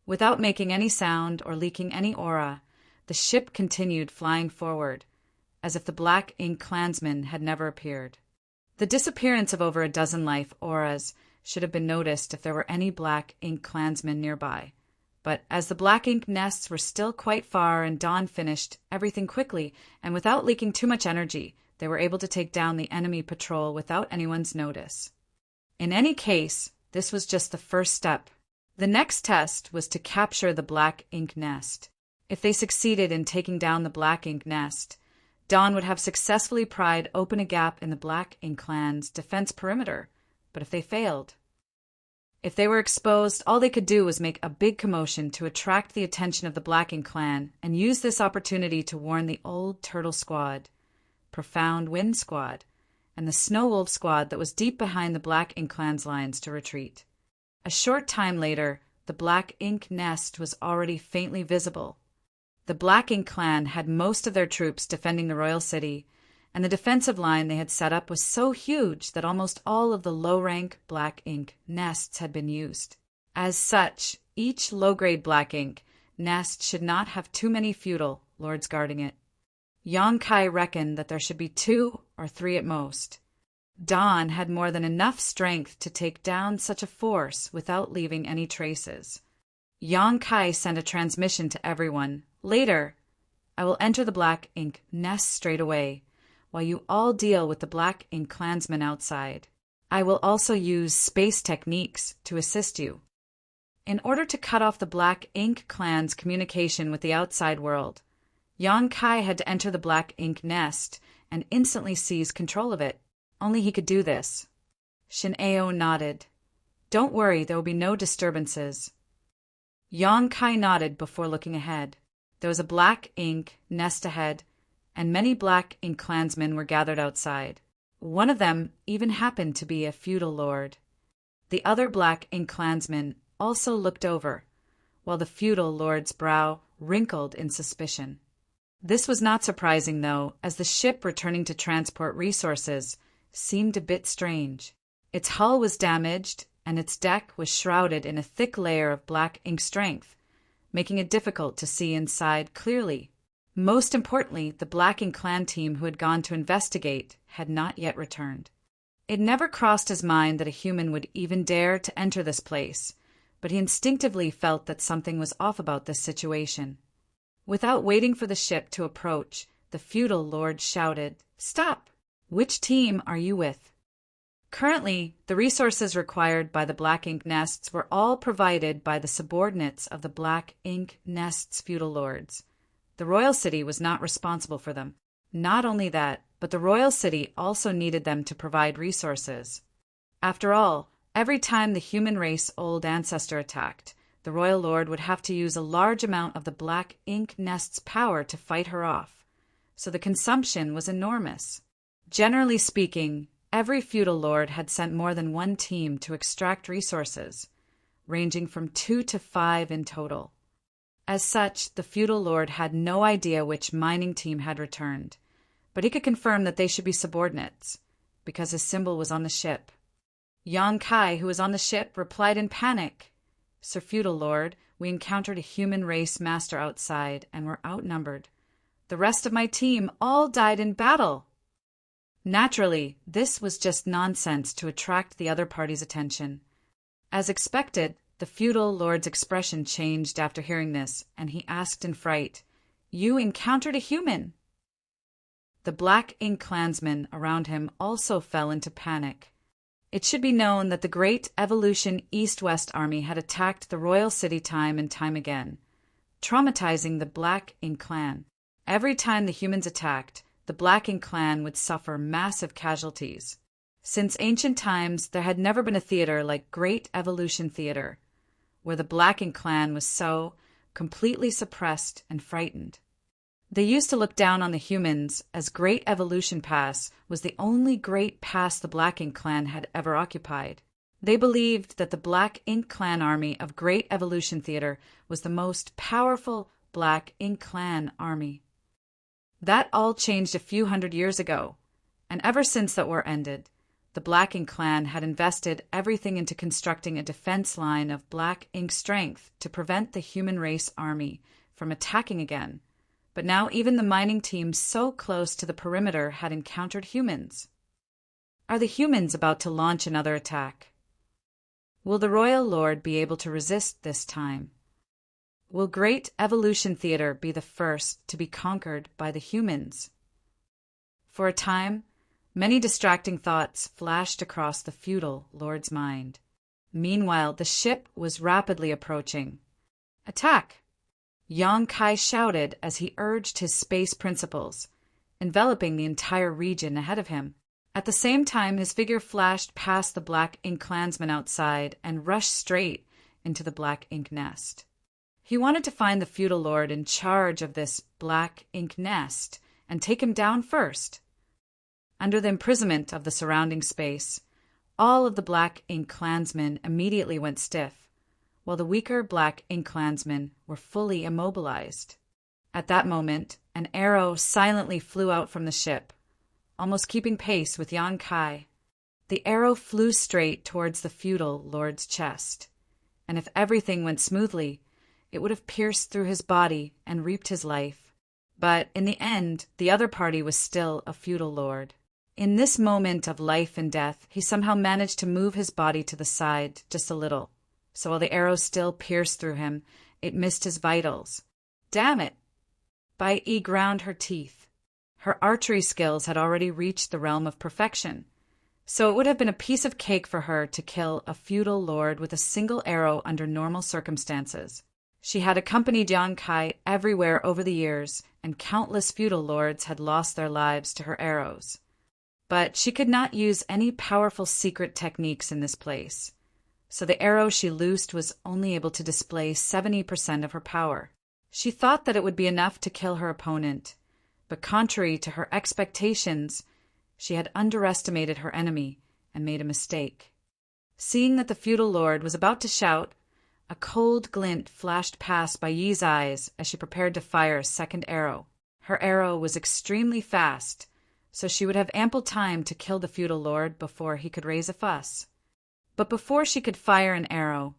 Without making any sound or leaking any aura, the ship continued flying forward, as if the Black Ink Clansmen had never appeared. The disappearance of over a dozen life auras should have been noticed if there were any Black Ink Clansmen nearby. But as the black ink nests were still quite far and Dawn finished everything quickly and without leaking too much energy, they were able to take down the enemy patrol without anyone's notice. In any case, this was just the first step. The next test was to capture the black ink nest. If they succeeded in taking down the black ink nest, Dawn would have successfully pried open a gap in the Black Ink Clan's defense perimeter. But if they failed, if they were exposed, all they could do was make a big commotion to attract the attention of the Black Ink Clan and use this opportunity to warn the Old Turtle Squad, Profound Wind Squad, and the Snow Wolf Squad that was deep behind the Black Ink Clan's lines to retreat. A short time later, the Black Ink nest was already faintly visible. The Black Ink Clan had most of their troops defending the royal city, and the defensive line they had set up was so huge that almost all of the low-rank black ink nests had been used. As such, each low-grade black ink nest should not have too many feudal lords guarding it. Yang Kai reckoned that there should be 2 or 3 at most. Dawn had more than enough strength to take down such a force without leaving any traces. Yang Kai sent a transmission to everyone. Later, I will enter the black ink nest straight away, while you all deal with the Black Ink Clansmen outside. I will also use space techniques to assist you. In order to cut off the Black Ink Clan's communication with the outside world, Yang Kai had to enter the Black Ink nest and instantly seize control of it. Only he could do this. Shin Ao nodded. Don't worry, there will be no disturbances. Yang Kai nodded before looking ahead. There was a black ink nest ahead, and many Black Ink Clansmen were gathered outside. One of them even happened to be a feudal lord. The other Black Ink Clansman also looked over, while the feudal lord's brow wrinkled in suspicion. This was not surprising, though, as the ship returning to transport resources seemed a bit strange. Its hull was damaged, and its deck was shrouded in a thick layer of black ink strength, making it difficult to see inside clearly. Most importantly, the Black Ink Clan team who had gone to investigate had not yet returned. It never crossed his mind that a human would even dare to enter this place, but he instinctively felt that something was off about this situation. Without waiting for the ship to approach, the feudal lord shouted, "Stop! Which team are you with?" Currently, the resources required by the Black Ink Nests were all provided by the subordinates of the Black Ink Nests feudal lords. The royal city was not responsible for them. Not only that, but the royal city also needed them to provide resources. After all, every time the human race old ancestor attacked, the royal lord would have to use a large amount of the Black Ink Nest's power to fight her off, so the consumption was enormous. Generally speaking, every feudal lord had sent more than one team to extract resources, ranging from 2 to 5 in total. As such, the feudal lord had no idea which mining team had returned, but he could confirm that they should be subordinates, because his symbol was on the ship. Yang Kai, who was on the ship, replied in panic, "Sir Feudal Lord, we encountered a human race master outside and were outnumbered. The rest of my team all died in battle." Naturally, this was just nonsense to attract the other party's attention. As expected, the feudal lord's expression changed after hearing this, and he asked in fright, "You encountered a human?" The Black Ink clansmen around him also fell into panic. It should be known that the Great Evolution East-West Army had attacked the royal city time and time again, traumatizing the Black Ink clan. Every time the humans attacked, the Black Ink clan would suffer massive casualties. Since ancient times, there had never been a theater like Great Evolution Theater, where the Black Ink clan was so completely suppressed and frightened. They used to look down on the humans, as Great Evolution Pass was the only great pass the Black Ink clan had ever occupied. They believed that the Black Ink clan army of Great Evolution Theater was the most powerful Black Ink clan army. That all changed a few hundred years ago, and ever since that war ended, the Black Ink clan had invested everything into constructing a defense line of Black Ink strength to prevent the human race army from attacking again. But now even the mining teams so close to the perimeter had encountered humans. Are the humans about to launch another attack? Will the Royal Lord be able to resist this time? Will Great Evolution Theater be the first to be conquered by the humans? For a time, many distracting thoughts flashed across the feudal lord's mind. Meanwhile, the ship was rapidly approaching. "Attack!" Yang Kai shouted as he urged his space principles, enveloping the entire region ahead of him. At the same time, his figure flashed past the Black Ink clansmen outside and rushed straight into the Black Ink nest. He wanted to find the feudal lord in charge of this Black Ink nest and take him down first. Under the imprisonment of the surrounding space, all of the Black Ink clansmen immediately went stiff, while the weaker Black Ink clansmen were fully immobilized. At that moment, an arrow silently flew out from the ship, almost keeping pace with Yang Kai. The arrow flew straight towards the feudal lord's chest, and if everything went smoothly, it would have pierced through his body and reaped his life. But in the end, the other party was still a feudal lord. In this moment of life and death, he somehow managed to move his body to the side just a little, so while the arrow still pierced through him, it missed his vitals. Damn it! Bai Yi ground her teeth. Her archery skills had already reached the realm of perfection, so it would have been a piece of cake for her to kill a feudal lord with a single arrow under normal circumstances. She had accompanied Yang Kai everywhere over the years, and countless feudal lords had lost their lives to her arrows. But she could not use any powerful secret techniques in this place, so the arrow she loosed was only able to display 70% of her power. She thought that it would be enough to kill her opponent, but contrary to her expectations, she had underestimated her enemy and made a mistake. Seeing that the feudal lord was about to shout, a cold glint flashed past Bai Yi's eyes as she prepared to fire a second arrow. Her arrow was extremely fast, so she would have ample time to kill the feudal lord before he could raise a fuss. But before she could fire an arrow,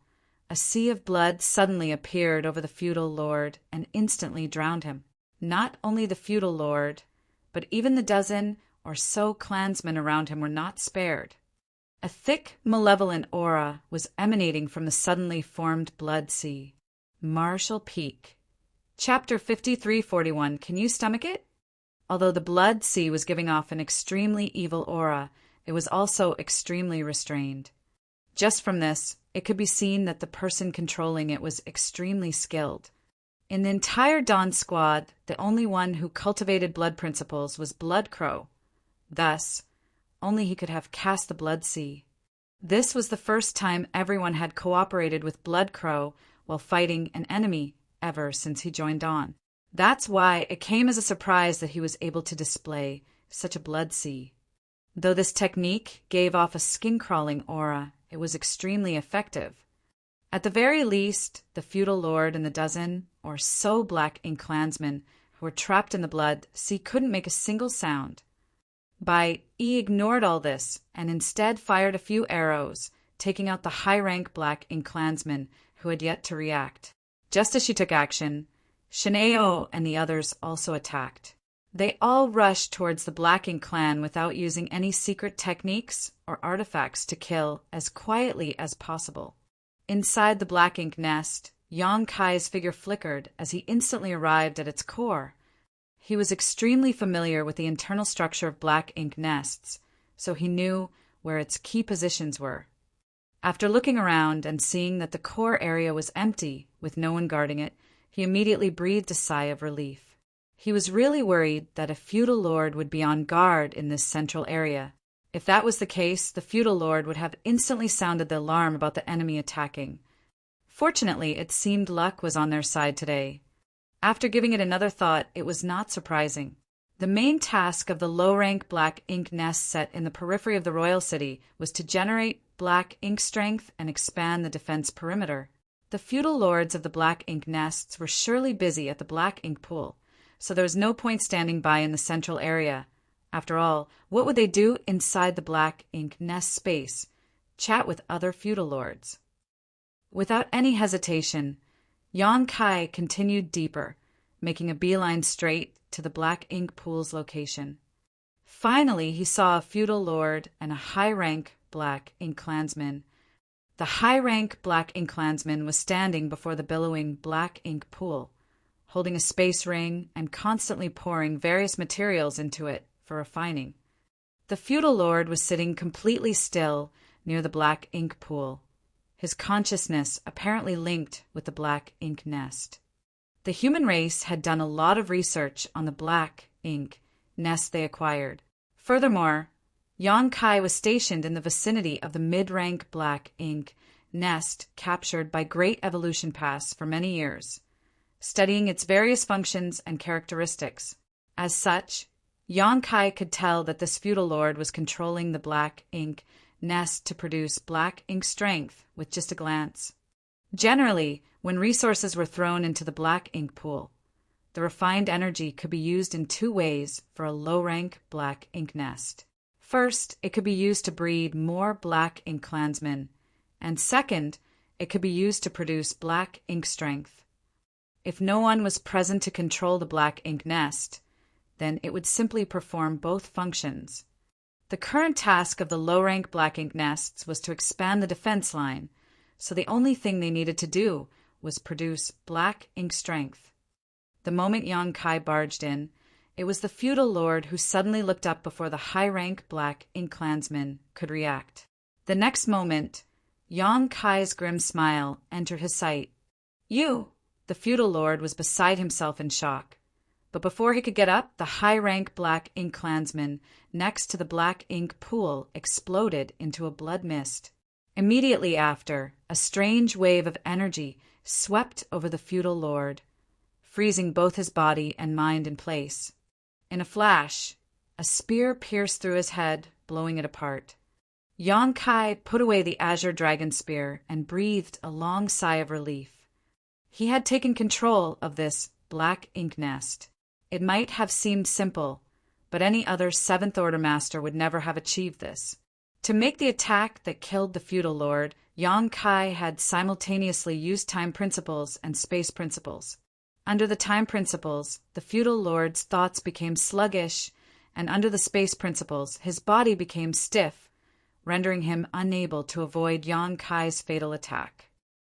a sea of blood suddenly appeared over the feudal lord and instantly drowned him. Not only the feudal lord, but even the dozen or so clansmen around him were not spared. A thick, malevolent aura was emanating from the suddenly formed blood sea. Marshall Peak. Chapter 5341. Can you stomach it? Although the blood sea was giving off an extremely evil aura, it was also extremely restrained. Just from this, it could be seen that the person controlling it was extremely skilled. In the entire Dawn squad, the only one who cultivated blood principles was Blood Crow. Thus, only he could have cast the blood sea. This was the first time everyone had cooperated with Blood Crow while fighting an enemy ever since he joined Dawn. That's why it came as a surprise that he was able to display such a blood sea. Though this technique gave off a skin-crawling aura, it was extremely effective. At the very least, the feudal lord and the dozen or so Black Ink clansmen who were trapped in the blood sea couldn't make a single sound. Bai Yi ignored all this and instead fired a few arrows, taking out the high-rank Black Ink clansmen who had yet to react. Just as she took action, Shineo and the others also attacked. They all rushed towards the Black Ink clan without using any secret techniques or artifacts to kill as quietly as possible. Inside the Black Ink nest, Yang Kai's figure flickered as he instantly arrived at its core. He was extremely familiar with the internal structure of Black Ink nests, so he knew where its key positions were. After looking around and seeing that the core area was empty, with no one guarding it, he immediately breathed a sigh of relief. He was really worried that a feudal lord would be on guard in this central area. If that was the case, the feudal lord would have instantly sounded the alarm about the enemy attacking. Fortunately, it seemed luck was on their side today. After giving it another thought, it was not surprising. The main task of the low-rank Black Ink nest set in the periphery of the royal city was to generate Black Ink strength and expand the defense perimeter. The feudal lords of the Black Ink nests were surely busy at the Black Ink pool, so there was no point standing by in the central area. After all, what would they do inside the Black Ink nest space? Chat with other feudal lords. Without any hesitation, Yang Kai continued deeper, making a beeline straight to the Black Ink pool's location. Finally, he saw a feudal lord and a high-rank Black Ink clansman. The high-rank Black Ink clansman was standing before the billowing Black Ink pool, holding a space ring and constantly pouring various materials into it for refining. The feudal lord was sitting completely still near the Black Ink pool, his consciousness apparently linked with the Black Ink nest. The human race had done a lot of research on the Black Ink nest they acquired. Furthermore, Yang Kai was stationed in the vicinity of the mid-rank Black Ink nest captured by Great Evolution Pass for many years, studying its various functions and characteristics. As such, Yang Kai could tell that this feudal lord was controlling the Black Ink nest to produce Black Ink strength with just a glance. Generally, when resources were thrown into the Black Ink pool, the refined energy could be used in two ways for a low-rank Black Ink nest. First, it could be used to breed more Black Ink clansmen, and second, it could be used to produce Black Ink strength. If no one was present to control the Black Ink nest, then it would simply perform both functions. The current task of the low-rank Black Ink nests was to expand the defense line, so the only thing they needed to do was produce Black Ink strength. The moment Yang Kai barged in, it was the feudal lord who suddenly looked up before the high-rank Black Ink clansman could react. The next moment, Yang Kai's grim smile entered his sight. "You!" The feudal lord was beside himself in shock. But before he could get up, the high-rank Black Ink clansman next to the Black Ink pool exploded into a blood mist. Immediately after, a strange wave of energy swept over the feudal lord, freezing both his body and mind in place. In a flash, a spear pierced through his head, blowing it apart. Yang Kai put away the azure dragon spear and breathed a long sigh of relief. He had taken control of this Black Ink nest. It might have seemed simple, but any other Seventh Order master would never have achieved this. To make the attack that killed the feudal lord, Yang Kai had simultaneously used time principles and space principles. Under the time principles, the feudal lord's thoughts became sluggish, and under the space principles, his body became stiff, rendering him unable to avoid Yang Kai's fatal attack.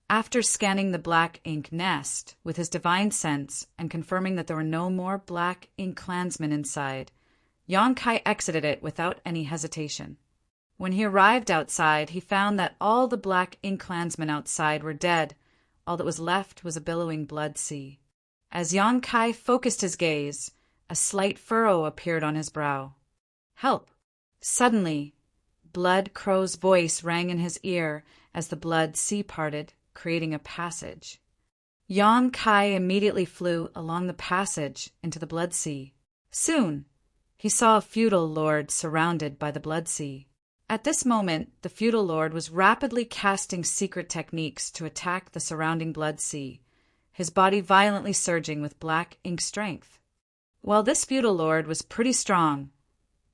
After scanning the Black Ink nest with his divine sense and confirming that there were no more Black Ink clansmen inside, Yang Kai exited it without any hesitation. When he arrived outside, he found that all the Black Ink clansmen outside were dead. All that was left was a billowing blood sea. As Yang Kai focused his gaze, a slight furrow appeared on his brow. "Help!" Suddenly, Blood Crow's voice rang in his ear as the blood sea parted, creating a passage. Yang Kai immediately flew along the passage into the blood sea. Soon, he saw a feudal lord surrounded by the blood sea. At this moment, the feudal lord was rapidly casting secret techniques to attack the surrounding blood sea, his body violently surging with Black Ink strength. While this feudal lord was pretty strong,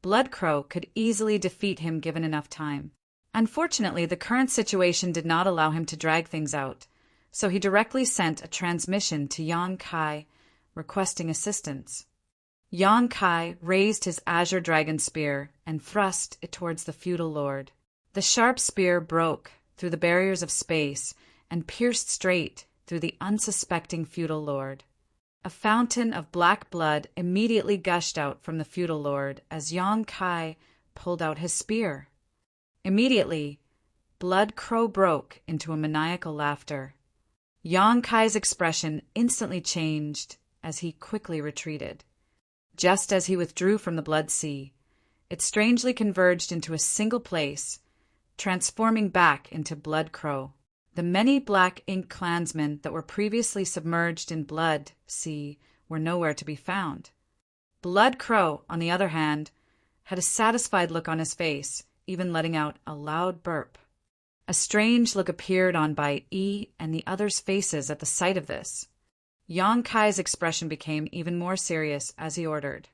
Blood Crow could easily defeat him given enough time. Unfortunately, the current situation did not allow him to drag things out, so he directly sent a transmission to Yang Kai requesting assistance. Yang Kai raised his azure dragon spear and thrust it towards the feudal lord. The sharp spear broke through the barriers of space and pierced straight through the unsuspecting feudal lord. A fountain of black blood immediately gushed out from the feudal lord as Yang Kai pulled out his spear. Immediately, Blood Crow broke into a maniacal laughter. Yang Kai's expression instantly changed as he quickly retreated. Just as he withdrew from the blood sea, it strangely converged into a single place, transforming back into Blood Crow. The many black ink clansmen that were previously submerged in blood sea were nowhere to be found. Blood Crow, on the other hand, had a satisfied look on his face, even letting out a loud burp. A strange look appeared on Bai Yi and the others' faces at the sight of this. Yang Kai's expression became even more serious as he ordered,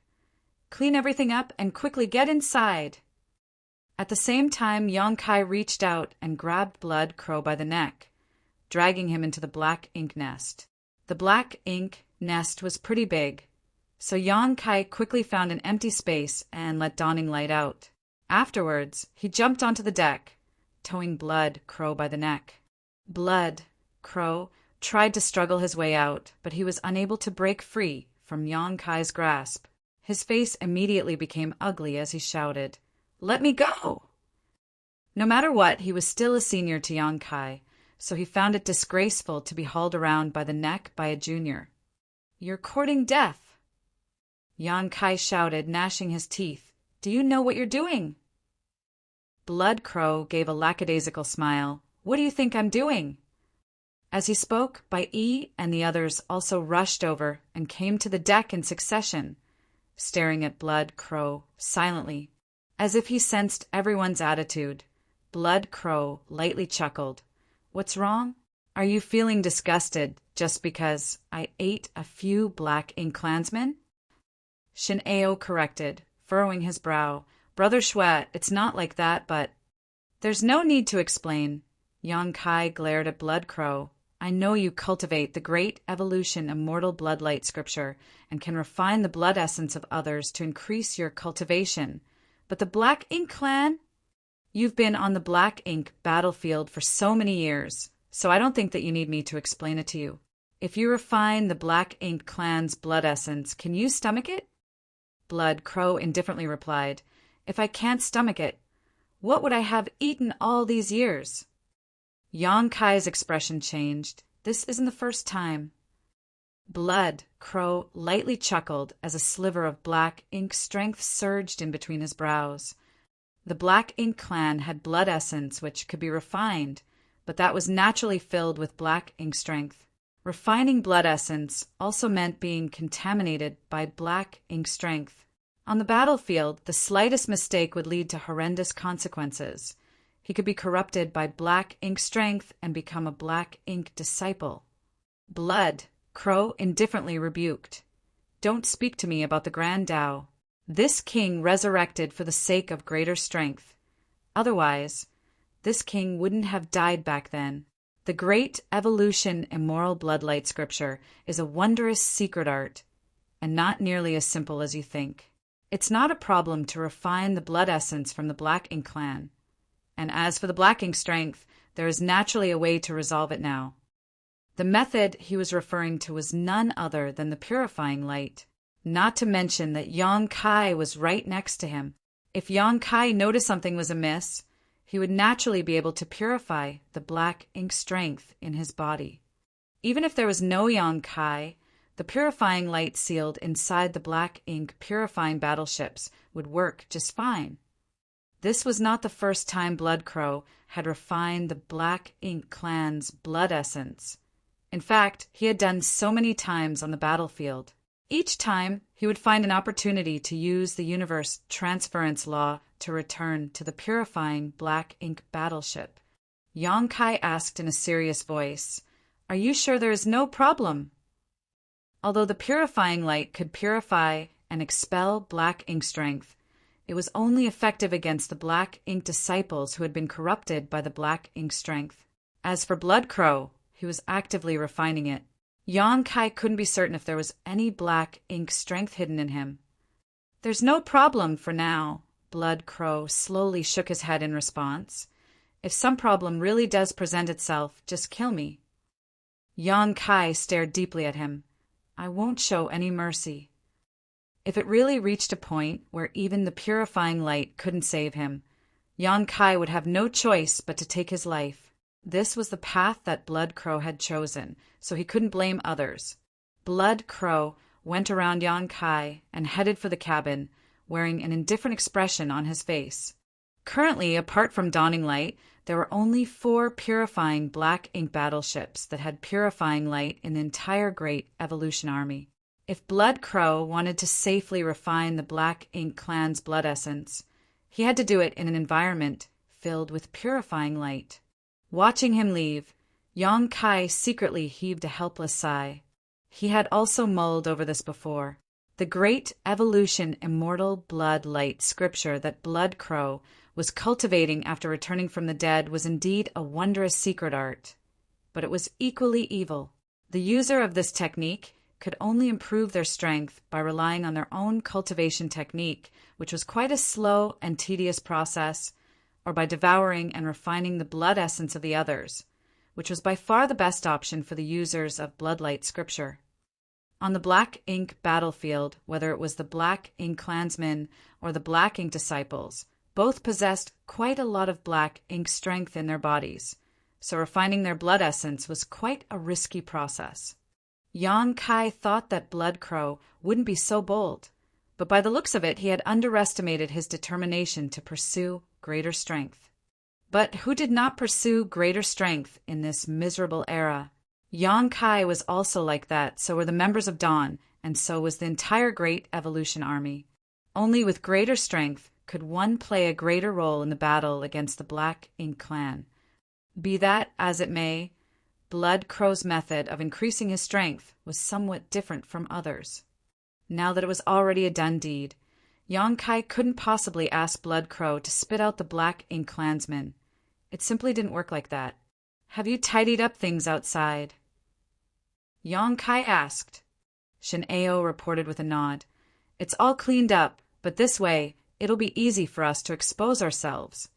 "Clean everything up and quickly get inside." At the same time, Yang Kai reached out and grabbed Blood Crow by the neck, dragging him into the black ink nest. The black ink nest was pretty big, so Yang Kai quickly found an empty space and let dawning light out. Afterwards, he jumped onto the deck, towing Blood Crow by the neck. Blood Crow tried to struggle his way out, but he was unable to break free from Yang Kai's grasp. His face immediately became ugly as he shouted, "Let me go!" No matter what, he was still a senior to Yang Kai, so he found it disgraceful to be hauled around by the neck by a junior. "You're courting death!" Yang Kai shouted, gnashing his teeth. "Do you know what you're doing?" Blood Crow gave a lackadaisical smile. "What do you think I'm doing?" As he spoke, Bai Yi and the others also rushed over and came to the deck in succession, staring at Blood Crow silently. As if he sensed everyone's attitude, Blood Crow lightly chuckled. "What's wrong? Are you feeling disgusted just because I ate a few black ink clansmen?" Shin Ao corrected, furrowing his brow. "Brother Shui, it's not like that, but—" "There's no need to explain." Yang Kai glared at Blood Crow. "I know you cultivate the great evolution immortal bloodlight scripture and can refine the blood essence of others to increase your cultivation. But the Black Ink clan? You've been on the Black Ink battlefield for so many years, so I don't think that you need me to explain it to you. If you refine the Black Ink clan's blood essence, can you stomach it?" Blood Crow indifferently replied, "If I can't stomach it, what would I have eaten all these years?" Yang Kai's expression changed. This isn't the first time. Blood Crow lightly chuckled as a sliver of black ink strength surged in between his brows. The Black Ink clan had blood essence which could be refined, but that was naturally filled with black ink strength. Refining blood essence also meant being contaminated by black ink strength. On the battlefield, the slightest mistake would lead to horrendous consequences. He could be corrupted by black ink strength and become a black ink disciple. Blood Crow indifferently rebuked, "Don't speak to me about the Grand Tao. This king resurrected for the sake of greater strength. Otherwise, this king wouldn't have died back then. The great evolution immoral bloodlight scripture is a wondrous secret art, and not nearly as simple as you think. It's not a problem to refine the blood essence from the Black Ink clan. And as for the black ink strength, there is naturally a way to resolve it now." The method he was referring to was none other than the purifying light, not to mention that Yang Kai was right next to him. If Yang Kai noticed something was amiss, he would naturally be able to purify the black ink strength in his body. Even if there was no Yang Kai, the purifying light sealed inside the black ink purifying battleships would work just fine. This was not the first time Blood Crow had refined the Black Ink clan's blood essence. In fact, he had done so many times on the battlefield. Each time, he would find an opportunity to use the universe transference law to return to the purifying Black Ink battleship. Yang Kai asked in a serious voice, "Are you sure there is no problem?" Although the purifying light could purify and expel black ink strength, it was only effective against the black ink disciples who had been corrupted by the black ink strength. As for Blood Crow, he was actively refining it. Yang Kai couldn't be certain if there was any black ink strength hidden in him. There's no problem for now. Blood Crow slowly shook his head in response. If some problem really does present itself, just kill me. Yang Kai stared deeply at him. I won't show any mercy. If it really reached a point where even the purifying light couldn't save him, Yang Kai would have no choice but to take his life. This was the path that Blood Crow had chosen, so he couldn't blame others. Blood Crow went around Yang Kai and headed for the cabin, wearing an indifferent expression on his face. Currently, apart from Dawning Light, there were only 4 purifying black ink battleships that had purifying light in the entire Great Evolution Army. If Blood Crow wanted to safely refine the Black Ink Clan's blood essence, he had to do it in an environment filled with purifying light. Watching him leave, Yang Kai secretly heaved a helpless sigh. He had also mulled over this before. The Great Evolution Immortal Blood Light scripture that Blood Crow was cultivating after returning from the dead was indeed a wondrous secret art. But it was equally evil. The user of this technique could only improve their strength by relying on their own cultivation technique, which was quite a slow and tedious process, or by devouring and refining the blood essence of the others, which was by far the best option for the users of Bloodlight scripture. On the Black Ink battlefield, whether it was the Black Ink clansmen or the Black Ink disciples, both possessed quite a lot of Black Ink strength in their bodies, so refining their blood essence was quite a risky process. Yang Kai thought that Blood Crow wouldn't be so bold, but by the looks of it he had underestimated his determination to pursue greater strength. But who did not pursue greater strength in this miserable era? Yang Kai was also like that, so were the members of Dawn, and so was the entire Great Evolution Army. Only with greater strength could one play a greater role in the battle against the Black Ink Clan. Be that as it may, Blood Crow's method of increasing his strength was somewhat different from others. Now that it was already a done deed, Yang Kai couldn't possibly ask Blood Crow to spit out the Black Ink clansmen. It simply didn't work like that. Have you tidied up things outside? Yang Kai asked. Shin-Ao reported with a nod. It's all cleaned up, but this way, it'll be easy for us to expose ourselves.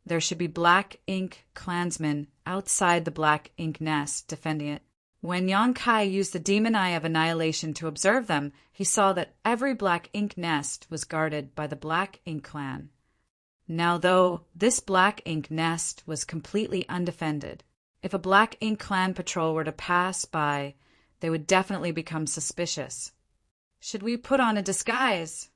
There should be Black Ink clansmen outside the Black Ink nest defending it. When Yang Kai used the demon eye of annihilation to observe them, he saw that every Black Ink nest was guarded by the Black Ink clan. Now, though, this Black Ink nest was completely undefended. If a Black Ink clan patrol were to pass by, they would definitely become suspicious. Should we put on a disguise?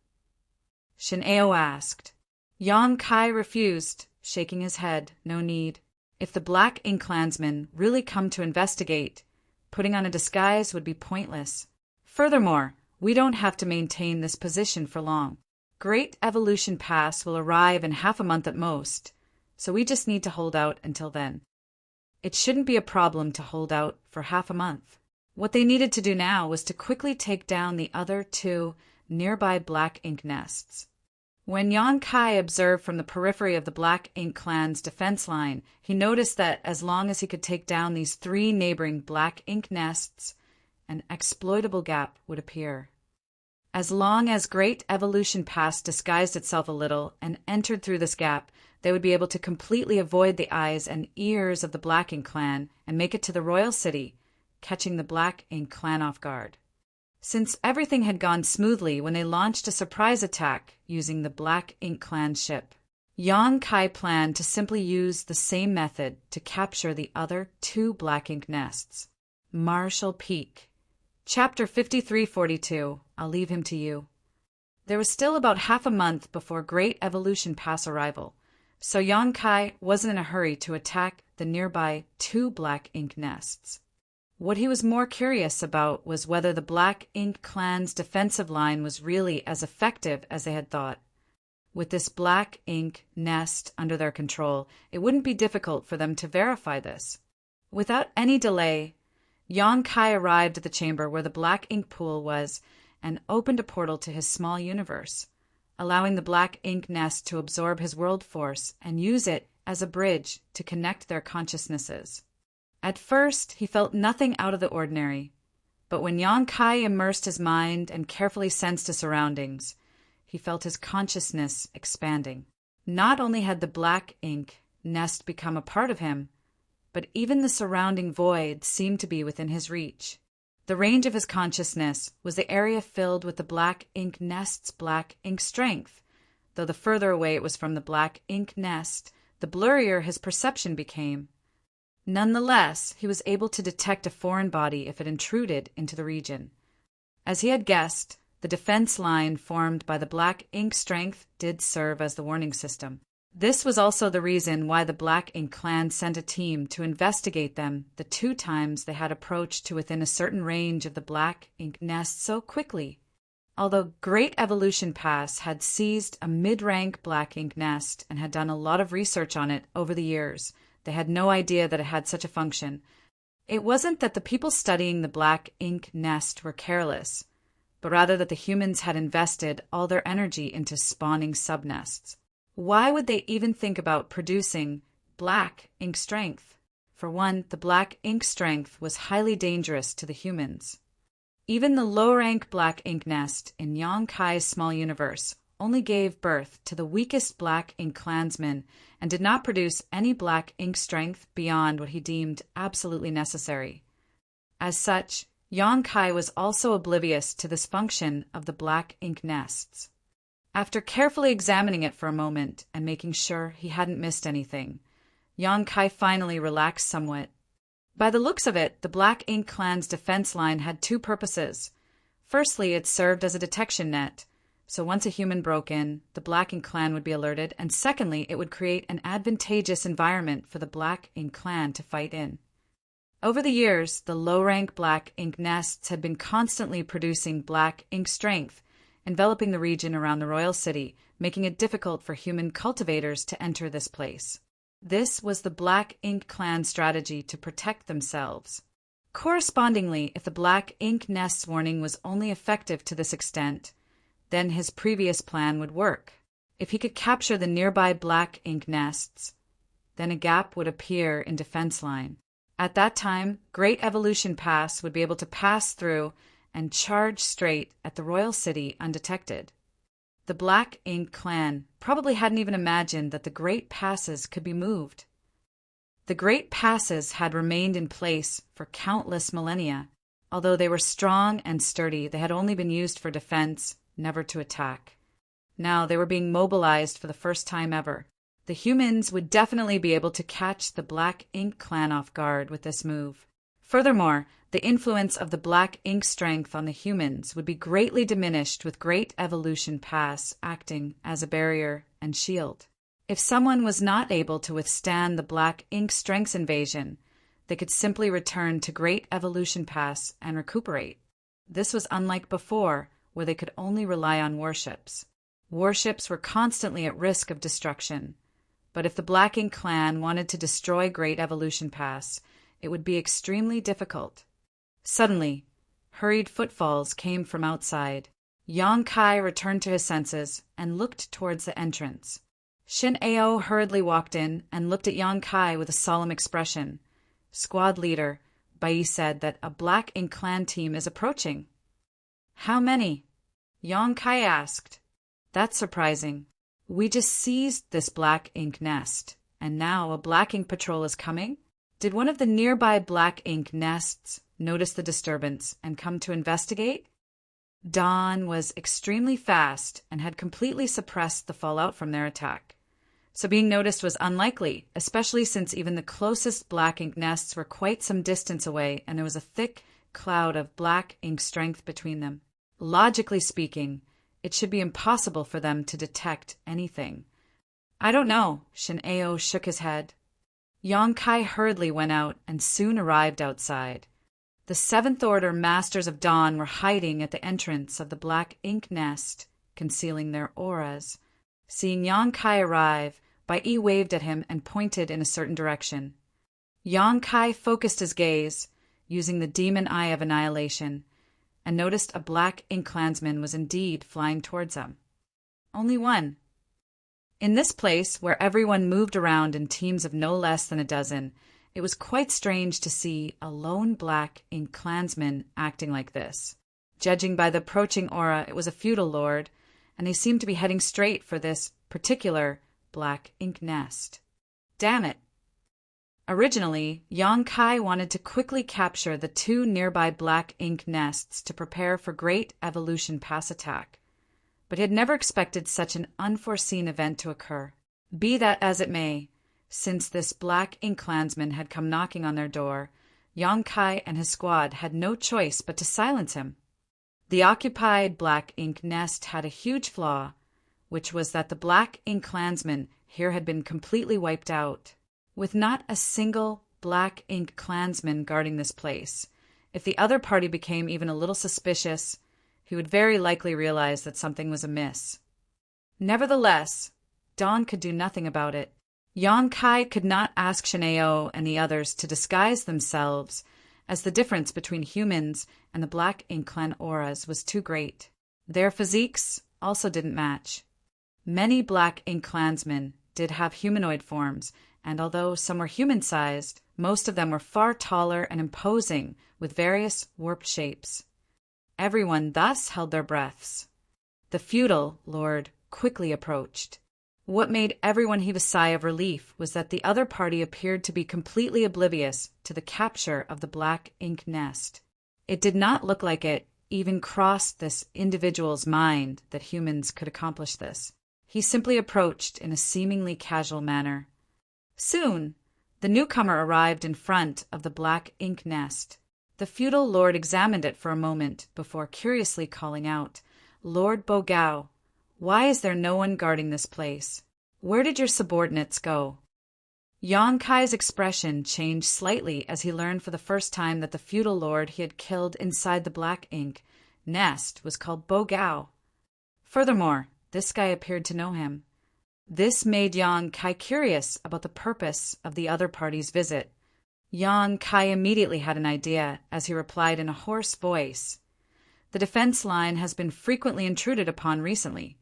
Shin-Ao asked. Yang Kai refused, shaking his head. No need. If the Black Ink clansmen really come to investigate, putting on a disguise would be pointless. Furthermore, we don't have to maintain this position for long. Great Evolution Pass will arrive in half a month at most, so we just need to hold out until then. It shouldn't be a problem to hold out for half a month. What they needed to do now was to quickly take down the other 2 nearby Black Ink nests. When Yang Kai observed from the periphery of the Black Ink clan's defense line, he noticed that as long as he could take down these 3 neighboring Black Ink nests, an exploitable gap would appear. As long as Great Evolution Pass disguised itself a little and entered through this gap, they would be able to completely avoid the eyes and ears of the Black Ink clan and make it to the royal city, catching the Black Ink clan off guard. Since everything had gone smoothly when they launched a surprise attack using the Black Ink clan ship, Yang Kai planned to simply use the same method to capture the other 2 Black Ink nests. Marshall Peak. Chapter 5342. I'll leave him to you. There was still about half a month before Great Evolution Pass arrival, so Yang Kai wasn't in a hurry to attack the nearby 2 Black Ink nests. What he was more curious about was whether the Black Ink clan's defensive line was really as effective as they had thought. With this Black Ink nest under their control, it wouldn't be difficult for them to verify this. Without any delay, Yang Kai arrived at the chamber where the Black Ink pool was and opened a portal to his small universe, allowing the Black Ink nest to absorb his world force and use it as a bridge to connect their consciousnesses. At first, he felt nothing out of the ordinary. But when Yang Kai immersed his mind and carefully sensed his surroundings, he felt his consciousness expanding. Not only had the black ink nest become a part of him, but even the surrounding void seemed to be within his reach. The range of his consciousness was the area filled with the black ink nest's black ink strength. Though the further away it was from the black ink nest, the blurrier his perception became. Nonetheless, he was able to detect a foreign body if it intruded into the region. As he had guessed, the defense line formed by the black ink strength did serve as the warning system. This was also the reason why the Black Ink clan sent a team to investigate them the 2 times they had approached to within a certain range of the black ink nest so quickly. Although Great Evolution Pass had seized a mid-rank black ink nest and had done a lot of research on it over the years, they had no idea that it had such a function. It wasn't that the people studying the black ink nest were careless, but rather that the humans had invested all their energy into spawning subnests. Why would they even think about producing black ink strength? For one, the black ink strength was highly dangerous to the humans. Even the low-rank black ink nest in Yang Kai's small universe only gave birth to the weakest black ink clansman and did not produce any black ink strength beyond what he deemed absolutely necessary. As such, Yang Kai was also oblivious to this function of the black ink nests. After carefully examining it for a moment and making sure he hadn't missed anything, Yang Kai finally relaxed somewhat. By the looks of it, the Black Ink clan's defense line had 2 purposes. Firstly, it served as a detection net, so once a human broke in, the Black Ink clan would be alerted, and secondly, it would create an advantageous environment for the Black Ink clan to fight in. Over the years, the low-rank black ink nests had been constantly producing black ink strength, enveloping the region around the royal city, making it difficult for human cultivators to enter this place. This was the Black Ink clan strategy to protect themselves. Correspondingly, if the black ink nest's warning was only effective to this extent, then his previous plan would work. If he could capture the nearby black ink nests, then a gap would appear in defense line. At that time, Great Evolution Pass would be able to pass through and charge straight at the royal city undetected. The Black Ink clan probably hadn't even imagined that the Great Passes could be moved. The Great Passes had remained in place for countless millennia. Although they were strong and sturdy, they had only been used for defense, never to attack. Now they were being mobilized for the first time ever. The humans would definitely be able to catch the Black Ink clan off guard with this move. Furthermore, the influence of the black ink strength on the humans would be greatly diminished with Great Evolution Pass acting as a barrier and shield. If someone was not able to withstand the black ink strength's invasion, they could simply return to Great Evolution Pass and recuperate. This was unlike before, where they could only rely on warships. Warships were constantly at risk of destruction. But if the Black Ink clan wanted to destroy Great Evolution Pass, it would be extremely difficult. Suddenly, hurried footfalls came from outside. Yang Kai returned to his senses and looked towards the entrance. Shin Ao hurriedly walked in and looked at Yang Kai with a solemn expression. Squad leader, Bai said that a Black Ink clan team is approaching. How many? Yang Kai asked. That's surprising. We just seized this black ink nest, and now a black ink patrol is coming? Did one of the nearby black ink nests notice the disturbance and come to investigate? Dawn was extremely fast and had completely suppressed the fallout from their attack. So being noticed was unlikely, especially since even the closest black ink nests were quite some distance away and there was a thick cloud of black ink strength between them. Logically speaking, it should be impossible for them to detect anything. I don't know, Shin Ao shook his head. Yang Kai hurriedly went out and soon arrived outside. The Seventh Order Masters of Dawn were hiding at the entrance of the black ink nest, concealing their auras. Seeing Yang Kai arrive, Bai Yi waved at him and pointed in a certain direction. Yang Kai focused his gaze, using the demon eye of annihilation, and noticed a black ink clansman was indeed flying towards him. Only one. In this place, where everyone moved around in teams of no less than a dozen, It was quite strange to see a lone black ink clansman acting like this. Judging by the approaching aura, it was a feudal lord, and he seemed to be heading straight for this particular black ink nest. Damn it! Originally, Yang Kai wanted to quickly capture the 2 nearby black ink nests to prepare for Great Evolution Pass attack, but he had never expected such an unforeseen event to occur. Be that as it may, since this black ink clansman had come knocking on their door, Yang Kai and his squad had no choice but to silence him. The occupied black ink nest had a huge flaw, which was that the black ink clansman here had been completely wiped out, with not a single black ink clansman guarding this place. If the other party became even a little suspicious, he would very likely realize that something was amiss. Nevertheless, Dawn could do nothing about it. Yang Kai could not ask Shineo and the others to disguise themselves, as the difference between humans and the black ink clan auras was too great. Their physiques also didn't match. Many black ink clansmen did have humanoid forms, and although some were human-sized, most of them were far taller and imposing with various warped shapes. Everyone thus held their breaths. The feudal lord quickly approached. What made everyone heave a sigh of relief was that the other party appeared to be completely oblivious to the capture of the black ink nest. It did not look like it even crossed this individual's mind that humans could accomplish this. He simply approached in a seemingly casual manner. Soon, the newcomer arrived in front of the black ink nest. The feudal lord examined it for a moment before curiously calling out, "Lord Bogao, why is there no one guarding this place? Where did your subordinates go?" Yang Kai's expression changed slightly as he learned for the first time that the feudal lord he had killed inside the black ink nest was called Bogao. Furthermore, this guy appeared to know him. This made Yang Kai curious about the purpose of the other party's visit. Yang Kai immediately had an idea as he replied in a hoarse voice. "The defense line has been frequently intruded upon recently,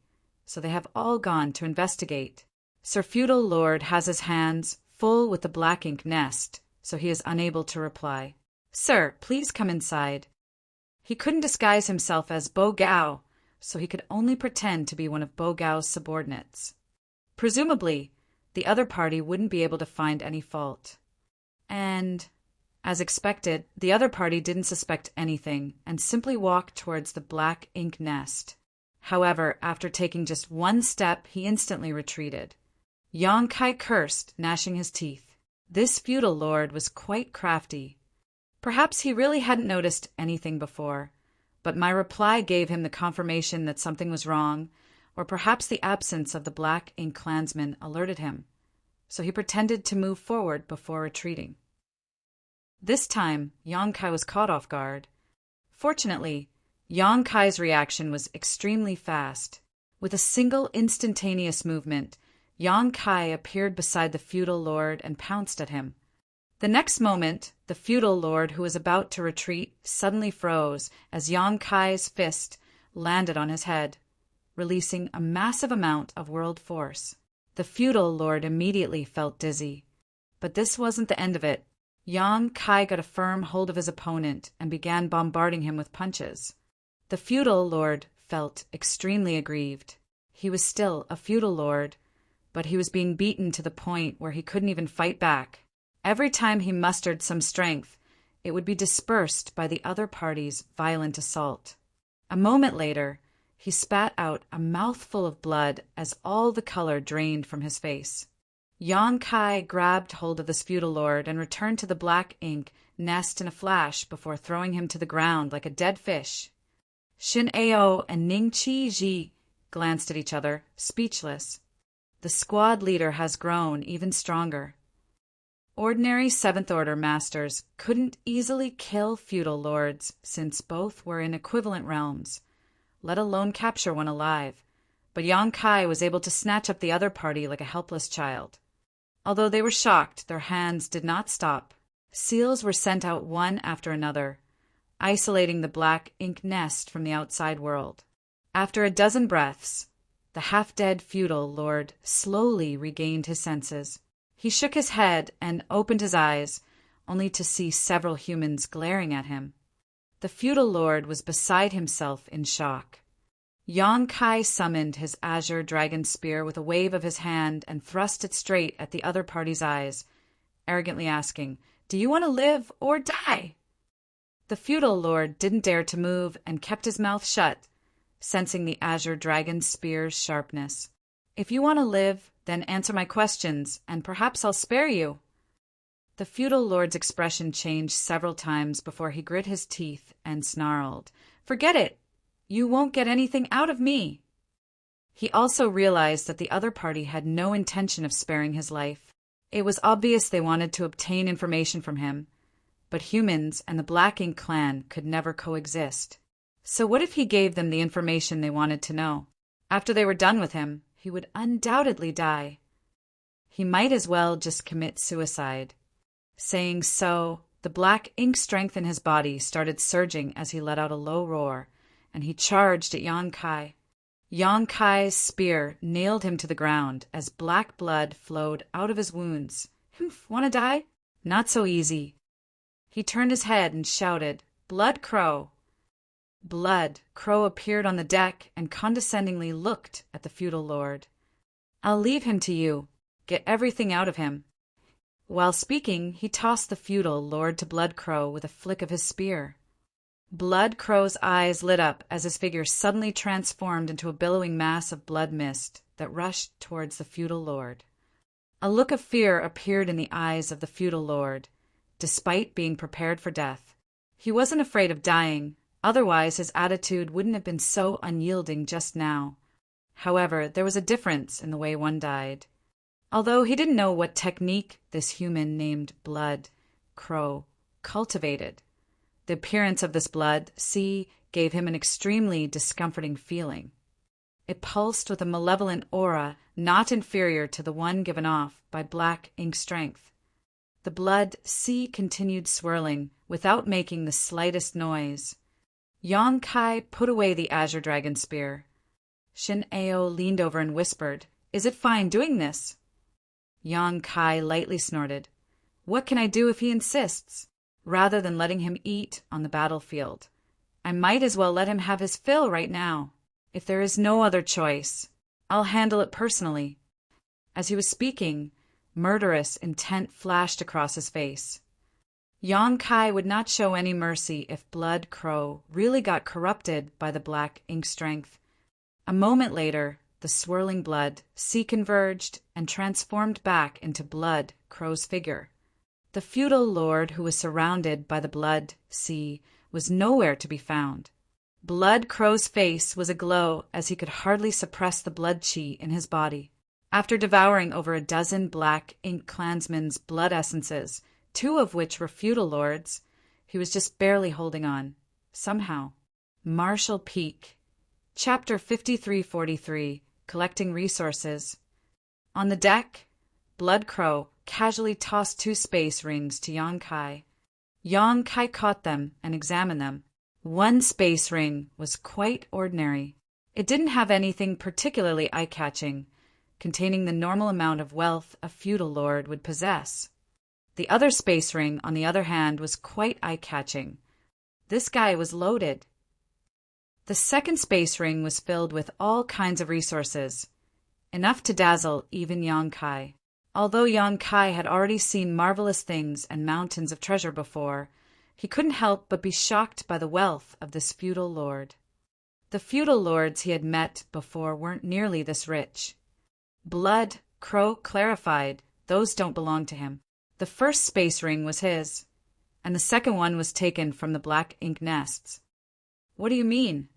so they have all gone to investigate. Sir Feudal Lord has his hands full with the black ink nest, so he is unable to reply. Sir, please come inside." He couldn't disguise himself as Bogao, so he could only pretend to be one of Bogao's subordinates. Presumably, the other party wouldn't be able to find any fault. And, as expected, the other party didn't suspect anything and simply walked towards the black ink nest. However, after taking just one step, he instantly retreated. Yang Kai cursed, gnashing his teeth. This feudal lord was quite crafty. Perhaps he really hadn't noticed anything before, but my reply gave him the confirmation that something was wrong, or perhaps the absence of the black ink clansman alerted him, so he pretended to move forward before retreating. This time, Yang Kai was caught off guard. Fortunately, Yang Kai's reaction was extremely fast. With a single instantaneous movement, Yang Kai appeared beside the feudal lord and pounced at him. The next moment, the feudal lord who was about to retreat suddenly froze as Yang Kai's fist landed on his head, releasing a massive amount of world force. The feudal lord immediately felt dizzy. But this wasn't the end of it. Yang Kai got a firm hold of his opponent and began bombarding him with punches. The feudal lord felt extremely aggrieved. He was still a feudal lord, but he was being beaten to the point where he couldn't even fight back. Every time he mustered some strength, it would be dispersed by the other party's violent assault. A moment later, he spat out a mouthful of blood as all the color drained from his face. Yang Kai grabbed hold of this feudal lord and returned to the black ink nest in a flash before throwing him to the ground like a dead fish. Shin Ao and Ning Chi Ji glanced at each other, speechless. The squad leader has grown even stronger. Ordinary Seventh Order masters couldn't easily kill feudal lords since both were in equivalent realms, let alone capture one alive, but Yang Kai was able to snatch up the other party like a helpless child. Although they were shocked, their hands did not stop. Seals were sent out one after another, isolating the black ink nest from the outside world. After a dozen breaths, the half-dead feudal lord slowly regained his senses. He shook his head and opened his eyes, only to see several humans glaring at him. The feudal lord was beside himself in shock. Yang Kai summoned his azure dragon spear with a wave of his hand and thrust it straight at the other party's eyes, arrogantly asking, "Do you want to live or die?" The feudal lord didn't dare to move and kept his mouth shut, sensing the azure dragon spear's sharpness. "If you want to live, then answer my questions, and perhaps I'll spare you." The feudal lord's expression changed several times before he grit his teeth and snarled, "Forget it! You won't get anything out of me." He also realized that the other party had no intention of sparing his life. It was obvious they wanted to obtain information from him, but humans and the Black Ink clan could never coexist. So what if he gave them the information they wanted to know? After they were done with him, he would undoubtedly die. He might as well just commit suicide. Saying so, the black ink strength in his body started surging as he let out a low roar, and he charged at Yang Kai. Yang Kai's spear nailed him to the ground as black blood flowed out of his wounds. "Humph, wanna die? Not so easy." He turned his head and shouted, "Blood Crow!" Blood Crow appeared on the deck and condescendingly looked at the feudal lord. "I'll leave him to you. Get everything out of him." While speaking, he tossed the feudal lord to Blood Crow with a flick of his spear. Blood Crow's eyes lit up as his figure suddenly transformed into a billowing mass of blood mist that rushed towards the feudal lord. A look of fear appeared in the eyes of the feudal lord, despite being prepared for death. He wasn't afraid of dying, otherwise his attitude wouldn't have been so unyielding just now. However, there was a difference in the way one died. Although he didn't know what technique this human named Blood Crow cultivated, the appearance of this blood gave him an extremely discomforting feeling. It pulsed with a malevolent aura not inferior to the one given off by black ink strength. The blood continued swirling without making the slightest noise. Yang Kai put away the azure dragon spear. Shin Ao leaned over and whispered, "Is it fine doing this?" Yang Kai lightly snorted. "What can I do if he insists? Rather than letting him eat on the battlefield, I might as well let him have his fill right now. If there is no other choice, I'll handle it personally." As he was speaking, murderous intent flashed across his face. Yang Kai would not show any mercy if Blood Crow really got corrupted by the black ink strength. A moment later, the swirling blood converged and transformed back into Blood Crow's figure. The feudal lord who was surrounded by the blood was nowhere to be found. Blood Crow's face was aglow as he could hardly suppress the blood chi in his body. After devouring over a dozen black ink clansmen's blood essences, 2 of which were feudal lords, he was just barely holding on. Somehow. Marshall Peak. Chapter 5343, Collecting Resources. On the deck, Blood Crow casually tossed 2 space rings to Yang Kai. Yang Kai caught them and examined them. One space ring was quite ordinary. It didn't have anything particularly eye-catching, containing the normal amount of wealth a feudal lord would possess. The other space ring, on the other hand, was quite eye-catching. This guy was loaded. The second space ring was filled with all kinds of resources, enough to dazzle even Yang Kai. Although Yang Kai had already seen marvelous things and mountains of treasure before, he couldn't help but be shocked by the wealth of this feudal lord. The feudal lords he had met before weren't nearly this rich. Blood Crow clarified, those don't belong to him. The first space ring was his, and the second one was taken from the black ink nests. "What do you mean?"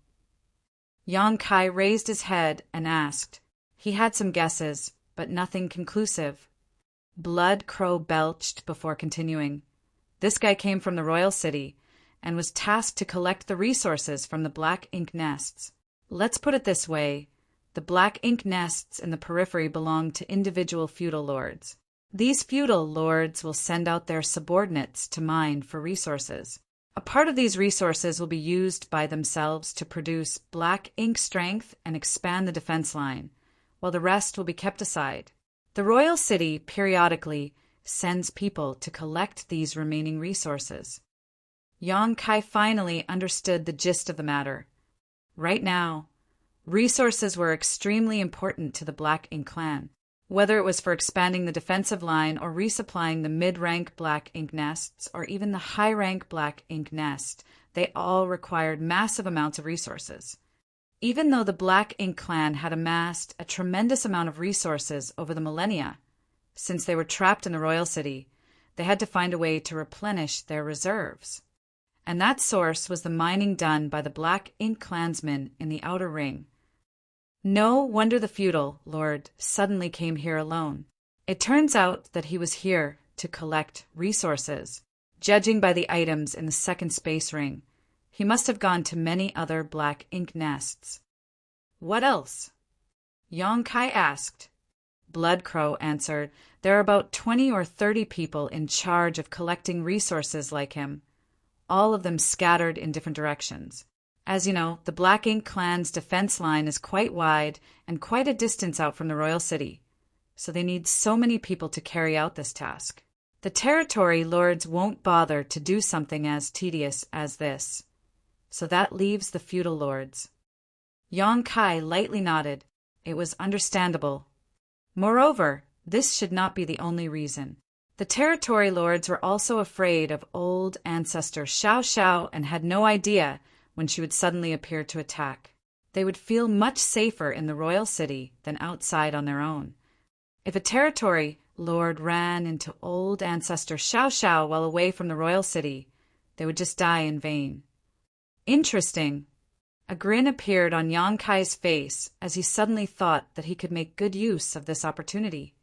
Yang Kai raised his head and asked. He had some guesses, but nothing conclusive. Blood Crow belched before continuing. This guy came from the royal city and was tasked to collect the resources from the black ink nests. Let's put it this way. The black ink nests in the periphery belong to individual feudal lords. These feudal lords will send out their subordinates to mine for resources. A part of these resources will be used by themselves to produce black ink strength and expand the defense line, while the rest will be kept aside. The royal city periodically sends people to collect these remaining resources. Yang Kai finally understood the gist of the matter. Right now, resources were extremely important to the Black Ink clan. Whether it was for expanding the defensive line or resupplying the mid-rank Black Ink nests or even the high-rank Black Ink nest, they all required massive amounts of resources. Even though the Black Ink clan had amassed a tremendous amount of resources over the millennia, since they were trapped in the royal city, they had to find a way to replenish their reserves. And that source was the mining done by the Black Ink clansmen in the Outer Ring. No wonder the feudal lord suddenly came here alone. It turns out that he was here to collect resources. Judging by the items in the second space ring, he must have gone to many other Black Ink nests. What else? Yang Kai asked. Blood Crow answered, there are about 20 or 30 people in charge of collecting resources like him, all of them scattered in different directions. As you know, the Black Ink clan's defense line is quite wide and quite a distance out from the royal city, so they need so many people to carry out this task. The territory lords won't bother to do something as tedious as this, so that leaves the feudal lords. Yang Kai lightly nodded. It was understandable. Moreover, this should not be the only reason. The territory lords were also afraid of old ancestor Xiao Xiao and had no idea when she would suddenly appear to attack. They would feel much safer in the royal city than outside on their own. If a territory lord ran into old ancestor Xiao Xiao while away from the royal city, they would just die in vain. Interesting. A grin appeared on Yang Kai's face as he suddenly thought that he could make good use of this opportunity.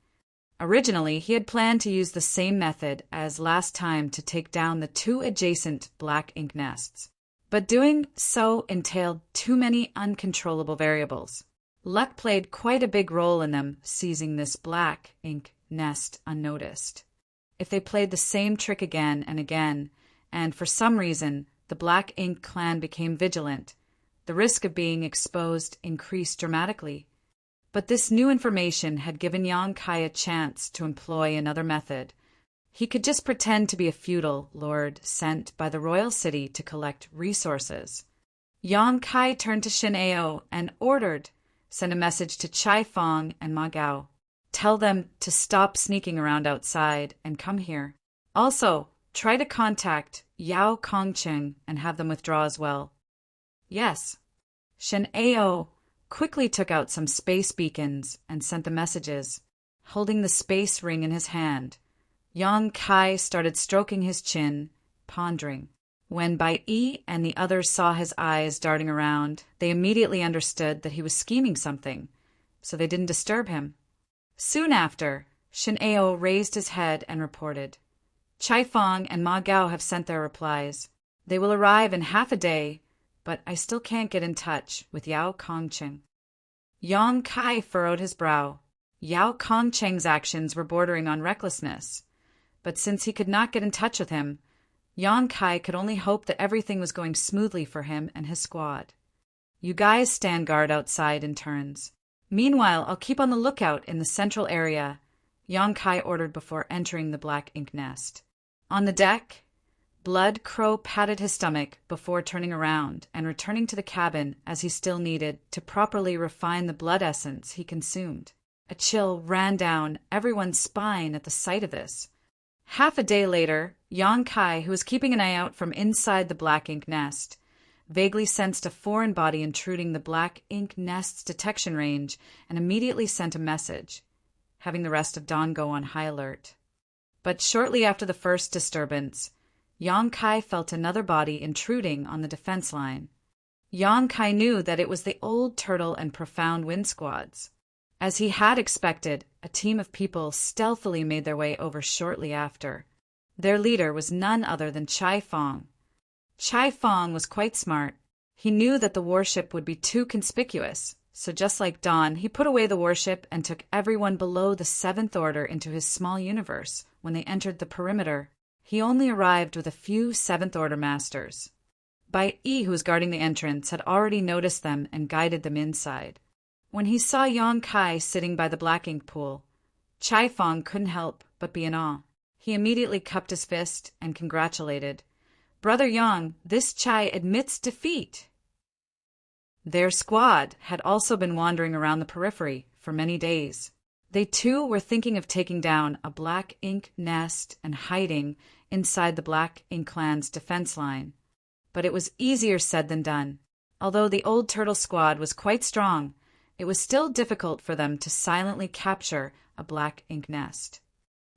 Originally, he had planned to use the same method as last time to take down the 2 adjacent Black Ink nests, but doing so entailed too many uncontrollable variables. Luck played quite a big role in them seizing this Black Ink nest unnoticed. If they played the same trick again and again, and for some reason the Black Ink clan became vigilant, the risk of being exposed increased dramatically. But this new information had given Yang Kai a chance to employ another method. He could just pretend to be a feudal lord sent by the royal city to collect resources. Yang Kai turned to Shin Ao and ordered, send a message to Chai Fong and Ma Gao. Tell them to stop sneaking around outside and come here. Also, try to contact Yao Kongcheng and have them withdraw as well. Yes. Shin Ao quickly took out some space beacons and sent the messages. Holding the space ring in his hand, Yang Kai started stroking his chin, pondering. When Bai Yi and the others saw his eyes darting around, they immediately understood that he was scheming something, so they didn't disturb him. Soon after, Shin Ao raised his head and reported, Chai Fong and Ma Gao have sent their replies. They will arrive in half a day, but I still can't get in touch with Yao Kongcheng. Yang Kai furrowed his brow. Yao Kongcheng's actions were bordering on recklessness, but since he could not get in touch with him, Yang Kai could only hope that everything was going smoothly for him and his squad. You guys stand guard outside in turns. Meanwhile, I'll keep on the lookout in the central area, Yang Kai ordered before entering the Black Ink nest. On the deck, Blood Crow patted his stomach before turning around and returning to the cabin as he still needed to properly refine the blood essence he consumed. A chill ran down everyone's spine at the sight of this. Half a day later, Yang Kai, who was keeping an eye out from inside the Black Ink nest, vaguely sensed a foreign body intruding the Black Ink nest's detection range and immediately sent a message, having the rest of Dawn go on high alert. But shortly after the first disturbance, Yang Kai felt another body intruding on the defense line. Yang Kai knew that it was the Old Turtle and Profound Wind squads. As he had expected, a team of people stealthily made their way over shortly after. Their leader was none other than Chai Fong. Chai Fong was quite smart. He knew that the warship would be too conspicuous, so just like Dawn, he put away the warship and took everyone below the 7th Order into his small universe when they entered the perimeter. He only arrived with a few 7th Order masters. Bai Yi, who was guarding the entrance, had already noticed them and guided them inside. When he saw Yang Kai sitting by the Black Ink pool, Chai Fong couldn't help but be in awe. He immediately cupped his fist and congratulated. Brother Yang, this Chai admits defeat. Their squad had also been wandering around the periphery for many days. They too were thinking of taking down a black ink nest and hiding inside the black ink clan's defense line. But it was easier said than done. Although the old turtle squad was quite strong, it was still difficult for them to silently capture a black ink nest.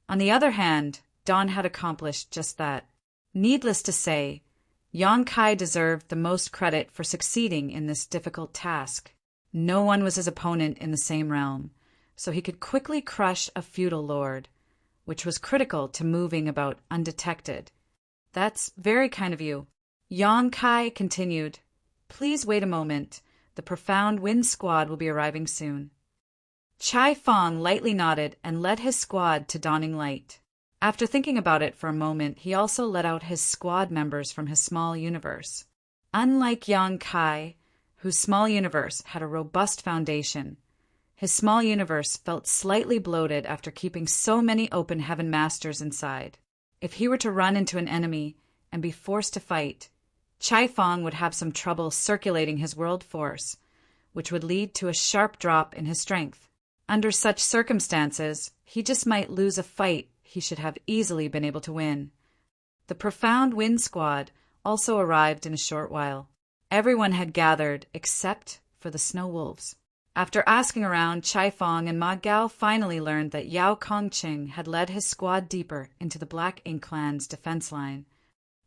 On the other hand, Dawn had accomplished just that. Needless to say, Yang Kai deserved the most credit for succeeding in this difficult task. No one was his opponent in the same realm, so he could quickly crush a feudal lord, which was critical to moving about undetected. That's very kind of you. Yang Kai continued. Please wait a moment. The Profound Wind Squad will be arriving soon. Chai Fong lightly nodded and led his squad to Dawning Light. After thinking about it for a moment, he also let out his squad members from his small universe. Unlike Yang Kai, whose small universe had a robust foundation, his small universe felt slightly bloated after keeping so many open heaven masters inside. If he were to run into an enemy and be forced to fight, Chai Fong would have some trouble circulating his world force, which would lead to a sharp drop in his strength. Under such circumstances, he just might lose a fight he should have easily been able to win. The Profound Wind Squad also arrived in a short while. Everyone had gathered except for the Snow Wolves. After asking around, Chai Fong and Ma Gao finally learned that Yao Kongqing had led his squad deeper into the Black Ink Clan's defense line.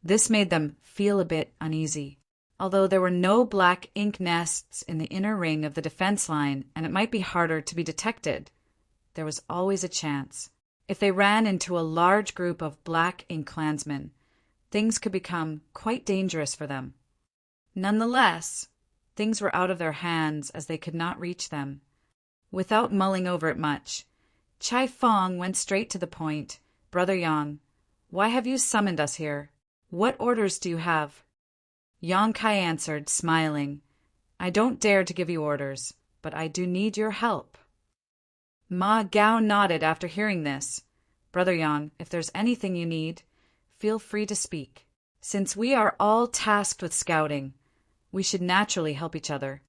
This made them feel a bit uneasy. Although there were no black ink nests in the inner ring of the defense line and it might be harder to be detected, there was always a chance. If they ran into a large group of black ink clansmen, things could become quite dangerous for them. Nonetheless, things were out of their hands as they could not reach them. Without mulling over it much, Chai Fong went straight to the point. Brother Yang, why have you summoned us here? What orders do you have? Yang Kai answered, smiling, I don't dare to give you orders, but I do need your help. Ma Gao nodded after hearing this. Brother Yang, if there's anything you need, feel free to speak. Since we are all tasked with scouting, we should naturally help each other.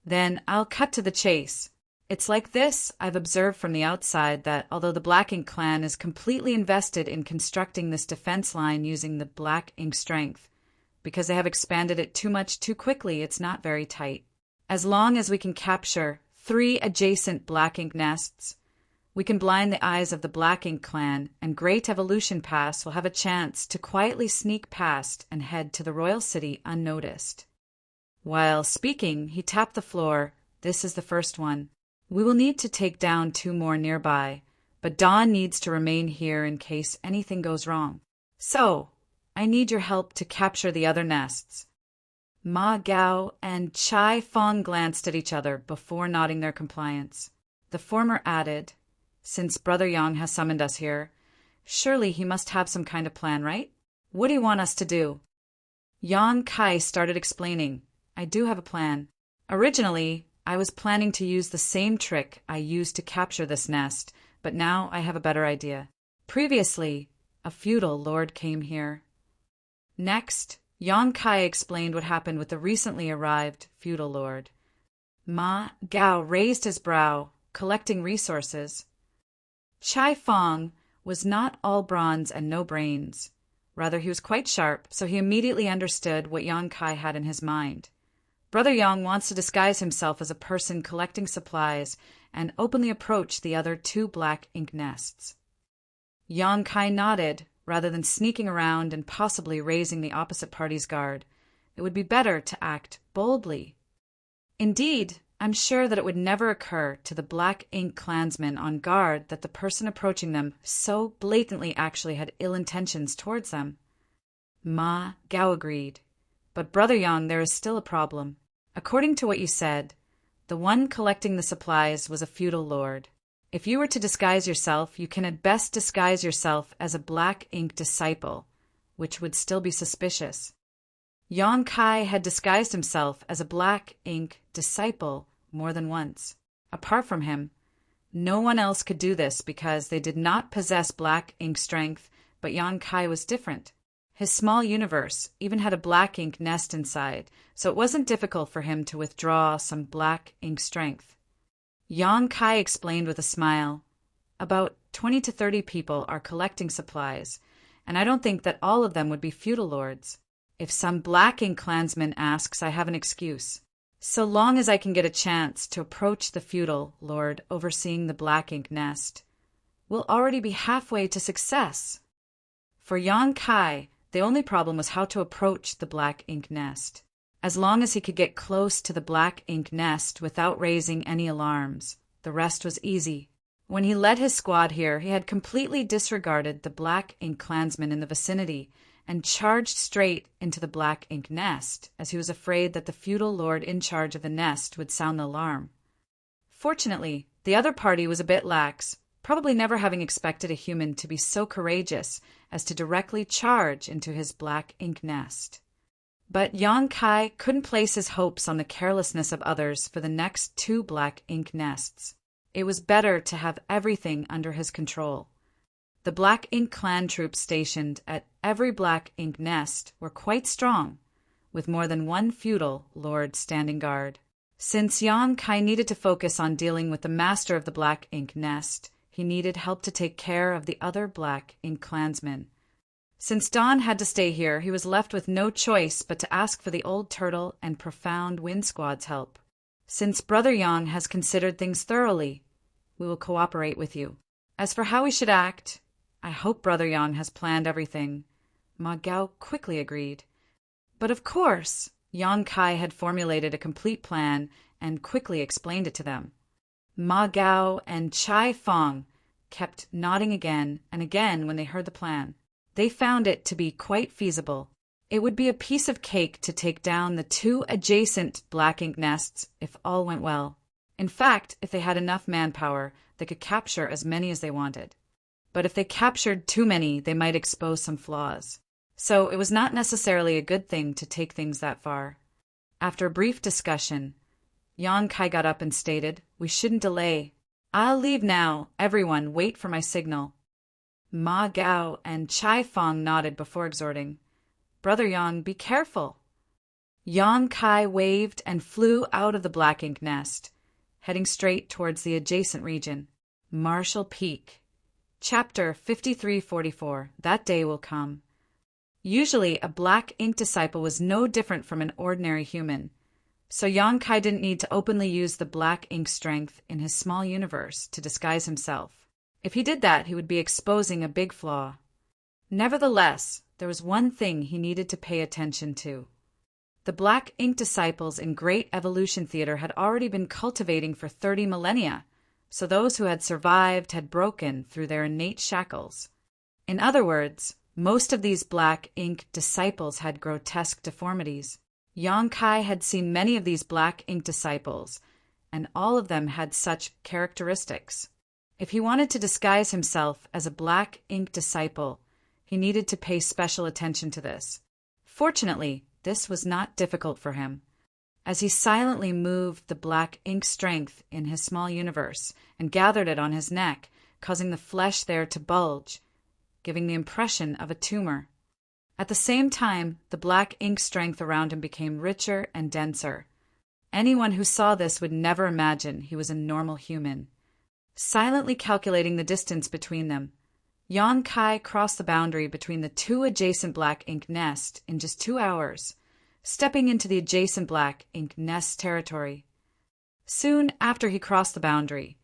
Then I'll cut to the chase. It's like this. I've observed from the outside that although the Black Ink clan is completely invested in constructing this defense line using the Black Ink strength, because they have expanded it too much too quickly, it's not very tight. As long as we can capture 3 adjacent Black Ink nests, we can blind the eyes of the Black Ink clan, and Great Evolution Pass will have a chance to quietly sneak past and head to the royal city unnoticed. While speaking, he tapped the floor. This is the first one. We will need to take down 2 more nearby, but Dawn needs to remain here in case anything goes wrong. So, I need your help to capture the other nests. Ma Gao and Chai Fong glanced at each other before nodding their compliance. The former added, since Brother Yang has summoned us here, surely he must have some kind of plan, right? What do you want us to do? Yang Kai started explaining. I do have a plan. Originally, I was planning to use the same trick I used to capture this nest, but now I have a better idea. Previously, a feudal lord came here. Next, Yang Kai explained what happened with the recently arrived feudal lord. Ma Gao raised his brow, collecting resources. Chai Fong was not all bronze and no brains. Rather, he was quite sharp, so he immediately understood what Yang Kai had in his mind. Brother Yang wants to disguise himself as a person collecting supplies and openly approach the other 2 black ink nests. Yang Kai nodded. Rather than sneaking around and possibly raising the opposite party's guard, it would be better to act boldly. Indeed, I'm sure that it would never occur to the Black Ink clansmen on guard that the person approaching them so blatantly actually had ill intentions towards them. Ma Gao agreed. But Brother Yang, there is still a problem. According to what you said, the one collecting the supplies was a feudal lord. If you were to disguise yourself, you can at best disguise yourself as a Black Ink disciple, which would still be suspicious. Yang Kai had disguised himself as a Black Ink disciple more than once. Apart from him, No one else could do this because they did not possess black ink strength, but Yang Kai was different. His small universe even had a black ink nest inside, so it wasn't difficult for him to withdraw some black ink strength. Yang Kai explained with a smile, "About 20 to 30 people are collecting supplies, and I don't think that all of them would be feudal lords. If some black ink clansman asks, I have an excuse. So long as I can get a chance to approach the feudal lord overseeing the black ink nest, we'll already be halfway to success." For Yang Kai, the only problem was how to approach the black ink nest. As long as he could get close to the black ink nest without raising any alarms, the rest was easy. When he led his squad here, he had completely disregarded the black ink clansmen in the vicinity and charged straight into the black ink nest, as he was afraid that the feudal lord in charge of the nest would sound the alarm. Fortunately, the other party was a bit lax, probably never having expected a human to be so courageous as to directly charge into his black ink nest. But Yang Kai couldn't place his hopes on the carelessness of others for the next 2 black ink nests. It was better to have everything under his control. The black ink clan troops stationed at every black ink nest were quite strong, with more than one feudal lord standing guard. Since Yang Kai needed to focus on dealing with the master of the black ink nest, he needed help to take care of the other black ink clansmen. Since Don had to stay here, he was left with no choice but to ask for the old turtle and profound wind squad's help. "Since Brother Yang has considered things thoroughly, we will cooperate with you. As for how we should act, I hope Brother Yang has planned everything," Ma Gao quickly agreed. But of course, Yang Kai had formulated a complete plan and quickly explained it to them. Ma Gao and Chai Fong kept nodding again and again when they heard the plan. They found it to be quite feasible. It would be a piece of cake to take down the 2 adjacent black ink nests if all went well. In fact, if they had enough manpower, they could capture as many as they wanted. But if they captured too many, they might expose some flaws. So it was not necessarily a good thing to take things that far. After a brief discussion, Yang Kai got up and stated, "We shouldn't delay. I'll leave now. Everyone, wait for my signal." Ma Gao and Chai Fong nodded before exhorting, "Brother Yang, be careful." Yang Kai waved and flew out of the black ink nest, heading straight towards the adjacent region. Marshall Peak. Chapter 5344. That day will come. Usually, a black ink disciple was no different from an ordinary human, so Yang Kai didn't need to openly use the black ink strength in his small universe to disguise himself. If he did that, he would be exposing a big flaw. Nevertheless, there was one thing he needed to pay attention to. The black ink disciples in Great Evolution Theater had already been cultivating for 30 millennia, so those who had survived had broken through their innate shackles. In other words, most of these black ink disciples had grotesque deformities. Yang Kai had seen many of these black ink disciples, and all of them had such characteristics. If he wanted to disguise himself as a black ink disciple, he needed to pay special attention to this. Fortunately, this was not difficult for him. As he silently moved the black ink strength in his small universe and gathered it on his neck, causing the flesh there to bulge, giving the impression of a tumor. At the same time, the black ink strength around him became richer and denser. Anyone who saw this would never imagine he was a normal human. Silently calculating the distance between them, Yang Kai crossed the boundary between the 2 adjacent black ink nests in just 2 hours, stepping into the adjacent black ink nest territory. Soon after he crossed the boundary,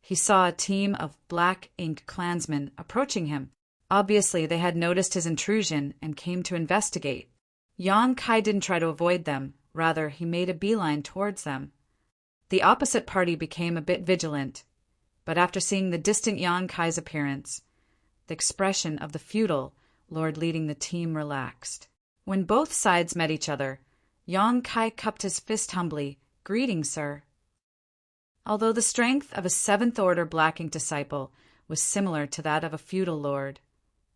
he saw a team of black ink clansmen approaching him. Obviously, they had noticed his intrusion and came to investigate. Yang Kai didn't try to avoid them. Rather, he made a beeline towards them. The opposite party became a bit vigilant, but after seeing the distant Yang Kai's appearance, the expression of the feudal lord leading the team relaxed. When both sides met each other, Yang Kai cupped his fist humbly, "Greetings, sir." Although the strength of a 7th order black ink disciple was similar to that of a feudal lord,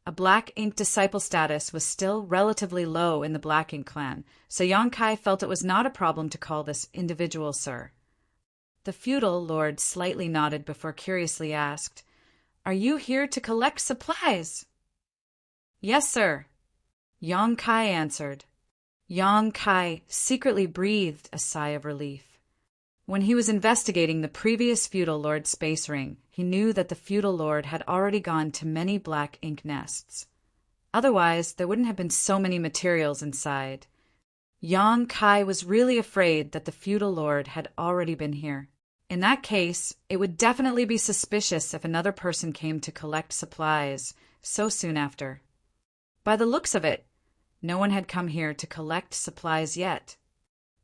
a black ink disciple status was still relatively low in the black ink clan, so Yang Kai felt it was not a problem to call this individual sir. The feudal lord slightly nodded before curiously asked, "Are you here to collect supplies?" "Yes, sir," Yang Kai answered. Yang Kai secretly breathed a sigh of relief. When he was investigating the previous feudal lord's space ring, he knew that the feudal lord had already gone to many black ink nests. Otherwise, there wouldn't have been so many materials inside. Yang Kai was really afraid that the feudal lord had already been here. In that case, it would definitely be suspicious if another person came to collect supplies so soon after. By the looks of it, no one had come here to collect supplies yet.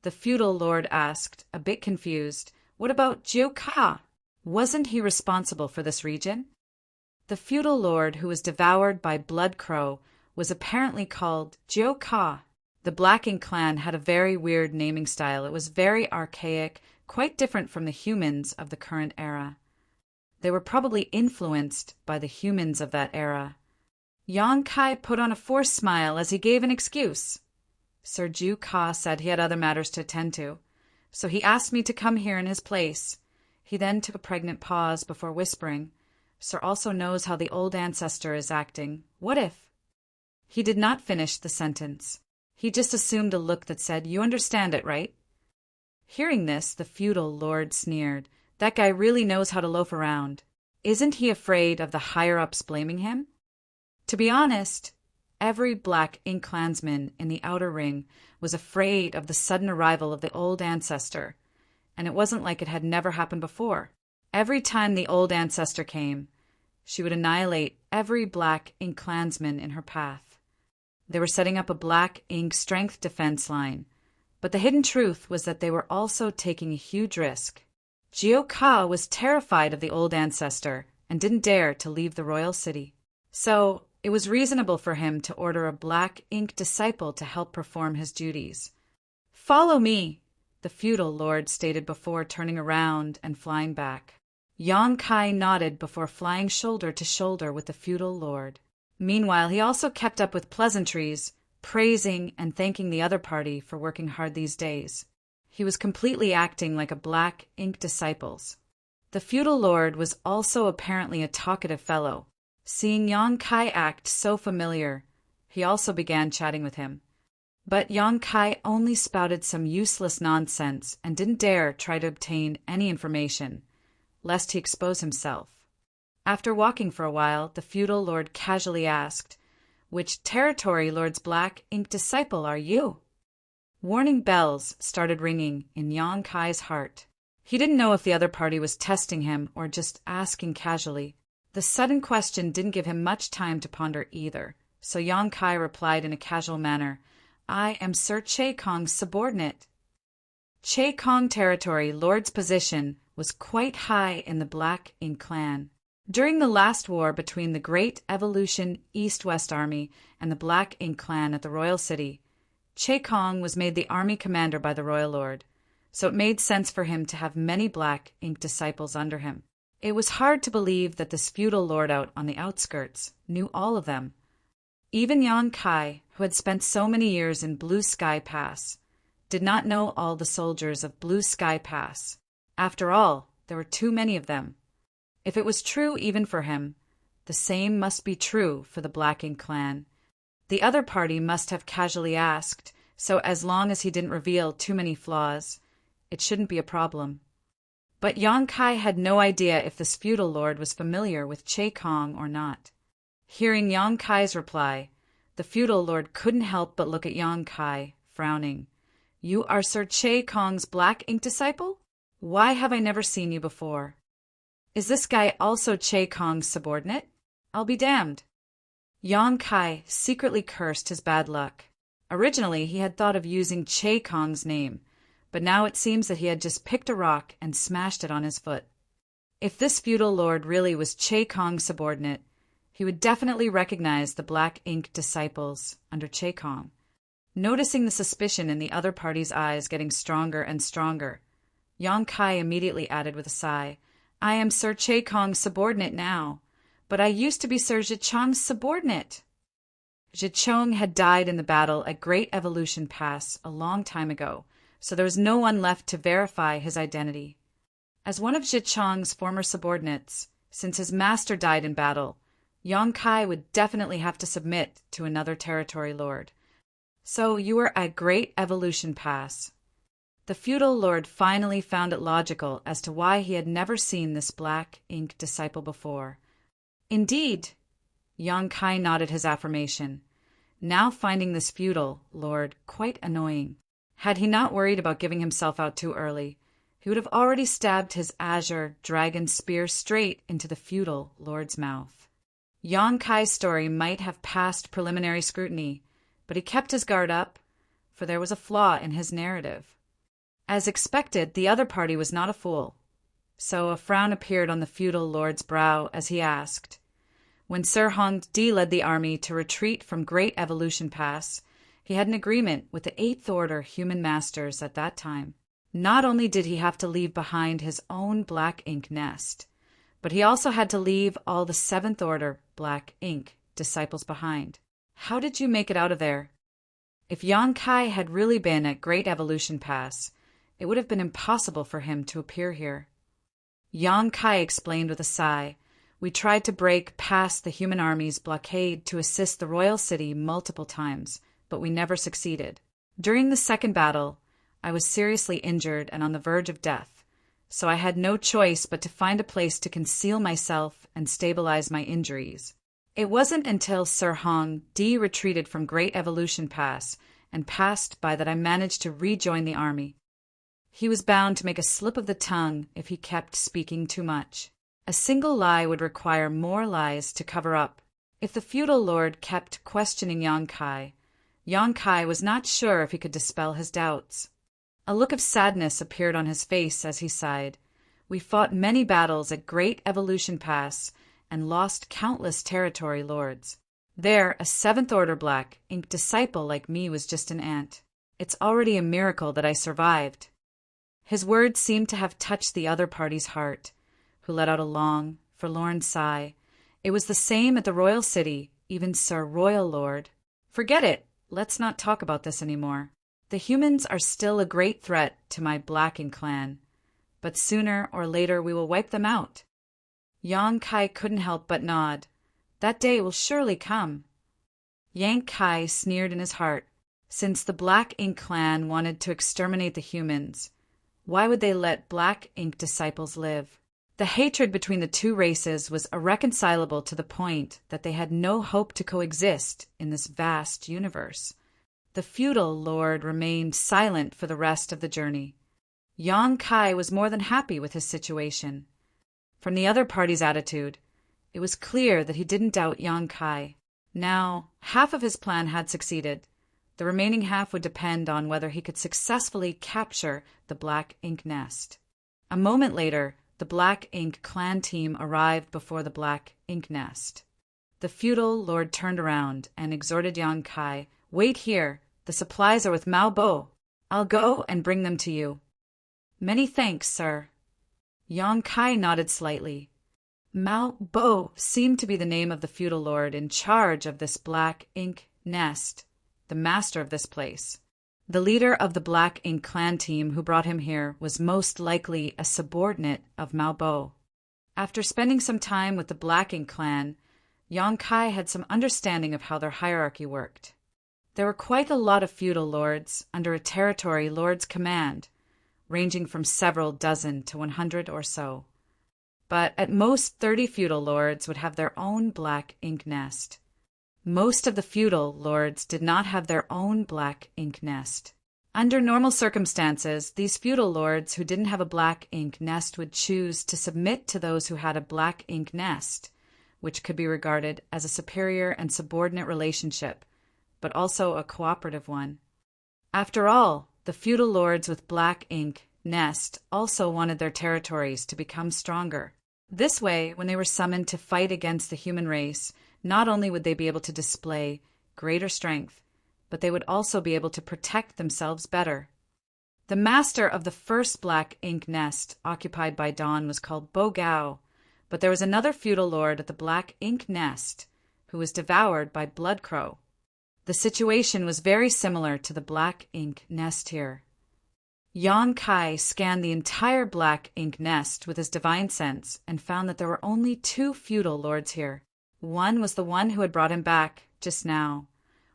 The feudal lord asked, a bit confused, "What about Jiu Ka? Wasn't he responsible for this region?" The feudal lord, who was devoured by Blood Crow, was apparently called Jiu Ka. The Black Ink clan had a very weird naming style. It was very archaic, quite different from the humans of the current era. They were probably influenced by the humans of that era. Yang Kai put on a forced smile as he gave an excuse. Sir Jiu Ka said he had other matters to attend to, so he asked me to come here in his place. He then took a pregnant pause before whispering, "Sir also knows how the old ancestor is acting. What if—" He did not finish the sentence. He just assumed a look that said, "You understand it, right?" Hearing this, the feudal lord sneered. That guy really knows how to loaf around. Isn't he afraid of the higher-ups blaming him? To be honest, every Black Ink clansman in the Outer Ring was afraid of the sudden arrival of the old ancestor, and it wasn't like it had never happened before. Every time the old ancestor came, she would annihilate every Black Ink clansman in her path. They were setting up a Black Ink strength defense line, but the hidden truth was that they were also taking a huge risk. Jiu Ka was terrified of the old ancestor and didn't dare to leave the royal city. So it was reasonable for him to order a Black Ink disciple to help perform his duties. "Follow me," the feudal lord stated before turning around and flying back. Yang Kai nodded before flying shoulder to shoulder with the feudal lord. Meanwhile, he also kept up with pleasantries, praising and thanking the other party for working hard these days. He was completely acting like a Black Ink disciple. The feudal lord was also apparently a talkative fellow. Seeing Yang Kai act so familiar, he also began chatting with him. But Yang Kai only spouted some useless nonsense and didn't dare try to obtain any information, lest he expose himself. After walking for a while, the feudal lord casually asked, "Which territory lord's Black Ink disciple are you?" Warning bells started ringing in Yang Kai's heart. He didn't know if the other party was testing him or just asking casually. The sudden question didn't give him much time to ponder either, so Yang Kai replied in a casual manner, "I am Sir Che Kong's subordinate." Che Kong territory lord's position was quite high in the Black Ink clan. During the last war between the Great Evolution East-West Army and the Black Ink clan at the Royal City, Che Kong was made the army commander by the Royal Lord, so it made sense for him to have many Black Ink disciples under him. It was hard to believe that this feudal lord out on the outskirts knew all of them. Even Yang Kai, who had spent so many years in Blue Sky Pass, did not know all the soldiers of Blue Sky Pass. After all, there were too many of them. If it was true even for him, the same must be true for the Black Ink clan. The other party must have casually asked, so as long as he didn't reveal too many flaws, it shouldn't be a problem. But Yang Kai had no idea if this feudal lord was familiar with Che Kong or not. Hearing Yang Kai's reply, the feudal lord couldn't help but look at Yang Kai, frowning. "You are Sir Che Kong's Black Ink disciple? Why have I never seen you before? Is this guy also Che Kong's subordinate? I'll be damned." Yang Kai secretly cursed his bad luck. Originally, he had thought of using Che Kong's name, but now it seems that he had just picked a rock and smashed it on his foot. If this feudal lord really was Che Kong's subordinate, he would definitely recognize the Black Ink disciples under Che Kong. Noticing the suspicion in the other party's eyes getting stronger and stronger, Yang Kai immediately added with a sigh, "I am Sir Che Kong's subordinate now, but I used to be Sir Zhicheng's subordinate." Zhicheng had died in the battle at Great Evolution Pass a long time ago, so there was no one left to verify his identity. As one of Zhichang's former subordinates, since his master died in battle, Yang Kai would definitely have to submit to another territory lord. So you were at Great Evolution Pass. The feudal lord finally found it logical as to why he had never seen this black ink disciple before. Indeed, Yang Kai nodded his affirmation, now finding this feudal lord quite annoying. Had he not worried about giving himself out too early, he would have already stabbed his azure dragon spear straight into the feudal lord's mouth. Yang Kai's story might have passed preliminary scrutiny, but he kept his guard up, for there was a flaw in his narrative. As expected, the other party was not a fool, so a frown appeared on the feudal lord's brow as he asked, when Sir Hongdi led the army to retreat from Great Evolution Pass, he had an agreement with the Eighth Order human masters at that time. Not only did he have to leave behind his own black ink nest, but he also had to leave all the Seventh Order black ink disciples behind. How did you make it out of there? If Yang Kai had really been at Great Evolution Pass, it would have been impossible for him to appear here. Yang Kai explained with a sigh, "We tried to break past the human army's blockade to assist the royal city multiple times, but we never succeeded. During the second battle, I was seriously injured and on the verge of death, so I had no choice but to find a place to conceal myself and stabilize my injuries. It wasn't until Sir Hongdi retreated from Great Evolution Pass and passed by that I managed to rejoin the army. He was bound to make a slip of the tongue if he kept speaking too much. A single lie would require more lies to cover up. If the feudal lord kept questioning Yang Kai was not sure if he could dispel his doubts. A look of sadness appeared on his face as he sighed. We fought many battles at Great Evolution Pass and lost countless territory lords. There, a Seventh Order black ink disciple like me was just an ant. It's already a miracle that I survived." His words seemed to have touched the other party's heart, who let out a long, forlorn sigh. It was the same at the royal city, even Sir Royal Lord. "Forget it. Let's not talk about this anymore. The humans are still a great threat to my Blacken clan, but sooner or later we will wipe them out." Yang Kai couldn't help but nod. That day will surely come. Yang Kai sneered in his heart. Since the Black Ink clan wanted to exterminate the humans, why would they let Black Ink disciples live? The hatred between the two races was irreconcilable to the point that they had no hope to coexist in this vast universe. The feudal lord remained silent for the rest of the journey. Yang Kai was more than happy with his situation. From the other party's attitude, it was clear that he didn't doubt Yang Kai. Now, half of his plan had succeeded. The remaining half would depend on whether he could successfully capture the Black Ink nest. A moment later, the Black Ink clan team arrived before the Black Ink nest. The feudal lord turned around and exhorted Yang Kai, "Wait here. The supplies are with Mao Bo. I'll go and bring them to you." "Many thanks, sir." Yang Kai nodded slightly. Mao Bo seemed to be the name of the feudal lord in charge of this Black Ink nest, the master of this place. The leader of the Black Ink clan team who brought him here was most likely a subordinate of Mao Bo. After spending some time with the Black Ink clan, Yang Kai had some understanding of how their hierarchy worked. There were quite a lot of feudal lords under a territory lord's command, ranging from several dozen to 100 or so. But at most 30 feudal lords would have their own Black Ink nest. Most of the feudal lords did not have their own Black Ink nest. Under normal circumstances, these feudal lords who didn't have a Black Ink nest would choose to submit to those who had a Black Ink nest, which could be regarded as a superior and subordinate relationship, but also a cooperative one. After all, the feudal lords with Black Ink nest also wanted their territories to become stronger. This way, when they were summoned to fight against the human race, not only would they be able to display greater strength, but they would also be able to protect themselves better. The master of the first Black Ink nest occupied by Dawn was called Bo Gao, but there was another feudal lord at the Black Ink nest who was devoured by Blood Crow. The situation was very similar to the Black Ink nest here. Yang Kai scanned the entire black ink nest with his divine sense and found that there were only two feudal lords here. One was the one who had brought him back just now,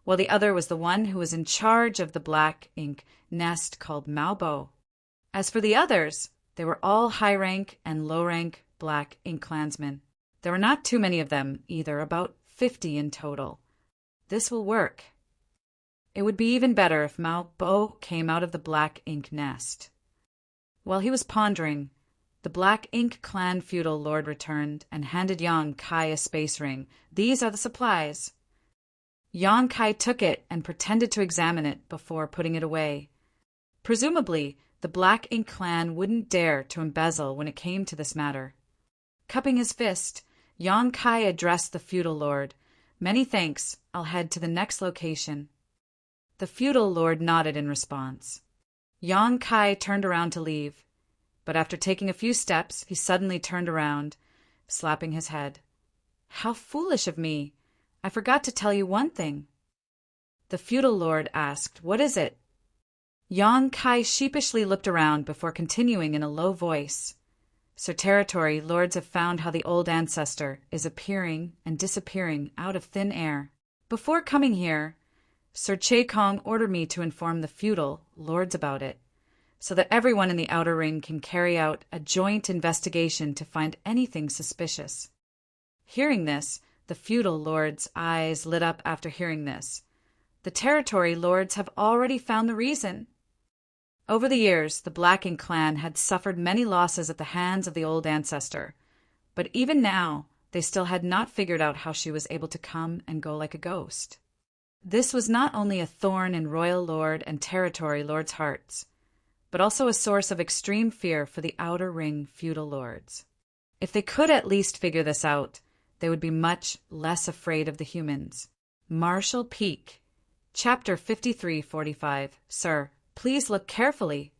while the other was the one who was in charge of the black ink nest called Maobo. As for the others, they were all high-rank and low-rank black ink clansmen. There were not too many of them either, about 50 in total. This will work. It would be even better if Maobo came out of the black ink nest. While he was pondering, the black ink clan feudal lord returned and handed Yang Kai a space ring. These are the supplies. Yang Kai took it and pretended to examine it before putting it away. Presumably, the black ink clan wouldn't dare to embezzle when it came to this matter. Cupping his fist, Yang Kai addressed the feudal lord. "Many thanks. I'll head to the next location." The feudal lord nodded in response. Yang Kai turned around to leave, but after taking a few steps, he suddenly turned around, slapping his head. "How foolish of me! I forgot to tell you one thing." The feudal lord asked, "What is it?" Yang Kai sheepishly looked around before continuing in a low voice. "Sir Territory, lords have found how the old ancestor is appearing and disappearing out of thin air. Before coming here, Sir Che-Kong ordered me to inform the feudal lords about it, so that everyone in the outer ring can carry out a joint investigation to find anything suspicious." Hearing this, the feudal lords' eyes lit up after hearing this. The territory lords have already found the reason. Over the years, the Black Ink clan had suffered many losses at the hands of the old ancestor, but even now, they still had not figured out how she was able to come and go like a ghost. This was not only a thorn in royal lord and territory lords' hearts, but also a source of extreme fear for the outer ring feudal lords. If they could at least figure this out, they would be much less afraid of the humans. Marshall Peak, Chapter 5345. Sir, please look carefully.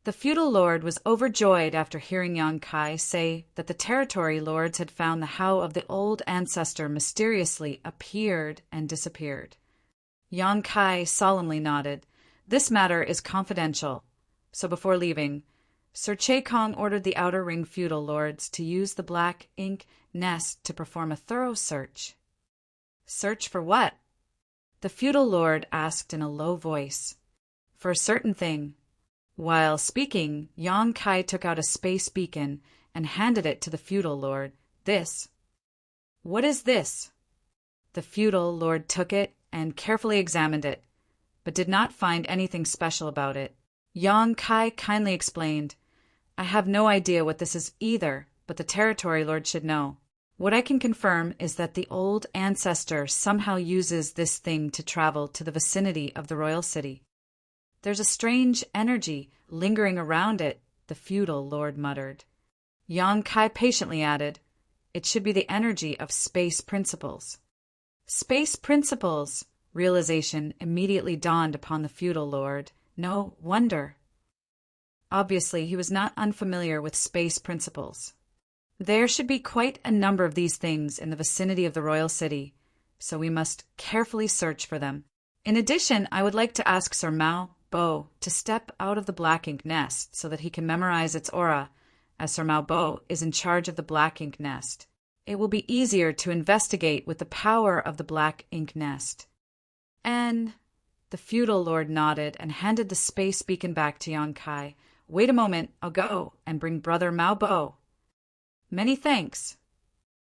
The feudal lord was overjoyed after hearing Yang Kai say that the territory lords had found the how of the old ancestor mysteriously appeared and disappeared. Yang Kai solemnly nodded. This matter is confidential, so before leaving, Sir Che-Kong ordered the outer ring feudal lords to use the black ink nest to perform a thorough search. Search for what? The feudal lord asked in a low voice. For a certain thing. While speaking, Yang Kai took out a space beacon and handed it to the feudal lord. This. What is this? The feudal lord took it and carefully examined it, but did not find anything special about it. Yang Kai kindly explained, I have no idea what this is either, but the territory lord should know. What I can confirm is that the old ancestor somehow uses this thing to travel to the vicinity of the royal city. There's a strange energy lingering around it, the feudal lord muttered. Yang Kai patiently added, it should be the energy of space principles. Space principles! Realization immediately dawned upon the feudal lord. No wonder. Obviously, he was not unfamiliar with space principles. There should be quite a number of these things in the vicinity of the royal city, so we must carefully search for them. In addition, I would like to ask Sir Mao Bo to step out of the black ink nest so that he can memorize its aura, as Sir Mao Bo is in charge of the black ink nest. It will be easier to investigate with the power of the black ink nest. And the feudal lord nodded and handed the space beacon back to Yang Kai. Wait a moment, I'll go and bring brother Mao Bo. Many thanks.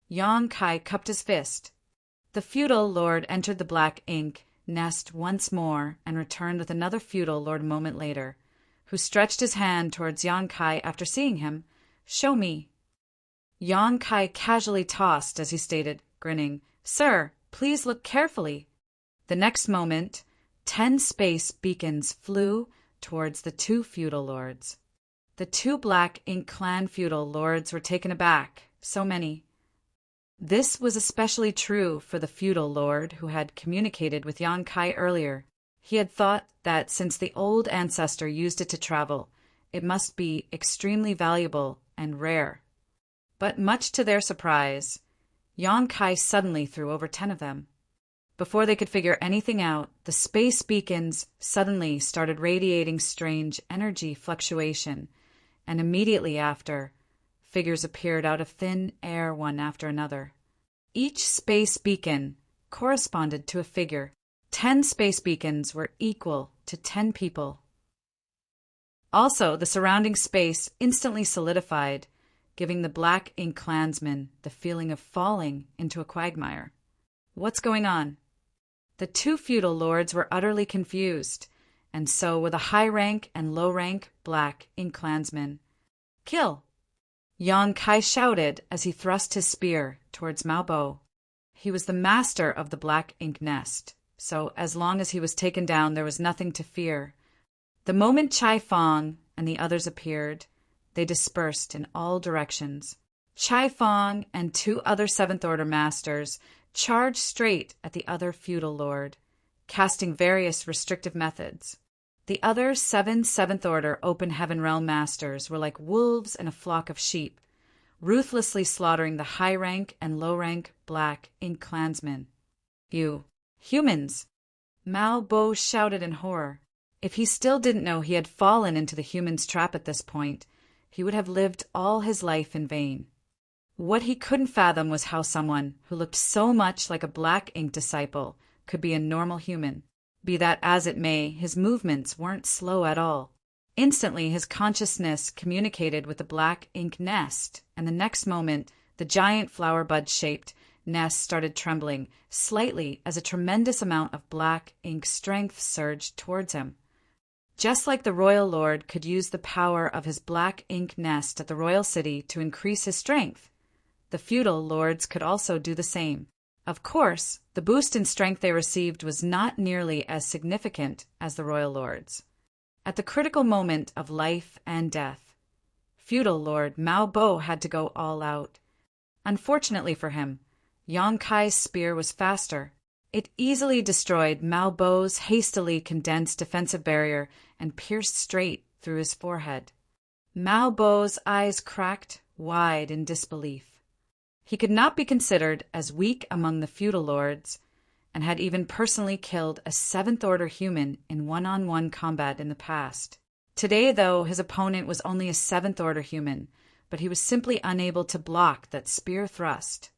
Yang Kai cupped his fist. The feudal lord entered the black ink nest once more and returned with another feudal lord a moment later, who stretched his hand towards Yang Kai after seeing him. Show me. Yang Kai casually tossed as he stated, grinning, Sir, please look carefully. The next moment, 10 space beacons flew towards the two feudal lords. The two black ink clan feudal lords were taken aback. So many. This was especially true for the feudal lord who had communicated with Yang Kai earlier. He had thought that since the old ancestor used it to travel, it must be extremely valuable and rare. But much to their surprise, Yang Kai suddenly threw over 10 of them. Before they could figure anything out, the space beacons suddenly started radiating strange energy fluctuation, and immediately after, figures appeared out of thin air one after another. Each space beacon corresponded to a figure. 10 space beacons were equal to 10 people. Also, the surrounding space instantly solidified, giving the Black Ink Klansmen the feeling of falling into a quagmire. What's going on? The two feudal lords were utterly confused, and so were the high-rank and low-rank Black Ink Klansmen. Kill! Yang Kai shouted as he thrust his spear towards Mao Bo. He was the master of the Black Ink Nest, so as long as he was taken down there was nothing to fear. The moment Chai Fong and the others appeared, they dispersed in all directions. Chai Fong and 2 other Seventh Order masters charged straight at the other feudal lord, casting various restrictive methods. The other 7 Seventh Order Open Heaven Realm masters were like wolves in a flock of sheep, ruthlessly slaughtering the high-rank and low-rank Black Ink Klansmen. You humans! Mao Bo shouted in horror. If he still didn't know he had fallen into the humans' trap at this point, he would have lived all his life in vain. What he couldn't fathom was how someone who looked so much like a Black Ink disciple could be a normal human. Be that as it may, his movements weren't slow at all. Instantly, his consciousness communicated with the Black Ink Nest, and the next moment, the giant flower bud-shaped nest started trembling slightly as a tremendous amount of Black Ink strength surged towards him. Just like the royal lord could use the power of his Black Ink Nest at the royal city to increase his strength, the feudal lords could also do the same. Of course, the boost in strength they received was not nearly as significant as the royal lords. At the critical moment of life and death, feudal lord Mao Bo had to go all out. Unfortunately for him, Yang Kai's spear was faster. It easily destroyed Mao Bo's hastily condensed defensive barrier and pierced straight through his forehead. Mao Bo's eyes cracked wide in disbelief. He could not be considered as weak among the feudal lords, and had even personally killed a Seventh Order human in one-on-one combat in the past. Today, though, his opponent was only a Seventh Order human, but he was simply unable to block that spear thrust.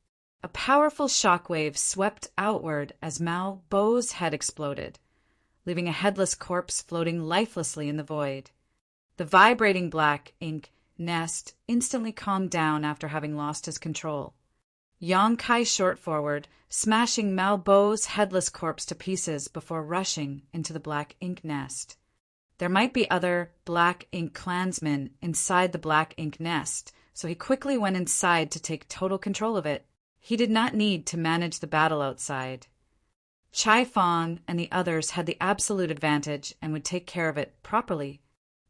A powerful shockwave swept outward as Mao Bo's head exploded, leaving a headless corpse floating lifelessly in the void. The vibrating Black Ink Nest instantly calmed down after having lost his control. Yang Kai shot forward, smashing Mao Bo's headless corpse to pieces before rushing into the Black Ink Nest. There might be other Black Ink Klansmen inside the Black Ink Nest, so he quickly went inside to take total control of it. He did not need to manage the battle outside. Chai Fong and the others had the absolute advantage and would take care of it properly.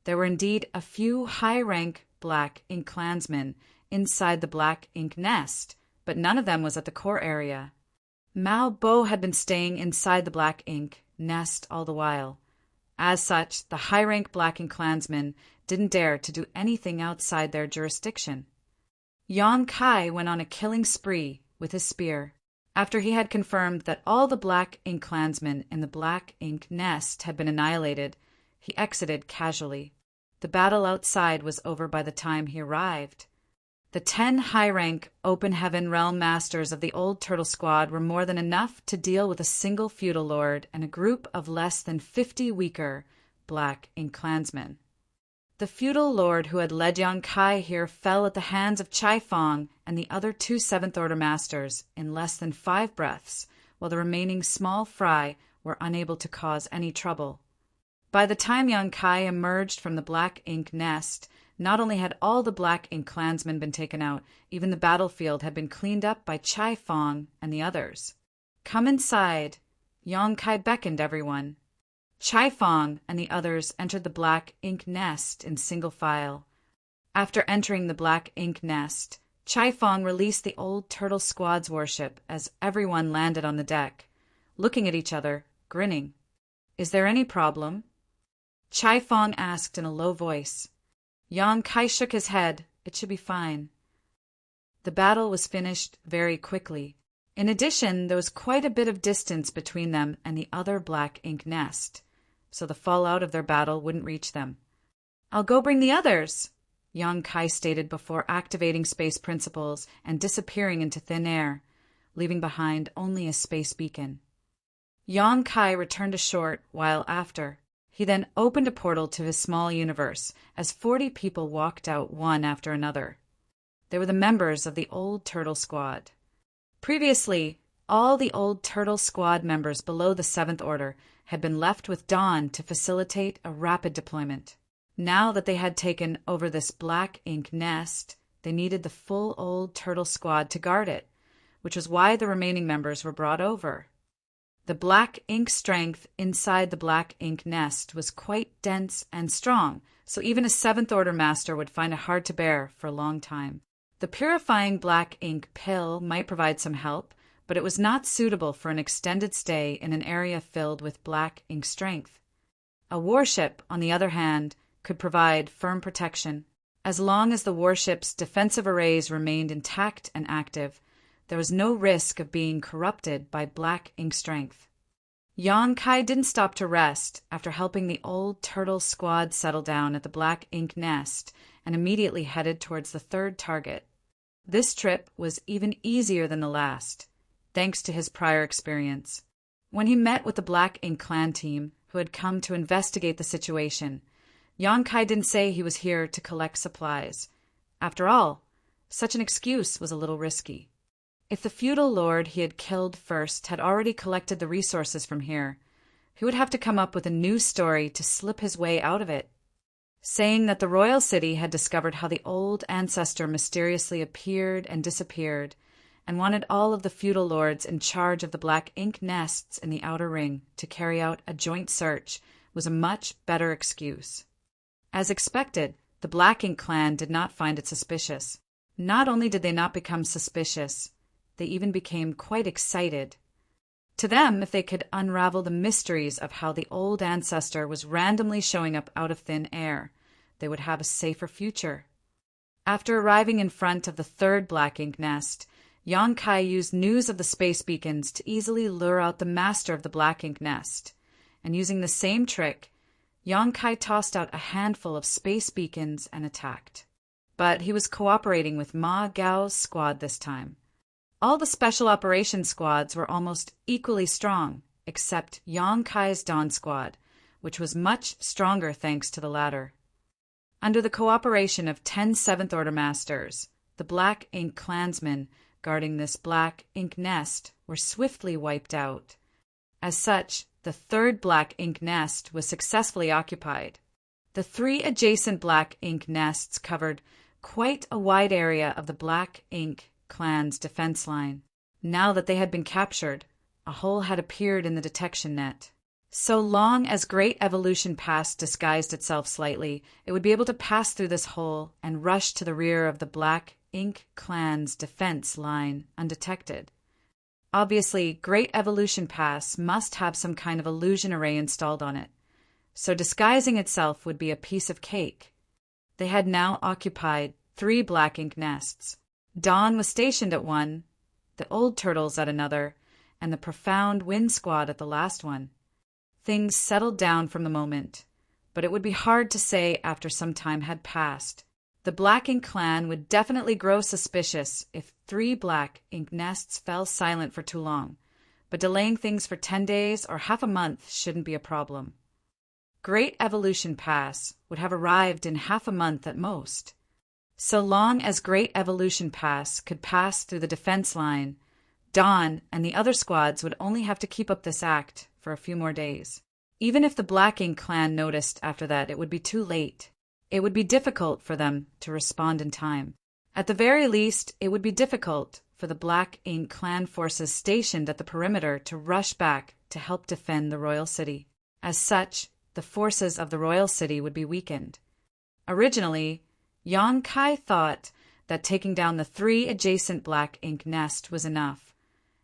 There were indeed a few high-rank Black Ink Klansmen inside the Black Ink Nest, but none of them was at the core area. Mao Bo had been staying inside the Black Ink Nest all the while. As such, the high-rank Black Ink Klansmen didn't dare to do anything outside their jurisdiction. Yang Kai went on a killing spree with his spear. After he had confirmed that all the Black Ink Klansmen in the Black Ink Nest had been annihilated, he exited casually. The battle outside was over by the time he arrived. The 10 high-rank Open Heaven Realm Masters of the Old Turtle Squad were more than enough to deal with a single feudal lord and a group of less than 50 weaker Black Ink Klansmen. The feudal lord who had led Yang Kai here fell at the hands of Chai Fong and the other 2 Seventh Order Masters in less than 5 breaths, while the remaining small fry were unable to cause any trouble. By the time Yang Kai emerged from the Black Ink Nest, not only had all the Black Ink Klansmen been taken out, even the battlefield had been cleaned up by Chai Fong and the others. "Come inside," Yang Kai beckoned everyone. Chai Fong and the others entered the Black Ink Nest in single file. After entering the Black Ink Nest, Chai Fong released the Old Turtle Squad's warship as everyone landed on the deck, looking at each other, grinning. "Is there any problem?" Chai Fong asked in a low voice. Yang Kai shook his head. It should be fine. The battle was finished very quickly. In addition, there was quite a bit of distance between them and the other black ink nest, so the fallout of their battle wouldn't reach them. "I'll go bring the others," Yang Kai stated before activating space principles and disappearing into thin air, leaving behind only a space beacon. Yang Kai returned a short while after. He then opened a portal to his small universe as 40 people walked out one after another. They were the members of the Old Turtle Squad. Previously, all the Old Turtle Squad members below the 7th Order had been left with Dawn to facilitate a rapid deployment. Now that they had taken over this black ink nest, they needed the full Old Turtle Squad to guard it, which was why the remaining members were brought over. The black ink strength inside the black ink nest was quite dense and strong, so even a 7th Order master would find it hard to bear for a long time. The purifying black ink pill might provide some help, but it was not suitable for an extended stay in an area filled with black ink strength. A warship, on the other hand, could provide firm protection. As long as the warship's defensive arrays remained intact and active, there was no risk of being corrupted by black ink strength. Yang Kai didn't stop to rest after helping the Old Turtle Squad settle down at the black ink nest and immediately headed towards the 3rd target. This trip was even easier than the last, thanks to his prior experience. When he met with the Black Ink Clan team, who had come to investigate the situation, Yang Kai didn't say he was here to collect supplies. After all, such an excuse was a little risky. If the feudal lord he had killed first had already collected the resources from here, he would have to come up with a new story to slip his way out of it. Saying that the royal city had discovered how the old ancestor mysteriously appeared and disappeared, and wanted all of the feudal lords in charge of the black ink nests in the outer ring to carry out a joint search was a much better excuse. As expected, the Black Ink Clan did not find it suspicious. Not only did they not become suspicious, they even became quite excited. To them, if they could unravel the mysteries of how the old ancestor was randomly showing up out of thin air, they would have a safer future. After arriving in front of the 3rd black ink nest, Yang Kai used news of the space beacons to easily lure out the master of the black ink nest, and using the same trick, Yang Kai tossed out a handful of space beacons and attacked. But he was cooperating with Ma Gao's squad this time. All the special operations squads were almost equally strong, except Yang Kai's Dawn squad, which was much stronger thanks to the latter. Under the cooperation of 10 7th Order masters, the Black Ink Clansmen guarding this black ink nest were swiftly wiped out. As such, the 3rd black ink nest was successfully occupied. The 3 adjacent black ink nests covered quite a wide area of the Black Ink Clan's defense line. Now that they had been captured, a hole had appeared in the detection net. So long as Great Evolution Pass disguised itself slightly, it would be able to pass through this hole and rush to the rear of the Black Ink Clan's defense line undetected. Obviously, Great Evolution Pass must have some kind of illusion array installed on it, so disguising itself would be a piece of cake. They had now occupied 3 black ink nests. Dawn was stationed at one, the Old Turtles at another, and the Profound Wind Squad at the last one. Things settled down from the moment, but it would be hard to say after some time had passed. The Black Ink Clan would definitely grow suspicious if 3 black ink nests fell silent for too long, but delaying things for 10 days or half a month shouldn't be a problem. Great Evolution Pass would have arrived in half a month at most. So long as Great Evolution Pass could pass through the defense line, Dawn and the other squads would only have to keep up this act for a few more days. Even if the Black Ink Clan noticed after that, it would be too late. It would be difficult for them to respond in time. At the very least, it would be difficult for the Black Ink Clan forces stationed at the perimeter to rush back to help defend the royal city. As such, the forces of the royal city would be weakened. Originally, Yang Kai thought that taking down the 3 adjacent black ink nest was enough,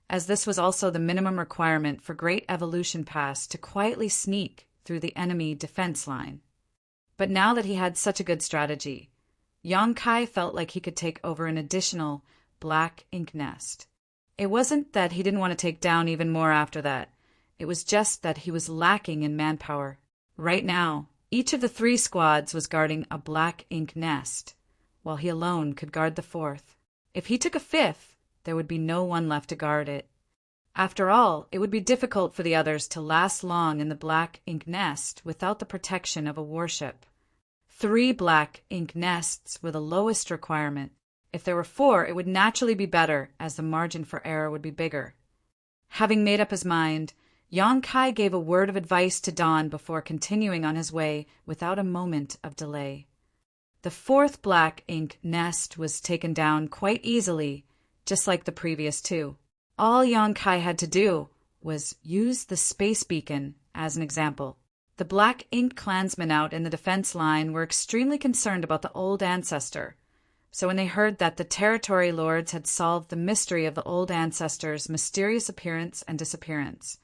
as this was also the minimum requirement for Great Evolution Pass to quietly sneak through the enemy defense line. But now that he had such a good strategy, Yang Kai felt like he could take over an additional black ink nest. It wasn't that he didn't want to take down even more after that. It was just that he was lacking in manpower. Right now, each of the 3 squads was guarding a black ink nest, while he alone could guard the 4th. If he took a 5th, there would be no one left to guard it. After all, it would be difficult for the others to last long in the black ink nest without the protection of a warship. 3 black ink nests were the lowest requirement. If there were 4, it would naturally be better, as the margin for error would be bigger. Having made up his mind, Yang Kai gave a word of advice to Don before continuing on his way without a moment of delay. The 4th black ink nest was taken down quite easily, just like the previous 2. All Yang Kai had to do was use the space beacon as an example. The black ink clansmen out in the defense line were extremely concerned about the old ancestor, so when they heard that the territory lords had solved the mystery of the old ancestor's mysterious appearance and disappearance,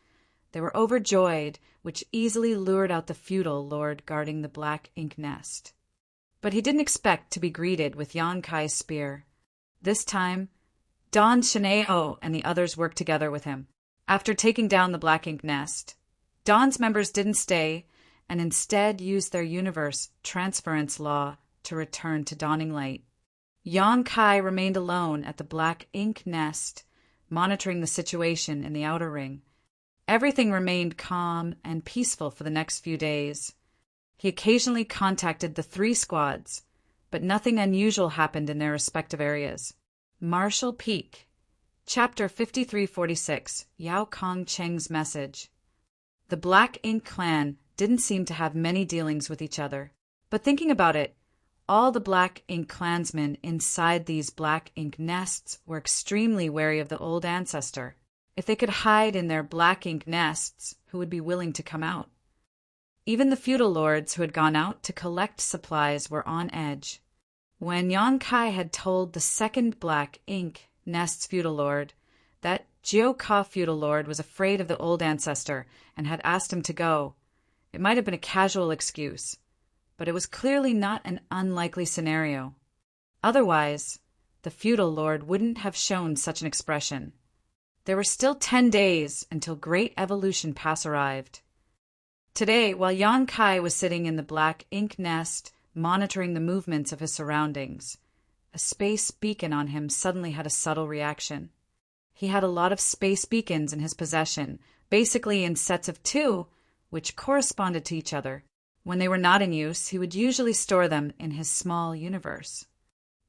they were overjoyed, which easily lured out the feudal lord guarding the black ink nest. But he didn't expect to be greeted with Yang Kai's spear. This time, Don Shineo and the others worked together with him. After taking down the black ink nest, Don's members didn't stay and instead used their universe transference law to return to Dawning Light. Yang Kai remained alone at the black ink nest, monitoring the situation in the outer ring. Everything remained calm and peaceful for the next few days. He occasionally contacted the 3 squads, but nothing unusual happened in their respective areas. Marshall Peak, Chapter 5346, Yao Kong Cheng's Message. The Black Ink Clan didn't seem to have many dealings with each other, but thinking about it, all the Black Ink clansmen inside these black ink nests were extremely wary of the old ancestor. If they could hide in their black ink nests, who would be willing to come out? Even the feudal lords who had gone out to collect supplies were on edge. When Yang Kai had told the 2nd black ink nest's feudal lord that Jiu-Ka feudal lord was afraid of the old ancestor and had asked him to go, it might have been a casual excuse, but it was clearly not an unlikely scenario. Otherwise, the feudal lord wouldn't have shown such an expression. There were still 10 days until Great Evolution Pass arrived. Today, while Yang Kai was sitting in the black ink nest, monitoring the movements of his surroundings, a space beacon on him suddenly had a subtle reaction. He had a lot of space beacons in his possession, basically in sets of 2, which corresponded to each other. When they were not in use, he would usually store them in his small universe.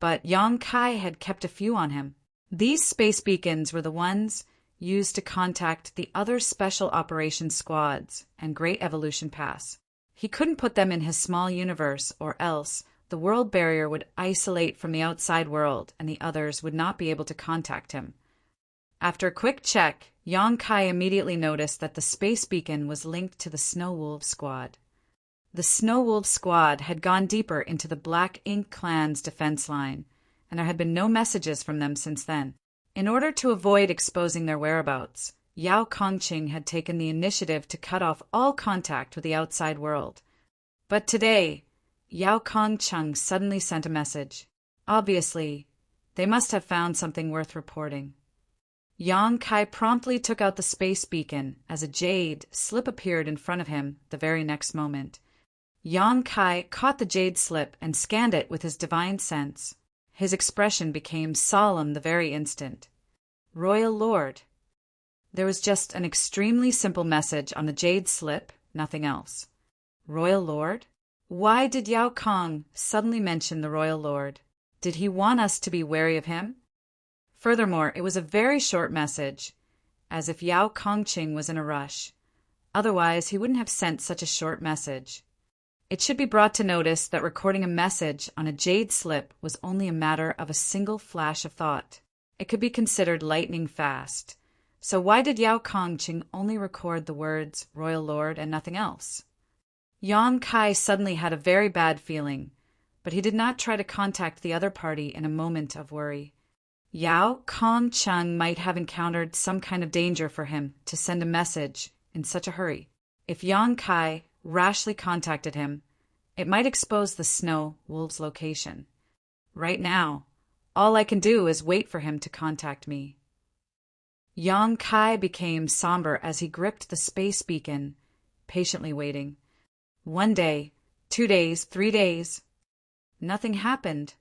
But Yang Kai had kept a few on him. These space beacons were the ones used to contact the other Special Operations Squads and Great Evolution Pass. He couldn't put them in his small universe, or else the world barrier would isolate from the outside world and the others would not be able to contact him. After a quick check, Yang Kai immediately noticed that the space beacon was linked to the Snow Wolf Squad. The Snow Wolf Squad had gone deeper into the Black Ink Clan's defense line, and there had been no messages from them since then. In order to avoid exposing their whereabouts, Yao Kongqing had taken the initiative to cut off all contact with the outside world. But today, Yao Kongqing suddenly sent a message. Obviously, they must have found something worth reporting. Yang Kai promptly took out the space beacon as a jade slip appeared in front of him the very next moment. Yang Kai caught the jade slip and scanned it with his divine sense. His expression became solemn the very instant. Royal Lord. There was just an extremely simple message on the jade slip, nothing else. Royal Lord? Why did Yao Kong suddenly mention the Royal Lord? Did he want us to be wary of him? Furthermore, it was a very short message, as if Yao Kongqing was in a rush. Otherwise, he wouldn't have sent such a short message. It should be brought to notice that recording a message on a jade slip was only a matter of a single flash of thought. It could be considered lightning fast. So why did Yao Kongqing only record the words Royal Lord and nothing else? Yang Kai suddenly had a very bad feeling, but he did not try to contact the other party in a moment of worry. Yao Kongqing might have encountered some kind of danger for him to send a message in such a hurry. If Yang Kai rashly contacted him, it might expose the Snow Wolf's location. Right now, all I can do is wait for him to contact me. Yang Kai became somber as he gripped the space beacon, patiently waiting. 1 day, 2 days, 3 days. Nothing happened.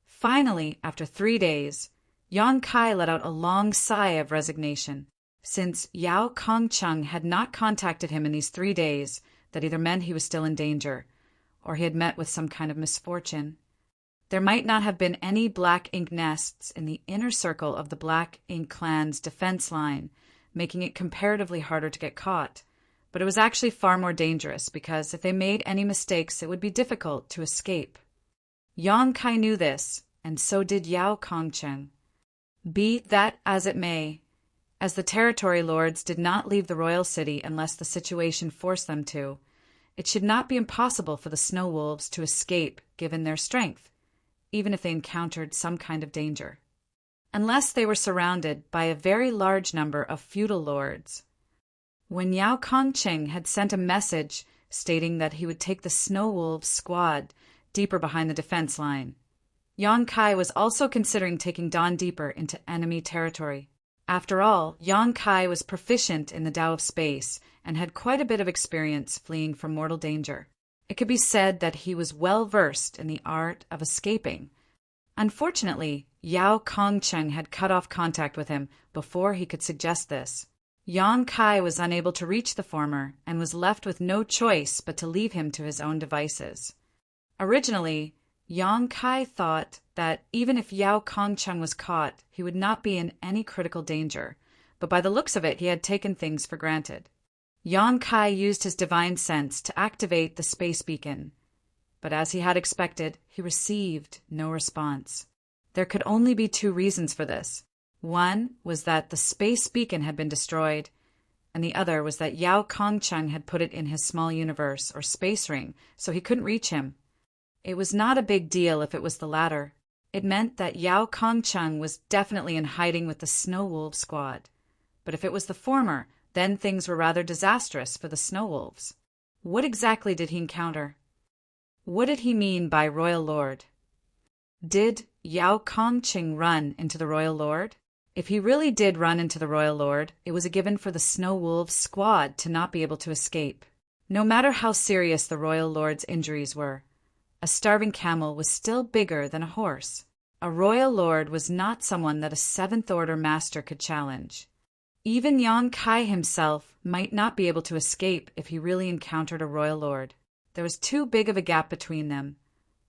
Finally, after 3 days, Yang Kai let out a long sigh of resignation. Since Yao Kongcheng had not contacted him in these 3 days, that either meant he was still in danger, or he had met with some kind of misfortune. There might not have been any black ink nests in the inner circle of the Black Ink clan's defense line, making it comparatively harder to get caught. But it was actually far more dangerous because if they made any mistakes, it would be difficult to escape. Yang Kai knew this, and so did Yao Kongcheng. Be that as it may, as the territory lords did not leave the royal city unless the situation forced them to, it should not be impossible for the snow wolves to escape given their strength, even if they encountered some kind of danger. Unless they were surrounded by a very large number of feudal lords. When Yao Kongcheng had sent a message stating that he would take the snow wolves squad deeper behind the defense line, Yang Kai was also considering taking Dawn deeper into enemy territory. After all, Yang Kai was proficient in the Tao of Space and had quite a bit of experience fleeing from mortal danger. It could be said that he was well versed in the art of escaping. Unfortunately, Yao Kongcheng had cut off contact with him before he could suggest this. Yang Kai was unable to reach the former and was left with no choice but to leave him to his own devices. Originally, Yang Kai thought that even if Yao Kongcheng was caught, he would not be in any critical danger, but by the looks of it, he had taken things for granted. Yang Kai used his divine sense to activate the space beacon, but as he had expected, he received no response. There could only be 2 reasons for this. One was that the space beacon had been destroyed, and the other was that Yao Kongcheng had put it in his small universe or space ring, so he couldn't reach him. It was not a big deal if it was the latter. It meant that Yao Kongcheng was definitely in hiding with the Snow Wolf squad. But if it was the former, then things were rather disastrous for the Snow Wolves. What exactly did he encounter? What did he mean by Royal Lord? Did Yao Kongcheng run into the Royal Lord? If he really did run into the Royal Lord, it was a given for the Snow Wolves squad to not be able to escape. No matter how serious the Royal Lord's injuries were, a starving camel was still bigger than a horse. A Royal Lord was not someone that a 7th Order master could challenge. Even Yang Kai himself might not be able to escape if he really encountered a Royal Lord. There was too big of a gap between them,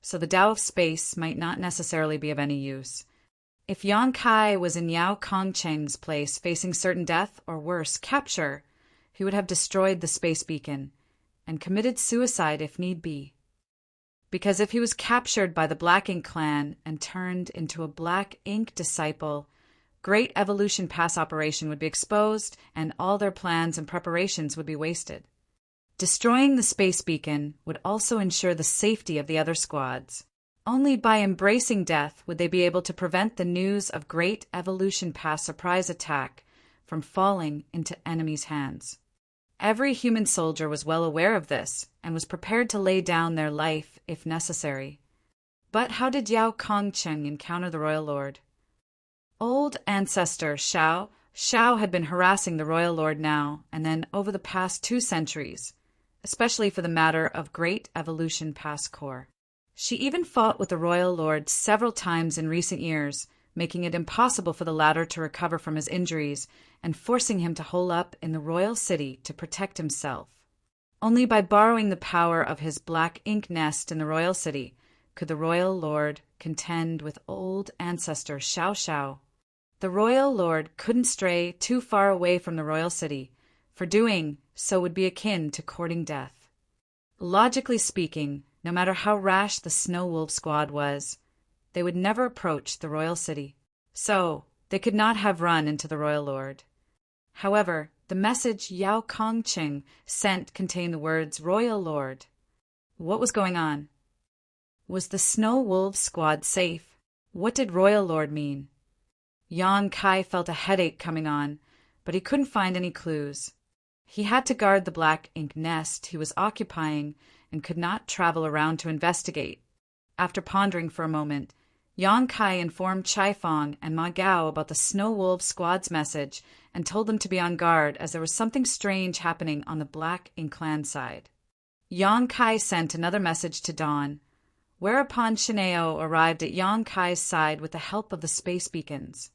so the Tao of Space might not necessarily be of any use. If Yang Kai was in Yao Kongcheng's place facing certain death, or worse, capture, he would have destroyed the space beacon and committed suicide if need be. Because if he was captured by the Black Ink clan and turned into a Black Ink disciple, Great Evolution Pass operation would be exposed and all their plans and preparations would be wasted. Destroying the space beacon would also ensure the safety of the other squads. Only by embracing death would they be able to prevent the news of Great Evolution Pass surprise attack from falling into enemies' hands. Every human soldier was well aware of this and was prepared to lay down their life if necessary. But how did Yao Kongcheng encounter the Royal Lord? Old ancestor Shao had been harassing the Royal Lord now and then over the past 2 centuries, especially for the matter of Great Evolution Pass Corps. She even fought with the Royal Lord several times in recent years, making it impossible for the latter to recover from his injuries and forcing him to hole up in the royal city to protect himself. Only by borrowing the power of his Black Ink nest in the royal city could the Royal Lord contend with old ancestor Shao. The Royal Lord couldn't stray too far away from the royal city, for doing so would be akin to courting death. Logically speaking, no matter how rash the Snow Wolf squad was, they would never approach the royal city. So, they could not have run into the Royal Lord. However, the message Yao Kongcheng sent contained the words Royal Lord. What was going on? Was the Snow Wolf squad safe? What did Royal Lord mean? Yang Kai felt a headache coming on, but he couldn't find any clues. He had to guard the Black Ink nest he was occupying and could not travel around to investigate. After pondering for a moment, Yang Kai informed Chai Fong and Ma Gao about the Snow Wolf Squad's message and told them to be on guard as there was something strange happening on the Black Ink Clan side. Yang Kai sent another message to Dawn, whereupon Shineo arrived at Yang Kai's side with the help of the space beacons.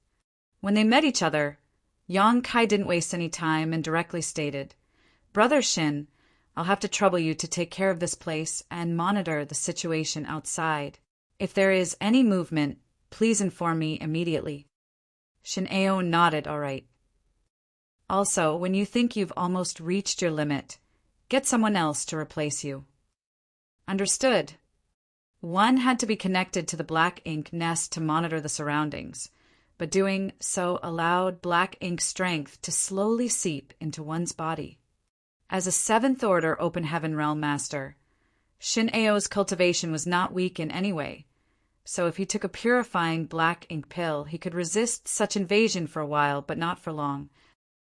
When they met each other, Yang Kai didn't waste any time and directly stated, "Brother Shin, I'll have to trouble you to take care of this place and monitor the situation outside. If there is any movement, please inform me immediately." Shineo nodded all right. "Also, when you think you've almost reached your limit, get someone else to replace you." "Understood." One had to be connected to the black ink nest to monitor the surroundings, but doing so allowed black ink strength to slowly seep into one's body. As a Seventh Order Open Heaven Realm Master, Shin-Ao's cultivation was not weak in any way, so if he took a purifying black ink pill, he could resist such invasion for a while, but not for long.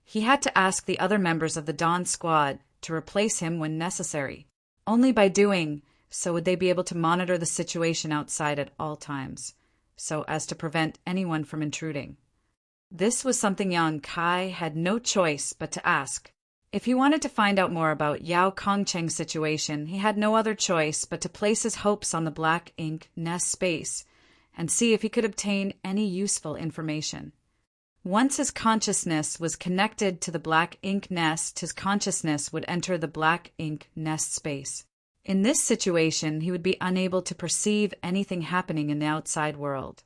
He had to ask the other members of the Dawn Squad to replace him when necessary. Only by doing so would they be able to monitor the situation outside at all times, so as to prevent anyone from intruding. This was something Yang Kai had no choice but to ask. If he wanted to find out more about Yao Kongcheng's situation, he had no other choice but to place his hopes on the black ink nest space and see if he could obtain any useful information. Once his consciousness was connected to the black ink nest, his consciousness would enter the black ink nest space. In this situation, he would be unable to perceive anything happening in the outside world.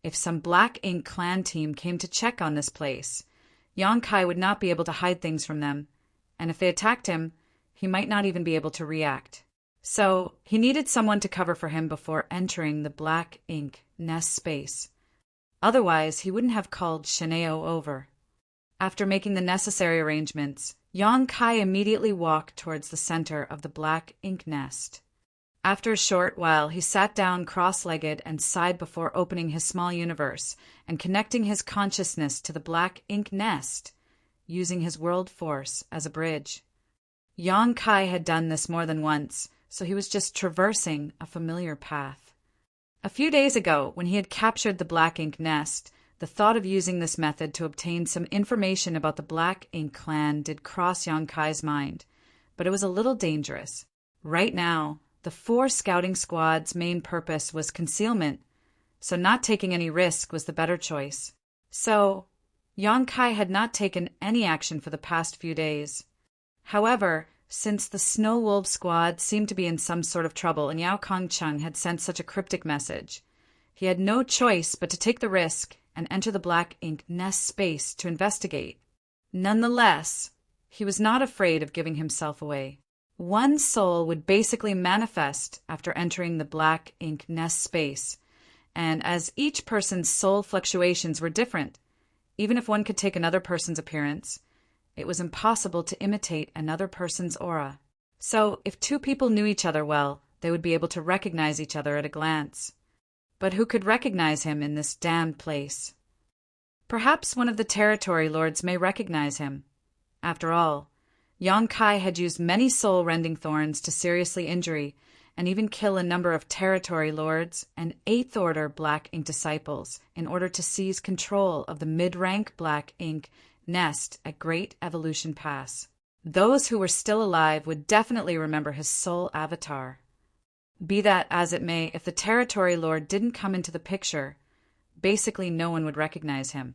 If some black ink clan team came to check on this place, Yang Kai would not be able to hide things from them, and if they attacked him, he might not even be able to react. So, he needed someone to cover for him before entering the black ink nest space. Otherwise, he wouldn't have called Shineo over. After making the necessary arrangements, Yang Kai immediately walked towards the center of the black ink nest. After a short while, he sat down cross-legged and sighed before opening his small universe and connecting his consciousness to the black ink nest, using his world force as a bridge. Yang Kai had done this more than once, so he was just traversing a familiar path. A few days ago, when he had captured the black ink nest, the thought of using this method to obtain some information about the Black Ink Clan did cross Yang Kai's mind, but it was a little dangerous. Right now, the 4 scouting squad's main purpose was concealment, so not taking any risk was the better choice. So, Yang Kai had not taken any action for the past few days. However, since the Snow Wolf Squad seemed to be in some sort of trouble and Yao Kongcheng had sent such a cryptic message, he had no choice but to take the risk and enter the black ink nest space to investigate. Nonetheless, he was not afraid of giving himself away. One soul would basically manifest after entering the black ink nest space, and as each person's soul fluctuations were different, even if one could take another person's appearance, it was impossible to imitate another person's aura. So, if 2 people knew each other well, they would be able to recognize each other at a glance. But who could recognize him in this damned place? Perhaps one of the territory lords may recognize him. After all, Yang Kai had used many soul-rending thorns to seriously injury and even kill a number of territory lords and 8th Order Black Ink disciples in order to seize control of the mid-rank Black Ink nest at Great Evolution Pass. Those who were still alive would definitely remember his soul avatar. Be that as it may, if the territory lord didn't come into the picture, basically no one would recognize him.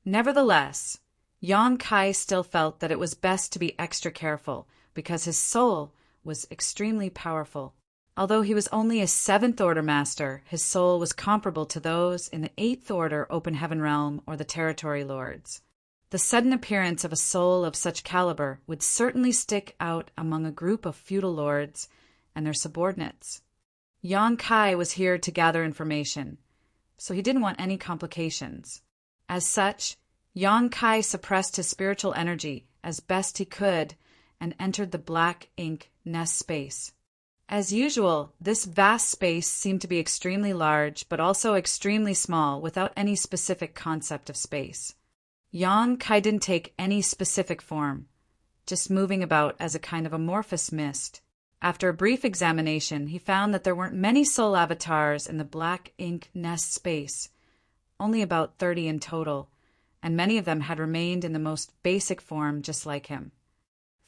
Nevertheless, Yang Kai still felt that it was best to be extra careful because his soul was extremely powerful. Although he was only a 7th Order Master, his soul was comparable to those in the 8th Order Open Heaven Realm or the Territory Lords. The sudden appearance of a soul of such caliber would certainly stick out among a group of feudal lords and their subordinates. Yang Kai was here to gather information, so he didn't want any complications. As such, Yang Kai suppressed his spiritual energy as best he could and entered the black ink nest space. As usual, this vast space seemed to be extremely large, but also extremely small without any specific concept of space. Yang Kai didn't take any specific form, just moving about as a kind of amorphous mist. After a brief examination, he found that there weren't many soul avatars in the black ink nest space, only about 30 in total, and many of them had remained in the most basic form just like him.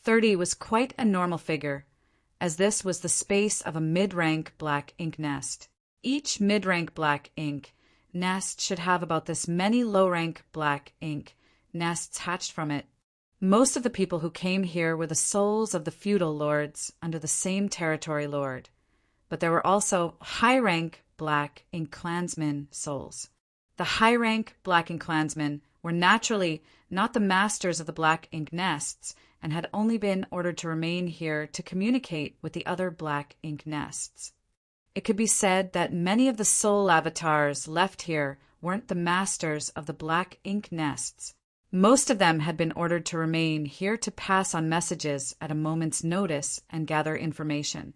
30 was quite a normal figure, as this was the space of a mid-rank black ink nest. Each mid-rank black ink nest should have about this many low-rank black ink nests hatched from it. Most of the people who came here were the souls of the feudal lords under the same territory lord, but there were also high-rank black ink clansmen souls. The high-rank black ink clansmen were naturally not the masters of the black ink nests and had only been ordered to remain here to communicate with the other black ink nests. It could be said that many of the soul avatars left here weren't the masters of the black ink nests. Most of them had been ordered to remain here to pass on messages at a moment's notice and gather information.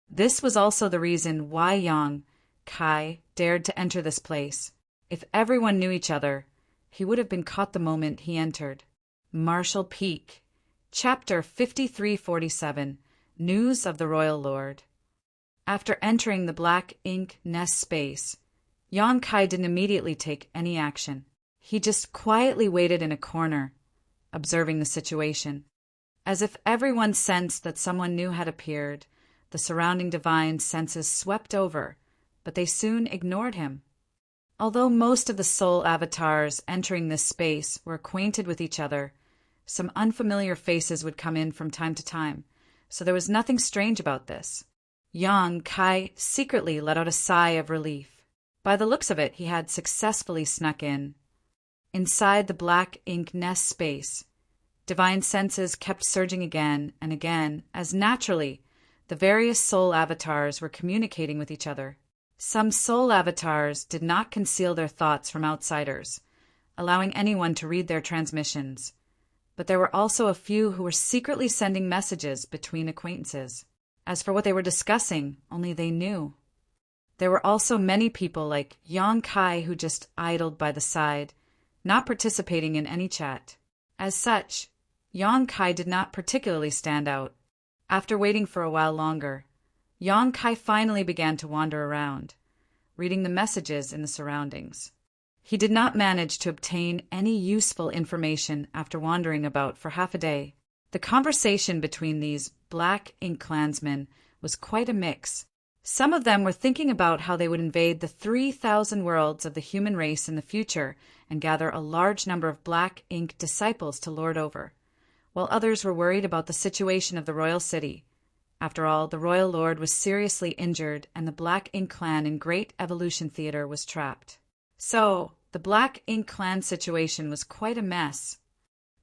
This was also the reason why Yang Kai dared to enter this place. If everyone knew each other, he would have been caught the moment he entered. Marshall Peak, Chapter 5347, News of the Royal Lord. After entering the black ink nest space, Yang Kai didn't immediately take any action. He just quietly waited in a corner, observing the situation. As if everyone sensed that someone new had appeared, the surrounding divine senses swept over, but they soon ignored him. Although most of the soul avatars entering this space were acquainted with each other, some unfamiliar faces would come in from time to time, so there was nothing strange about this. Yang Kai secretly let out a sigh of relief. By the looks of it, he had successfully snuck in. Inside the black ink nest space, divine senses kept surging again and again as naturally the various soul avatars were communicating with each other. Some soul avatars did not conceal their thoughts from outsiders, allowing anyone to read their transmissions, but there were also a few who were secretly sending messages between acquaintances. As for what they were discussing, only they knew. There were also many people like Yang Kai who just idled by the side, not participating in any chat. As such, Yang Kai did not particularly stand out. After waiting for a while longer, Yang Kai finally began to wander around, reading the messages in the surroundings. He did not manage to obtain any useful information after wandering about for half a day. The conversation between these black ink clansmen was quite a mix. Some of them were thinking about how they would invade the 3,000 worlds of the human race in the future and gather a large number of black ink disciples to lord over, while others were worried about the situation of the royal city. After all, the royal lord was seriously injured and the black ink clan in Great Evolution Theater was trapped. So, the black ink clan situation was quite a mess.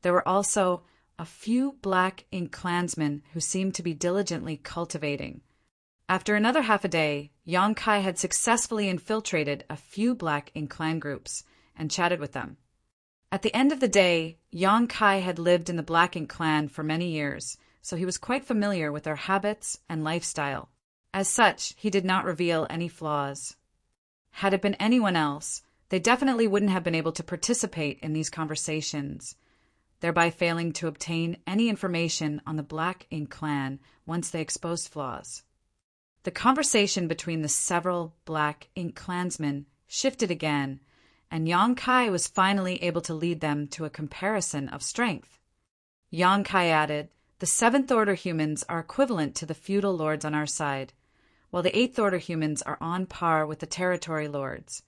There were also a few black ink clansmen who seemed to be diligently cultivating. After another half a day, Yang Kai had successfully infiltrated a few black ink clan groups and chatted with them. At the end of the day, Yang Kai had lived in the black ink clan for many years, so he was quite familiar with their habits and lifestyle. As such, he did not reveal any flaws. Had it been anyone else, they definitely wouldn't have been able to participate in these conversations, thereby failing to obtain any information on the black ink clan once they exposed flaws. The conversation between the several black ink clansmen shifted again, and Yang Kai was finally able to lead them to a comparison of strength. Yang Kai added, "The 7th Order humans are equivalent to the feudal lords on our side, while the 8th Order humans are on par with the territory lords.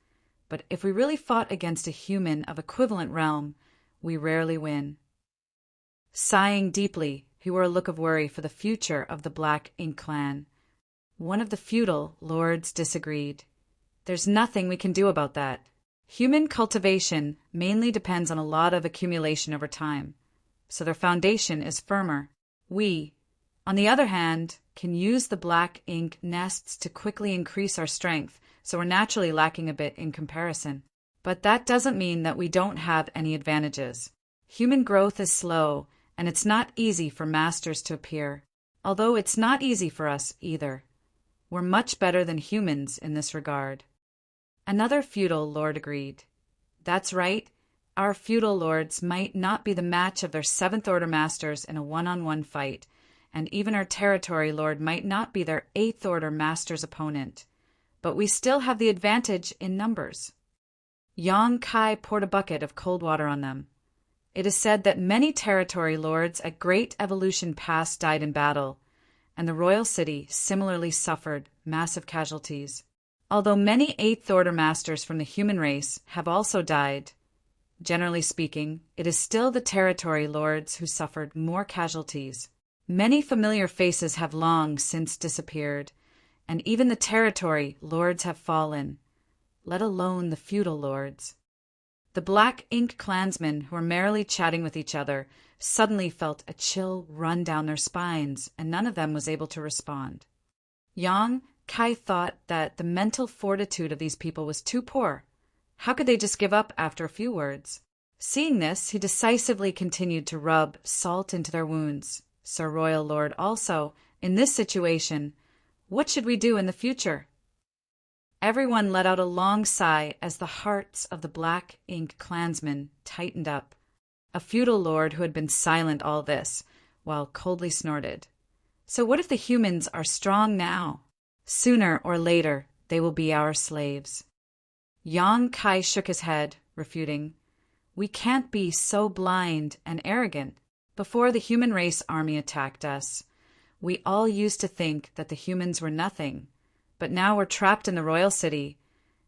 But if we really fought against a human of equivalent realm, we rarely win." Sighing deeply, he wore a look of worry for the future of the black ink clan. One of the feudal lords disagreed. "There's nothing we can do about that. Human cultivation mainly depends on a lot of accumulation over time, so their foundation is firmer. We, on the other hand, can use the black ink nests to quickly increase our strength, so we're naturally lacking a bit in comparison. But that doesn't mean that we don't have any advantages. Human growth is slow, and it's not easy for masters to appear, although it's not easy for us either. We're much better than humans in this regard." Another feudal lord agreed. "That's right. Our feudal lords might not be the match of their 7th Order masters in a one-on-one fight, and even our territory lord might not be their eighth order master's opponent. But we still have the advantage in numbers. Yang Kai poured a bucket of cold water on them. It is said that many territory lords at Great Evolution Pass died in battle, and the royal city similarly suffered massive casualties. Although many eighth order masters from the human race have also died, generally speaking, it is still the territory lords who suffered more casualties. Many familiar faces have long since disappeared, and even the territory lords have fallen, let alone the feudal lords. The Black Ink clansmen who were merrily chatting with each other suddenly felt a chill run down their spines, and none of them was able to respond. Yang Kai thought that the mental fortitude of these people was too poor. How could they just give up after a few words? Seeing this, he decisively continued to rub salt into their wounds. Sir Royal Lord also, in this situation, what should we do in the future? Everyone let out a long sigh as the hearts of the Black Ink clansmen tightened up. A feudal lord who had been silent all this, while coldly snorted. So what if the humans are strong now? Sooner or later, they will be our slaves. Yang Kai shook his head, refuting. We can't be so blind and arrogant. Before the human race army attacked us, we all used to think that the humans were nothing. But now we're trapped in the royal city,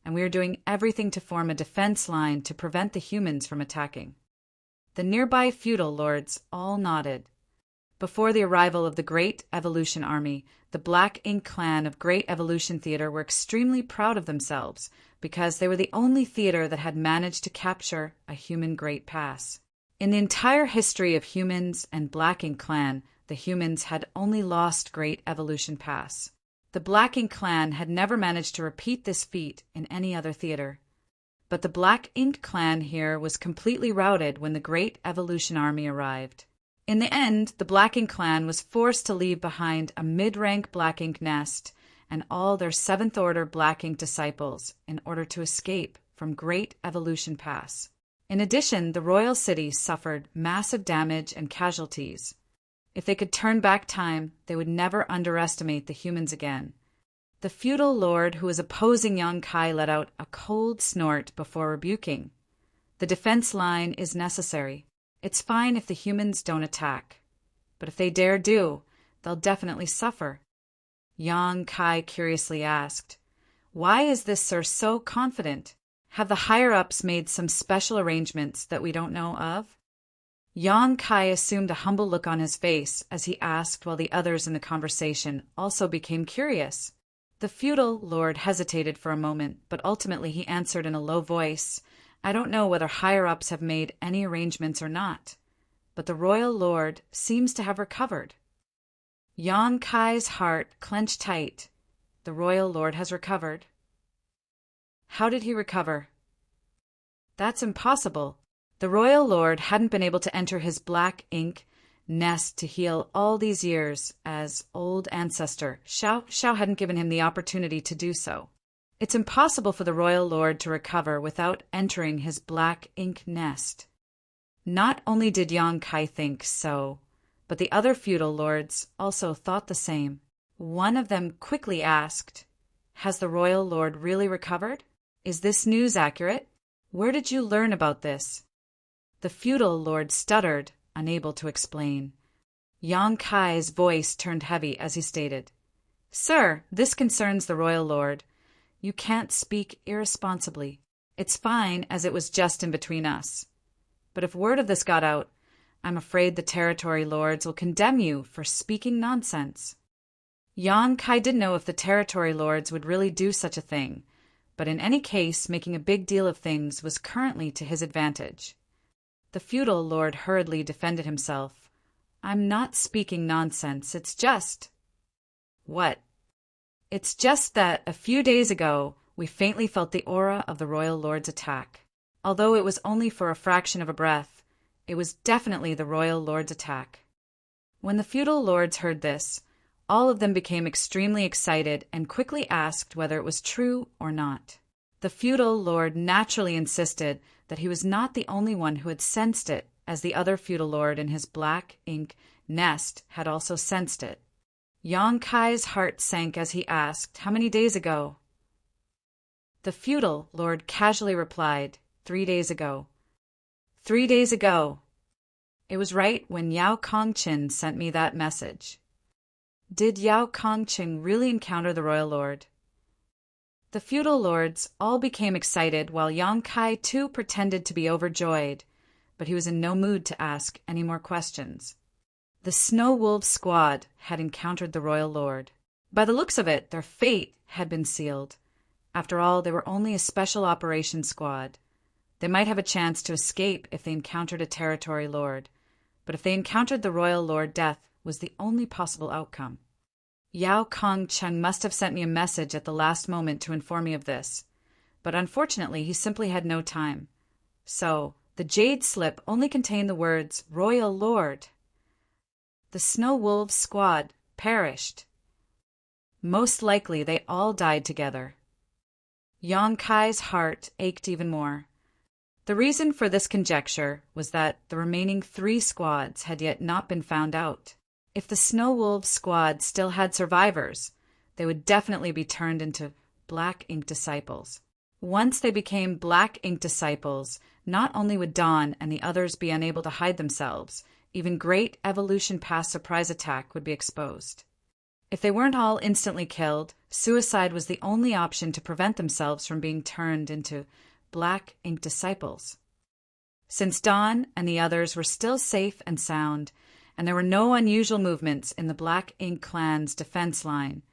and we are doing everything to form a defense line to prevent the humans from attacking. The nearby feudal lords all nodded. Before the arrival of the Great Evolution Army, the Black Ink clan of Great Evolution Theater were extremely proud of themselves because they were the only theater that had managed to capture a human Great Pass. In the entire history of humans and Black Ink clan, the humans had only lost Great Evolution Pass. The Black Ink clan had never managed to repeat this feat in any other theater. But the Black Ink clan here was completely routed when the Great Evolution Army arrived. In the end, the Black Ink clan was forced to leave behind a mid-rank Black Ink nest and all their 7th Order Black Ink disciples in order to escape from Great Evolution Pass. In addition, the royal city suffered massive damage and casualties. If they could turn back time, they would never underestimate the humans again. The feudal lord who was opposing Yang Kai let out a cold snort before rebuking. The defense line is necessary. It's fine if the humans don't attack. But if they dare do, they'll definitely suffer. Yang Kai curiously asked, Why is this sir so confident? Have the higher-ups made some special arrangements that we don't know of? Yang Kai assumed a humble look on his face as he asked while the others in the conversation also became curious. The feudal lord hesitated for a moment, but ultimately he answered in a low voice, I don't know whether higher-ups have made any arrangements or not, but the royal lord seems to have recovered. Yang Kai's heart clenched tight. The royal lord has recovered. How did he recover? That's impossible. The royal lord hadn't been able to enter his Black Ink nest to heal all these years, as old ancestor Xiao hadn't given him the opportunity to do so. It's impossible for the royal lord to recover without entering his Black Ink nest. Not only did Yang Kai think so, but the other feudal lords also thought the same. One of them quickly asked, Has the royal lord really recovered? Is this news accurate? Where did you learn about this? The feudal lord stuttered, unable to explain. Yang Kai's voice turned heavy as he stated, Sir, this concerns the royal lord. You can't speak irresponsibly. It's fine as it was just in between us. But if word of this got out, I'm afraid the territory lords will condemn you for speaking nonsense. Yang Kai didn't know if the territory lords would really do such a thing, but in any case, making a big deal of things was currently to his advantage. The feudal lord hurriedly defended himself. I'm not speaking nonsense, it's just... What? It's just that a few days ago, we faintly felt the aura of the royal lord's attack. Although it was only for a fraction of a breath, it was definitely the royal lord's attack. When the feudal lords heard this, all of them became extremely excited and quickly asked whether it was true or not. The feudal lord naturally insisted that he was not the only one who had sensed it, as the other feudal lord in his black ink nest had also sensed it. Yang Kai's heart sank as he asked, "How many days ago?" The feudal lord casually replied, 3 days ago. 3 days ago. It was right when Yao Kongqin sent me that message. Did Yao Kongqin really encounter the royal lord? The feudal lords all became excited while Yang Kai too pretended to be overjoyed, but he was in no mood to ask any more questions. The Snow Wolf squad had encountered the royal lord. By the looks of it, their fate had been sealed. After all, they were only a special operations squad. They might have a chance to escape if they encountered a territory lord, but if they encountered the royal lord, death was the only possible outcome. Yao Kongqin must have sent me a message at the last moment to inform me of this, but unfortunately he simply had no time. So, the jade slip only contained the words, "Royal Lord." The Snow Wolves squad perished. Most likely they all died together. Yang Kai's heart ached even more. The reason for this conjecture was that the remaining 3 squads had yet not been found out. If the Snow Wolves squad still had survivors, they would definitely be turned into black ink disciples. Once they became black ink disciples, not only would Dawn and the others be unable to hide themselves, even Great Evolution Pass surprise attack would be exposed. If they weren't all instantly killed, suicide was the only option to prevent themselves from being turned into black ink disciples. Since Dawn and the others were still safe and sound, and there were no unusual movements in the Black Ink clan's defense line,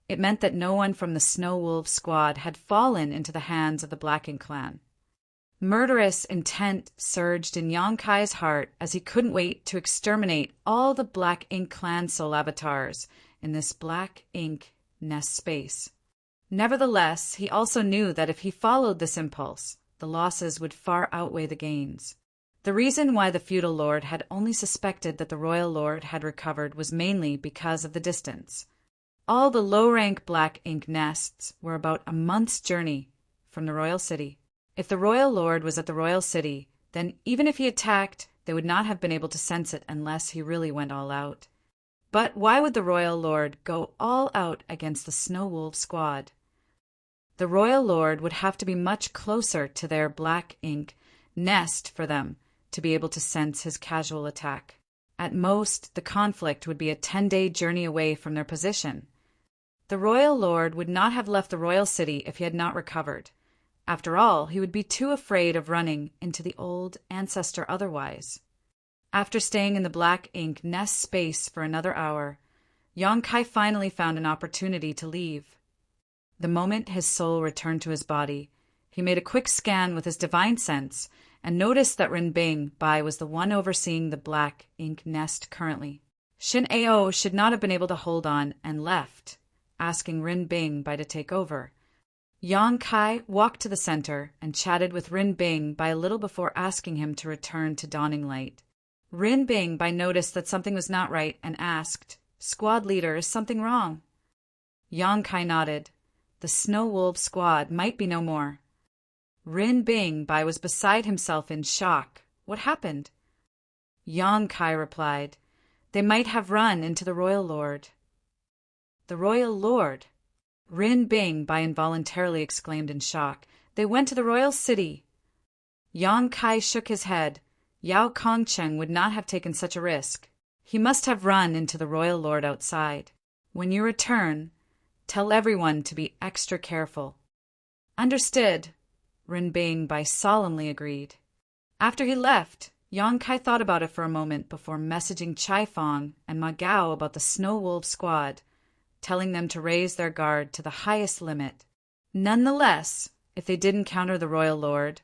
it meant that no one from the Snow Wolf squad had fallen into the hands of the Black Ink clan. Murderous intent surged in Yang Kai's heart as he couldn't wait to exterminate all the Black Ink clan soul avatars in this Black Ink nest space. Nevertheless, he also knew that if he followed this impulse, the losses would far outweigh the gains. The reason why the feudal lord had only suspected that the royal lord had recovered was mainly because of the distance. All the low-rank Black Ink nests were about a month's journey from the royal city. If the royal lord was at the royal city, then even if he attacked, they would not have been able to sense it unless he really went all out. But why would the royal lord go all out against the Snow Wolf squad? The royal lord would have to be much closer to their Black Ink nest for them to be able to sense his casual attack. At most, the conflict would be a 10-day journey away from their position. The royal lord would not have left the royal city if he had not recovered. After all, he would be too afraid of running into the old ancestor otherwise. After staying in the Black Ink nest space for another hour, Yang Kai finally found an opportunity to leave. The moment his soul returned to his body, he made a quick scan with his divine sense and noticed that Rin Bing Bai was the one overseeing the Black Ink nest currently. Shin Ao should not have been able to hold on and left, asking Rin Bing Bai to take over. Yang Kai walked to the center and chatted with Rin Bing Bai a little before asking him to return to Dawning Light. Rin Bing Bai noticed that something was not right and asked, "Squad leader, is something wrong?" Yang Kai nodded. The Snow Wolf squad might be no more. Rin Bing Bai was beside himself in shock. What happened? Yang Kai replied, "They might have run into the royal lord." The royal lord? Rin Bing Bai involuntarily exclaimed in shock. They went to the royal city. Yang Kai shook his head. Yao Kongqin would not have taken such a risk. He must have run into the royal lord outside. When you return, tell everyone to be extra careful. Understood, Rin Bing Bai solemnly agreed. After he left, Yang Kai thought about it for a moment before messaging Chai Fong and Ma Gao about the Snow Wolf squad, telling them to raise their guard to the highest limit. Nonetheless, if they did encounter the royal lord,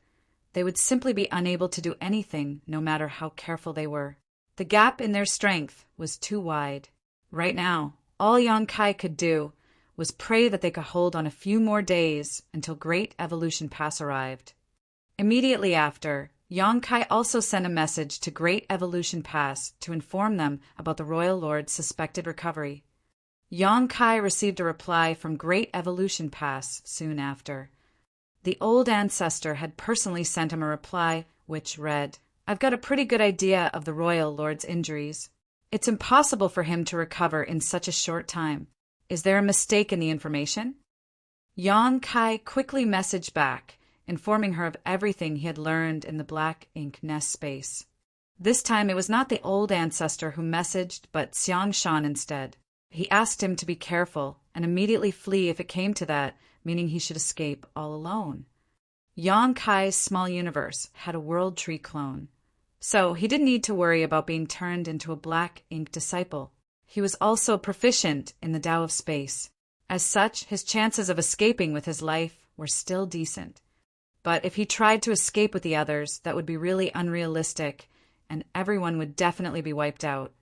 they would simply be unable to do anything no matter how careful they were. The gap in their strength was too wide. Right now, all Yang Kai could do was pray that they could hold on a few more days until Great Evolution Pass arrived. Immediately after, Yang Kai also sent a message to Great Evolution Pass to inform them about the royal lord's suspected recovery. Yang Kai received a reply from Great Evolution Pass soon after. The old ancestor had personally sent him a reply which read, I've got a pretty good idea of the Royal Lord's injuries. It's impossible for him to recover in such a short time. Is there a mistake in the information? Yang Kai quickly messaged back, informing her of everything he had learned in the black ink nest space. This time it was not the old ancestor who messaged, but Xiang Shan instead. He asked him to be careful and immediately flee if it came to that, meaning he should escape all alone. Yang Kai's small universe had a world tree clone, so he didn't need to worry about being turned into a black ink disciple. He was also proficient in the Tao of space. As such, his chances of escaping with his life were still decent. But if he tried to escape with the others, that would be really unrealistic, and everyone would definitely be wiped out.